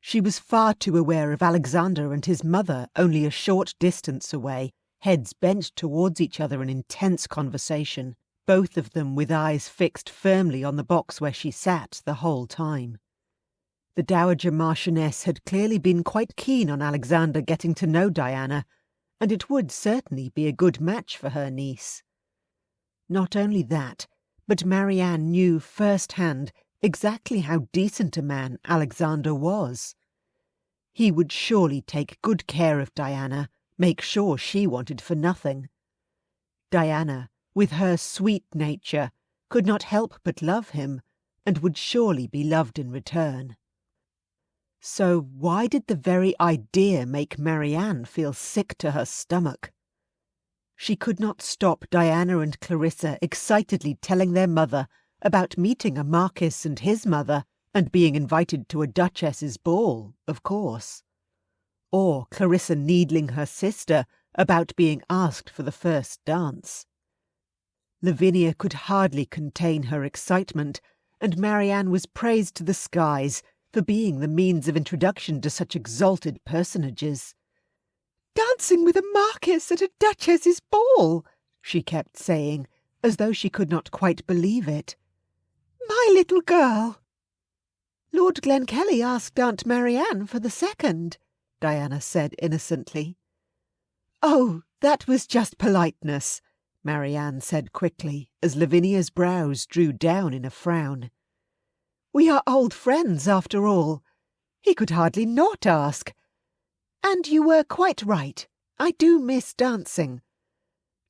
She was far too aware of Alexander and his mother only a short distance away, heads bent towards each other in intense conversation, both of them with eyes fixed firmly on the box where she sat the whole time. The Dowager Marchioness had clearly been quite keen on Alexander getting to know Diana, and it would certainly be a good match for her niece. Not only that, but Marianne knew firsthand exactly how decent a man Alexander was. He would surely take good care of Diana, make sure she wanted for nothing. Diana, with her sweet nature, could not help but love him, and would surely be loved in return. So why did the very idea make Marianne feel sick to her stomach? She could not stop Diana and Clarissa excitedly telling their mother about meeting a marquis and his mother, and being invited to a duchess's ball, of course. Or Clarissa needling her sister about being asked for the first dance. Lavinia could hardly contain her excitement, and Marianne was praised to the skies for being the means of introduction to such exalted personages. "Dancing with a marquis at a duchess's ball," she kept saying, as though she could not quite believe it. "My little girl!" "Lord Glenkellie asked Aunt Marianne for the second," Diana said innocently. "Oh, that was just politeness," Marianne said quickly, as Lavinia's brows drew down in a frown. "We are old friends, after all. He could hardly not ask. And you were quite right. I do miss dancing.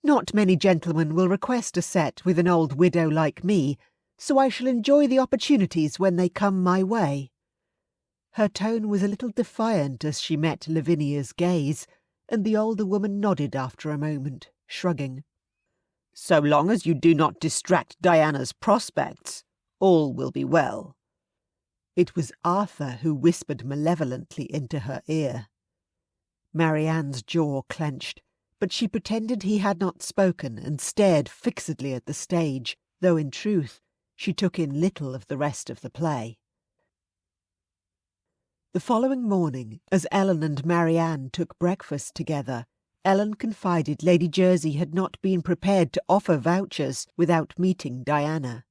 Not many gentlemen will request a set with an old widow like me, so I shall enjoy the opportunities when they come my way." Her tone was a little defiant as she met Lavinia's gaze, and the older woman nodded after a moment, shrugging. "So long as you do not distract Diana's prospects, all will be well." It was Arthur who whispered malevolently into her ear. Marianne's jaw clenched, but she pretended he had not spoken and stared fixedly at the stage, though in truth she took in little of the rest of the play. The following morning, as Ellen and Marianne took breakfast together, Ellen confided Lady Jersey had not been prepared to offer vouchers without meeting Diana.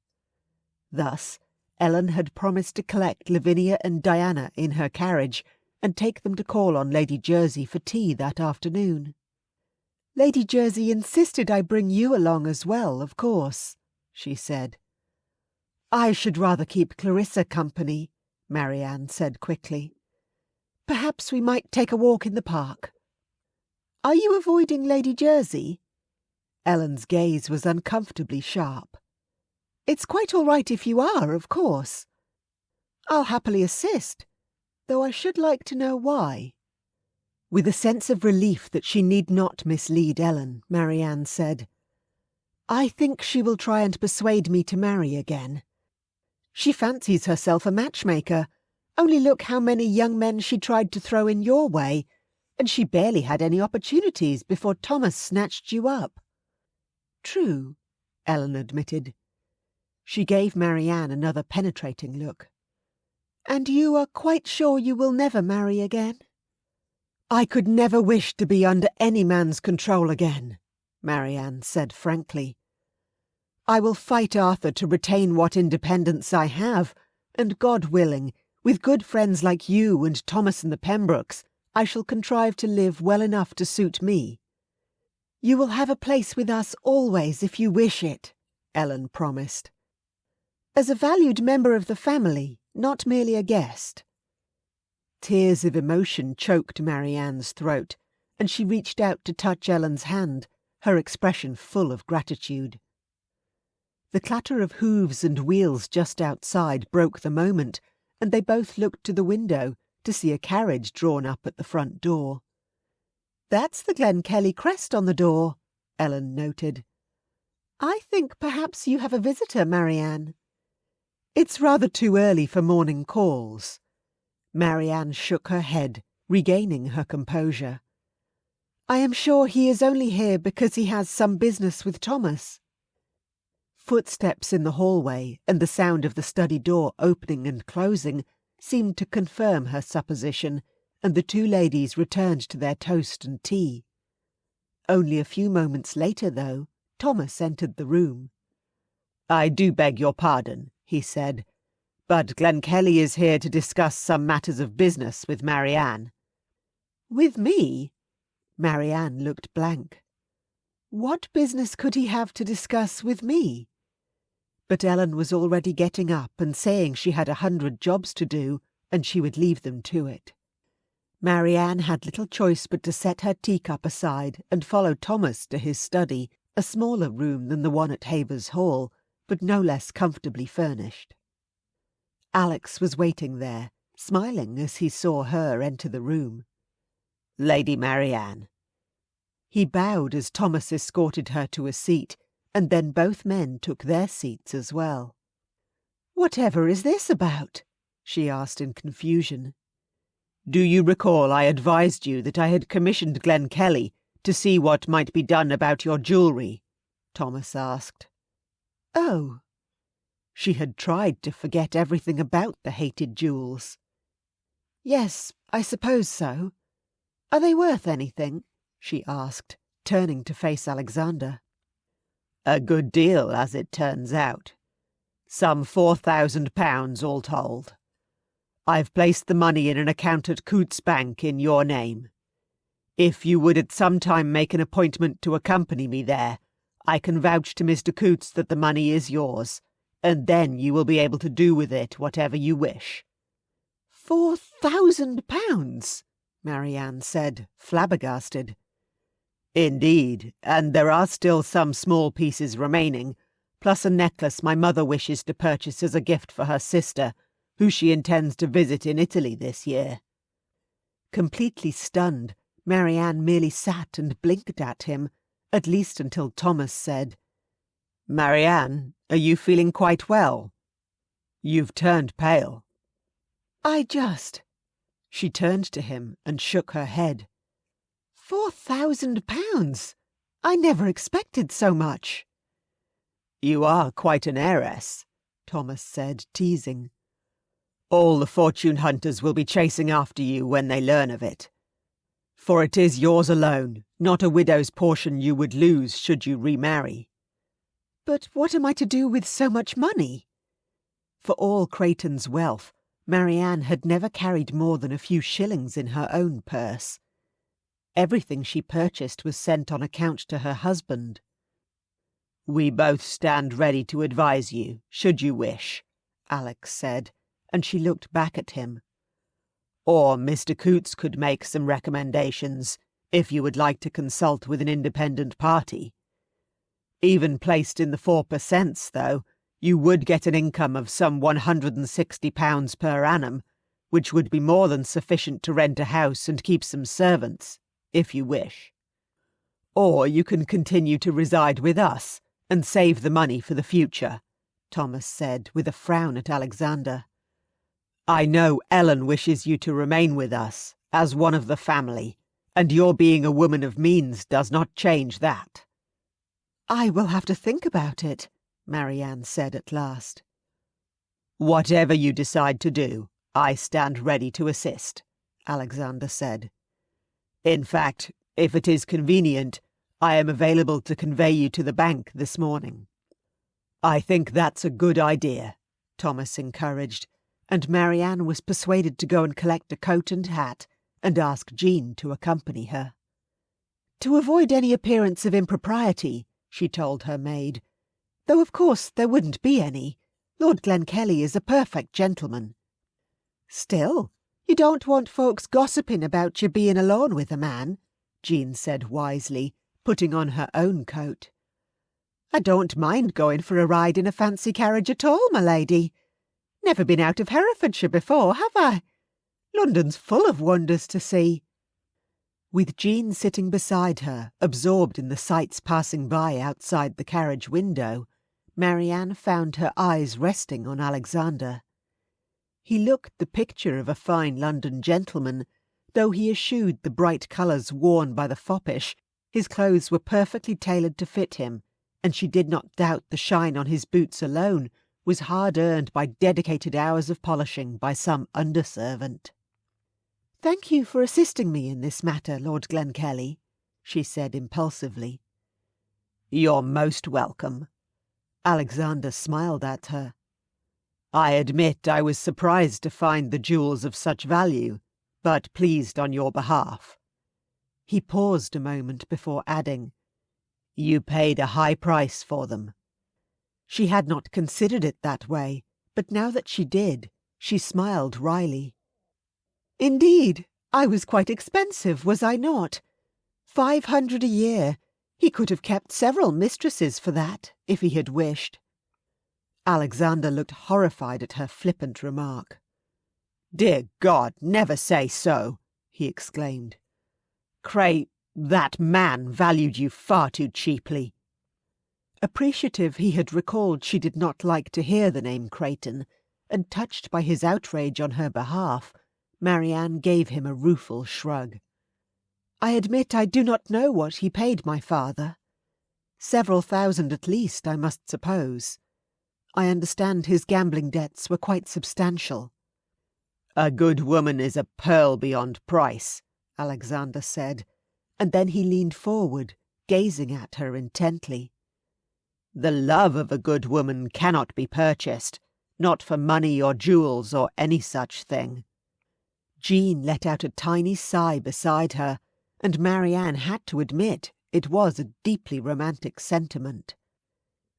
Thus, Ellen had promised to collect Lavinia and Diana in her carriage and take them to call on Lady Jersey for tea that afternoon. "Lady Jersey insisted I bring you along as well, of course," she said. "I should rather keep Clarissa company," Marianne said quickly. "Perhaps we might take a walk in the park." "Are you avoiding Lady Jersey?" Ellen's gaze was uncomfortably sharp. "It's quite all right if you are, of course. I'll happily assist, though I should like to know why." With a sense of relief that she need not mislead Ellen, Marianne said, "I think she will try and persuade me to marry again. She fancies herself a matchmaker. Only look how many young men she tried to throw in your way, and she barely had any opportunities before Thomas snatched you up." "True," Ellen admitted. She gave Marianne another penetrating look. "And you are quite sure you will never marry again?" "I could never wish to be under any man's control again," Marianne said frankly. "I will fight Arthur to retain what independence I have, and God willing, with good friends like you and Thomas and the Pembrokes, I shall contrive to live well enough to suit me." "You will have a place with us always if you wish it," Ellen promised. "As a valued member of the family, not merely a guest." Tears of emotion choked Marianne's throat, and she reached out to touch Ellen's hand, her expression full of gratitude. The clatter of hooves and wheels just outside broke the moment, and they both looked to the window to see a carriage drawn up at the front door. "That's the Glenkellie crest on the door," Ellen noted. "I think perhaps you have a visitor, Marianne." "It's rather too early for morning calls." Marianne shook her head, regaining her composure. "I am sure he is only here because he has some business with Thomas." Footsteps in the hallway and the sound of the study door opening and closing seemed to confirm her supposition, and the two ladies returned to their toast and tea. Only a few moments later, though, Thomas entered the room. "I do beg your pardon," he said, "but Glenkellie is here to discuss some matters of business with Marianne." "With me?" Marianne looked blank. What business could he have to discuss with me? But Ellen was already getting up and saying she had 100 jobs to do, and she would leave them to it. Marianne had little choice but to set her teacup aside and follow Thomas to his study, a smaller room than the one at Havers Hall, but no less comfortably furnished. Alex was waiting there, smiling as he saw her enter the room. "Lady Marianne." He bowed as Thomas escorted her to a seat, and then both men took their seats as well. "Whatever is this about?" she asked in confusion. "Do you recall I advised you that I had commissioned Glenkellie to see what might be done about your jewellery?" Thomas asked. "Oh." She had tried to forget everything about the hated jewels. "Yes, I suppose so. Are they worth anything?" she asked, turning to face Alexander. "A good deal, as it turns out. Some £4,000 all told. I've placed the money in an account at Coutts Bank in your name. If you would at some time make an appointment to accompany me there, I can vouch to Mr. Coutts that the money is yours, and then you will be able to do with it whatever you wish." £4,000? Marianne said, flabbergasted. "Indeed, and there are still some small pieces remaining, plus a necklace my mother wishes to purchase as a gift for her sister, who she intends to visit in Italy this year." Completely stunned, Marianne merely sat and blinked at him, at least until Thomas said, "Marianne, are you feeling quite well? You've turned pale." "I just—" She turned to him and shook her head. £4,000? I never expected so much." "You are quite an heiress," Thomas said, teasing. "All the fortune hunters will be chasing after you when they learn of it. For it is yours alone, not a widow's portion you would lose should you remarry." "But what am I to do with so much money?" For all Creighton's wealth, Marianne had never carried more than a few shillings in her own purse. Everything she purchased was sent on account to her husband. "We both stand ready to advise you, should you wish," Alex said, and she looked back at him. "Or Mr. Coutts could make some recommendations, if you would like to consult with an independent party. Even placed in the 4%, though, you would get an income of some £160 per annum, which would be more than sufficient to rent a house and keep some servants, if you wish. Or you can continue to reside with us and save the money for the future," Thomas said with a frown at Alexander. "I know Ellen wishes you to remain with us, as one of the family, and your being a woman of means does not change that." "I will have to think about it," Marianne said at last. "Whatever you decide to do, I stand ready to assist," Alexander said. "In fact, if it is convenient, I am available to convey you to the bank this morning." "I think that's a good idea," Thomas encouraged, and Marianne was persuaded to go and collect a coat and hat and ask Jean to accompany her. "To avoid any appearance of impropriety," she told her maid, "though of course there wouldn't be any. Lord Glenkellie is a perfect gentleman." "Still, you don't want folks gossiping about you being alone with a man," Jean said wisely, putting on her own coat. "I don't mind going for a ride in a fancy carriage at all, my lady. Never been out of Herefordshire before, have I? London's full of wonders to see." With Jean sitting beside her, absorbed in the sights passing by outside the carriage window, Marianne found her eyes resting on Alexander. He looked the picture of a fine London gentleman. Though he eschewed the bright colours worn by the foppish, his clothes were perfectly tailored to fit him, and she did not doubt the shine on his boots alone was hard earned by dedicated hours of polishing by some under-servant. "Thank you for assisting me in this matter, Lord Glenkellie," she said impulsively. "You're most welcome." Alexander smiled at her. "I admit I was surprised to find the jewels of such value, but pleased on your behalf." He paused a moment before adding, "You paid a high price for them." She had not considered it that way, but now that she did, she smiled wryly. "Indeed, I was quite expensive, was I not? 500 a year. He could have kept several mistresses for that, if he had wished." Alexander looked horrified at her flippant remark. "Dear God, never say so!" he exclaimed. "That man valued you far too cheaply." Appreciative he had recalled she did not like to hear the name Creighton, and touched by his outrage on her behalf, Marianne gave him a rueful shrug. "I admit I do not know what he paid my father. Several thousand at least, I must suppose. I understand his gambling debts were quite substantial." "A good woman is a pearl beyond price," Alexander said, and then he leaned forward, gazing at her intently. "The love of a good woman cannot be purchased, not for money or jewels or any such thing." Jean let out a tiny sigh beside her, and Marianne had to admit it was a deeply romantic sentiment.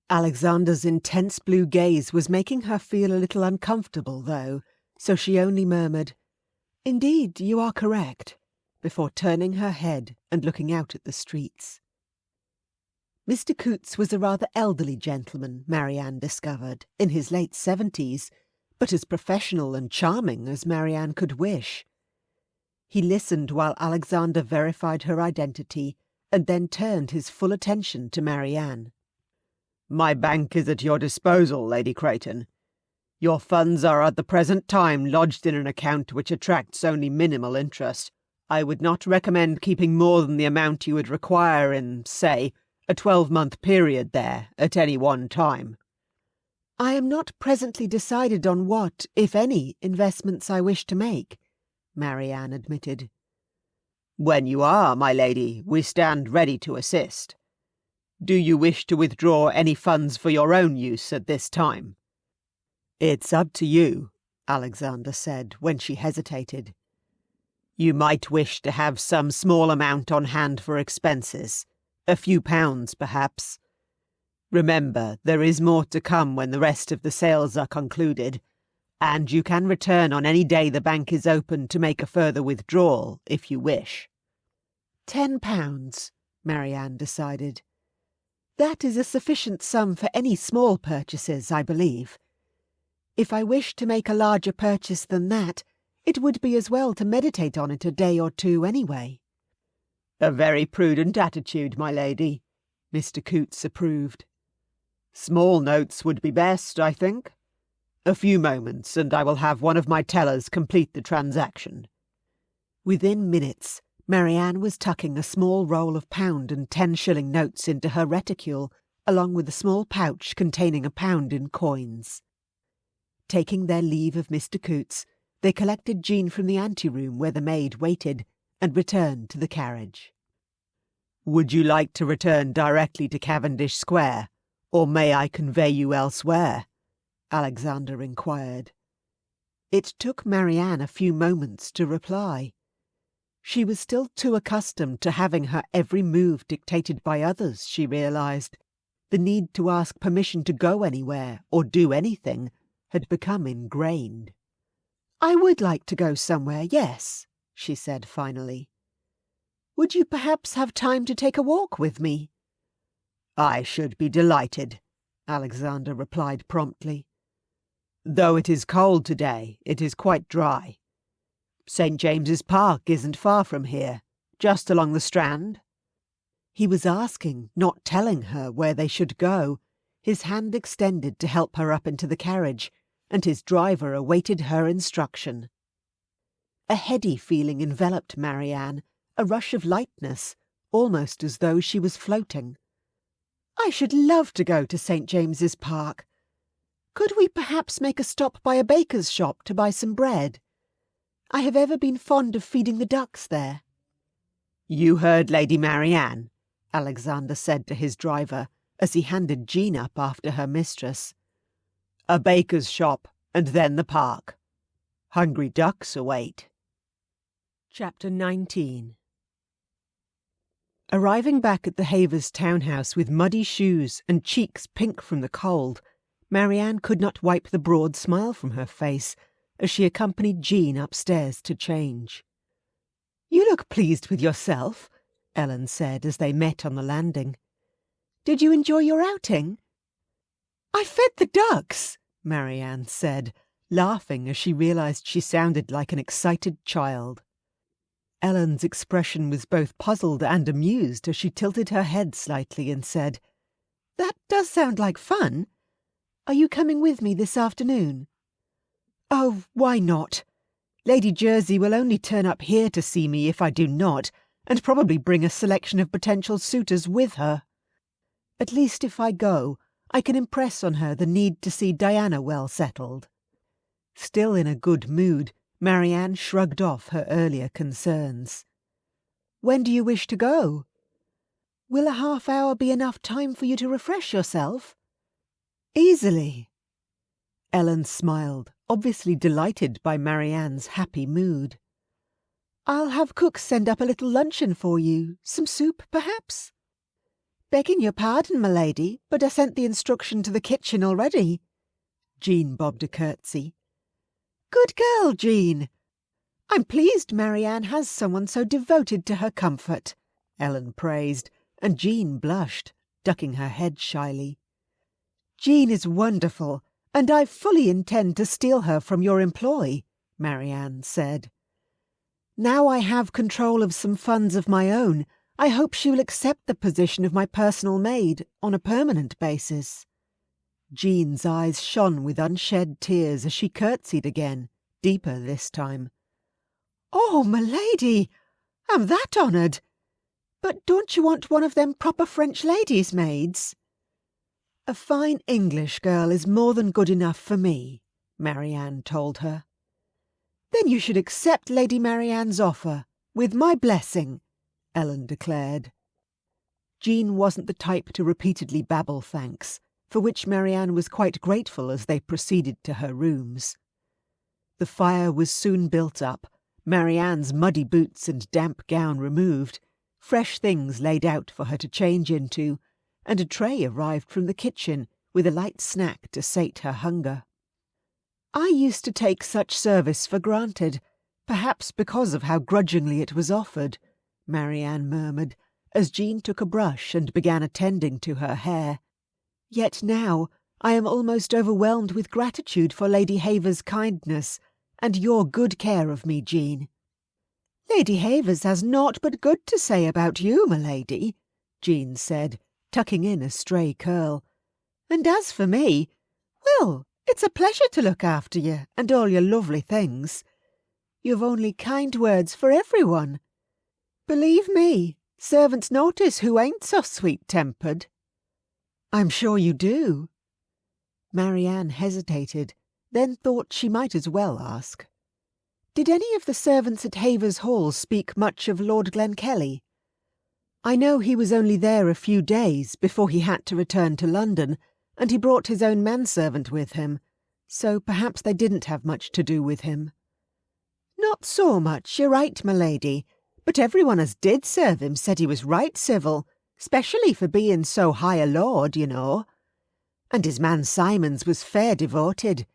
Alexander's intense blue gaze was making her feel a little uncomfortable, though, so she only murmured, "Indeed, you are correct," before turning her head and looking out at the streets. Mr. Coutts was a rather elderly gentleman, Marianne discovered, in his late 70s, but as professional and charming as Marianne could wish. He listened while Alexander verified her identity, and then turned his full attention to Marianne. "My bank is at your disposal, Lady Creighton. Your funds are at the present time lodged in an account which attracts only minimal interest. I would not recommend keeping more than the amount you would require in, say, a 12-month period there at any one time." "I am not presently decided on what, if any, investments I wish to make," Marianne admitted. "When you are, my lady, we stand ready to assist. Do you wish to withdraw any funds for your own use at this time?" "It's up to you," Alexander said when she hesitated. "You might wish to have some small amount on hand for expenses. A few pounds, perhaps. Remember, there is more to come when the rest of the sales are concluded, and you can return on any day the bank is open to make a further withdrawal, if you wish." £10, Marianne decided. "That is a sufficient sum for any small purchases, I believe. If I wished to make a larger purchase than that, it would be as well to meditate on it a day or two anyway." "A very prudent attitude, my lady," Mr. Coutts approved. "Small notes would be best, I think. A few moments, and I will have one of my tellers complete the transaction." Within minutes, Marianne was tucking a small roll of £1 and 10-shilling notes into her reticule, along with a small pouch containing £1 in coins. Taking their leave of Mr. Coutts, they collected Jean from the anteroom where the maid waited, and returned to the carriage. "Would you like to return directly to Cavendish Square, or may I convey you elsewhere?" Alexander inquired. It took Marianne a few moments to reply. She was still too accustomed to having her every move dictated by others, she realised. The need to ask permission to go anywhere or do anything had become ingrained. "I would like to go somewhere, yes," she said finally. "Would you perhaps have time to take a walk with me?" "I should be delighted," Alexander replied promptly. "Though it is cold today, it is quite dry. St. James's Park isn't far from here, just along the Strand." He was asking, not telling her where they should go, his hand extended to help her up into the carriage, and his driver awaited her instruction. A heady feeling enveloped Marianne, a rush of lightness, almost as though she was floating. "I should love to go to St. James's Park. Could we perhaps make a stop by a baker's shop to buy some bread? I have ever been fond of feeding the ducks there." "You heard Lady Marianne," Alexander said to his driver, as he handed Jean up after her mistress. "A baker's shop, and then the park. Hungry ducks await." Chapter 19. Arriving back at the Havers townhouse with muddy shoes and cheeks pink from the cold, Marianne could not wipe the broad smile from her face as she accompanied Jean upstairs to change. "You look pleased with yourself," Ellen said as they met on the landing. "Did you enjoy your outing?" "I fed the ducks," Marianne said, laughing as she realised she sounded like an excited child. Ellen's expression was both puzzled and amused as she tilted her head slightly and said, "That does sound like fun. Are you coming with me this afternoon?" "Oh, why not? Lady Jersey will only turn up here to see me if I do not, and probably bring a selection of potential suitors with her. At least if I go, I can impress on her the need to see Diana well settled." Still in a good mood, Marianne shrugged off her earlier concerns. "When do you wish to go?" "Will a half-hour be enough time for you to refresh yourself?" "Easily." Ellen smiled, obviously delighted by Marianne's happy mood. "I'll have cook send up a little luncheon for you. Some soup, perhaps?" "Begging your pardon, my lady, but I sent the instruction to the kitchen already." Jean bobbed a curtsy. "Good girl, Jean. I'm pleased Marianne has someone so devoted to her comfort," Ellen praised, and Jean blushed, ducking her head shyly. "Jean is wonderful, and I fully intend to steal her from your employ," Marianne said. "Now I have control of some funds of my own, I hope she will accept the position of my personal maid on a permanent basis." Jean's eyes shone with unshed tears as she curtsied again, deeper this time. "Oh, my lady, I'm that honoured. But don't you want one of them proper French ladies' maids?" "A fine English girl is more than good enough for me," Marianne told her. "Then you should accept Lady Marianne's offer, with my blessing," Ellen declared. Jean wasn't the type to repeatedly babble thanks, for which Marianne was quite grateful as they proceeded to her rooms. The fire was soon built up, Marianne's muddy boots and damp gown removed, fresh things laid out for her to change into, and a tray arrived from the kitchen with a light snack to sate her hunger. "I used to take such service for granted, perhaps because of how grudgingly it was offered," Marianne murmured, as Jean took a brush and began attending to her hair. "Yet now I am almost overwhelmed with gratitude for Lady Havers' kindness and your good care of me, Jean." "Lady Havers has naught but good to say about you, my lady," Jean said, tucking in a stray curl. "And as for me, well, it's a pleasure to look after you and all your lovely things. You've only kind words for everyone. Believe me, servants notice who ain't so sweet-tempered." "I'm sure you do." Marianne hesitated, then thought she might as well ask. "Did any of the servants at Havers Hall speak much of Lord Glenkellie? I know he was only there a few days before he had to return to London, and he brought his own manservant with him, so perhaps they didn't have much to do with him." "Not so much, you're right, my lady, but everyone as did serve him said he was right civil, specially for being so high a lord, you know. And his man Simons was fair devoted.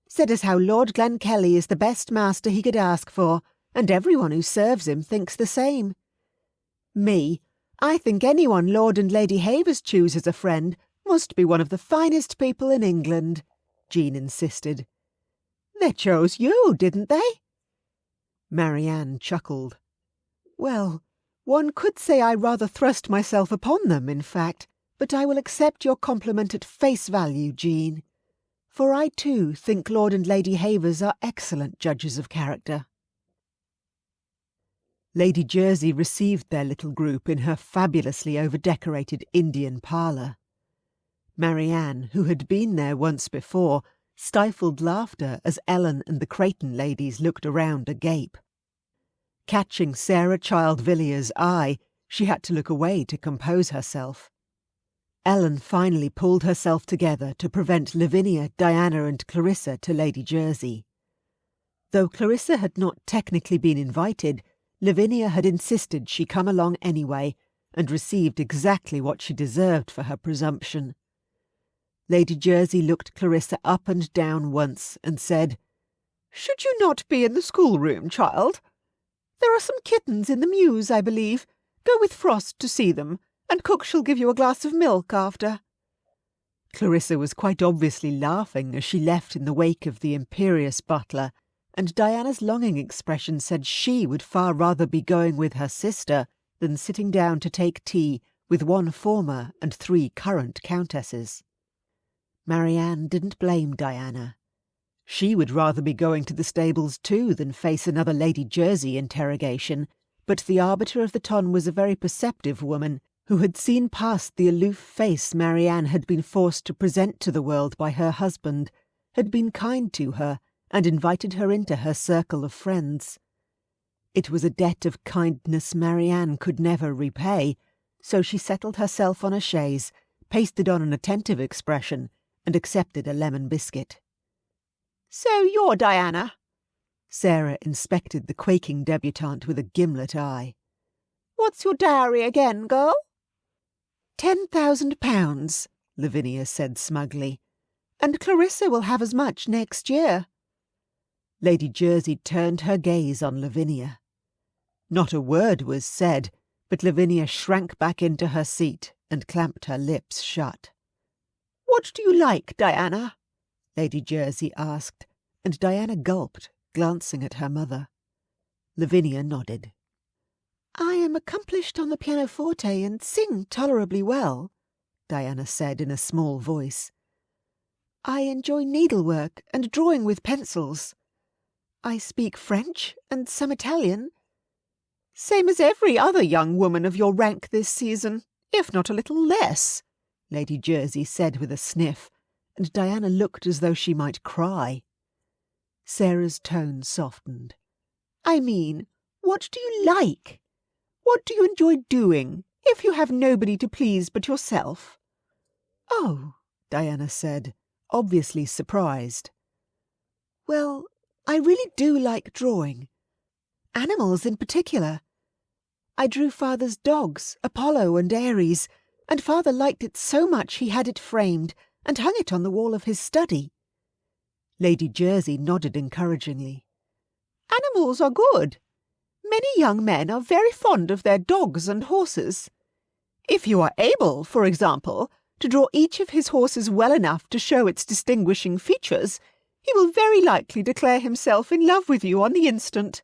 Said as how Lord Glenkellie is the best master he could ask for, and everyone who serves him thinks the same. Me, I think anyone Lord and Lady Havers choose as a friend must be one of the finest people in England," Jean insisted. "They chose you, didn't they?" Marianne chuckled. "Well, one could say I rather thrust myself upon them, in fact, but I will accept your compliment at face value, Jean. for I too think Lord and Lady Havers are excellent judges of character." Lady Jersey received their little group in her fabulously over-decorated Indian parlour. Marianne, who had been there once before, stifled laughter as Ellen and the Creighton ladies looked around agape. Catching Sarah Child Villiers' eye, she had to look away to compose herself. Ellen finally pulled herself together to prevent Lavinia, Diana and Clarissa to Lady Jersey. Though Clarissa had not technically been invited, Lavinia had insisted she come along anyway, and received exactly what she deserved for her presumption. Lady Jersey looked Clarissa up and down once and said, "Should you not be in the schoolroom, child? There are some kittens in the mews, I believe. Go with Frost to see them, and cook shall give you a glass of milk after." Clarissa was quite obviously laughing as she left in the wake of the imperious butler, and Diana's longing expression said she would far rather be going with her sister than sitting down to take tea with one former and 3 current countesses. Marianne didn't blame Diana. She would rather be going to the stables too than face another Lady Jersey interrogation, but the arbiter of the ton was a very perceptive woman who had seen past the aloof face Marianne had been forced to present to the world by her husband, had been kind to her, and invited her into her circle of friends. It was a debt of kindness Marianne could never repay, so she settled herself on a chaise, pasted on an attentive expression, and accepted a lemon biscuit. "So you're Diana?" Sarah inspected the quaking debutante with a gimlet eye. "What's your dowry again, girl?" £10,000, Lavinia said smugly. "And Clarissa will have as much next year." Lady Jersey turned her gaze on Lavinia. Not a word was said, but Lavinia shrank back into her seat and clamped her lips shut. "What do you like, Diana?" Lady Jersey asked, and Diana gulped, glancing at her mother. Lavinia nodded. "I am accomplished on the pianoforte and sing tolerably well," Diana said in a small voice. "I enjoy needlework and drawing with pencils. I speak French and some Italian. Same as every other young woman of your rank this season, if not a little less," Lady Jersey said with a sniff, and Diana looked as though she might cry. Sarah's tone softened. "I mean, what do you like? What do you enjoy doing, if you have nobody to please but yourself?" "Oh," Diana said, obviously surprised. "Well, I really do like drawing. Animals in particular. I drew Father's dogs, Apollo and Ares, and Father liked it so much he had it framed and hung it on the wall of his study." Lady Jersey nodded encouragingly. "Animals are good. Many young men are very fond of their dogs and horses. If you are able, for example, to draw each of his horses well enough to show its distinguishing features, he will very likely declare himself in love with you on the instant."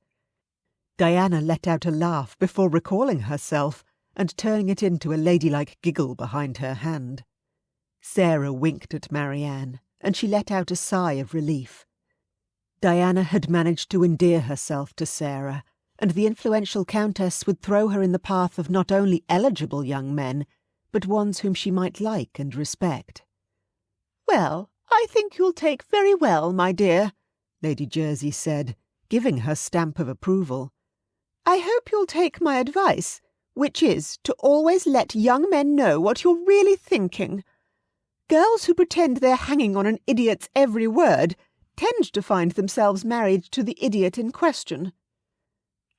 Diana let out a laugh before recalling herself and turning it into a ladylike giggle behind her hand. Sarah winked at Marianne, and she let out a sigh of relief. Diana had managed to endear herself to Sarah, and the influential countess would throw her in the path of not only eligible young men, but ones whom she might like and respect. "Well, I think you'll take very well, my dear," Lady Jersey said, giving her stamp of approval. "I hope you'll take my advice, which is to always let young men know what you're really thinking. Girls who pretend they're hanging on an idiot's every word tend to find themselves married to the idiot in question."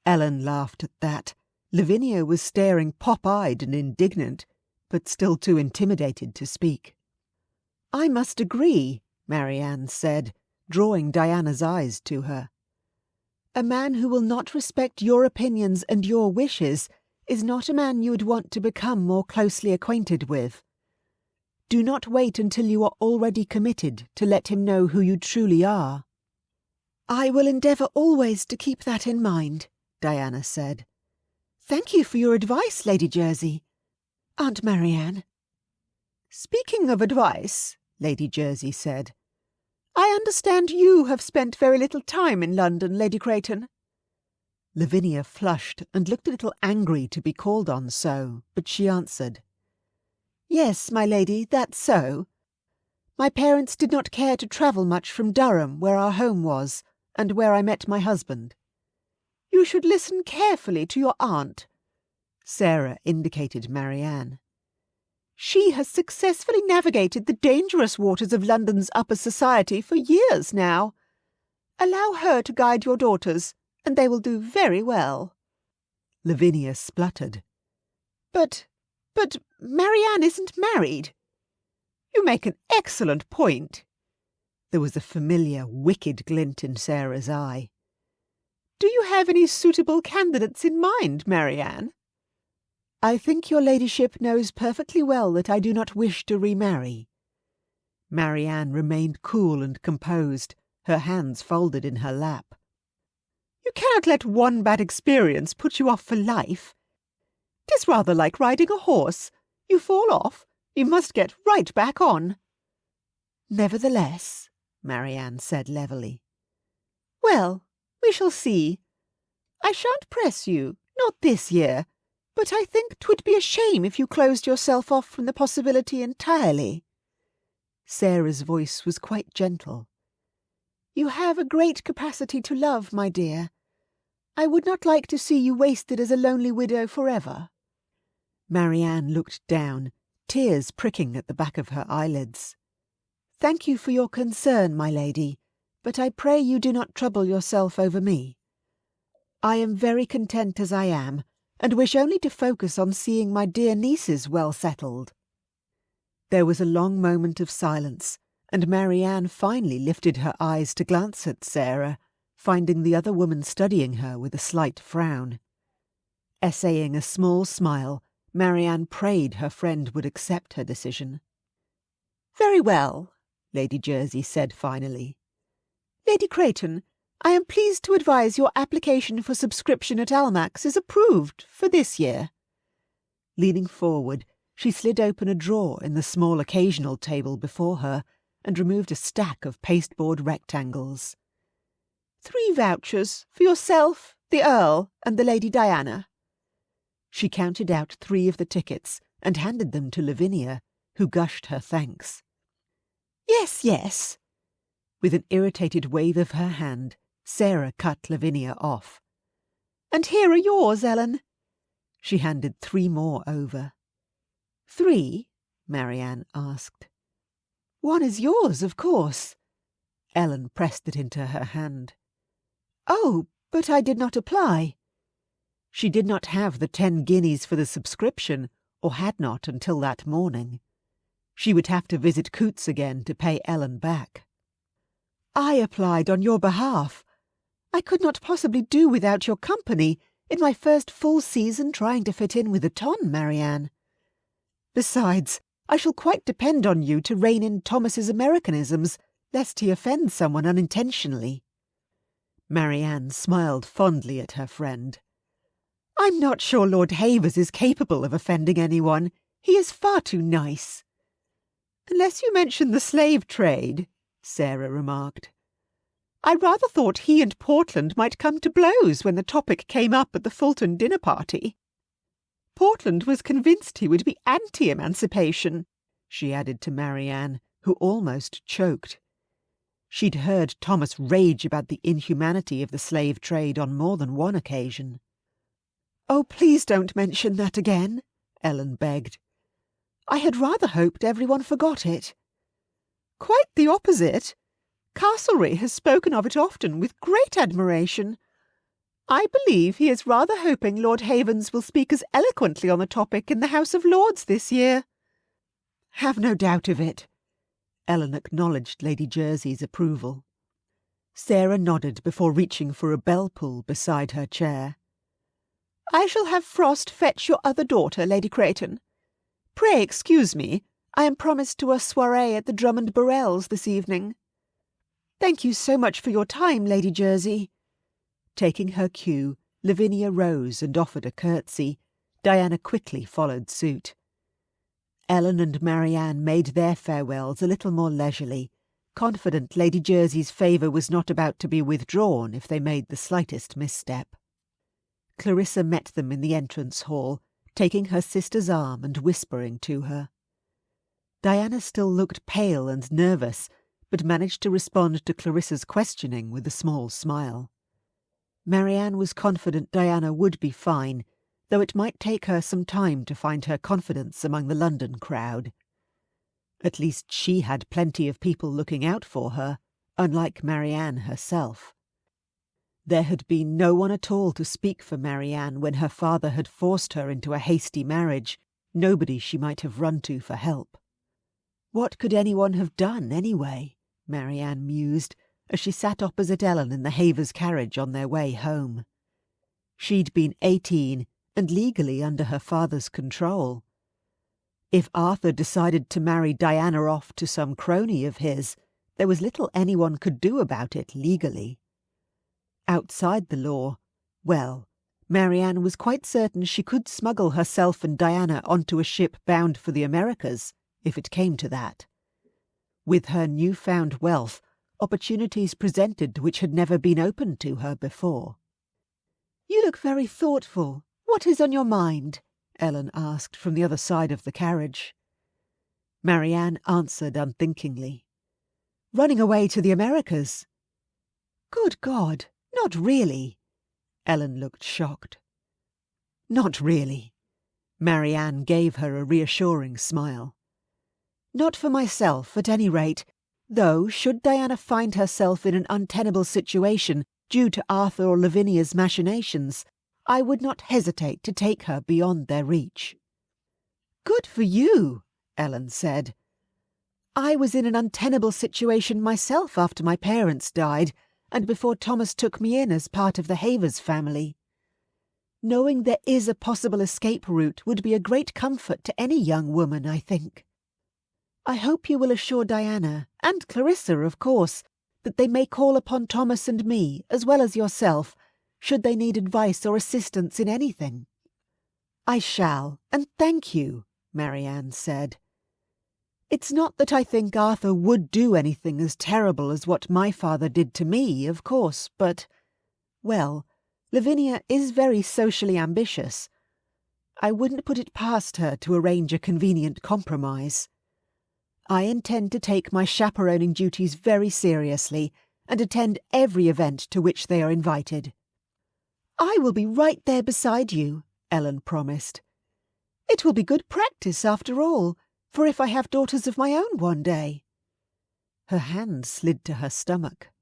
Ellen laughed at that. Lavinia was staring pop-eyed and indignant, but still too intimidated to speak. "I must agree," Marianne said, drawing Diana's eyes to her. "A man who will not respect your opinions and your wishes is not a man you would want to become more closely acquainted with. Do not wait until you are already committed to let him know who you truly are." "I will endeavour always to keep that in mind," Diana said. "Thank you for your advice, Lady Jersey. Aunt Marianne." "Speaking of advice," Lady Jersey said, I understand you have spent very little time in London, Lady Creighton. Lavinia flushed and looked a little angry to be called on so, but she answered, Yes, my lady, that's so. My parents did not care to travel much from Durham, where our home was, and where I met my husband. You should listen carefully to your aunt. Sarah indicated Marianne. She has successfully navigated the dangerous waters of London's upper society for years now. Allow her to guide your daughters, and they will do very well. Lavinia spluttered. But Marianne isn't married. You make an excellent point. There was a familiar, wicked glint in Sarah's eye. Do you have any suitable candidates in mind, Marianne? I think your ladyship knows perfectly well that I do not wish to remarry. Marianne remained cool and composed, her hands folded in her lap. You cannot let one bad experience put you off for life. 'Tis rather like riding a horse. You fall off, you must get right back on. Nevertheless, Marianne said levelly. Well, we shall see. I shan't press you, not this year, but I think 'twould be a shame if you closed yourself off from the possibility entirely. Sarah's voice was quite gentle. You have a great capacity to love, my dear. I would not like to see you wasted as a lonely widow forever. Marianne looked down, tears pricking at the back of her eyelids. Thank you for your concern, my lady, but I pray you do not trouble yourself over me. I am very content as I am, and wish only to focus on seeing my dear nieces well settled. There was a long moment of silence, and Marianne finally lifted her eyes to glance at Sarah, finding the other woman studying her with a slight frown. Essaying a small smile, Marianne prayed her friend would accept her decision. Very well, Lady Jersey said finally. Lady Creighton, I am pleased to advise your application for subscription at Almack's is approved for this year. Leaning forward, she slid open a drawer in the small occasional table before her and removed a stack of pasteboard rectangles. 3 vouchers for yourself, the Earl, and the Lady Diana. She counted out 3 of the tickets and handed them to Lavinia, who gushed her thanks. Yes, yes. With an irritated wave of her hand, Sarah cut Lavinia off. And here are yours, Ellen. She handed 3 more over. 3? Marianne asked. One is yours, of course. Ellen pressed it into her hand. Oh, but I did not apply. She did not have the 10 guineas for the subscription, or had not until that morning. She would have to visit Coutts again to pay Ellen back. I applied on your behalf. I could not possibly do without your company in my first full season trying to fit in with the ton, Marianne. Besides, I shall quite depend on you to rein in Thomas's Americanisms, lest he offend someone unintentionally. Marianne smiled fondly at her friend. I'm not sure Lord Havers is capable of offending anyone. He is far too nice. Unless you mention the slave trade, Sarah remarked. I rather thought he and Portland might come to blows when the topic came up at the Fulton dinner party. Portland was convinced he would be anti-emancipation, she added to Marianne, who almost choked. She'd heard Thomas rage about the inhumanity of the slave trade on more than one occasion. Oh, please don't mention that again, Ellen begged. I had rather hoped everyone forgot it. Quite the opposite. Castlereagh has spoken of it often with great admiration. I believe he is rather hoping Lord Havens will speak as eloquently on the topic in the House of Lords this year. Have no doubt of it. Ellen acknowledged Lady Jersey's approval. Sarah nodded before reaching for a bell-pull beside her chair. I shall have Frost fetch your other daughter, Lady Creighton. Pray excuse me. I am promised to a soirée at the Drummond Burrells this evening. Thank you so much for your time, Lady Jersey. Taking her cue, Lavinia rose and offered a curtsy. Diana quickly followed suit. Ellen and Marianne made their farewells a little more leisurely, confident Lady Jersey's favour was not about to be withdrawn if they made the slightest misstep. Clarissa met them in the entrance hall, taking her sister's arm and whispering to her. Diana still looked pale and nervous, but managed to respond to Clarissa's questioning with a small smile. Marianne was confident Diana would be fine, though it might take her some time to find her confidence among the London crowd. At least she had plenty of people looking out for her, unlike Marianne herself. There had been no one at all to speak for Marianne when her father had forced her into a hasty marriage, nobody she might have run to for help. What could anyone have done, anyway? Marianne mused, as she sat opposite Ellen in the Havers' carriage on their way home. She'd been 18 and legally under her father's control. If Arthur decided to marry Diana off to some crony of his, there was little anyone could do about it legally. Outside the law, well, Marianne was quite certain she could smuggle herself and Diana onto a ship bound for the Americas, if it came to that. With her newfound wealth, opportunities presented which had never been open to her before. "You look very thoughtful. What is on your mind?" Ellen asked from the other side of the carriage. Marianne answered unthinkingly. "Running away to the Americas." "Good God, not really?" Ellen looked shocked. "Not really." Marianne gave her a reassuring smile. "Not for myself, at any rate, though should Diana find herself in an untenable situation due to Arthur or Lavinia's machinations, I would not hesitate to take her beyond their reach." "Good for you," Ellen said. "I was in an untenable situation myself after my parents died, and before Thomas took me in as part of the Havers family. Knowing there is a possible escape route would be a great comfort to any young woman, I think. I hope you will assure Diana, and Clarissa, of course, that they may call upon Thomas and me, as well as yourself, should they need advice or assistance in anything." "I shall, and thank you," Marianne said. "It's not that I think Arthur would do anything as terrible as what my father did to me, of course, but, well, Lavinia is very socially ambitious. I wouldn't put it past her to arrange a convenient compromise. I intend to take my chaperoning duties very seriously and attend every event to which they are invited." "I will be right there beside you," Ellen promised. "It will be good practice after all, for if I have daughters of my own one day." Her hand slid to her stomach.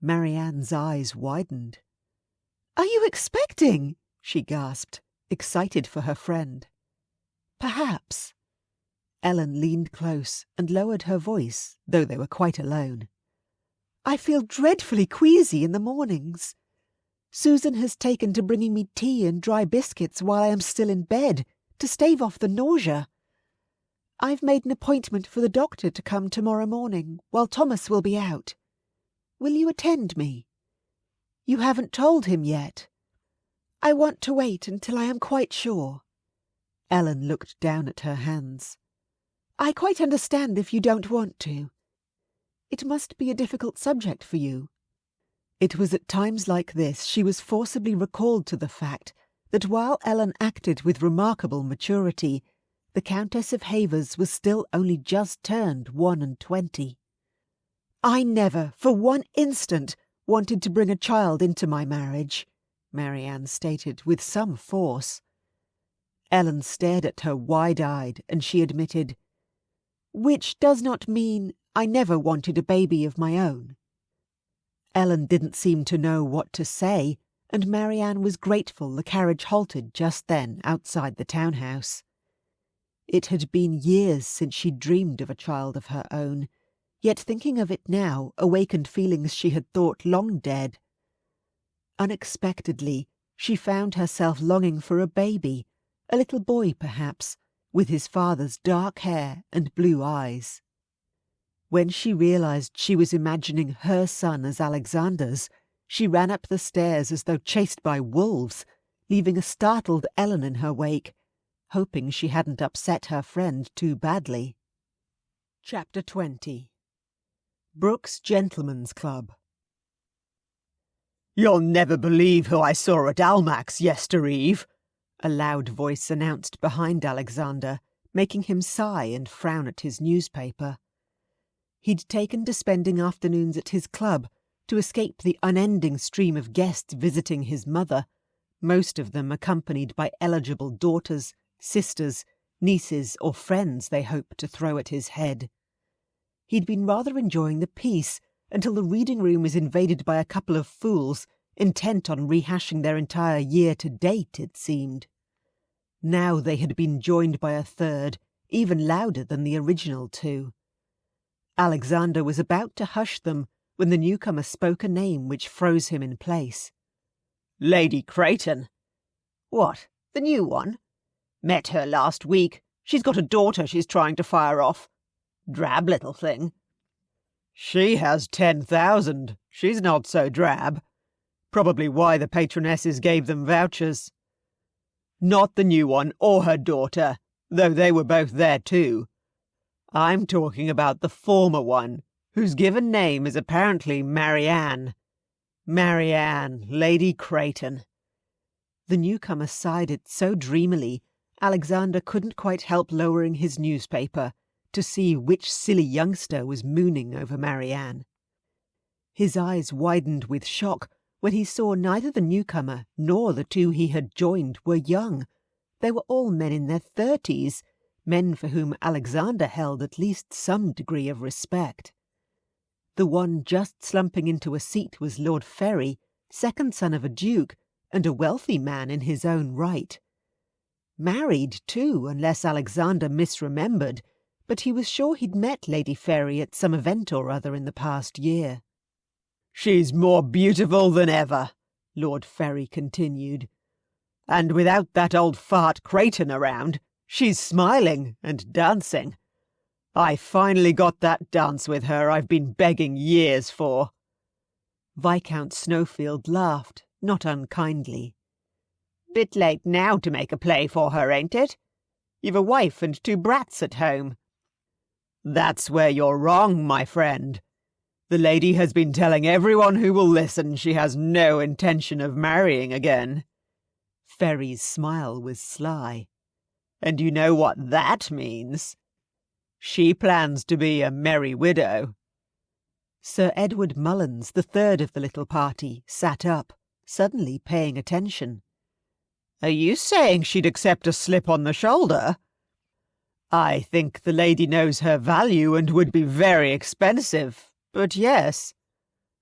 Marianne's eyes widened. "Are you expecting?" she gasped, excited for her friend. "Perhaps." Ellen leaned close and lowered her voice, though they were quite alone. "I feel dreadfully queasy in the mornings. Susan has taken to bringing me tea and dry biscuits while I am still in bed, to stave off the nausea. I've made an appointment for the doctor to come tomorrow morning, while Thomas will be out. Will you attend me? You haven't told him yet. I want to wait until I am quite sure." Ellen looked down at her hands. "I quite understand if you don't want to. It must be a difficult subject for you." It was at times like this she was forcibly recalled to the fact that while Ellen acted with remarkable maturity, the Countess of Havers was still only just turned 21. "I never, for one instant, wanted to bring a child into my marriage," Marianne stated with some force. Ellen stared at her wide-eyed, and she admitted, "Which does not mean I never wanted a baby of my own." Ellen didn't seem to know what to say, and Marianne was grateful the carriage halted just then outside the townhouse. It had been years since she dreamed of a child of her own, yet thinking of it now awakened feelings she had thought long dead. Unexpectedly, she found herself longing for a baby, a little boy perhaps, with his father's dark hair and blue eyes. When she realized she was imagining her son as Alexander's, she ran up the stairs as though chased by wolves, leaving a startled Ellen in her wake, hoping she hadn't upset her friend too badly. Chapter 20. Brooks Gentlemen's Club. "You'll never believe who I saw at Almack's yestereve," a loud voice announced behind Alexander, making him sigh and frown at his newspaper. He'd taken to spending afternoons at his club to escape the unending stream of guests visiting his mother, most of them accompanied by eligible daughters, sisters, nieces or friends they hoped to throw at his head. He'd been rather enjoying the peace until the reading room was invaded by a couple of fools intent on rehashing their entire year to date, it seemed. Now they had been joined by a third, even louder than the original two. Alexander was about to hush them when the newcomer spoke a name which froze him in place. "Lady Creighton." "What, the new one? Met her last week. She's got a daughter she's trying to fire off. Drab little thing." "She has 10,000. She's not so drab. Probably why the patronesses gave them vouchers." "Not the new one or her daughter, though they were both there too. I'm talking about the former one, whose given name is apparently Marianne. Marianne, Lady Creighton." The newcomer sighed it so dreamily, Alexander couldn't quite help lowering his newspaper to see which silly youngster was mooning over Marianne. His eyes widened with shock when he saw neither the newcomer nor the two he had joined were young. They were all men in their 30s, men for whom Alexander held at least some degree of respect. The one just slumping into a seat was Lord Ferry, second son of a duke, and a wealthy man in his own right. Married, too, unless Alexander misremembered, but he was sure he'd met Lady Ferry at some event or other in the past year. "She's more beautiful than ever," Lord Ferry continued. "And without that old fart Creighton around, she's smiling and dancing. I finally got that dance with her I've been begging years for." Viscount Snowfield laughed, not unkindly. "Bit late now to make a play for her, ain't it? You've a wife and 2 brats at home." "That's where you're wrong, my friend. The lady has been telling everyone who will listen she has no intention of marrying again." Ferry's smile was sly. "And you know what that means? She plans to be a merry widow." Sir Edward Mullins, the third of the little party, sat up, suddenly paying attention. "Are you saying she'd accept a slip on the shoulder?" "I think the lady knows her value and would be very expensive, but yes,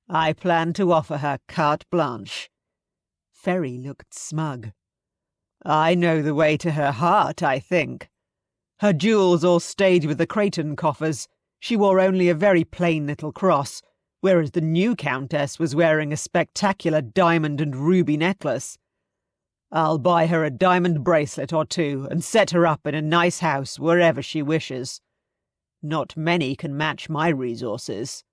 I plan to offer her carte blanche." Ferry looked smug. "I know the way to her heart, I think. Her jewels all stayed with the Creighton coffers. She wore only a very plain little cross, whereas the new Countess was wearing a spectacular diamond and ruby necklace. I'll buy her a diamond bracelet or 2 and set her up in a nice house wherever she wishes. Not many can match my resources.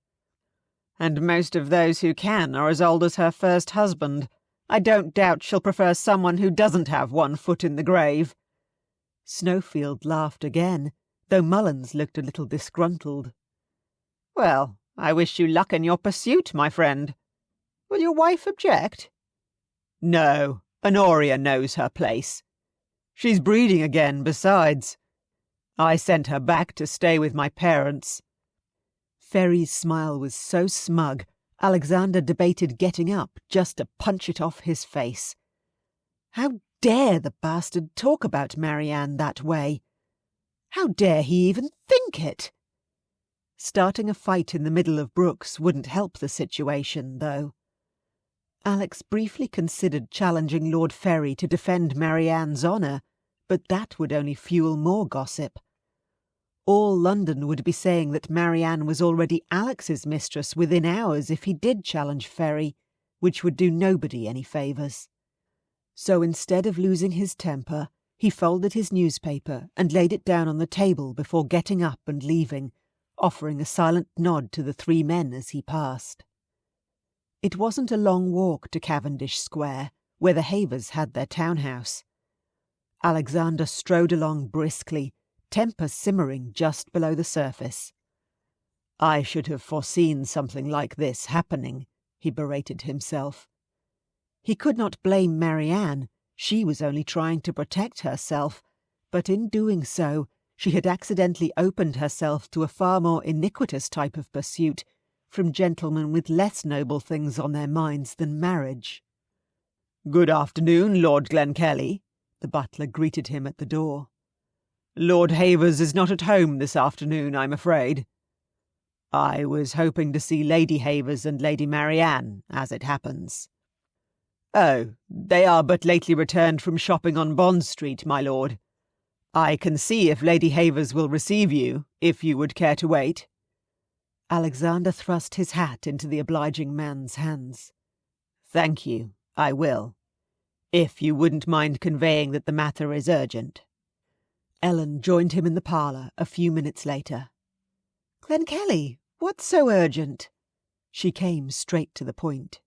And most of those who can are as old as her first husband. I don't doubt she'll prefer someone who doesn't have one foot in the grave." Snowfield laughed again, though Mullins looked a little disgruntled. "Well, I wish you luck in your pursuit, my friend. Will your wife object?" "No, Honoria knows her place. She's breeding again, besides. I sent her back to stay with my parents." Ferry's smile was so smug, Alexander debated getting up just to punch it off his face. How dare the bastard talk about Marianne that way? How dare he even think it? Starting a fight in the middle of Brooks wouldn't help the situation, though. Alex briefly considered challenging Lord Ferry to defend Marianne's honour, but that would only fuel more gossip. All London would be saying that Marianne was already Alex's mistress within hours if he did challenge Ferry, which would do nobody any favours. So instead of losing his temper, he folded his newspaper and laid it down on the table before getting up and leaving, offering a silent nod to the 3 men as he passed. It wasn't a long walk to Cavendish Square, where the Havers had their townhouse. Alexander strode along briskly, temper simmering just below the surface. I should have foreseen something like this happening, he berated himself. He could not blame Marianne. She was only trying to protect herself, but in doing so, she had accidentally opened herself to a far more iniquitous type of pursuit from gentlemen with less noble things on their minds than marriage. "Good afternoon, Lord Glenkellie," the butler greeted him at the door. "Lord Havers is not at home this afternoon, I'm afraid." "I was hoping to see Lady Havers and Lady Marianne, as it happens." "Oh, they are but lately returned from shopping on Bond Street, my lord. I can see if Lady Havers will receive you, if you would care to wait." Alexander thrust his hat into the obliging man's hands. "Thank you, I will. If you wouldn't mind conveying that the matter is urgent." Ellen joined him in the parlour a few minutes later. "Glenkellie, what's so urgent?" She came straight to the point.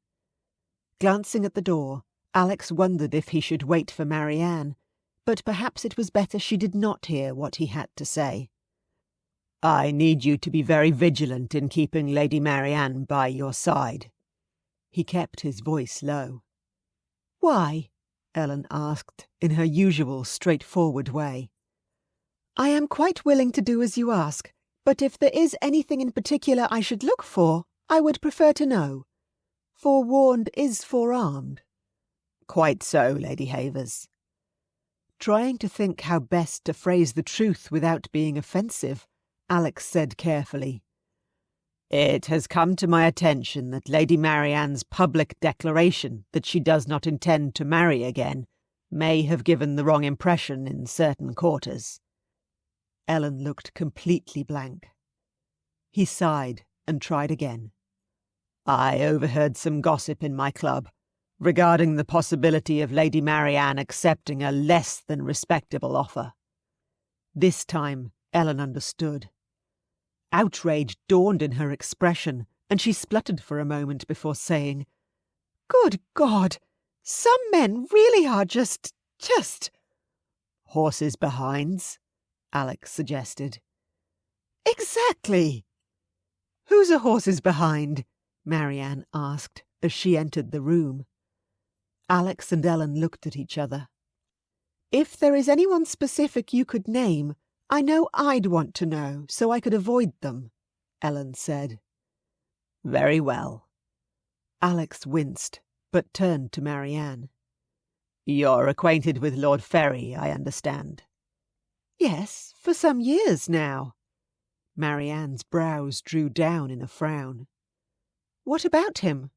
Glancing at the door, Alex wondered if he should wait for Marianne, but perhaps it was better she did not hear what he had to say. "I need you to be very vigilant in keeping Lady Marianne by your side." He kept his voice low. "Why?" Ellen asked, in her usual straightforward way. "I am quite willing to do as you ask, but if there is anything in particular I should look for, I would prefer to know. Forewarned is forearmed." "Quite so, Lady Havers." Trying to think how best to phrase the truth without being offensive, Alex said carefully, "It has come to my attention that Lady Marianne's public declaration that she does not intend to marry again may have given the wrong impression in certain quarters." Ellen looked completely blank. He sighed and tried again. "I overheard some gossip in my club regarding the possibility of Lady Marianne accepting a less than respectable offer." This time Ellen understood. Outrage dawned in her expression, and she spluttered for a moment before saying, "Good God! Some men really are just... "Horses behinds," Alex suggested. "Exactly!" "Who's a horse's behind?" Marianne asked as she entered the room. Alex and Ellen looked at each other. "If there is anyone specific you could name, I know I'd want to know, so I could avoid them," Ellen said. "Very well." Alex winced, but turned to Marianne. "You're acquainted with Lord Ferry, I understand." "Yes, for some years now." Marianne's brows drew down in a frown. "What about him?"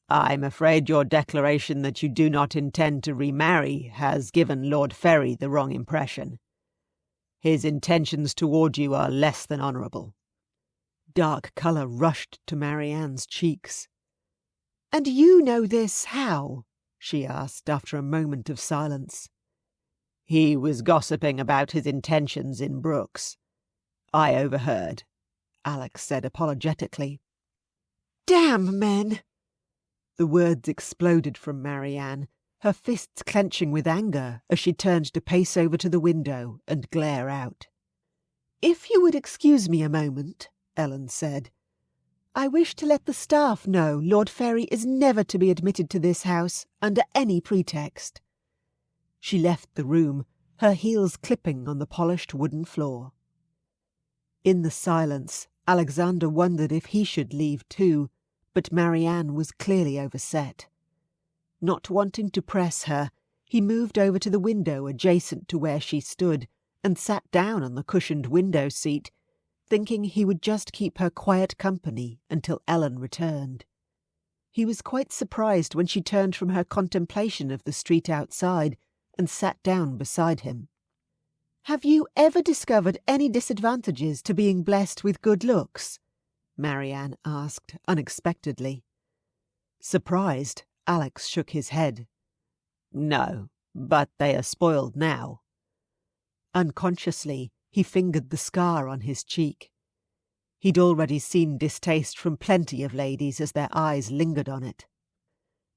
"I'm afraid your declaration that you do not intend to remarry has given Lord Ferry the wrong impression. His intentions toward you are less than honourable." Dark colour rushed to Marianne's cheeks. "And you know this how?" she asked after a moment of silence. "He was gossiping about his intentions in Brooks. I overheard," Alex said apologetically. "Damn men!" The words exploded from Marianne, her fists clenching with anger as she turned to pace over to the window and glare out. "If you would excuse me a moment," Ellen said. "I wish to let the staff know Lord Ferry is never to be admitted to this house under any pretext." She left the room, her heels clipping on the polished wooden floor. In the silence, Alexander wondered if he should leave too, but Marianne was clearly overset. Not wanting to press her, he moved over to the window adjacent to where she stood and sat down on the cushioned window seat, thinking he would just keep her quiet company until Ellen returned. He was quite surprised when she turned from her contemplation of the street outside and sat down beside him. "Have you ever discovered any disadvantages to being blessed with good looks?" Marianne asked unexpectedly. Surprised, Alex shook his head. "No, but they are spoiled now." Unconsciously, he fingered the scar on his cheek. He'd already seen distaste from plenty of ladies as their eyes lingered on it.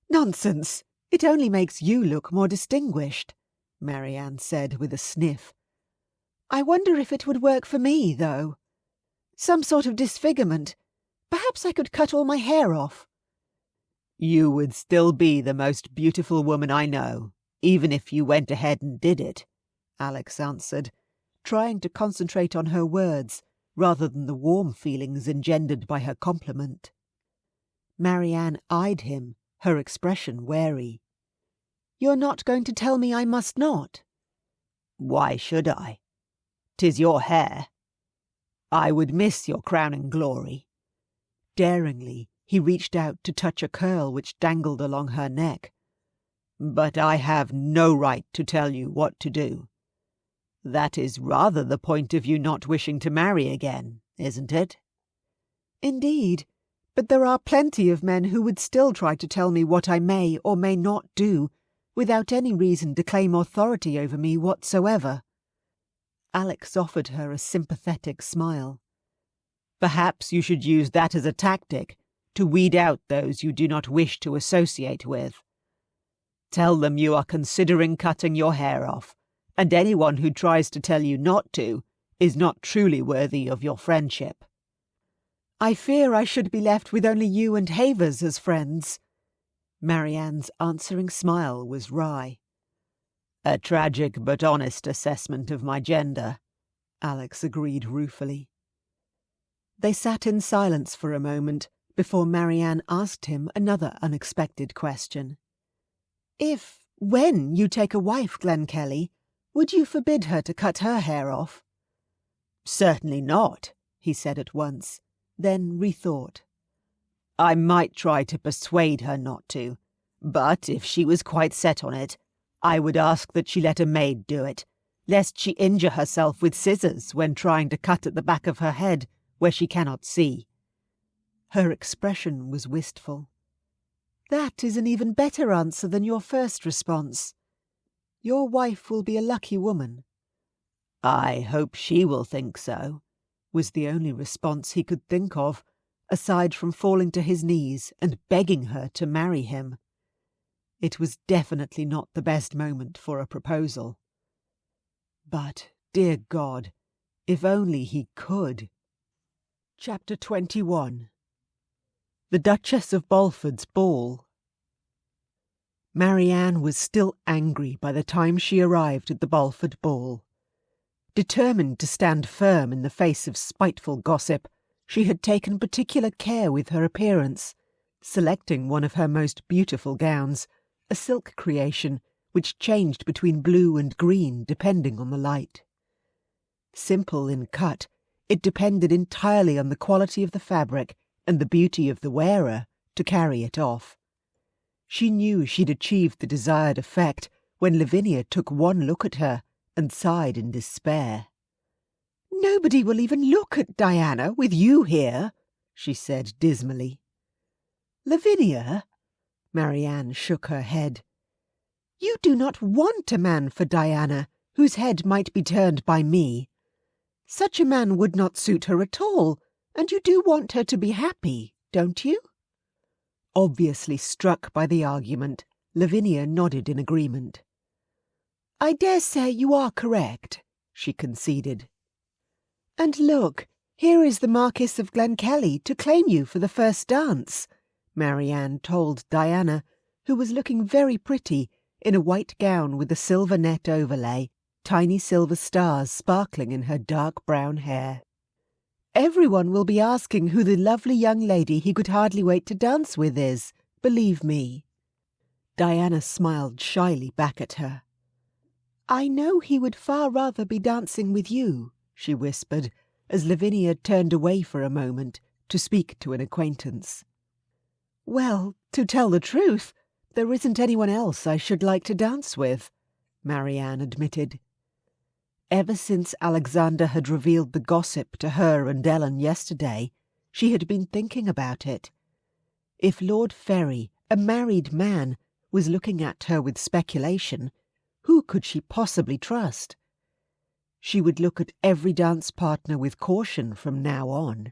"Nonsense! It only makes you look more distinguished," Marianne said with a sniff. "I wonder if it would work for me, though." Some sort of disfigurement. Perhaps I could cut all my hair off." "You would still be the most beautiful woman I know, even if you went ahead and did it," Alex answered, trying to concentrate on her words rather than the warm feelings engendered by her compliment. Marianne eyed him, her expression wary. "You're not going to tell me I must not?" "Why should I? 'Tis your hair. I would miss your crowning glory." Daringly, he reached out to touch a curl which dangled along her neck. "But I have no right to tell you what to do. That is rather the point of you not wishing to marry again, isn't it?" "Indeed, but there are plenty of men who would still try to tell me what I may or may not do, without any reason to claim authority over me whatsoever." Alex offered her a sympathetic smile. "Perhaps you should use that as a tactic to weed out those you do not wish to associate with. Tell them you are considering cutting your hair off, and anyone who tries to tell you not to is not truly worthy of your friendship." "I fear I should be left with only you and Havers as friends." Marianne's answering smile was wry. "A tragic but honest assessment of my gender," Alex agreed ruefully. They sat in silence for a moment before Marianne asked him another unexpected question. When you take a wife, Glenkellie, would you forbid her to cut her hair off?" "Certainly not," he said at once, then rethought. "I might try to persuade her not to, but if she was quite set on it, I would ask that she let a maid do it, lest she injure herself with scissors when trying to cut at the back of her head where she cannot see." Her expression was wistful. "That is an even better answer than your first response. Your wife will be a lucky woman." "I hope she will think so," was the only response he could think of, aside from falling to his knees and begging her to marry him. It was definitely not the best moment for a proposal. But, dear God, if only he could. Chapter 21. The Duchess of Balford's Ball. Marianne was still angry by the time she arrived at the Balford ball. Determined to stand firm in the face of spiteful gossip, she had taken particular care with her appearance, selecting one of her most beautiful gowns, a silk creation which changed between blue and green depending on the light. Simple in cut, it depended entirely on the quality of the fabric and the beauty of the wearer to carry it off. She knew she'd achieved the desired effect when Lavinia took one look at her and sighed in despair. "Nobody will even look at Diana with you here," she said dismally. "Lavinia?" Marianne shook her head. "You do not want a man for Diana, whose head might be turned by me. Such a man would not suit her at all, and you do want her to be happy, don't you?" Obviously struck by the argument, Lavinia nodded in agreement. "I dare say you are correct," she conceded. "And look, here is the Marquis of Glenkellie to claim you for the first dance," Marianne told Diana, who was looking very pretty in a white gown with a silver net overlay, tiny silver stars sparkling in her dark brown hair. "Everyone will be asking who the lovely young lady he could hardly wait to dance with is, believe me." Diana smiled shyly back at her. "I know he would far rather be dancing with you," she whispered, as Lavinia turned away for a moment to speak to an acquaintance. "Well, to tell the truth, there isn't anyone else I should like to dance with," Marianne admitted. Ever since Alexander had revealed the gossip to her and Ellen yesterday, she had been thinking about it. If Lord Ferry, a married man, was looking at her with speculation, who could she possibly trust? She would look at every dance partner with caution from now on.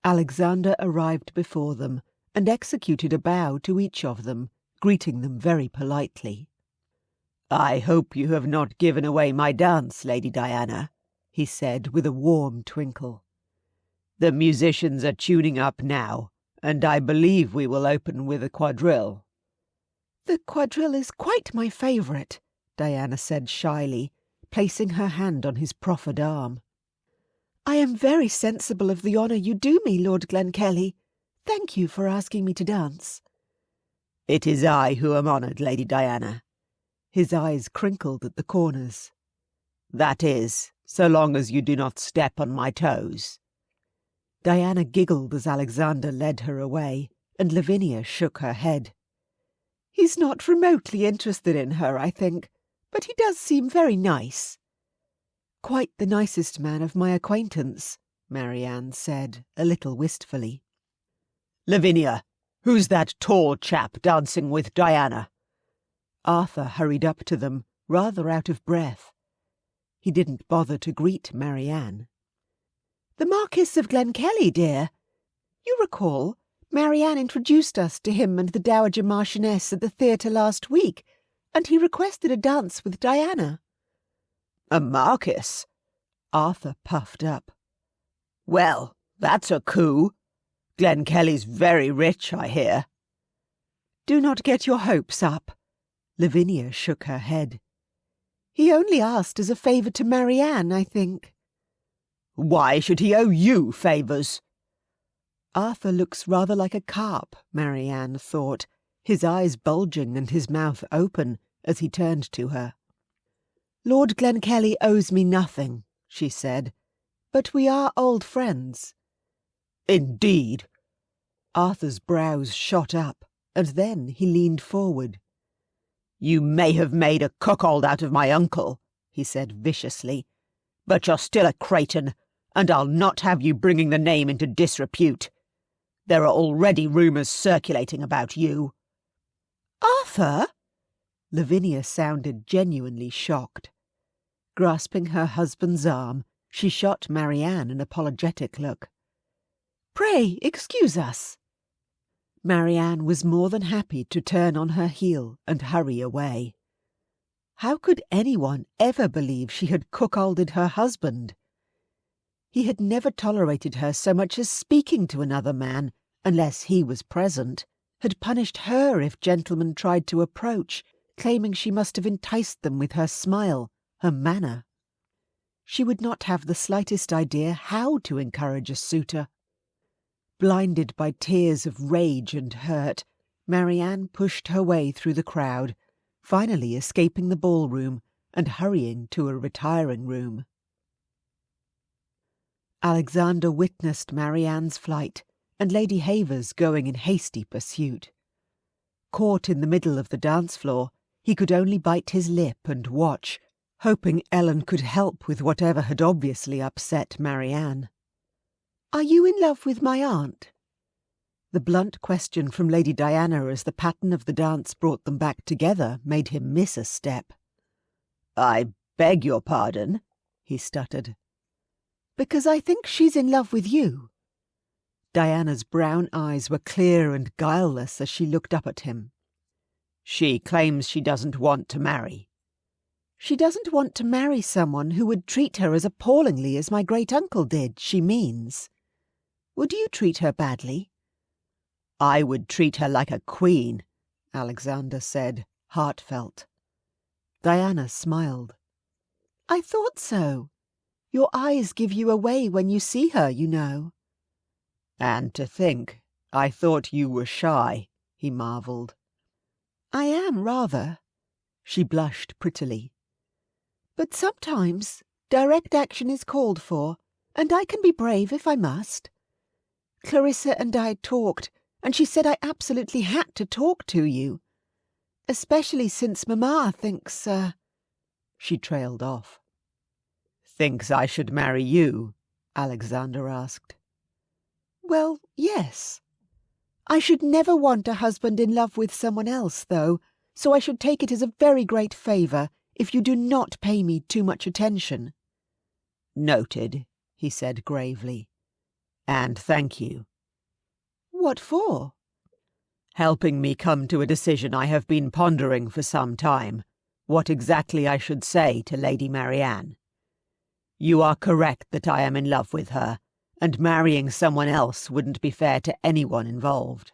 Alexander arrived before them and executed a bow to each of them, greeting them very politely. "I hope you have not given away my dance, Lady Diana," he said with a warm twinkle. The musicians are tuning up now, and I believe we will open with a quadrille." "The quadrille is quite my favourite," Diana said shyly, placing her hand on his proffered arm. "I am very sensible of the honour you do me, Lord Glenkellie. Thank you for asking me to dance." "It is I who am honoured, Lady Diana." His eyes crinkled at the corners. "That is, so long as you do not step on my toes." Diana giggled as Alexander led her away, and Lavinia shook her head. "He's not remotely interested in her, I think, but he does seem very nice." "Quite the nicest man of my acquaintance," Marianne said, a little wistfully. "Lavinia, who's that tall chap dancing with Diana?" Arthur hurried up to them, rather out of breath. He didn't bother to greet Marianne. "The Marquis of Glenkellie, dear. You recall, Marianne introduced us to him and the Dowager Marchioness at the theatre last week, and he requested a dance with Diana." "A marquis?" Arthur puffed up. "Well, that's a coup. Glenkellie's very rich, I hear." "Do not get your hopes up." Lavinia shook her head. "He only asked as a favour to Marianne, I think." "Why should he owe you favours?" "Arthur looks rather like a carp," Marianne thought, his eyes bulging and his mouth open as he turned to her. "Lord Glenkellie owes me nothing," she said, "but we are old friends." "Indeed." Arthur's brows shot up, and then he leaned forward. "You may have made a cuckold out of my uncle," he said viciously, "but you're still a Creighton, and I'll not have you bringing the name into disrepute. There are already rumours circulating about you." "Arthur?" Lavinia sounded genuinely shocked. Grasping her husband's arm, she shot Marianne an apologetic look. "Pray excuse us." Marianne was more than happy to turn on her heel and hurry away. How could anyone ever believe she had cuckolded her husband? He had never tolerated her so much as speaking to another man, unless he was present, had punished her if gentlemen tried to approach, claiming she must have enticed them with her smile, her manner. She would not have the slightest idea how to encourage a suitor. Blinded by tears of rage and hurt, Marianne pushed her way through the crowd, finally escaping the ballroom and hurrying to a retiring room. Alexander witnessed Marianne's flight, and Lady Havers going in hasty pursuit. Caught in the middle of the dance floor, he could only bite his lip and watch, hoping Ellen could help with whatever had obviously upset Marianne. "Are you in love with my aunt?" The blunt question from Lady Diana as the pattern of the dance brought them back together made him miss a step. "I beg your pardon," he stuttered. "Because I think she's in love with you." Diana's brown eyes were clear and guileless as she looked up at him. "She claims she doesn't want to marry." "She doesn't want to marry someone who would treat her as appallingly as my great-uncle did, she means. Would you treat her badly?" "I would treat her like a queen," Alexander said, heartfelt. Diana smiled. "I thought so. Your eyes give you away when you see her, you know." "And to think, I thought you were shy," he marvelled. "I am, rather." She blushed prettily. "But sometimes direct action is called for, and I can be brave if I must. Clarissa and I talked, and she said I absolutely had to talk to you. Especially since Mamma thinks, She trailed off. "Thinks I should marry you?" Alexander asked. "Well, yes. I should never want a husband in love with someone else, though, so I should take it as a very great favour if you do not pay me too much attention." "Noted," he said gravely. "And thank you." "What for?" "Helping me come to a decision I have been pondering for some time, what exactly I should say to Lady Marianne. You are correct that I am in love with her, and marrying someone else wouldn't be fair to anyone involved."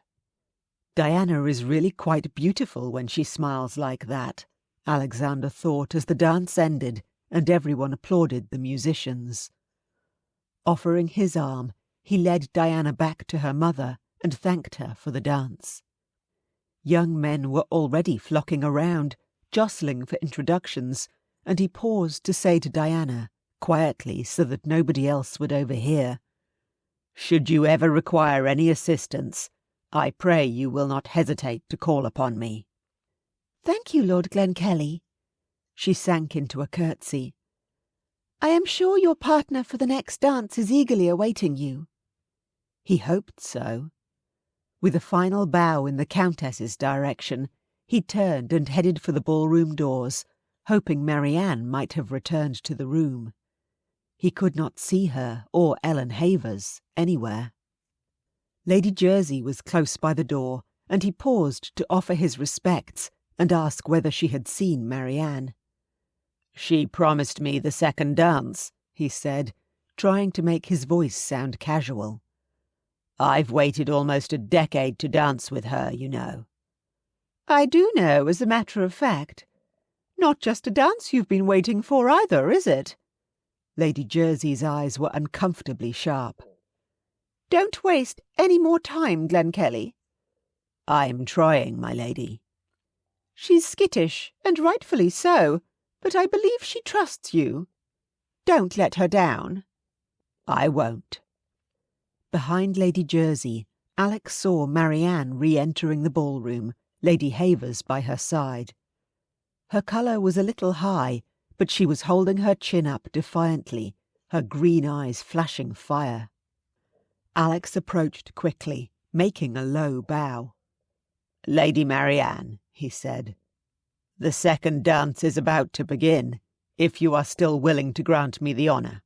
"Diana is really quite beautiful when she smiles like that," Alexander thought as the dance ended and everyone applauded the musicians. Offering his arm, he led Diana back to her mother and thanked her for the dance. Young men were already flocking around, jostling for introductions, and he paused to say to Diana, quietly so that nobody else would overhear, "Should you ever require any assistance, I pray you will not hesitate to call upon me." "Thank you, Lord Glenkellie." She sank into a curtsy. "I am sure your partner for the next dance is eagerly awaiting you." He hoped so. With a final bow in the Countess's direction, he turned and headed for the ballroom doors, hoping Marianne might have returned to the room. He could not see her or Ellen Havers anywhere. Lady Jersey was close by the door, and he paused to offer his respects and ask whether she had seen Marianne. "She promised me the second dance," he said, trying to make his voice sound casual. "I've waited almost a decade to dance with her, you know." "I do know, as a matter of fact. Not just a dance you've been waiting for either, is it?" Lady Jersey's eyes were uncomfortably sharp. "Don't waste any more time, Glenkellie." "I'm trying, my lady." "She's skittish, and rightfully so, but I believe she trusts you. Don't let her down." "I won't." Behind Lady Jersey, Alex saw Marianne re-entering the ballroom, Lady Havers by her side. Her colour was a little high, but she was holding her chin up defiantly, her green eyes flashing fire. Alex approached quickly, making a low bow. "Lady Marianne," he said, "the second dance is about to begin, if you are still willing to grant me the honour."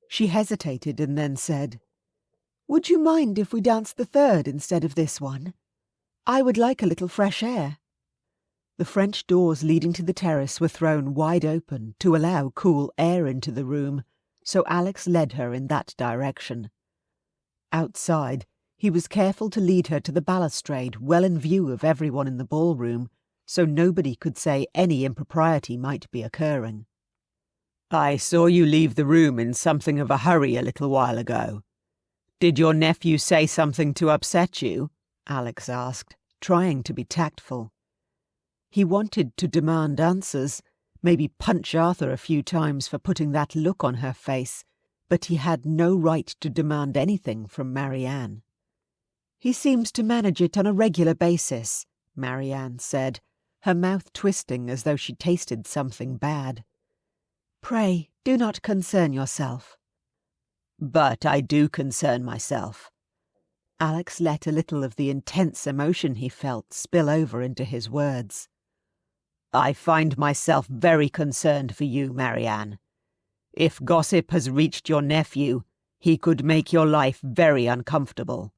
She hesitated and then said, "Would you mind if we danced the third instead of this one? I would like a little fresh air." The French doors leading to the terrace were thrown wide open to allow cool air into the room, so Alex led her in that direction. Outside, he was careful to lead her to the balustrade well in view of everyone in the ballroom, so nobody could say any impropriety might be occurring. "I saw you leave the room in something of a hurry a little while ago. Did your nephew say something to upset you?" Alex asked, trying to be tactful. He wanted to demand answers, maybe punch Arthur a few times for putting that look on her face, but he had no right to demand anything from Marianne. "He seems to manage it on a regular basis," Marianne said, her mouth twisting as though she tasted something bad. "Pray, do not concern yourself." "But I do concern myself." Alex let a little of the intense emotion he felt spill over into his words. "I find myself very concerned for you, Marianne. If gossip has reached your nephew, he could make your life very uncomfortable."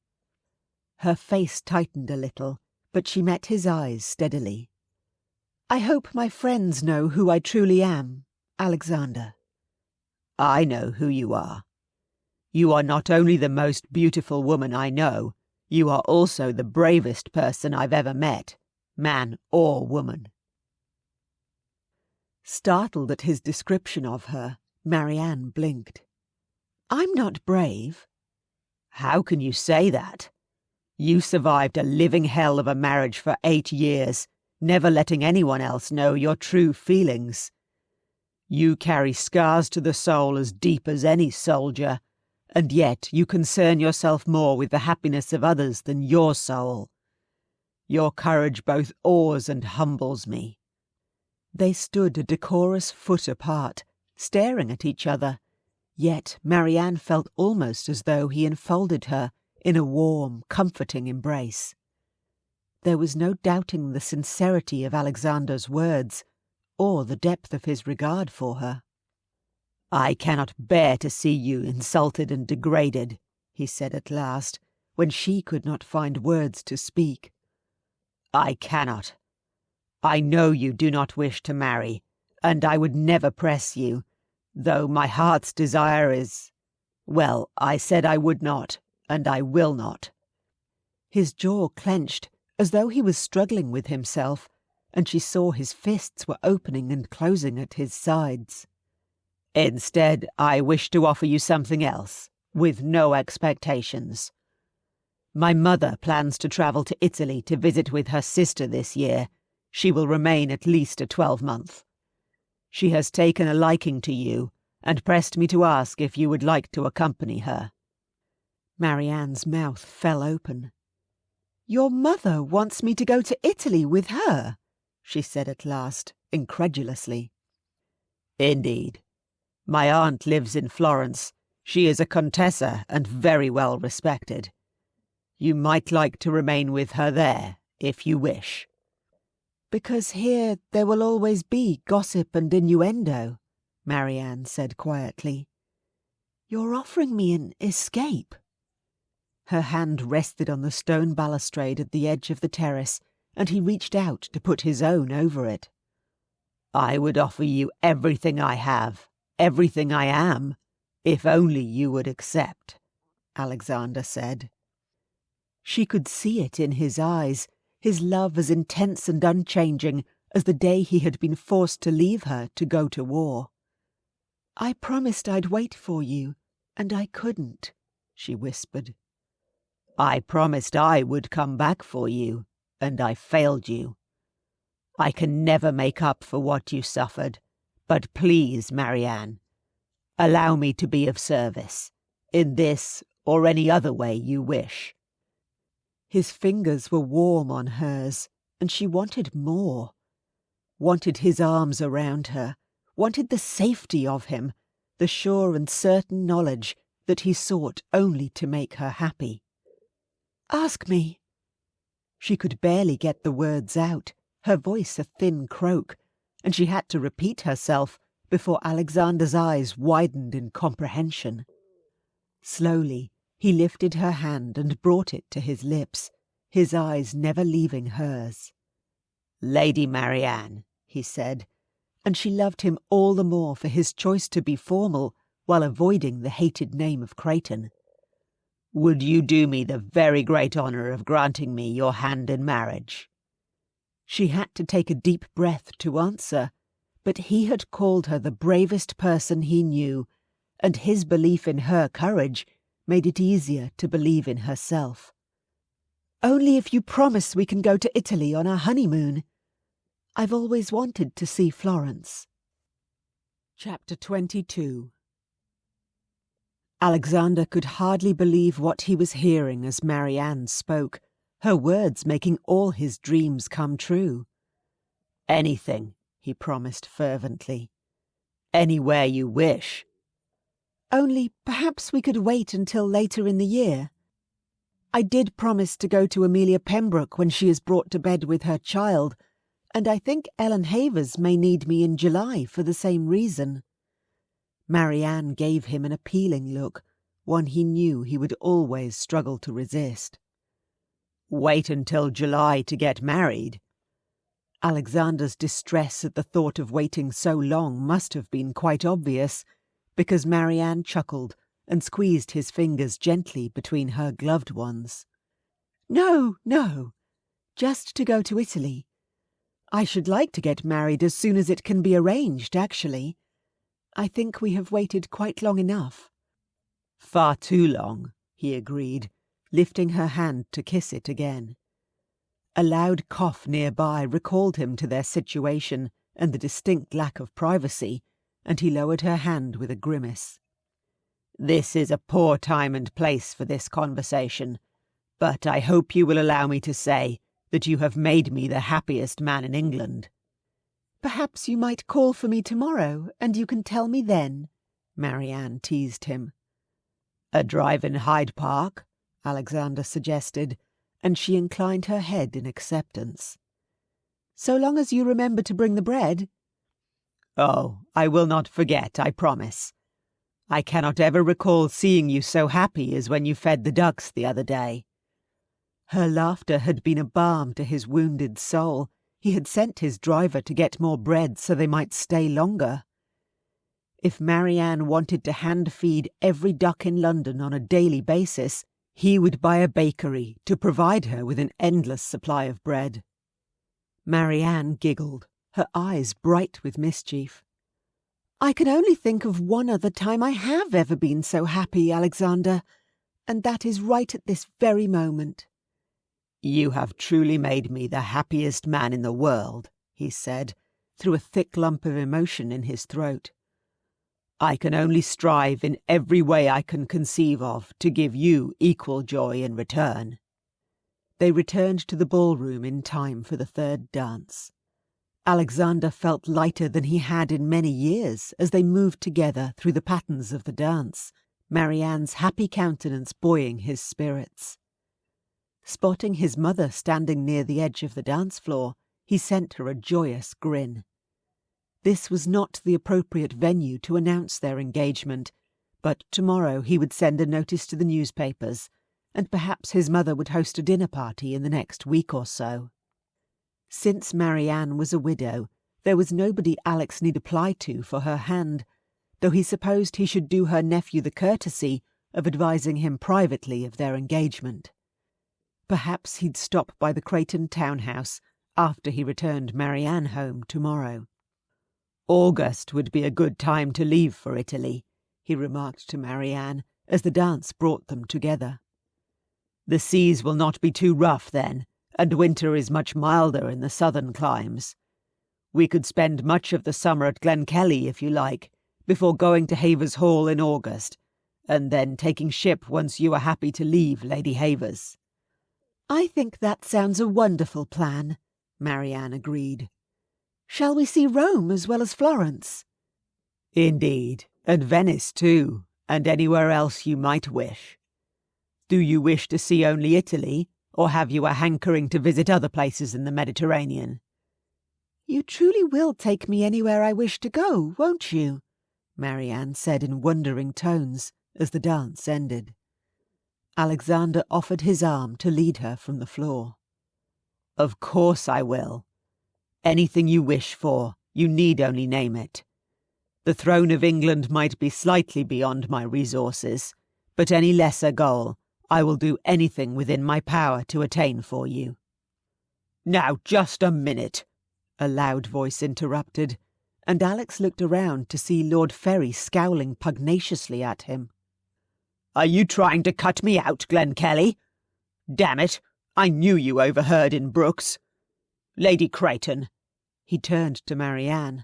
Her face tightened a little, but she met his eyes steadily. "I hope my friends know who I truly am, Alexander." "I know who you are. You are not only the most beautiful woman I know, you are also the bravest person I've ever met, man or woman." Startled at his description of her, Marianne blinked. "I'm not brave." "How can you say that? You survived a living hell of a marriage for 8 years, never letting anyone else know your true feelings. You carry scars to the soul as deep as any soldier, and yet you concern yourself more with the happiness of others than your soul. Your courage both awes and humbles me." They stood a decorous foot apart, staring at each other, yet Marianne felt almost as though he enfolded her in a warm, comforting embrace. There was no doubting the sincerity of Alexander's words, or the depth of his regard for her. "I cannot bear to see you insulted and degraded," he said at last, when she could not find words to speak. "I cannot. I know you do not wish to marry, and I would never press you, though my heart's desire is—" Well, I said I would not, and I will not. His jaw clenched, as though he was struggling with himself, and she saw his fists were opening and closing at his sides. Instead, I wish to offer you something else, with no expectations. My mother plans to travel to Italy to visit with her sister this year. She will remain at least a 12-month. She has taken a liking to you, and pressed me to ask if you would like to accompany her. Marianne's mouth fell open. "Your mother wants me to go to Italy with her," she said at last, incredulously. Indeed. My aunt lives in Florence. She is a contessa and very well respected. You might like to remain with her there, if you wish. "Because here there will always be gossip and innuendo," Marianne said quietly. "You're offering me an escape." Her hand rested on the stone balustrade at the edge of the terrace, and he reached out to put his own over it. "I would offer you everything I have, everything I am, if only you would accept," Alexander said. She could see it in his eyes, his love as intense and unchanging as the day he had been forced to leave her to go to war. "I promised I'd wait for you, and I couldn't," she whispered. "I promised I would come back for you, and I failed you. I can never make up for what you suffered, but please, Marianne, allow me to be of service, in this or any other way you wish." His fingers were warm on hers, and she wanted more. Wanted his arms around her, wanted the safety of him, the sure and certain knowledge that he sought only to make her happy. "Ask me." She could barely get the words out, her voice a thin croak, and she had to repeat herself before Alexander's eyes widened in comprehension. Slowly, he lifted her hand and brought it to his lips, his eyes never leaving hers. "Lady Marianne," he said, and she loved him all the more for his choice to be formal while avoiding the hated name of Creighton. "Would you do me the very great honour of granting me your hand in marriage?" She had to take a deep breath to answer, but he had called her the bravest person he knew, and his belief in her courage made it easier to believe in herself. "Only if you promise we can go to Italy on our honeymoon. I've always wanted to see Florence." Chapter 22. Alexander could hardly believe what he was hearing as Marianne spoke, her words making all his dreams come true. "Anything," he promised fervently. "Anywhere you wish." "Only perhaps we could wait until later in the year. I did promise to go to Amelia Pembroke when she is brought to bed with her child, and I think Ellen Havers may need me in July for the same reason." Marianne gave him an appealing look, one he knew he would always struggle to resist. "Wait until July to get married?" Alexander's distress at the thought of waiting so long must have been quite obvious, because Marianne chuckled and squeezed his fingers gently between her gloved ones. "No, no, just to go to Italy. I should like to get married as soon as it can be arranged, actually. I think we have waited quite long enough." "Far too long," he agreed, lifting her hand to kiss it again. A loud cough nearby recalled him to their situation and the distinct lack of privacy, and he lowered her hand with a grimace. "This is a poor time and place for this conversation, but I hope you will allow me to say that you have made me the happiest man in England." "Perhaps you might call for me tomorrow, and you can tell me then," Marianne teased him. "A drive in Hyde Park?" Alexander suggested, and she inclined her head in acceptance. "So long as you remember to bring the bread." "Oh, I will not forget, I promise. I cannot ever recall seeing you so happy as when you fed the ducks the other day." Her laughter had been a balm to his wounded soul. He had sent his driver to get more bread so they might stay longer. If Marianne wanted to hand-feed every duck in London on a daily basis, he would buy a bakery to provide her with an endless supply of bread. Marianne giggled, her eyes bright with mischief. "I can only think of one other time I have ever been so happy, Alexander, and that is right at this very moment." "You have truly made me the happiest man in the world," he said, through a thick lump of emotion in his throat. "I can only strive in every way I can conceive of to give you equal joy in return." They returned to the ballroom in time for the third dance. Alexander felt lighter than he had in many years as they moved together through the patterns of the dance, Marianne's happy countenance buoying his spirits. Spotting his mother standing near the edge of the dance floor, he sent her a joyous grin. This was not the appropriate venue to announce their engagement, but tomorrow he would send a notice to the newspapers, and perhaps his mother would host a dinner party in the next week or so. Since Marianne was a widow, there was nobody Alex need apply to for her hand, though he supposed he should do her nephew the courtesy of advising him privately of their engagement. Perhaps he'd stop by the Creighton townhouse after he returned Marianne home tomorrow. "August would be a good time to leave for Italy," he remarked to Marianne as the dance brought them together. "The seas will not be too rough then, and winter is much milder in the southern climes. We could spend much of the summer at Glenkellie if you like, before going to Havers Hall in August, and then taking ship once you are happy to leave Lady Havers." "I think that sounds a wonderful plan," Marianne agreed. "Shall we see Rome as well as Florence?" "Indeed, and Venice too, and anywhere else you might wish. Do you wish to see only Italy, or have you a hankering to visit other places in the Mediterranean?" "You truly will take me anywhere I wish to go, won't you?" Marianne said in wondering tones as the dance ended. Alexander offered his arm to lead her from the floor. "Of course I will. Anything you wish for, you need only name it. The throne of England might be slightly beyond my resources, but any lesser goal, I will do anything within my power to attain for you." "Now, just a minute," a loud voice interrupted, and Alex looked around to see Lord Ferry scowling pugnaciously at him. "Are you trying to cut me out, Glenkellie? Damn it, I knew you overheard in Brooks. Lady Creighton," he turned to Marianne,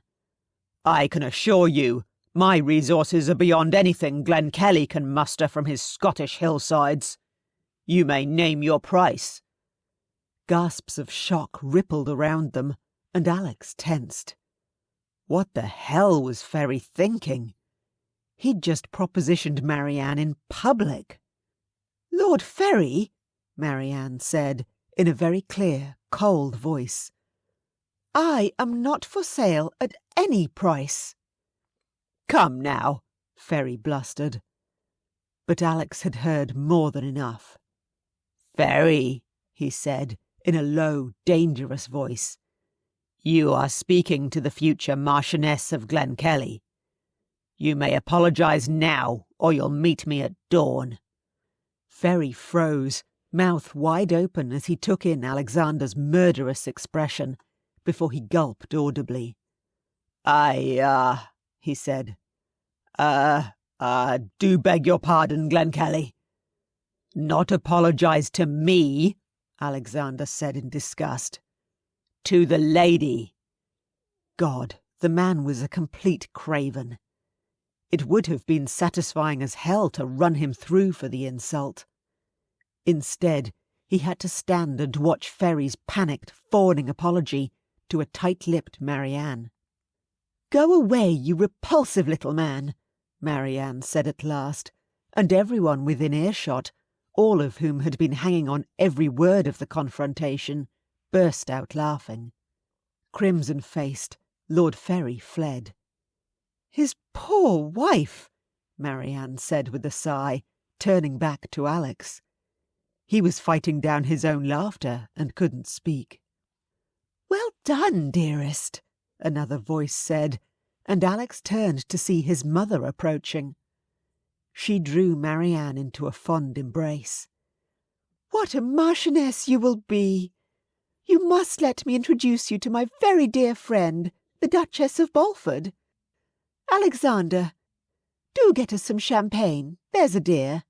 "I can assure you, my resources are beyond anything Glenkellie can muster from his Scottish hillsides. You may name your price." Gasps of shock rippled around them, and Alex tensed. What the hell was Ferry thinking? He'd just propositioned Marianne in public. "Lord Ferry," Marianne said, in a very clear, cold voice, "I am not for sale at any price." "Come now," Ferry blustered. But Alex had heard more than enough. "Ferry," he said, in a low, dangerous voice, "you are speaking to the future Marchioness of Glenkellie. You may apologize now, or you'll meet me at dawn." Ferry froze, mouth wide open as he took in Alexander's murderous expression, before he gulped audibly. He said. Do beg your pardon, Glenkellie." "Not apologize to me," Alexander said in disgust. "To the lady." God, the man was a complete craven. It would have been satisfying as hell to run him through for the insult. Instead, he had to stand and watch Ferry's panicked, fawning apology to a tight-lipped Marianne. "Go away, you repulsive little man," Marianne said at last, and everyone within earshot, all of whom had been hanging on every word of the confrontation, burst out laughing. Crimson-faced, Lord Ferry fled. "His poor wife," Marianne said with a sigh, turning back to Alex. He was fighting down his own laughter and couldn't speak. "Well done, dearest," another voice said, and Alex turned to see his mother approaching. She drew Marianne into a fond embrace. "What a marchioness you will be! You must let me introduce you to my very dear friend, the Duchess of Balford. Alexander, do get us some champagne, there's a dear."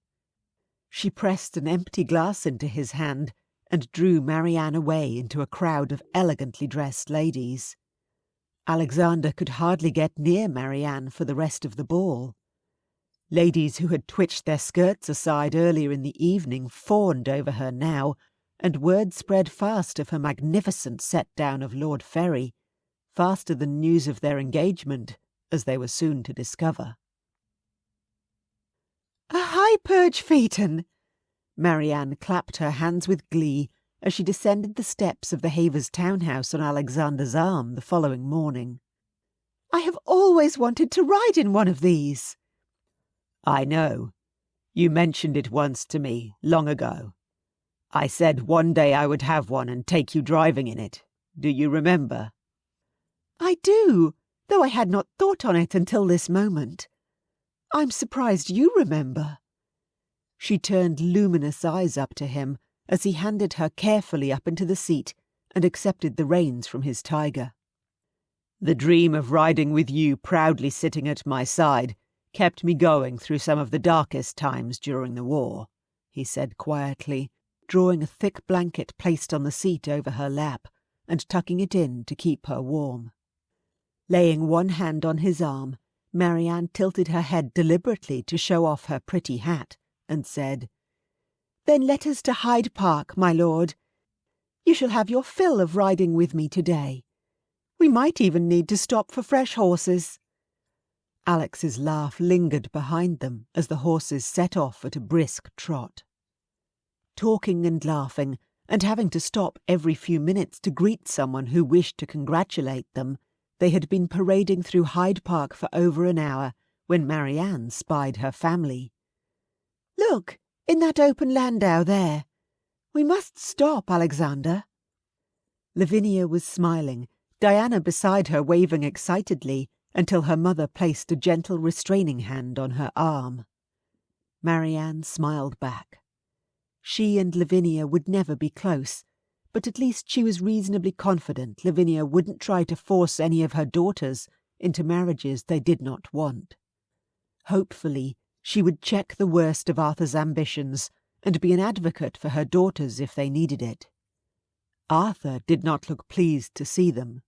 She pressed an empty glass into his hand and drew Marianne away into a crowd of elegantly dressed ladies. Alexander could hardly get near Marianne for the rest of the ball. Ladies who had twitched their skirts aside earlier in the evening fawned over her now, and word spread fast of her magnificent set-down of Lord Ferry, faster than news of their engagement, as they were soon to discover. "A high perch phaeton!" Marianne clapped her hands with glee as she descended the steps of the Havers townhouse on Alexander's arm the following morning. "I have always wanted to ride in one of these." "I know. You mentioned it once to me, long ago. I said one day I would have one and take you driving in it. Do you remember?" "I do, though I had not thought on it until this moment. I'm surprised you remember." She turned luminous eyes up to him as he handed her carefully up into the seat and accepted the reins from his tiger. "The dream of riding with you proudly sitting at my side kept me going through some of the darkest times during the war," he said quietly, drawing a thick blanket placed on the seat over her lap and tucking it in to keep her warm. Laying one hand on his arm, Marianne tilted her head deliberately to show off her pretty hat and said, "Then let us to Hyde Park, my lord. You shall have your fill of riding with me today. We might even need to stop for fresh horses." Alex's laugh lingered behind them as the horses set off at a brisk trot. Talking and laughing, and having to stop every few minutes to greet someone who wished to congratulate them, they had been parading through Hyde Park for over an hour when Marianne spied her family. "Look, in that open landau there. We must stop, Alexander." Lavinia was smiling, Diana beside her waving excitedly, until her mother placed a gentle restraining hand on her arm. Marianne smiled back. She and Lavinia would never be close, but at least she was reasonably confident Lavinia wouldn't try to force any of her daughters into marriages they did not want. Hopefully, she would check the worst of Arthur's ambitions and be an advocate for her daughters if they needed it. Arthur did not look pleased to see them.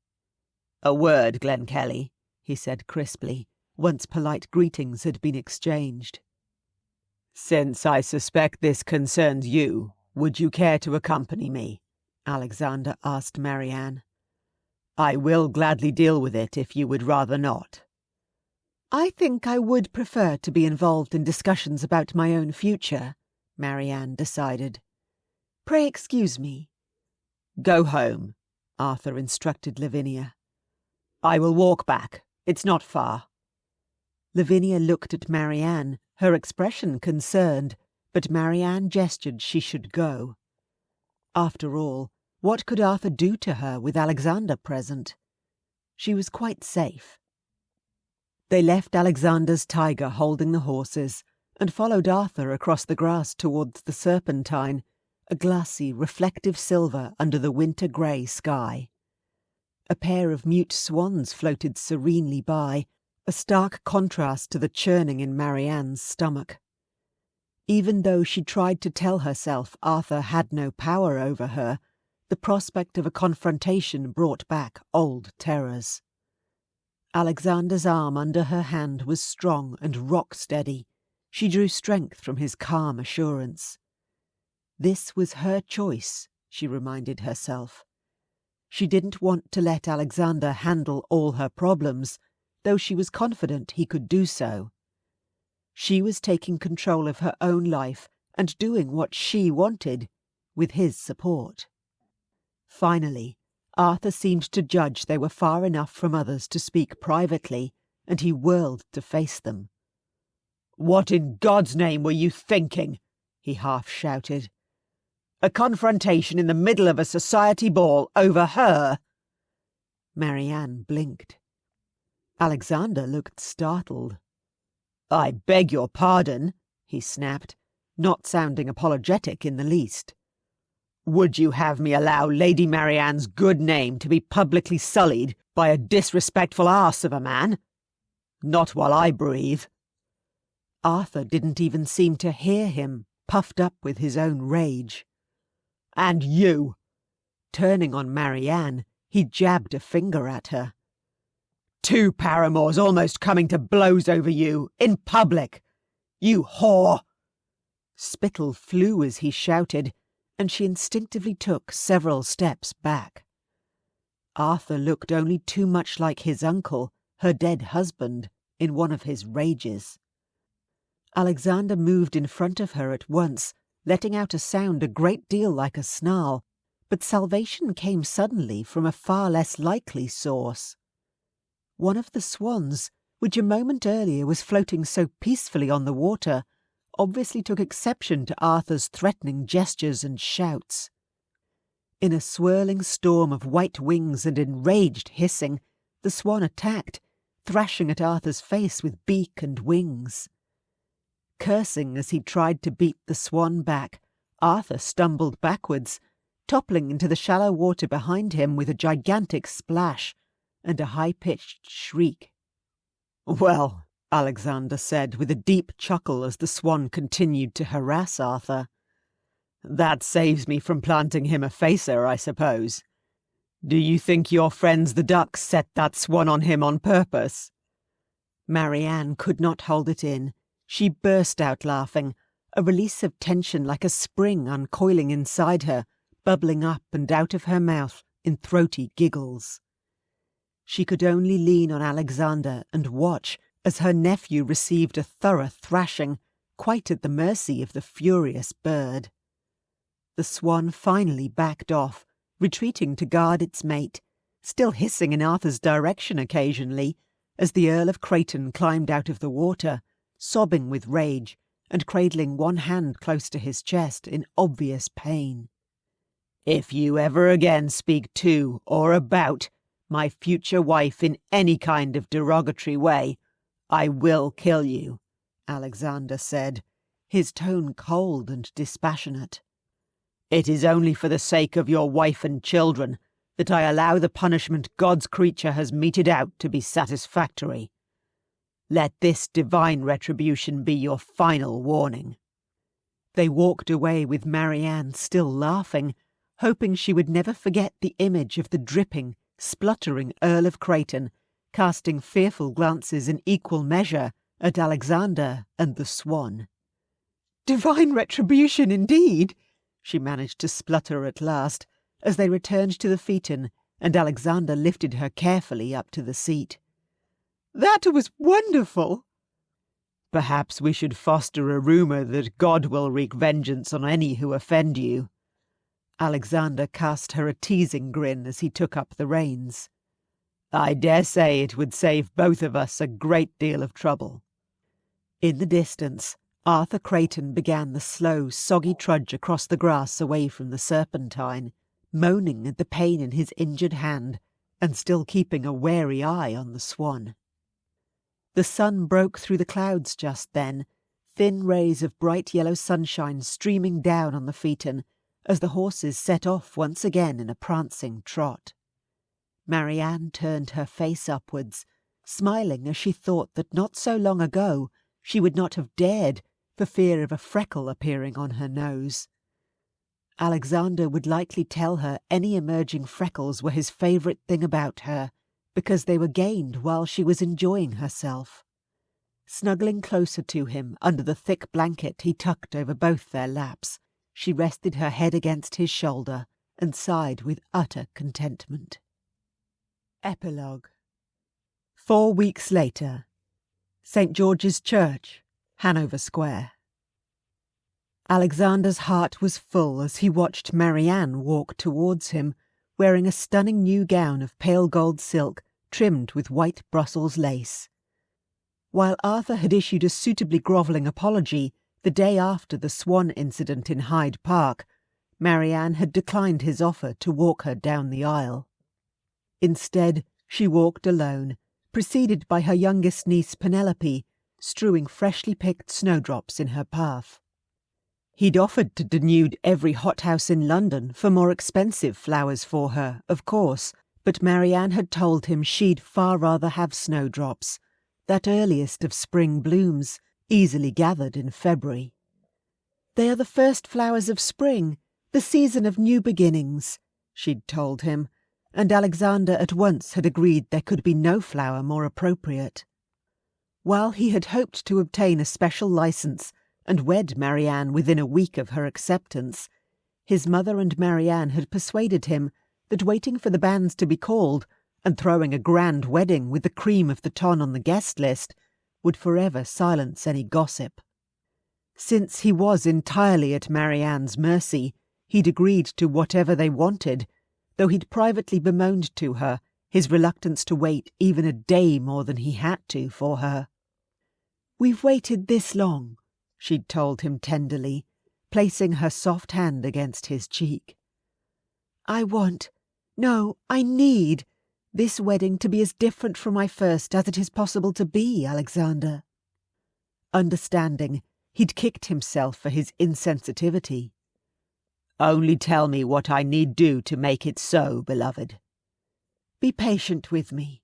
"A word, Glenkellie," he said crisply, once polite greetings had been exchanged. "Since I suspect this concerns you, would you care to accompany me?" Alexander asked Marianne. "I will gladly deal with it if you would rather not." "I think I would prefer to be involved in discussions about my own future," Marianne decided. "Pray excuse me." "Go home," Arthur instructed Lavinia. "I will walk back. It's not far." Lavinia looked at Marianne, her expression concerned, but Marianne gestured she should go. After all, what could Arthur do to her with Alexander present? She was quite safe. They left Alexander's tiger holding the horses and followed Arthur across the grass towards the Serpentine, a glassy, reflective silver under the winter-grey sky. A pair of mute swans floated serenely by, a stark contrast to the churning in Marianne's stomach. Even though she tried to tell herself Arthur had no power over her, the prospect of a confrontation brought back old terrors. Alexander's arm under her hand was strong and rock-steady. She drew strength from his calm assurance. This was her choice, she reminded herself. She didn't want to let Alexander handle all her problems, though she was confident he could do so. She was taking control of her own life and doing what she wanted, with his support. Finally, Arthur seemed to judge they were far enough from others to speak privately, and he whirled to face them. "What in God's name were you thinking?" he half shouted. "A confrontation in the middle of a society ball over her?" Marianne blinked. Alexander looked startled. "I beg your pardon," he snapped, not sounding apologetic in the least. "Would you have me allow Lady Marianne's good name to be publicly sullied by a disrespectful arse of a man? Not while I breathe." Arthur didn't even seem to hear him, puffed up with his own rage. "And you!" Turning on Marianne, he jabbed a finger at her. "2 paramours almost coming to blows over you, in public! You whore!" Spittle flew as he shouted, and she instinctively took several steps back. Arthur looked only too much like his uncle, her dead husband, in one of his rages. Alexander moved in front of her at once, letting out a sound a great deal like a snarl, but salvation came suddenly from a far less likely source. One of the swans, which a moment earlier was floating so peacefully on the water, obviously took exception to Arthur's threatening gestures and shouts. In a swirling storm of white wings and enraged hissing, the swan attacked, thrashing at Arthur's face with beak and wings. Cursing as he tried to beat the swan back, Arthur stumbled backwards, toppling into the shallow water behind him with a gigantic splash and a high-pitched shriek. "Well," Alexander said with a deep chuckle as the swan continued to harass Arthur, "that saves me from planting him a facer, I suppose. Do you think your friends the ducks set that swan on him on purpose?" Marianne could not hold it in. She burst out laughing, a release of tension like a spring uncoiling inside her, bubbling up and out of her mouth in throaty giggles. She could only lean on Alexander and watch as her nephew received a thorough thrashing, quite at the mercy of the furious bird. The swan finally backed off, retreating to guard its mate, still hissing in Arthur's direction occasionally, as the Earl of Creighton climbed out of the water, sobbing with rage and cradling one hand close to his chest in obvious pain. "If you ever again speak to or about my future wife in any kind of derogatory way, I will kill you," Alexander said, his tone cold and dispassionate. "It is only for the sake of your wife and children that I allow the punishment God's creature has meted out to be satisfactory. Let this divine retribution be your final warning." They walked away with Marianne still laughing, hoping she would never forget the image of the dripping, spluttering Earl of Creighton, casting fearful glances in equal measure at Alexander and the swan. "Divine retribution, indeed!" she managed to splutter at last, as they returned to the phaeton and Alexander lifted her carefully up to the seat. "That was wonderful!" "Perhaps we should foster a rumour that God will wreak vengeance on any who offend you." Alexander cast her a teasing grin as he took up the reins. "I dare say it would save both of us a great deal of trouble." In the distance, Arthur Creighton began the slow, soggy trudge across the grass away from the Serpentine, moaning at the pain in his injured hand and still keeping a wary eye on the swan. The sun broke through the clouds just then, thin rays of bright yellow sunshine streaming down on the phaeton as the horses set off once again in a prancing trot. Marianne turned her face upwards, smiling as she thought that not so long ago she would not have dared for fear of a freckle appearing on her nose. Alexander would likely tell her any emerging freckles were his favourite thing about her, because they were gained while she was enjoying herself. Snuggling closer to him under the thick blanket he tucked over both their laps, she rested her head against his shoulder and sighed with utter contentment. Epilogue. 4 weeks later. St. George's Church, Hanover Square. Alexander's heart was full as he watched Marianne walk towards him, wearing a stunning new gown of pale gold silk trimmed with white Brussels lace. While Arthur had issued a suitably grovelling apology the day after the swan incident in Hyde Park, Marianne had declined his offer to walk her down the aisle. Instead, she walked alone, preceded by her youngest niece Penelope, strewing freshly picked snowdrops in her path. He'd offered to denude every hothouse in London for more expensive flowers for her, of course, but Marianne had told him she'd far rather have snowdrops, that earliest of spring blooms, easily gathered in February. "They are the first flowers of spring, the season of new beginnings," she'd told him, and Alexander at once had agreed there could be no flower more appropriate. While he had hoped to obtain a special licence and wed Marianne within a week of her acceptance, his mother and Marianne had persuaded him that waiting for the banns to be called and throwing a grand wedding with the cream of the ton on the guest list would forever silence any gossip. Since he was entirely at Marianne's mercy, he'd agreed to whatever they wanted, though he'd privately bemoaned to her his reluctance to wait even a day more than he had to for her. "We've waited this long," she'd told him tenderly, placing her soft hand against his cheek. "I need this wedding to be as different from my first as it is possible to be, Alexander." Understanding, he'd kicked himself for his insensitivity. "Only tell me what I need do to make it so, beloved." "Be patient with me,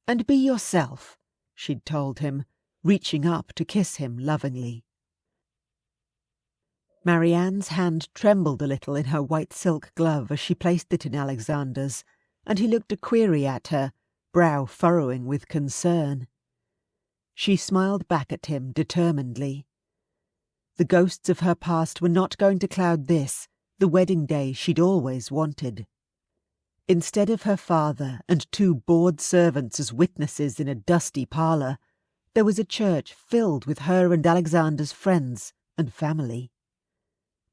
and be yourself," she'd told him, reaching up to kiss him lovingly. Marianne's hand trembled a little in her white silk glove as she placed it in Alexander's, and he looked a query at her, brow furrowing with concern. She smiled back at him determinedly. The ghosts of her past were not going to cloud this, the wedding day she'd always wanted. Instead of her father and 2 bored servants as witnesses in a dusty parlour, there was a church filled with her and Alexander's friends and family.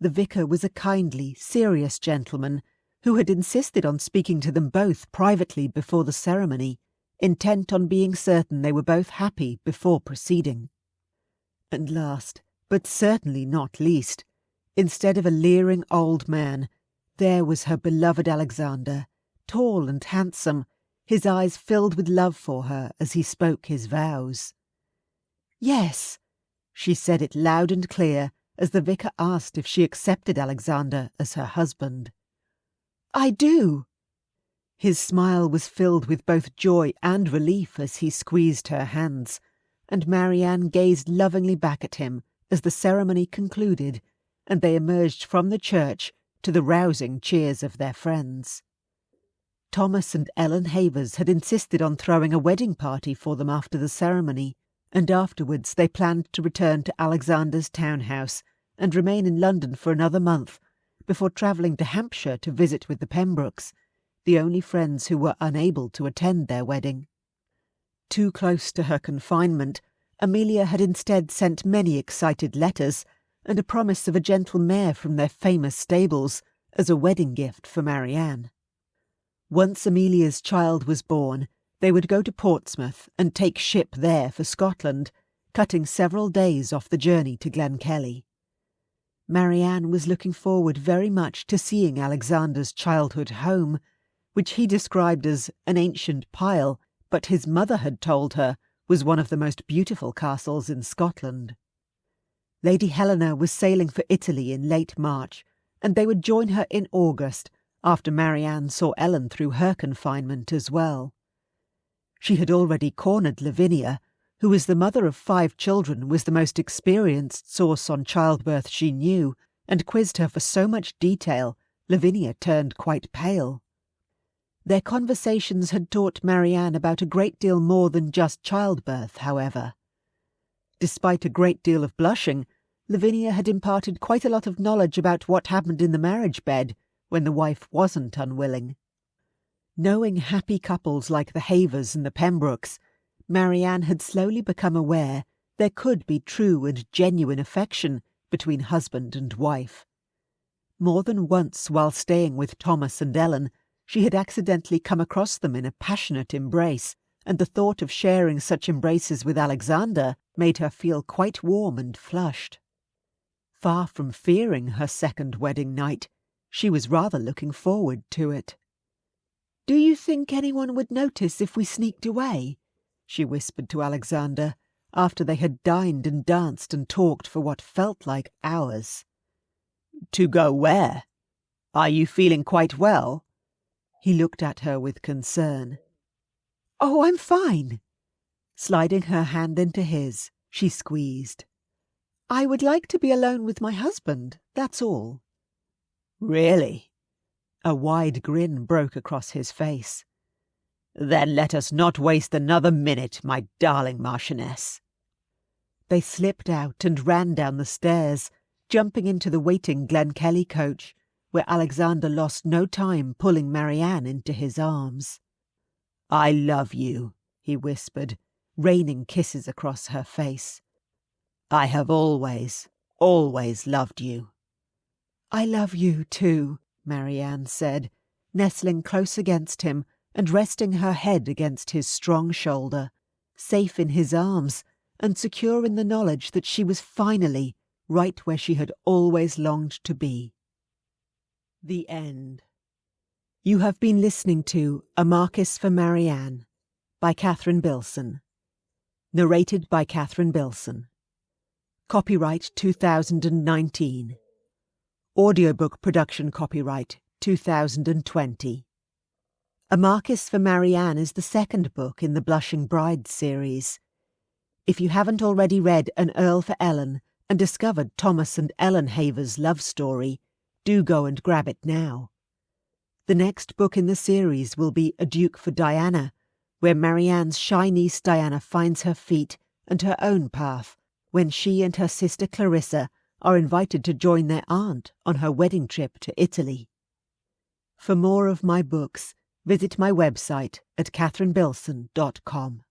The vicar was a kindly, serious gentleman who had insisted on speaking to them both privately before the ceremony, intent on being certain they were both happy before proceeding. And last, but certainly not least, instead of a leering old man, there was her beloved Alexander, tall and handsome, his eyes filled with love for her as he spoke his vows. "Yes," she said it loud and clear as the vicar asked if she accepted Alexander as her husband. "I do." His smile was filled with both joy and relief as he squeezed her hands, and Marianne gazed lovingly back at him as the ceremony concluded and they emerged from the church to the rousing cheers of their friends. Thomas and Ellen Havers had insisted on throwing a wedding party for them after the ceremony, and afterwards they planned to return to Alexander's townhouse and remain in London for another month, before travelling to Hampshire to visit with the Pembrokes, the only friends who were unable to attend their wedding. Too close to her confinement, Amelia had instead sent many excited letters and a promise of a gentle mare from their famous stables as a wedding gift for Marianne. Once Amelia's child was born, they would go to Portsmouth and take ship there for Scotland, cutting several days off the journey to Glenkellie. Marianne was looking forward very much to seeing Alexander's childhood home, which he described as an ancient pile, but his mother had told her was one of the most beautiful castles in Scotland. Lady Helena was sailing for Italy in late March, and they would join her in August, after Marianne saw Ellen through her confinement as well. She had already cornered Lavinia, who as the mother of 5 children was the most experienced source on childbirth she knew, and quizzed her for so much detail, Lavinia turned quite pale. Their conversations had taught Marianne about a great deal more than just childbirth, however. Despite a great deal of blushing, Lavinia had imparted quite a lot of knowledge about what happened in the marriage bed when the wife wasn't unwilling. Knowing happy couples like the Havers and the Pembrokes, Marianne had slowly become aware there could be true and genuine affection between husband and wife. More than once while staying with Thomas and Ellen, she had accidentally come across them in a passionate embrace, and the thought of sharing such embraces with Alexander made her feel quite warm and flushed. Far from fearing her second wedding night, she was rather looking forward to it. "Do you think anyone would notice if we sneaked away?" she whispered to Alexander, after they had dined and danced and talked for what felt like hours. To go where? Are you feeling quite well? He looked at her with concern. Oh, I'm fine. Sliding her hand into his, she squeezed. I would like to be alone with my husband, that's all. Really? A wide grin broke across his face. Then let us not waste another minute, my darling Marchioness. They slipped out and ran down the stairs, jumping into the waiting Glenkellie coach, where Alexander lost no time pulling Marianne into his arms. I love you, he whispered, raining kisses across her face. I have always, always loved you. I love you too, Marianne said, nestling close against him and resting her head against his strong shoulder, safe in his arms and secure in the knowledge that she was finally right where she had always longed to be. The end. You have been listening to A Marquis for Marianne by Catherine Bilson. Narrated by Catherine Bilson. Copyright 2019. Audiobook production copyright 2020. A Marquis for Marianne is the second book in the Blushing Bride series. If you haven't already read An Earl for Ellen and discovered Thomas and Ellen Havers' love story, do go and grab it now. The next book in the series will be A Duke for Diana, where Marianne's shy niece Diana finds her feet and her own path when she and her sister Clarissa are invited to join their aunt on her wedding trip to Italy. For more of my books, visit my website at catherinebilson.com.